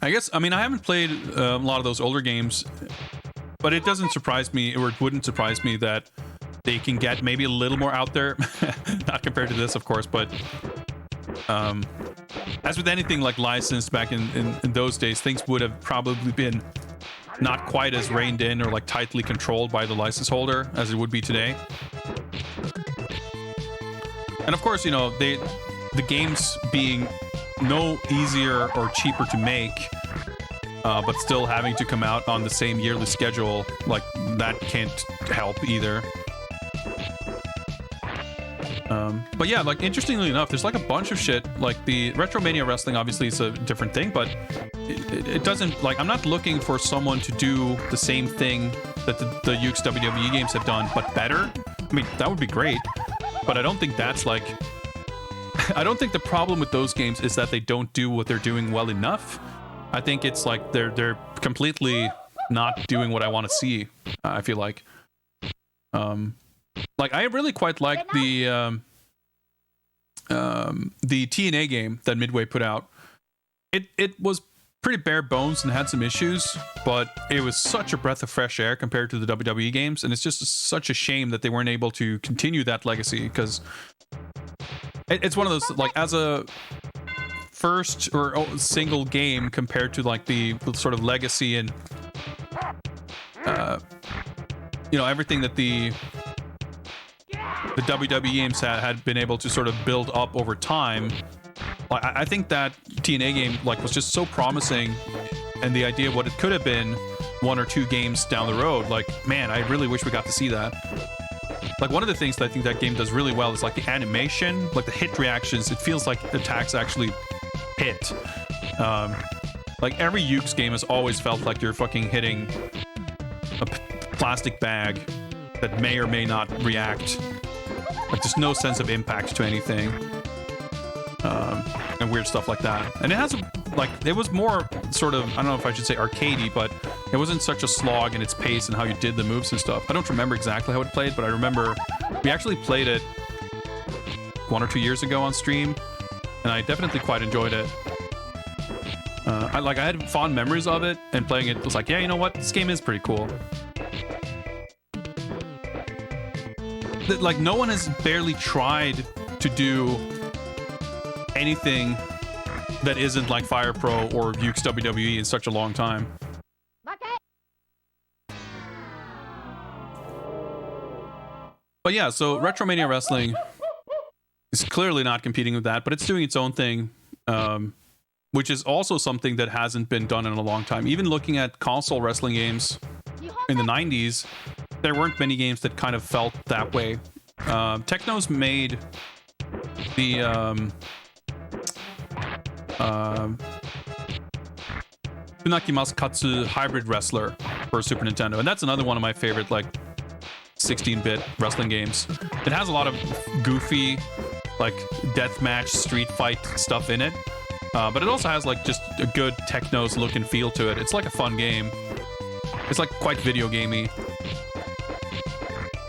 I guess, I mean, I haven't played a lot of those older games, but it doesn't surprise me, or it wouldn't surprise me, that they can get maybe a little more out there. Not compared to this, of course, but as with anything like licensed back in those days, things would have probably been not quite as reined in or like tightly controlled by the license holder as it would be today. And of course, you know, the games being no easier or cheaper to make, but still having to come out on the same yearly schedule, like that can't help either. But yeah, like interestingly enough, there's like a bunch of shit. Like the Retromania Wrestling obviously is a different thing, but it doesn't, like, I'm not looking for someone to do the same thing that the Yuke's WWE games have done, but better. I mean, that would be great, but I don't think that's like, I don't think the problem with those games is that they don't do what they're doing well enough. I think it's like they're completely not doing what I want to see. I feel like I really quite like the TNA game that Midway put out. It was pretty bare bones and had some issues, but it was such a breath of fresh air compared to the WWE games, and it's just such a shame that they weren't able to continue that legacy, because it's one of those, like, as a first or single game compared to like the sort of legacy and you know, everything that the WWE games had been able to sort of build up over time. Like, I think that TNA game like was just so promising, and the idea of what it could have been 1 or 2 games down the road, like, man, I really wish we got to see that. Like, one of the things that I think that game does really well is like the animation, like the hit reactions. It feels like attacks actually hit. Like every Yuke's game has always felt like you're fucking hitting a plastic bag that may or may not react. Like, there's no sense of impact to anything, and weird stuff like that. And it has like, it was more sort of, I don't know if I should say arcadey, but it wasn't such a slog in its pace and how you did the moves and stuff. I don't remember exactly how it played, but I remember we actually played it 1 or 2 years ago on stream, and I definitely quite enjoyed it. I had fond memories of it, and playing it was like, yeah, you know what, this game is pretty cool. Like, no one has barely tried to do anything that isn't like Fire Pro or Yuke's WWE in such a long time. But yeah, so Retromania Wrestling is clearly not competing with that, but it's doing its own thing, which is also something that hasn't been done in a long time. Even looking at console wrestling games in the 90s, there weren't many games that kind of felt that way. Techno's made the Funaki Masakatsu Hybrid Wrestler for Super Nintendo, and that's another one of my favorite like 16-bit wrestling games. It has a lot of goofy, like deathmatch, street fight stuff in it, but it also has like just a good technos look and feel to it. It's like a fun game. It's like quite video gamey.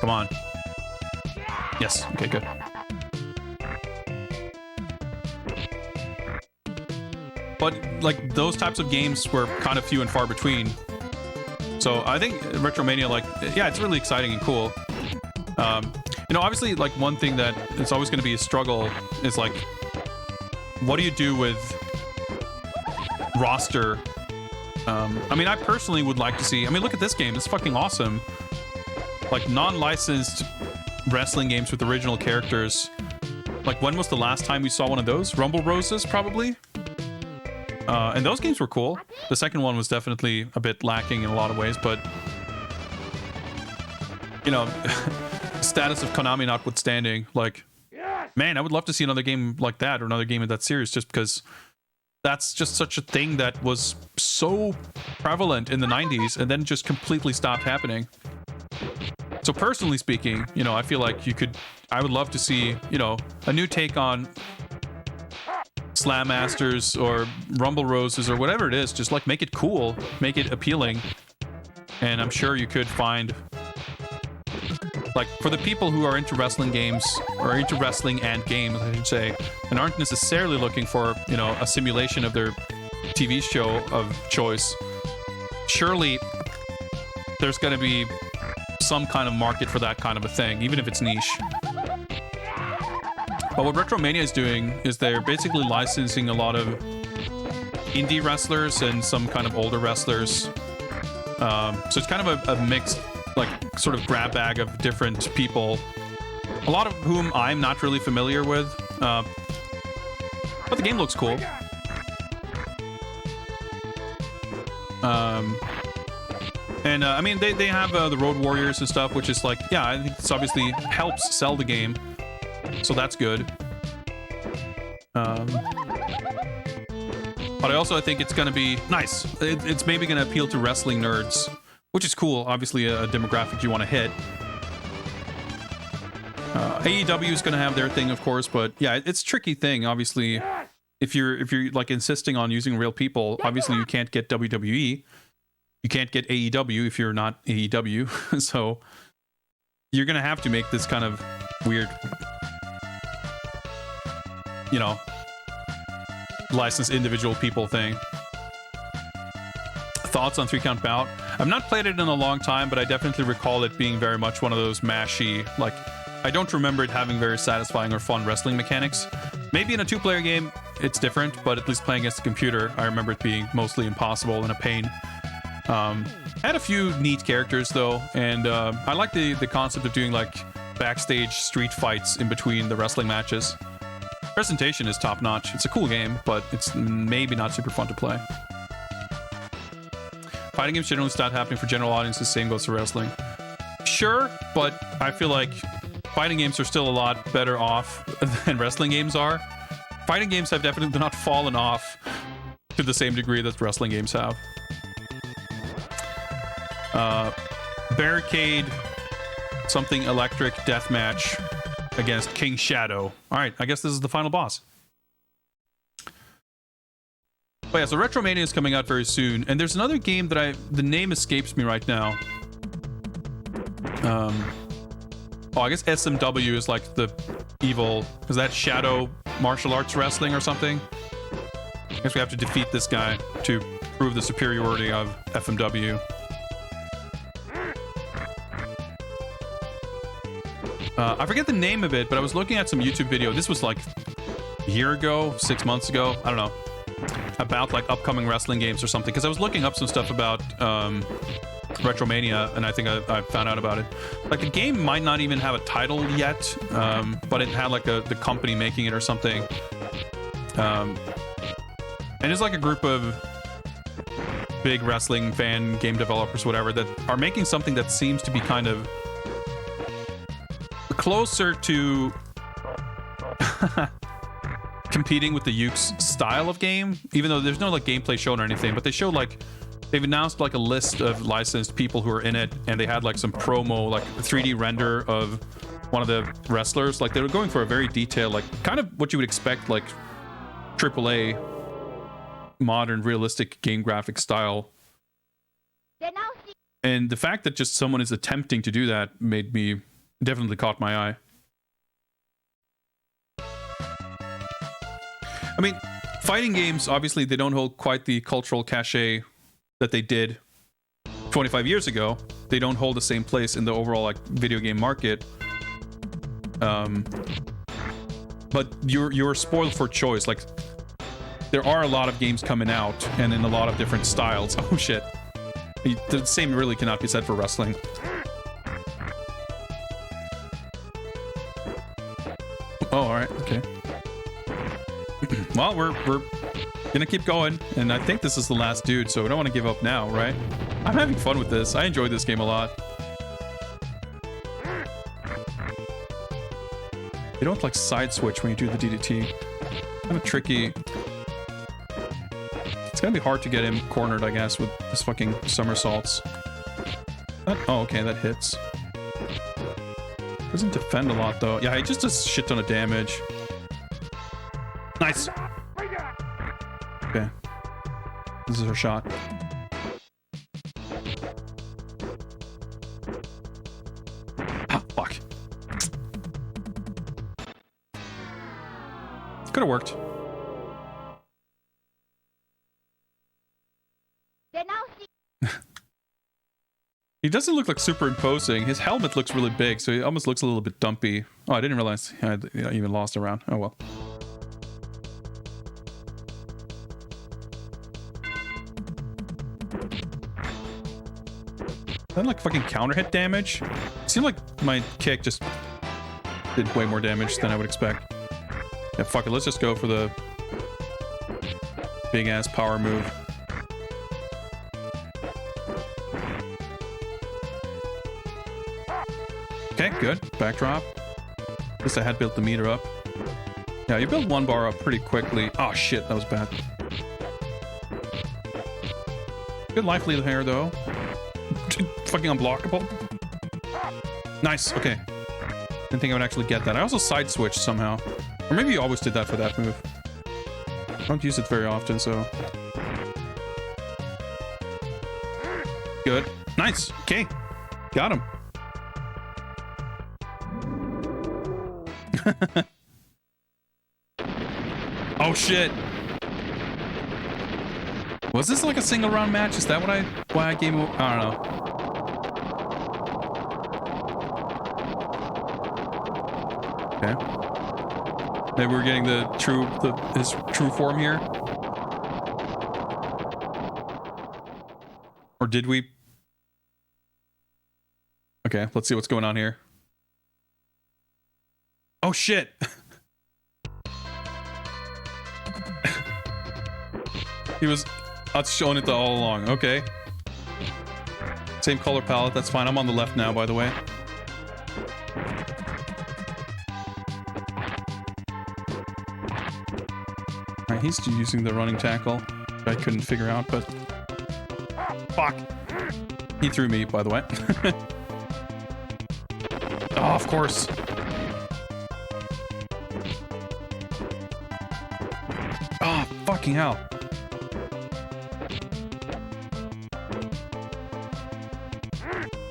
Come on. Yes. Okay. Good. But like those types of games were kind of few and far between. So I think Retromania, like, yeah, it's really exciting and cool. You know, obviously, like one thing that is always going to be a struggle is like, what do you do with roster? I mean, I personally would like to see. I mean, look at this game; it's fucking awesome. Like non-licensed wrestling games with original characters. Like, when was the last time we saw one of those? Rumble Roses, probably. And those games were cool. The second one was definitely a bit lacking in a lot of ways, but you know, status of Konami notwithstanding, like, man, I would love to see another game like that or another game of that series, just because that's just such a thing that was so prevalent in the 90s and then just completely stopped happening. So personally speaking, you know, I feel like I would love to see, you know, a new take on Slam Masters or Rumble Roses or whatever it is. Just like make it cool, make it appealing. And I'm sure you could find, like, for the people who are into wrestling games, or into wrestling and games, I should say, and aren't necessarily looking for, you know, a simulation of their TV show of choice, surely there's going to be some kind of market for that kind of a thing, even if it's niche. But what Retromania is doing is they're basically licensing a lot of indie wrestlers and some kind of older wrestlers. So it's kind of a mixed, like, sort of grab bag of different people, a lot of whom I'm not really familiar with. But the game looks cool. I mean, they have the Road Warriors and stuff, which is like, yeah, I think this obviously helps sell the game. So that's good. But I think it's going to be nice. It's maybe going to appeal to wrestling nerds, which is cool. Obviously, a demographic you want to hit. AEW is going to have their thing, of course, but yeah, it's a tricky thing. Obviously, if you're like insisting on using real people, obviously you can't get WWE. You can't get AEW if you're not AEW. So you're going to have to make this kind of weird, you know, licensed individual people thing. Thoughts on 3-count bout? I've not played it in a long time, but I definitely recall it being very much one of those mashy, like, I don't remember it having very satisfying or fun wrestling mechanics. Maybe in a 2-player game it's different, but at least playing against the computer, I remember it being mostly impossible and a pain. Had a few neat characters though, and I like the concept of doing like backstage street fights in between the wrestling matches. Presentation is top notch. It's a cool game, but it's maybe not super fun to play. Fighting games generally start happening for general audiences. Same goes for wrestling. Sure, but I feel like fighting games are still a lot better off than wrestling games are. Fighting games have definitely not fallen off to the same degree that wrestling games have. Barricade something electric deathmatch against King Shadow. All right, I guess this is the final boss. But yeah, so Retromania is coming out very soon, and there's another game that the name escapes me right now. I guess SMW is like the evil. Is that Shadow Martial Arts Wrestling or something? I guess we have to defeat this guy to prove the superiority of FMW. I forget the name of it, but I was looking at some YouTube video. This was like a year ago, 6 months ago, I don't know, about like upcoming wrestling games or something, because I was looking up some stuff about Retromania, and I think I found out about it. Like, the game might not even have a title yet, but it had like the company making it or something. And it's like a group of big wrestling fan game developers, whatever, that are making something that seems to be kind of closer to competing with the Yuke's style of game, even though there's no like gameplay shown or anything, but they show like they've announced like a list of licensed people who are in it, and they had like some promo, like a 3D render of one of the wrestlers. Like they were going for a very detailed, like kind of what you would expect, like AAA modern realistic game graphic style. And the fact that just someone is attempting to do that definitely caught my eye. I mean, fighting games, obviously, they don't hold quite the cultural cachet that they did 25 years ago. They don't hold the same place in the overall like video game market. But you're spoiled for choice. Like, there are a lot of games coming out, and in a lot of different styles. Oh shit. The same really cannot be said for wrestling. Oh, alright, okay. Well, we're gonna keep going, and I think this is the last dude, so we don't want to give up now, right? I'm having fun with this. I enjoyed this game a lot. You don't like side switch when you do the DDT. Kind of tricky. It's gonna be hard to get him cornered, I guess, with his fucking somersaults. Oh, okay, that hits. Doesn't defend a lot, though. Yeah, he just does a shit ton of damage. Nice. Okay. This is her shot. Ah, fuck. Could have worked. He doesn't look like super imposing. His helmet looks really big, so he almost looks a little bit dumpy. Oh, I didn't realize I even lost a round. Oh well. That like fucking counter hit damage? It seemed like my kick just did way more damage than I would expect. Yeah, fuck it. Let's just go for the big ass power move. Okay, good. Backdrop. At least I had built the meter up. Yeah, you built one bar up pretty quickly. Oh shit, that was bad. Good life lead here though. Fucking unblockable. Nice, okay. Didn't think I would actually get that. I also side switched somehow. Or maybe you always did that for that move. I don't use it very often, so. Good. Nice. Okay. Got him. Oh shit. Was this like a single round match? Is that why I gave him? I don't know. Okay. Maybe we're getting his true form here. Or did we? Okay, let's see what's going on here. Oh shit! He was showing it all along. Okay. Same color palette, that's fine. I'm on the left now, by the way. Alright, he's using the running tackle. I couldn't figure out, but... Fuck! He threw me, by the way. Oh, of course. Oh, fucking hell.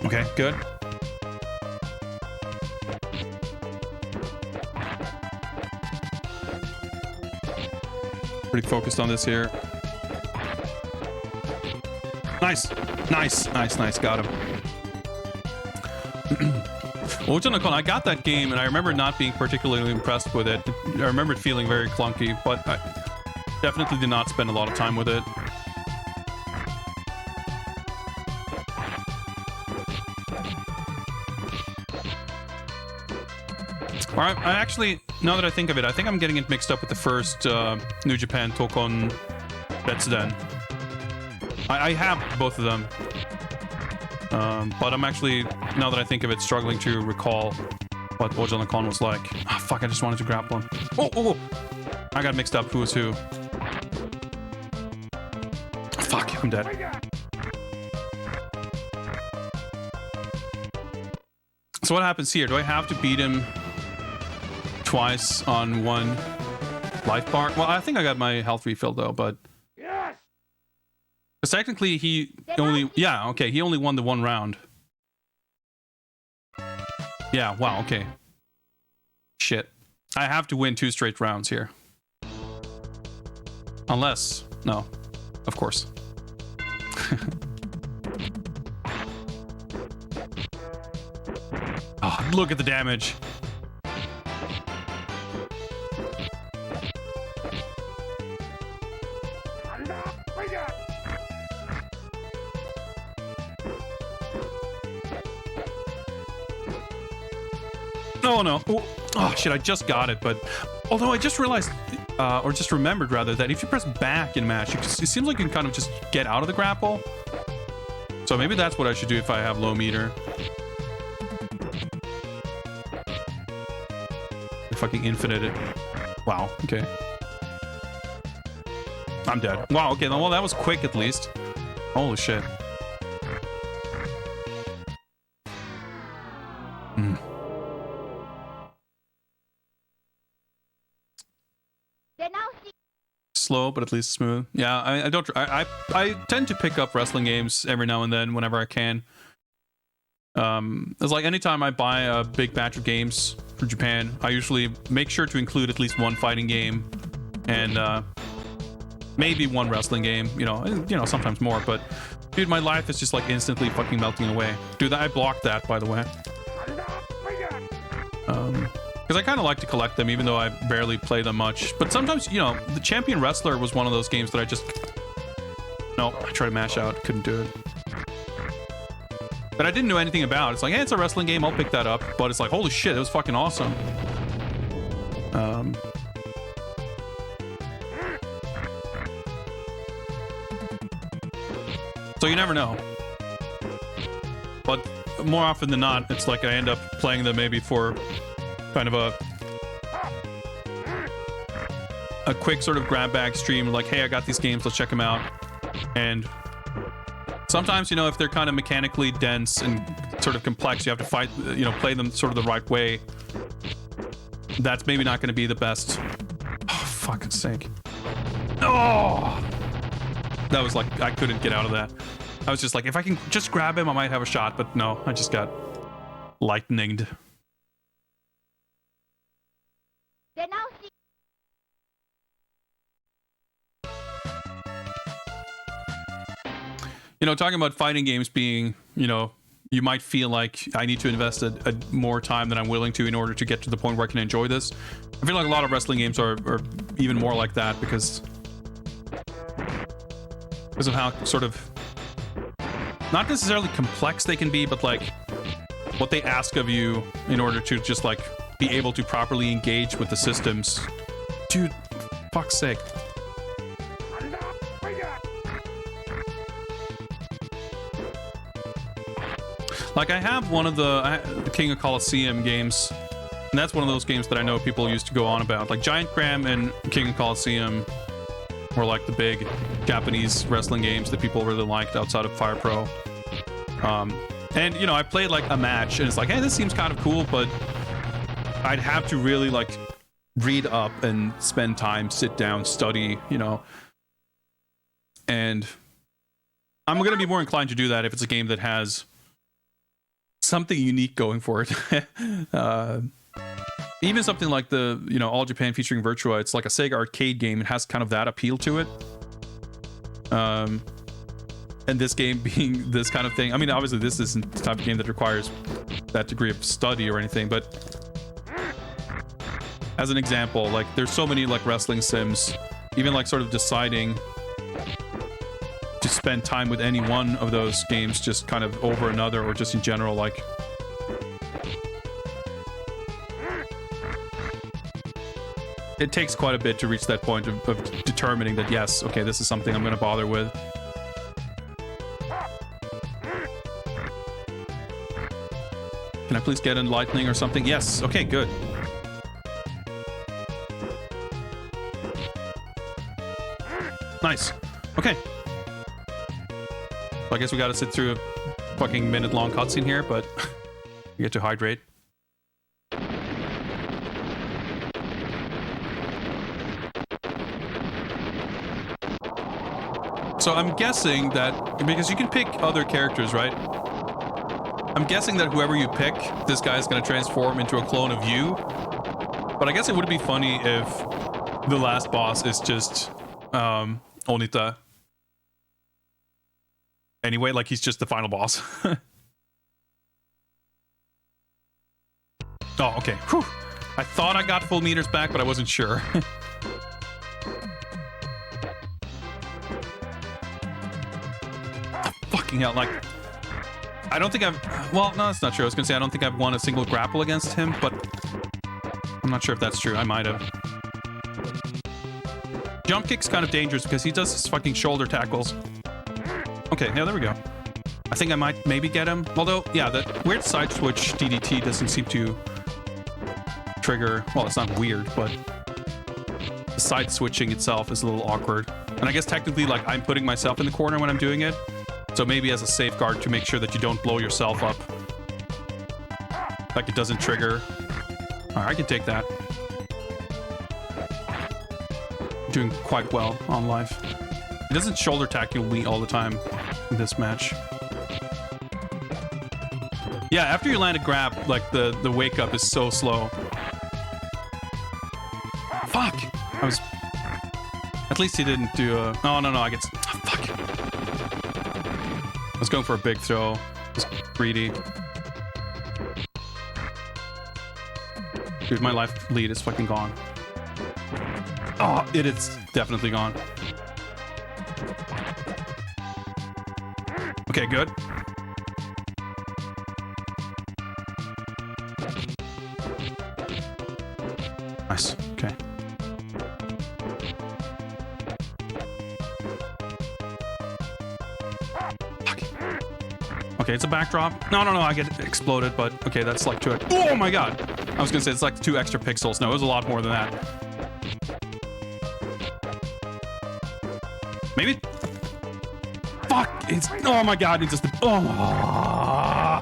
Okay, good. Pretty focused on this here. Nice. Nice. Nice, nice. Got him. I got that game, and I remember not being particularly impressed with it. I remember it feeling very clunky, but I definitely did not spend a lot of time with it. Alright, I actually, now that I think of it, I think I'm getting it mixed up with the first New Japan Tokon Betsuden. I have both of them. But I'm actually, now that I think of it, struggling to recall what Ojanakon was like. Ah, fuck, I just wanted to grapple him. Oh! I got mixed up who was who. Fuck, I'm dead. So what happens here? Do I have to beat him twice on one life bar? Well, I think I got my health refill though, but Yes! because technically he only, yeah, okay, he only won the one round. Yeah, wow, okay. Shit. I have to win 2 straight rounds here. Unless, no, of course. Oh, look at the damage. Oh no. Oh shit, I just got it, but although I just realized, or just remembered rather, that if you press back in match, it seems like you can kind of just get out of the grapple. So maybe that's what I should do if I have low meter. Fucking infinite it. Wow, okay. I'm dead. Wow, okay, well that was quick at least. Holy shit. Slow, but at least smooth. Yeah, I tend to pick up wrestling games every now and then whenever I can. It's like anytime I buy a big batch of games for Japan, I usually make sure to include at least one fighting game and maybe one wrestling game, you know, sometimes more, but dude, my life is just like instantly fucking melting away. Dude, I blocked that, by the way. Because I kind of like to collect them, even though I barely play them much. But sometimes, you know, the Champion Wrestler was one of those games that I just... No, I tried to mash out, couldn't do it. But I didn't know anything about. It's like, hey, it's a wrestling game, I'll pick that up. But it's like, holy shit, it was fucking awesome. So you never know. But more often than not, it's like I end up playing them maybe for kind of a quick sort of grab bag stream, like, hey, I got these games, let's check them out. And sometimes, you know, if they're kind of mechanically dense and sort of complex, you have to fight, you know, play them sort of the right way. That's maybe not going to be the best. Oh, fucking sake. Oh! That was like, I couldn't get out of that. I was just like, if I can just grab him, I might have a shot, but no, I just got lightninged. You know, talking about fighting games being, you know, you might feel like I need to invest a more time than I'm willing to in order to get to the point where I can enjoy this. I feel like a lot of wrestling games are even more like that because of how sort of not necessarily complex they can be, but like what they ask of you in order to just like be able to properly engage with the systems. Dude, fuck's sake. Like, I have one of the King of Colosseum games, and that's one of those games that I know people used to go on about. Like, Giant Gram and King of Colosseum were like the big Japanese wrestling games that people really liked outside of Fire Pro. And, you know, I played like a match, and it's like, hey, this seems kind of cool, but I'd have to really like read up and spend time, sit down, study, you know. And I'm going to be more inclined to do that if it's a game that has something unique going for it. Even something like the, you know, All Japan featuring Virtua, it's like a Sega arcade game. It has kind of that appeal to it. And this game being this kind of thing, I mean, obviously this isn't the type of game that requires that degree of study or anything, but as an example, like there's so many like wrestling sims, even like sort of deciding to spend time with any one of those games just kind of over another, or just in general, like it takes quite a bit to reach that point of determining that, yes, okay, this is something I'm going to bother with. Can I please get enlightening or something? Yes, okay, good. Nice. Okay. I guess we gotta sit through a fucking minute-long cutscene here, but You get to hydrate. So I'm guessing that, because you can pick other characters, right? I'm guessing that whoever you pick, this guy's gonna transform into a clone of you. But I guess it would be funny if the last boss is just Onita. Anyway, like he's just the final boss. Oh, okay. Whew. I thought I got full meters back, but I wasn't sure. Fucking hell, like... I don't think I've... Well, no, that's not true. I was gonna say I don't think I've won a single grapple against him, but... I'm not sure if that's true. I might have. Jump kick's kind of dangerous because he does his fucking shoulder tackles. Okay, yeah, there we go. I think I might maybe get him. Although, yeah, the weird side switch DDT doesn't seem to trigger... Well, it's not weird, but... The side switching itself is a little awkward. And I guess technically, like, I'm putting myself in the corner when I'm doing it. So maybe as a safeguard to make sure that you don't blow yourself up. Like it doesn't trigger. Alright, I can take that. Doing quite well on life. He doesn't shoulder tackle me all the time in this match. Yeah, after you land a grab, like the wake up is so slow. Fuck! I was... At least he didn't do a... Oh, no, I get... Oh, fuck. I was going for a big throw. Just greedy. Dude, my life lead is fucking gone. Oh, it is definitely gone. Okay, good. Nice. Okay. Okay, it's a backdrop. No, I get exploded, but okay, that's like 2... Oh my god! I was gonna say it's like 2 extra pixels. No, it was a lot more than that. Maybe... Fuck! It's... Oh my god, he does the... Oh!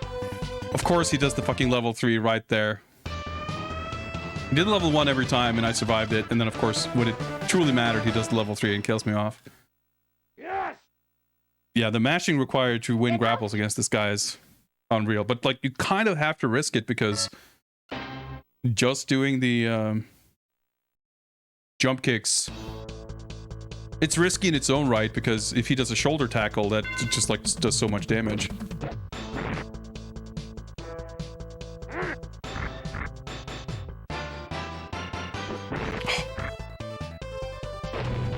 Of course he does the fucking level 3 right there. He did level 1 every time and I survived it. And then of course, when it truly mattered, he does the level 3 and kills me off. Yeah, the mashing required to win grapples against this guy is unreal. But like, you kind of have to risk it because just doing the jump kicks, it's risky in its own right because if he does a shoulder tackle, that just like does so much damage.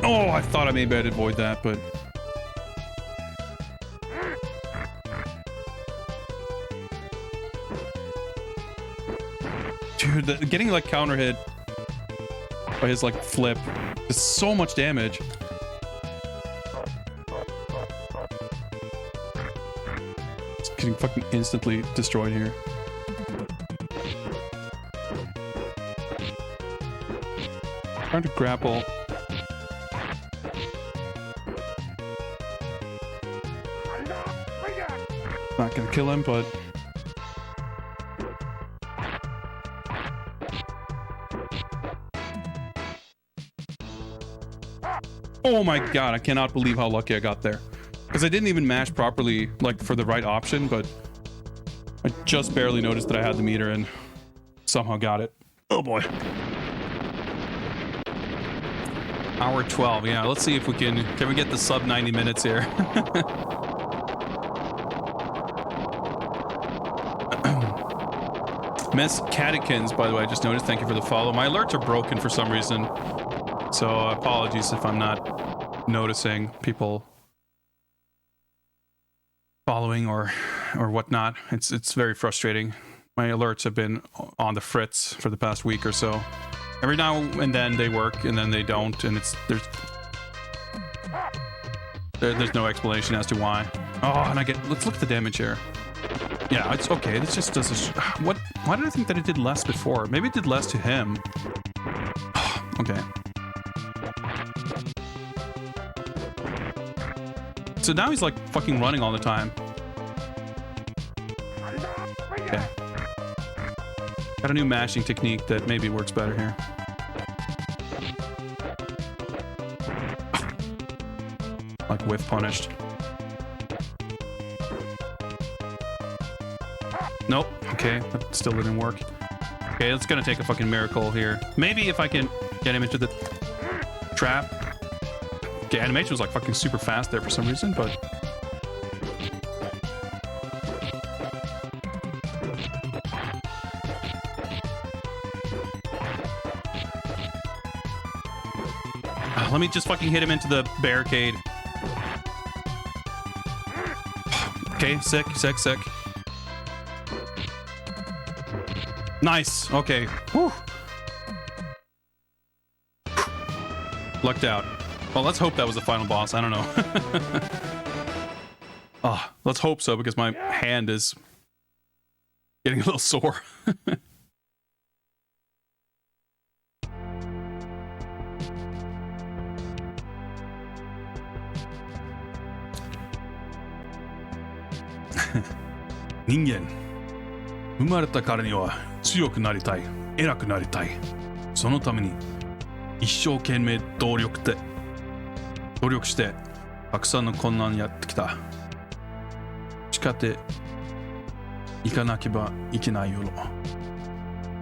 Oh, I thought maybe I'd avoid that, but... Dude, getting like counter hit by his like flip is so much damage. It's getting fucking instantly destroyed here. Trying to grapple. Not gonna kill him, but... Oh my god, I cannot believe how lucky I got there. Because I didn't even mash properly, like, for the right option, but... I just barely noticed that I had the meter and somehow got it. Oh boy. Hour 12, yeah, let's see if we can we get the sub 90 minutes here? Miss Catechins, by the way, I just noticed. Thank you for the follow. My alerts are broken for some reason. So apologies if I'm not noticing people following or whatnot. It's very frustrating. My alerts have been on the fritz for the past week or so. Every now and then they work and then they don't, and there's no explanation as to why. Oh, and let's look at the damage here. Yeah, it's okay. This just does this. Why did I think that it did less before? Maybe it did less to him. Okay. So now he's like fucking running all the time. Okay. Got a new mashing technique that maybe works better here. Like whiff punished. Nope. Okay, that still didn't work. Okay, it's gonna take a fucking miracle here. Maybe if I can get him into the trap. Okay, animation was like fucking super fast there for some reason, but... Let me just fucking hit him into the barricade. Okay, sick. Nice. Okay. Whew. Lucked out. Well, let's hope that was the final boss. I don't know. Oh, let's hope so, because my hand is getting a little sore. Ningen. 生まれたからには強くなりたい、偉くなりたい。そのために一生懸命努力してたくさんの困難やってきた。誓っていかなければいけないよ。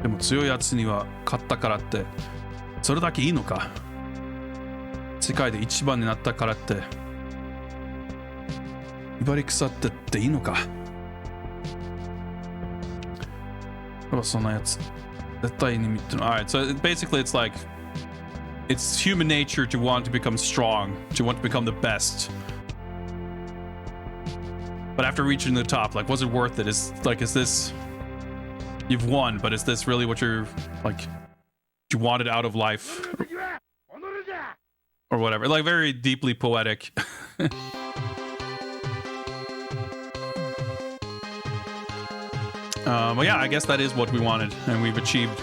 でも強いやつには勝ったからってそれだけいいのか。世界で一番になったからって威張り腐ってっていいのか。そんなやつ絶対に見てない。Alright, so basically it's like it's human nature to want to become strong, to want to become the best. But after reaching the top, like, was it worth it? Is this you've won, but is this really what you're like you wanted out of life? Or whatever. Like very deeply poetic. Well, yeah, I guess that is what we wanted, and we've achieved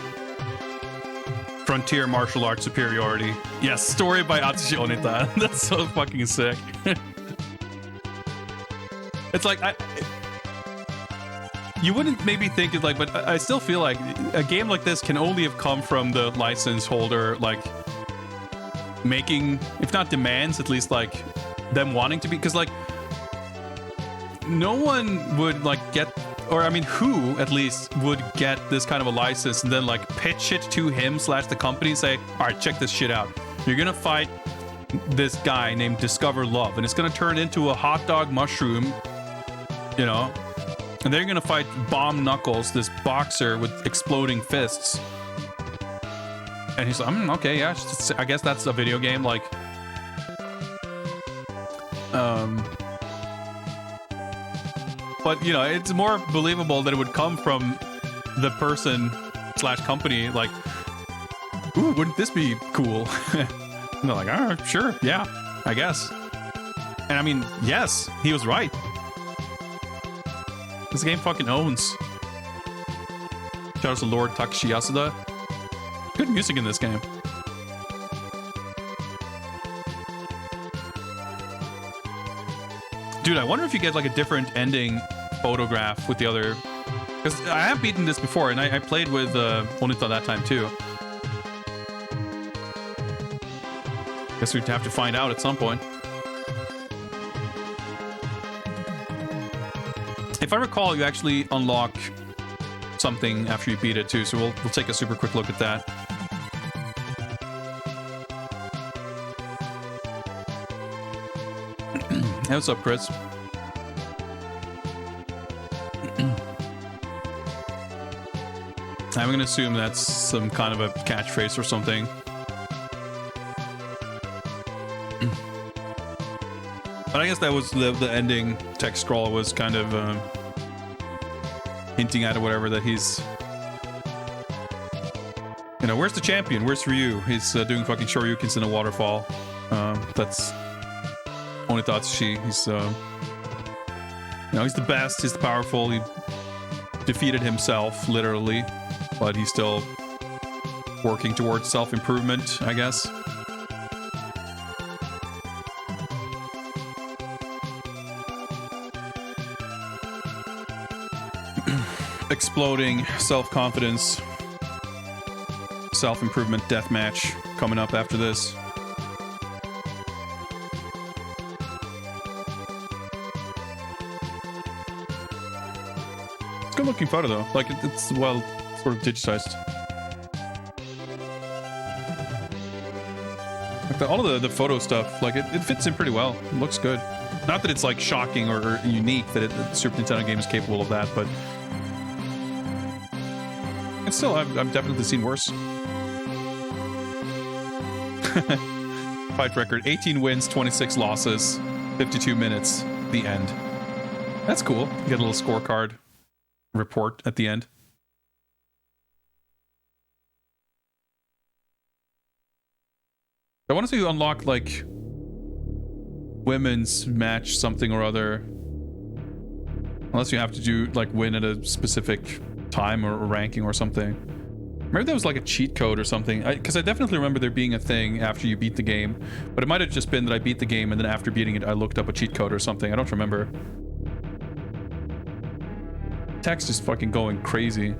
frontier martial arts superiority. Yes, story by Atsushi Onita. That's so fucking sick. It's like you wouldn't maybe think it like, but I still feel like a game like this can only have come from the license holder, like making, if not demands, at least like them wanting to be, because like no one would like get. Or, I mean, who, at least, would get this kind of a license and then, like, pitch it to him / the company and say, all right, check this shit out. You're gonna fight this guy named Discover Love, and it's gonna turn into a hot dog mushroom, you know? And then you're gonna fight Bomb Knuckles, this boxer with exploding fists. And he's like, okay, yeah, I guess that's a video game, like... But, you know, it's more believable that it would come from the person / company, like, ooh, wouldn't this be cool? And they're like, oh, sure, yeah, I guess. And I mean, yes, he was right. This game fucking owns. Shout out to Lord Takashi Yasuda. Good music in this game. Dude, I wonder if you get like a different ending photograph with the other, because I have beaten this before and I played with Onita that time too. Guess we'd have to find out at some point. If I recall, you actually unlock something after you beat it too, so we'll take a super quick look at that. Hey, what's up, Chris? I'm gonna assume that's some kind of a catchphrase or something. But I guess that was the ending text scroll was kind of hinting at or whatever, that he's, you know, where's the champion? Where's Ryu? He's doing fucking shoryukens in a waterfall. That's Onita Atsushi. He's, you know, he's the best. He's the powerful. He defeated himself, literally, but he's still working towards self-improvement, I guess. exploding self-confidence, self-improvement deathmatch coming up after this. It's a good-looking photo, though. Like, it's well sort of digitized. Like all of the photo stuff, like it fits in pretty well. It looks good. Not that it's like shocking or unique that the Super Nintendo game is capable of that, but it's still, I've definitely seen worse. Fight record: 18 wins, 26 losses, 52 minutes. The end. That's cool. You get a little scorecard report at the end. I want to see you unlock like women's match something or other, unless you have to do like win at a specific time or ranking or something. Maybe that was like a cheat code or something, because I definitely remember there being a thing after you beat the game, but it might have just been that I beat the game and then after beating it I looked up a cheat code or something. I don't remember. Text is fucking going crazy.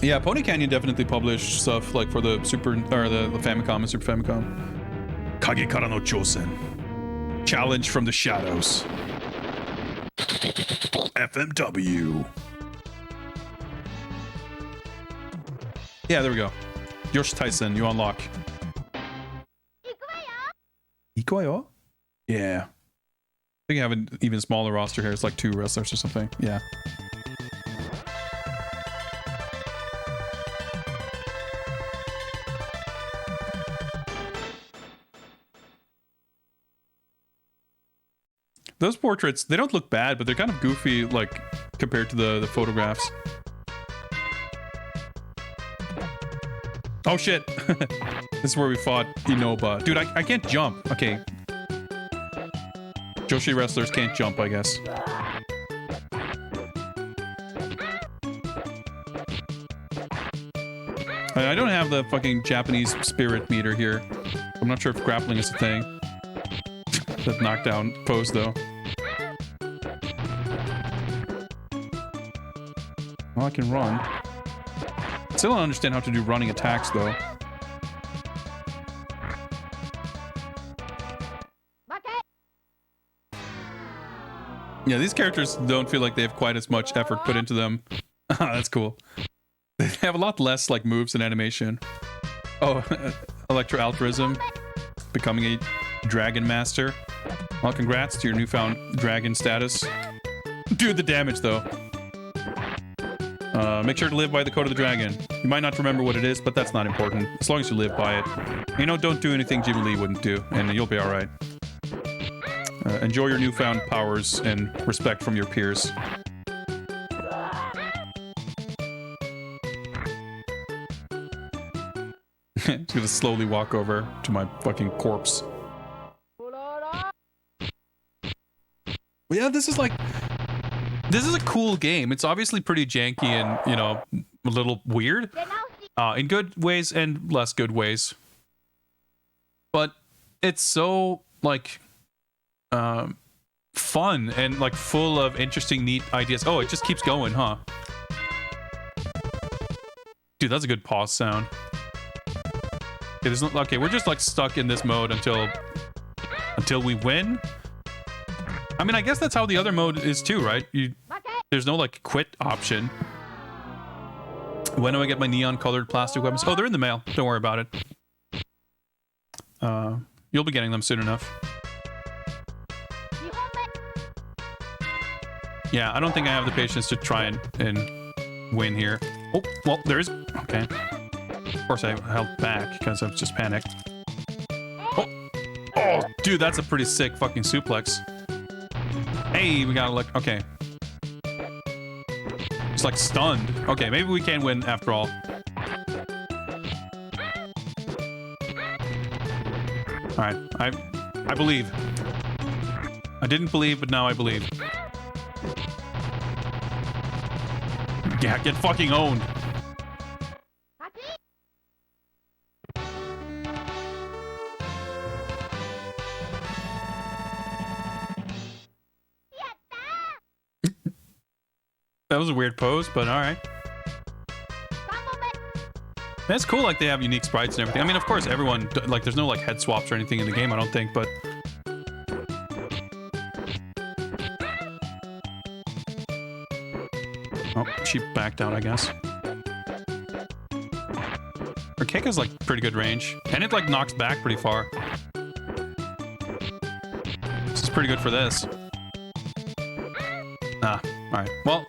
Yeah, Pony Canyon definitely published stuff like for the Super or the Famicom and Super Famicom. Kagekara no Chosen. Challenge from the Shadows. FMW. Yeah, there we go. Yoshi Tyson, you unlock. Ikuayo? Yeah. I think you have an even smaller roster here. It's like 2 wrestlers or something. Yeah. Those portraits, they don't look bad, but they're kind of goofy, like, compared to the photographs. Oh, shit. This is where we fought Inoba. Dude, I can't jump. Okay. Joshi wrestlers can't jump, I guess. I don't have the fucking Japanese spirit meter here. I'm not sure if grappling is a thing. That knockdown pose, though. Oh, I can run. Still don't understand how to do running attacks, though. Yeah, these characters don't feel like they have quite as much effort put into them. That's cool. They have a lot less, like, moves and animation. Oh, Electro Altruism. Becoming a Dragon Master. Well, congrats to your newfound dragon status. Dude, the damage, though. Make sure to live by the Code of the Dragon. You might not remember what it is, but that's not important. As long as you live by it. You know, don't do anything Jim Lee wouldn't do, and you'll be alright. Enjoy your newfound powers and respect from your peers. Just gonna slowly walk over to my fucking corpse. Yeah, this is a cool game. It's obviously pretty janky and, you know, a little weird. In good ways and less good ways. But it's so, like, fun and, like, full of interesting, neat ideas. Oh, it just keeps going, huh? Dude, that's a good pause sound. Okay, there's no, okay, we're just, like, stuck in this mode until we win. I mean, I guess that's how the other mode is too, right? There's no, like, quit option. When do I get my neon-colored plastic weapons? Oh, they're in the mail. Don't worry about it. You'll be getting them soon enough. Yeah, I don't think I have the patience to try and win here. Oh, well, there is... Okay. Of course, I held back because I was just panicked. Oh, dude, that's a pretty sick fucking suplex. Hey, we gotta look. Okay. It's like stunned. Okay, maybe we can win after all. Alright, I believe. I didn't believe, but now I believe. Yeah, get fucking owned. was a weird pose, but all right. It's cool, like they have unique sprites and everything. I mean, of course, everyone, like, there's no like head swaps or anything in the game, I don't think, but oh, she backed out, I guess. Her kick has like pretty good range, and it like knocks back pretty far. This is pretty good for this. Ah, all right. Well,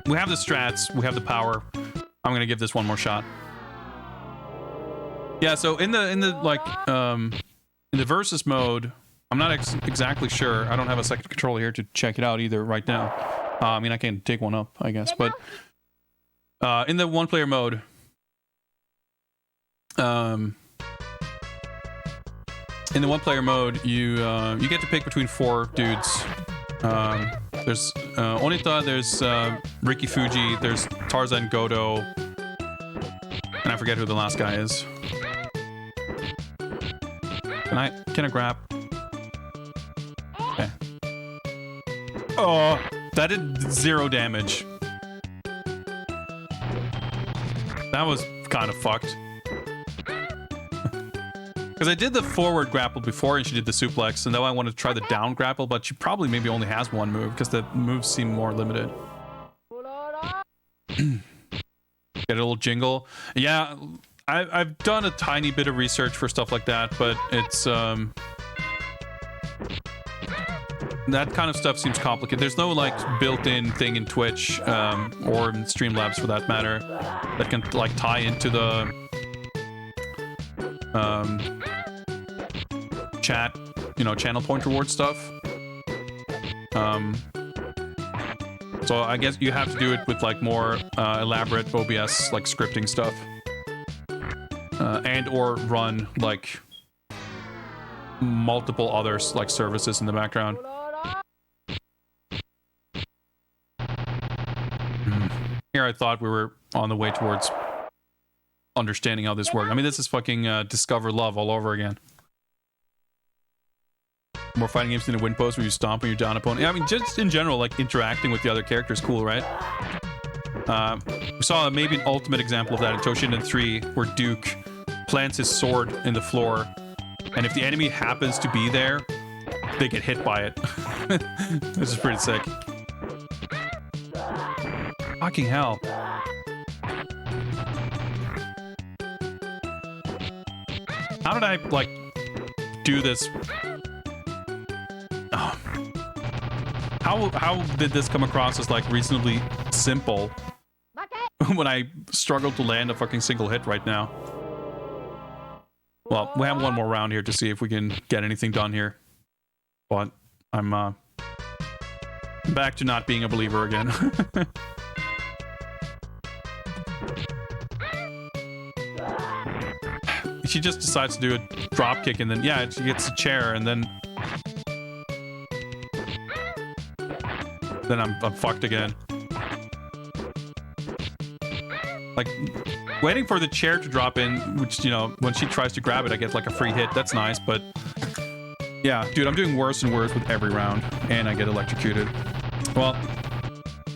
we have the strats, we have the power. I'm gonna give this one more shot. Yeah, so in the versus mode, I'm not exactly sure. I don't have a second controller here to check it out either right now. I mean, I can take one up, I guess, but in the one-player mode, you get to pick between 4 dudes. There's Onita, there's Ricky Fuji, there's Tarzan Godo, and I forget who the last guy is. Can I grab? Okay. Oh, that did 0 damage. That was kind of fucked. Because I did the forward grapple before and she did the suplex, and now I want to try the down grapple, but she probably maybe only has one move because the moves seem more limited. Get a little jingle. Yeah, I've done a tiny bit of research for stuff like that, but it's that kind of stuff seems complicated. There's no like built-in thing in Twitch or in Streamlabs for that matter that can like tie into the chat, you know, channel point reward stuff. So I guess you have to do it with like more elaborate OBS like scripting stuff. And or run like multiple others like services in the background. Here I thought we were on the way towards understanding how this worked. I mean, this is fucking Discover Love all over again. More fighting games in the win post where you stomp on your down opponent. Yeah, I mean, just in general, like interacting with the other characters, cool, right? We saw maybe an ultimate example of that in Toshinden 3, where Duke plants his sword in the floor, and if the enemy happens to be there, they get hit by it. This is pretty sick. Fucking hell. How did I, like, do this? Oh. How did this come across as, like, reasonably simple when I struggle to land a fucking single hit right now? Well, we have one more round here to see if we can get anything done here. But I'm back to not being a believer again. She just decides to do a drop kick and then, yeah, she gets a chair and then I'm fucked again. Like, waiting for the chair to drop in, which, you know, when she tries to grab it, I get like a free hit. That's nice, but yeah, dude, I'm doing worse and worse with every round, and I get electrocuted. Well,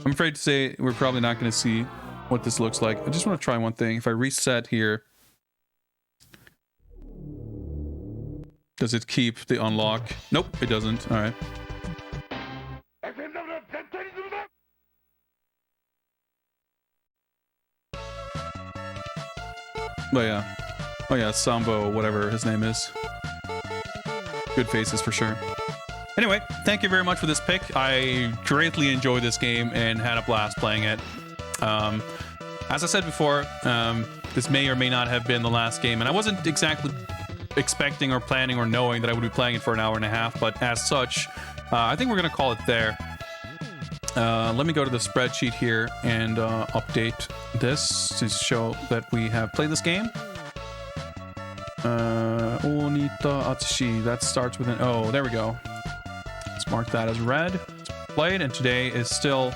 I'm afraid to say we're probably not going to see what this looks like. I just want to try one thing. If I reset here, does it keep the unlock? Nope, it doesn't. All right. But yeah. Oh yeah, Sambo, whatever his name is. Good faces for sure. Anyway, thank you very much for this pick. I greatly enjoyed this game and had a blast playing it. As I said before, this may or may not have been the last game, and I wasn't exactly expecting or planning or knowing that I would be playing it for an hour and a half, but as such, I think we're going to call it there. Let me go to the spreadsheet here and update this to show that we have played this game. Onita Atsushi, that starts with an O. There we go. Let's mark that as red. It's played, and today is still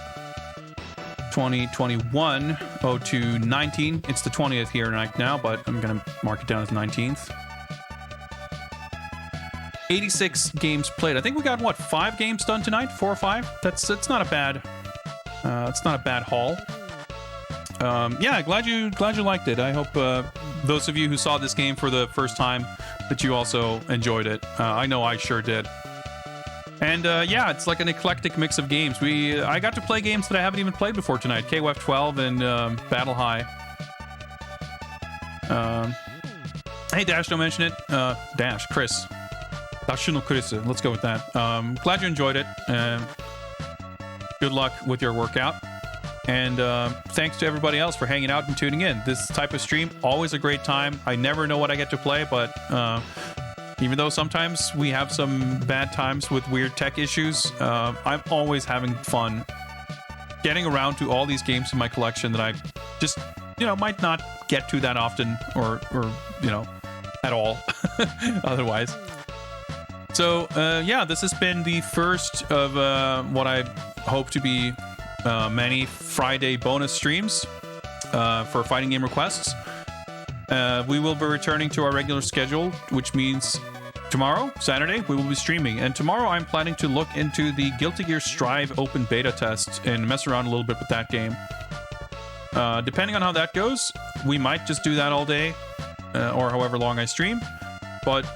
2021 02/19. It's the 20th here right now, but I'm going to mark it down as 19th. 86 games played. I think we got, what, 5 games done tonight? 4 or 5? That's not a bad It's not a bad haul. Yeah, glad you liked it. I hope those of you who saw this game for the first time that you also enjoyed it. I know I sure did. And yeah, it's like an eclectic mix of games. I got to play games that I haven't even played before tonight. KOF 12 and Battle High. Hey, Dash, don't mention it. Dash, Chris. Dashu no Chris. Let's go with that. Glad you enjoyed it. Good luck with your workout. And thanks to everybody else for hanging out and tuning in. This type of stream, always a great time. I never know what I get to play, but even though sometimes we have some bad times with weird tech issues, I'm always having fun getting around to all these games in my collection that I just, might not get to that often or at all otherwise. So, yeah, this has been the first of what I hope to be many Friday bonus streams for fighting game requests. We will be returning to our regular schedule, which means tomorrow, Saturday, we will be streaming. And tomorrow I'm planning to look into the Guilty Gear Strive open beta test and mess around a little bit with that game. Depending on how that goes, we might just do that all day or however long I stream. But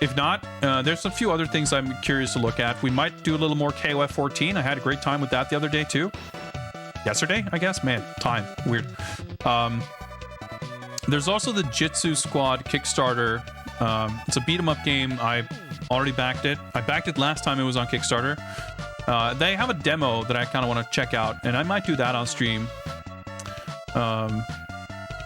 if not, there's a few other things I'm curious to look at. We might do a little more KOF 14. I had a great time with that the other day too. Yesterday, I guess? Man, time. Weird. There's also the Jitsu Squad Kickstarter. It's a beat-em-up game. I already backed it. I backed it last time it was on Kickstarter. They have a demo that I kind of want to check out, and I might do that on stream.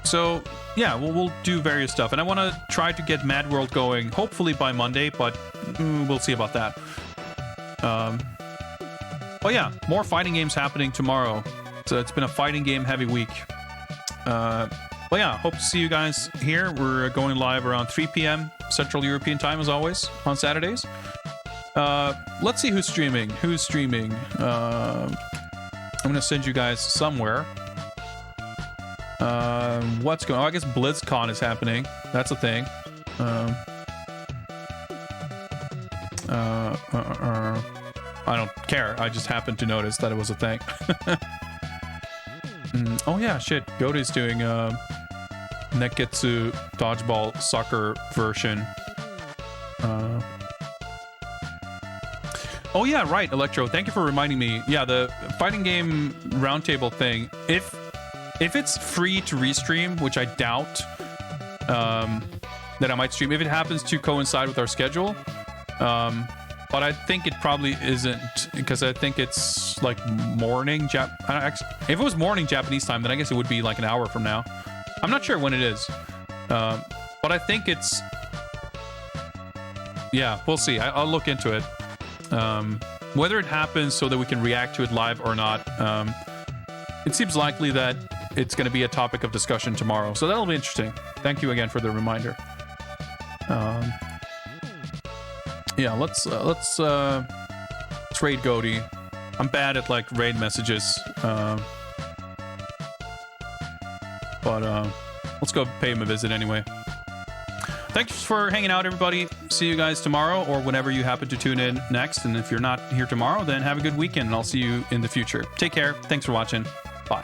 So yeah, we'll do various stuff, and I want to try to get Mad World going hopefully by Monday, but we'll see about that. Oh yeah, more fighting games happening tomorrow. So it's been a fighting game heavy week. Well yeah, hope to see you guys here. We're going live around 3 p.m. Central European time as always on Saturdays. Let's see who's streaming. I'm gonna send you guys somewhere. What's going on? I guess BlizzCon is happening. That's a thing. I don't care. I just happened to notice that it was a thing. Oh yeah, shit. Goaty's doing Neketsu Dodgeball Soccer version. Oh yeah, right, Electro. Thank you for reminding me. Yeah, the fighting game roundtable thing. If it's free to restream, which I doubt that I might stream, if it happens to coincide with our schedule, but I think it probably isn't, because I think it's like morning if it was morning Japanese time, then I guess it would be like an hour from now. I'm not sure when it is, but I think it's, yeah, we'll see. I'll look into it. Whether it happens so that we can react to it live or not, it seems likely that it's going to be a topic of discussion tomorrow, so that'll be interesting. Thank you again for the reminder. Yeah, let's raid Goaty. I'm bad at like raid messages, but let's go pay him a visit anyway. Thanks for hanging out, everybody. See you guys tomorrow or whenever you happen to tune in next. And if you're not here tomorrow, then have a good weekend, and I'll see you in the future. Take care. Thanks for watching. Bye.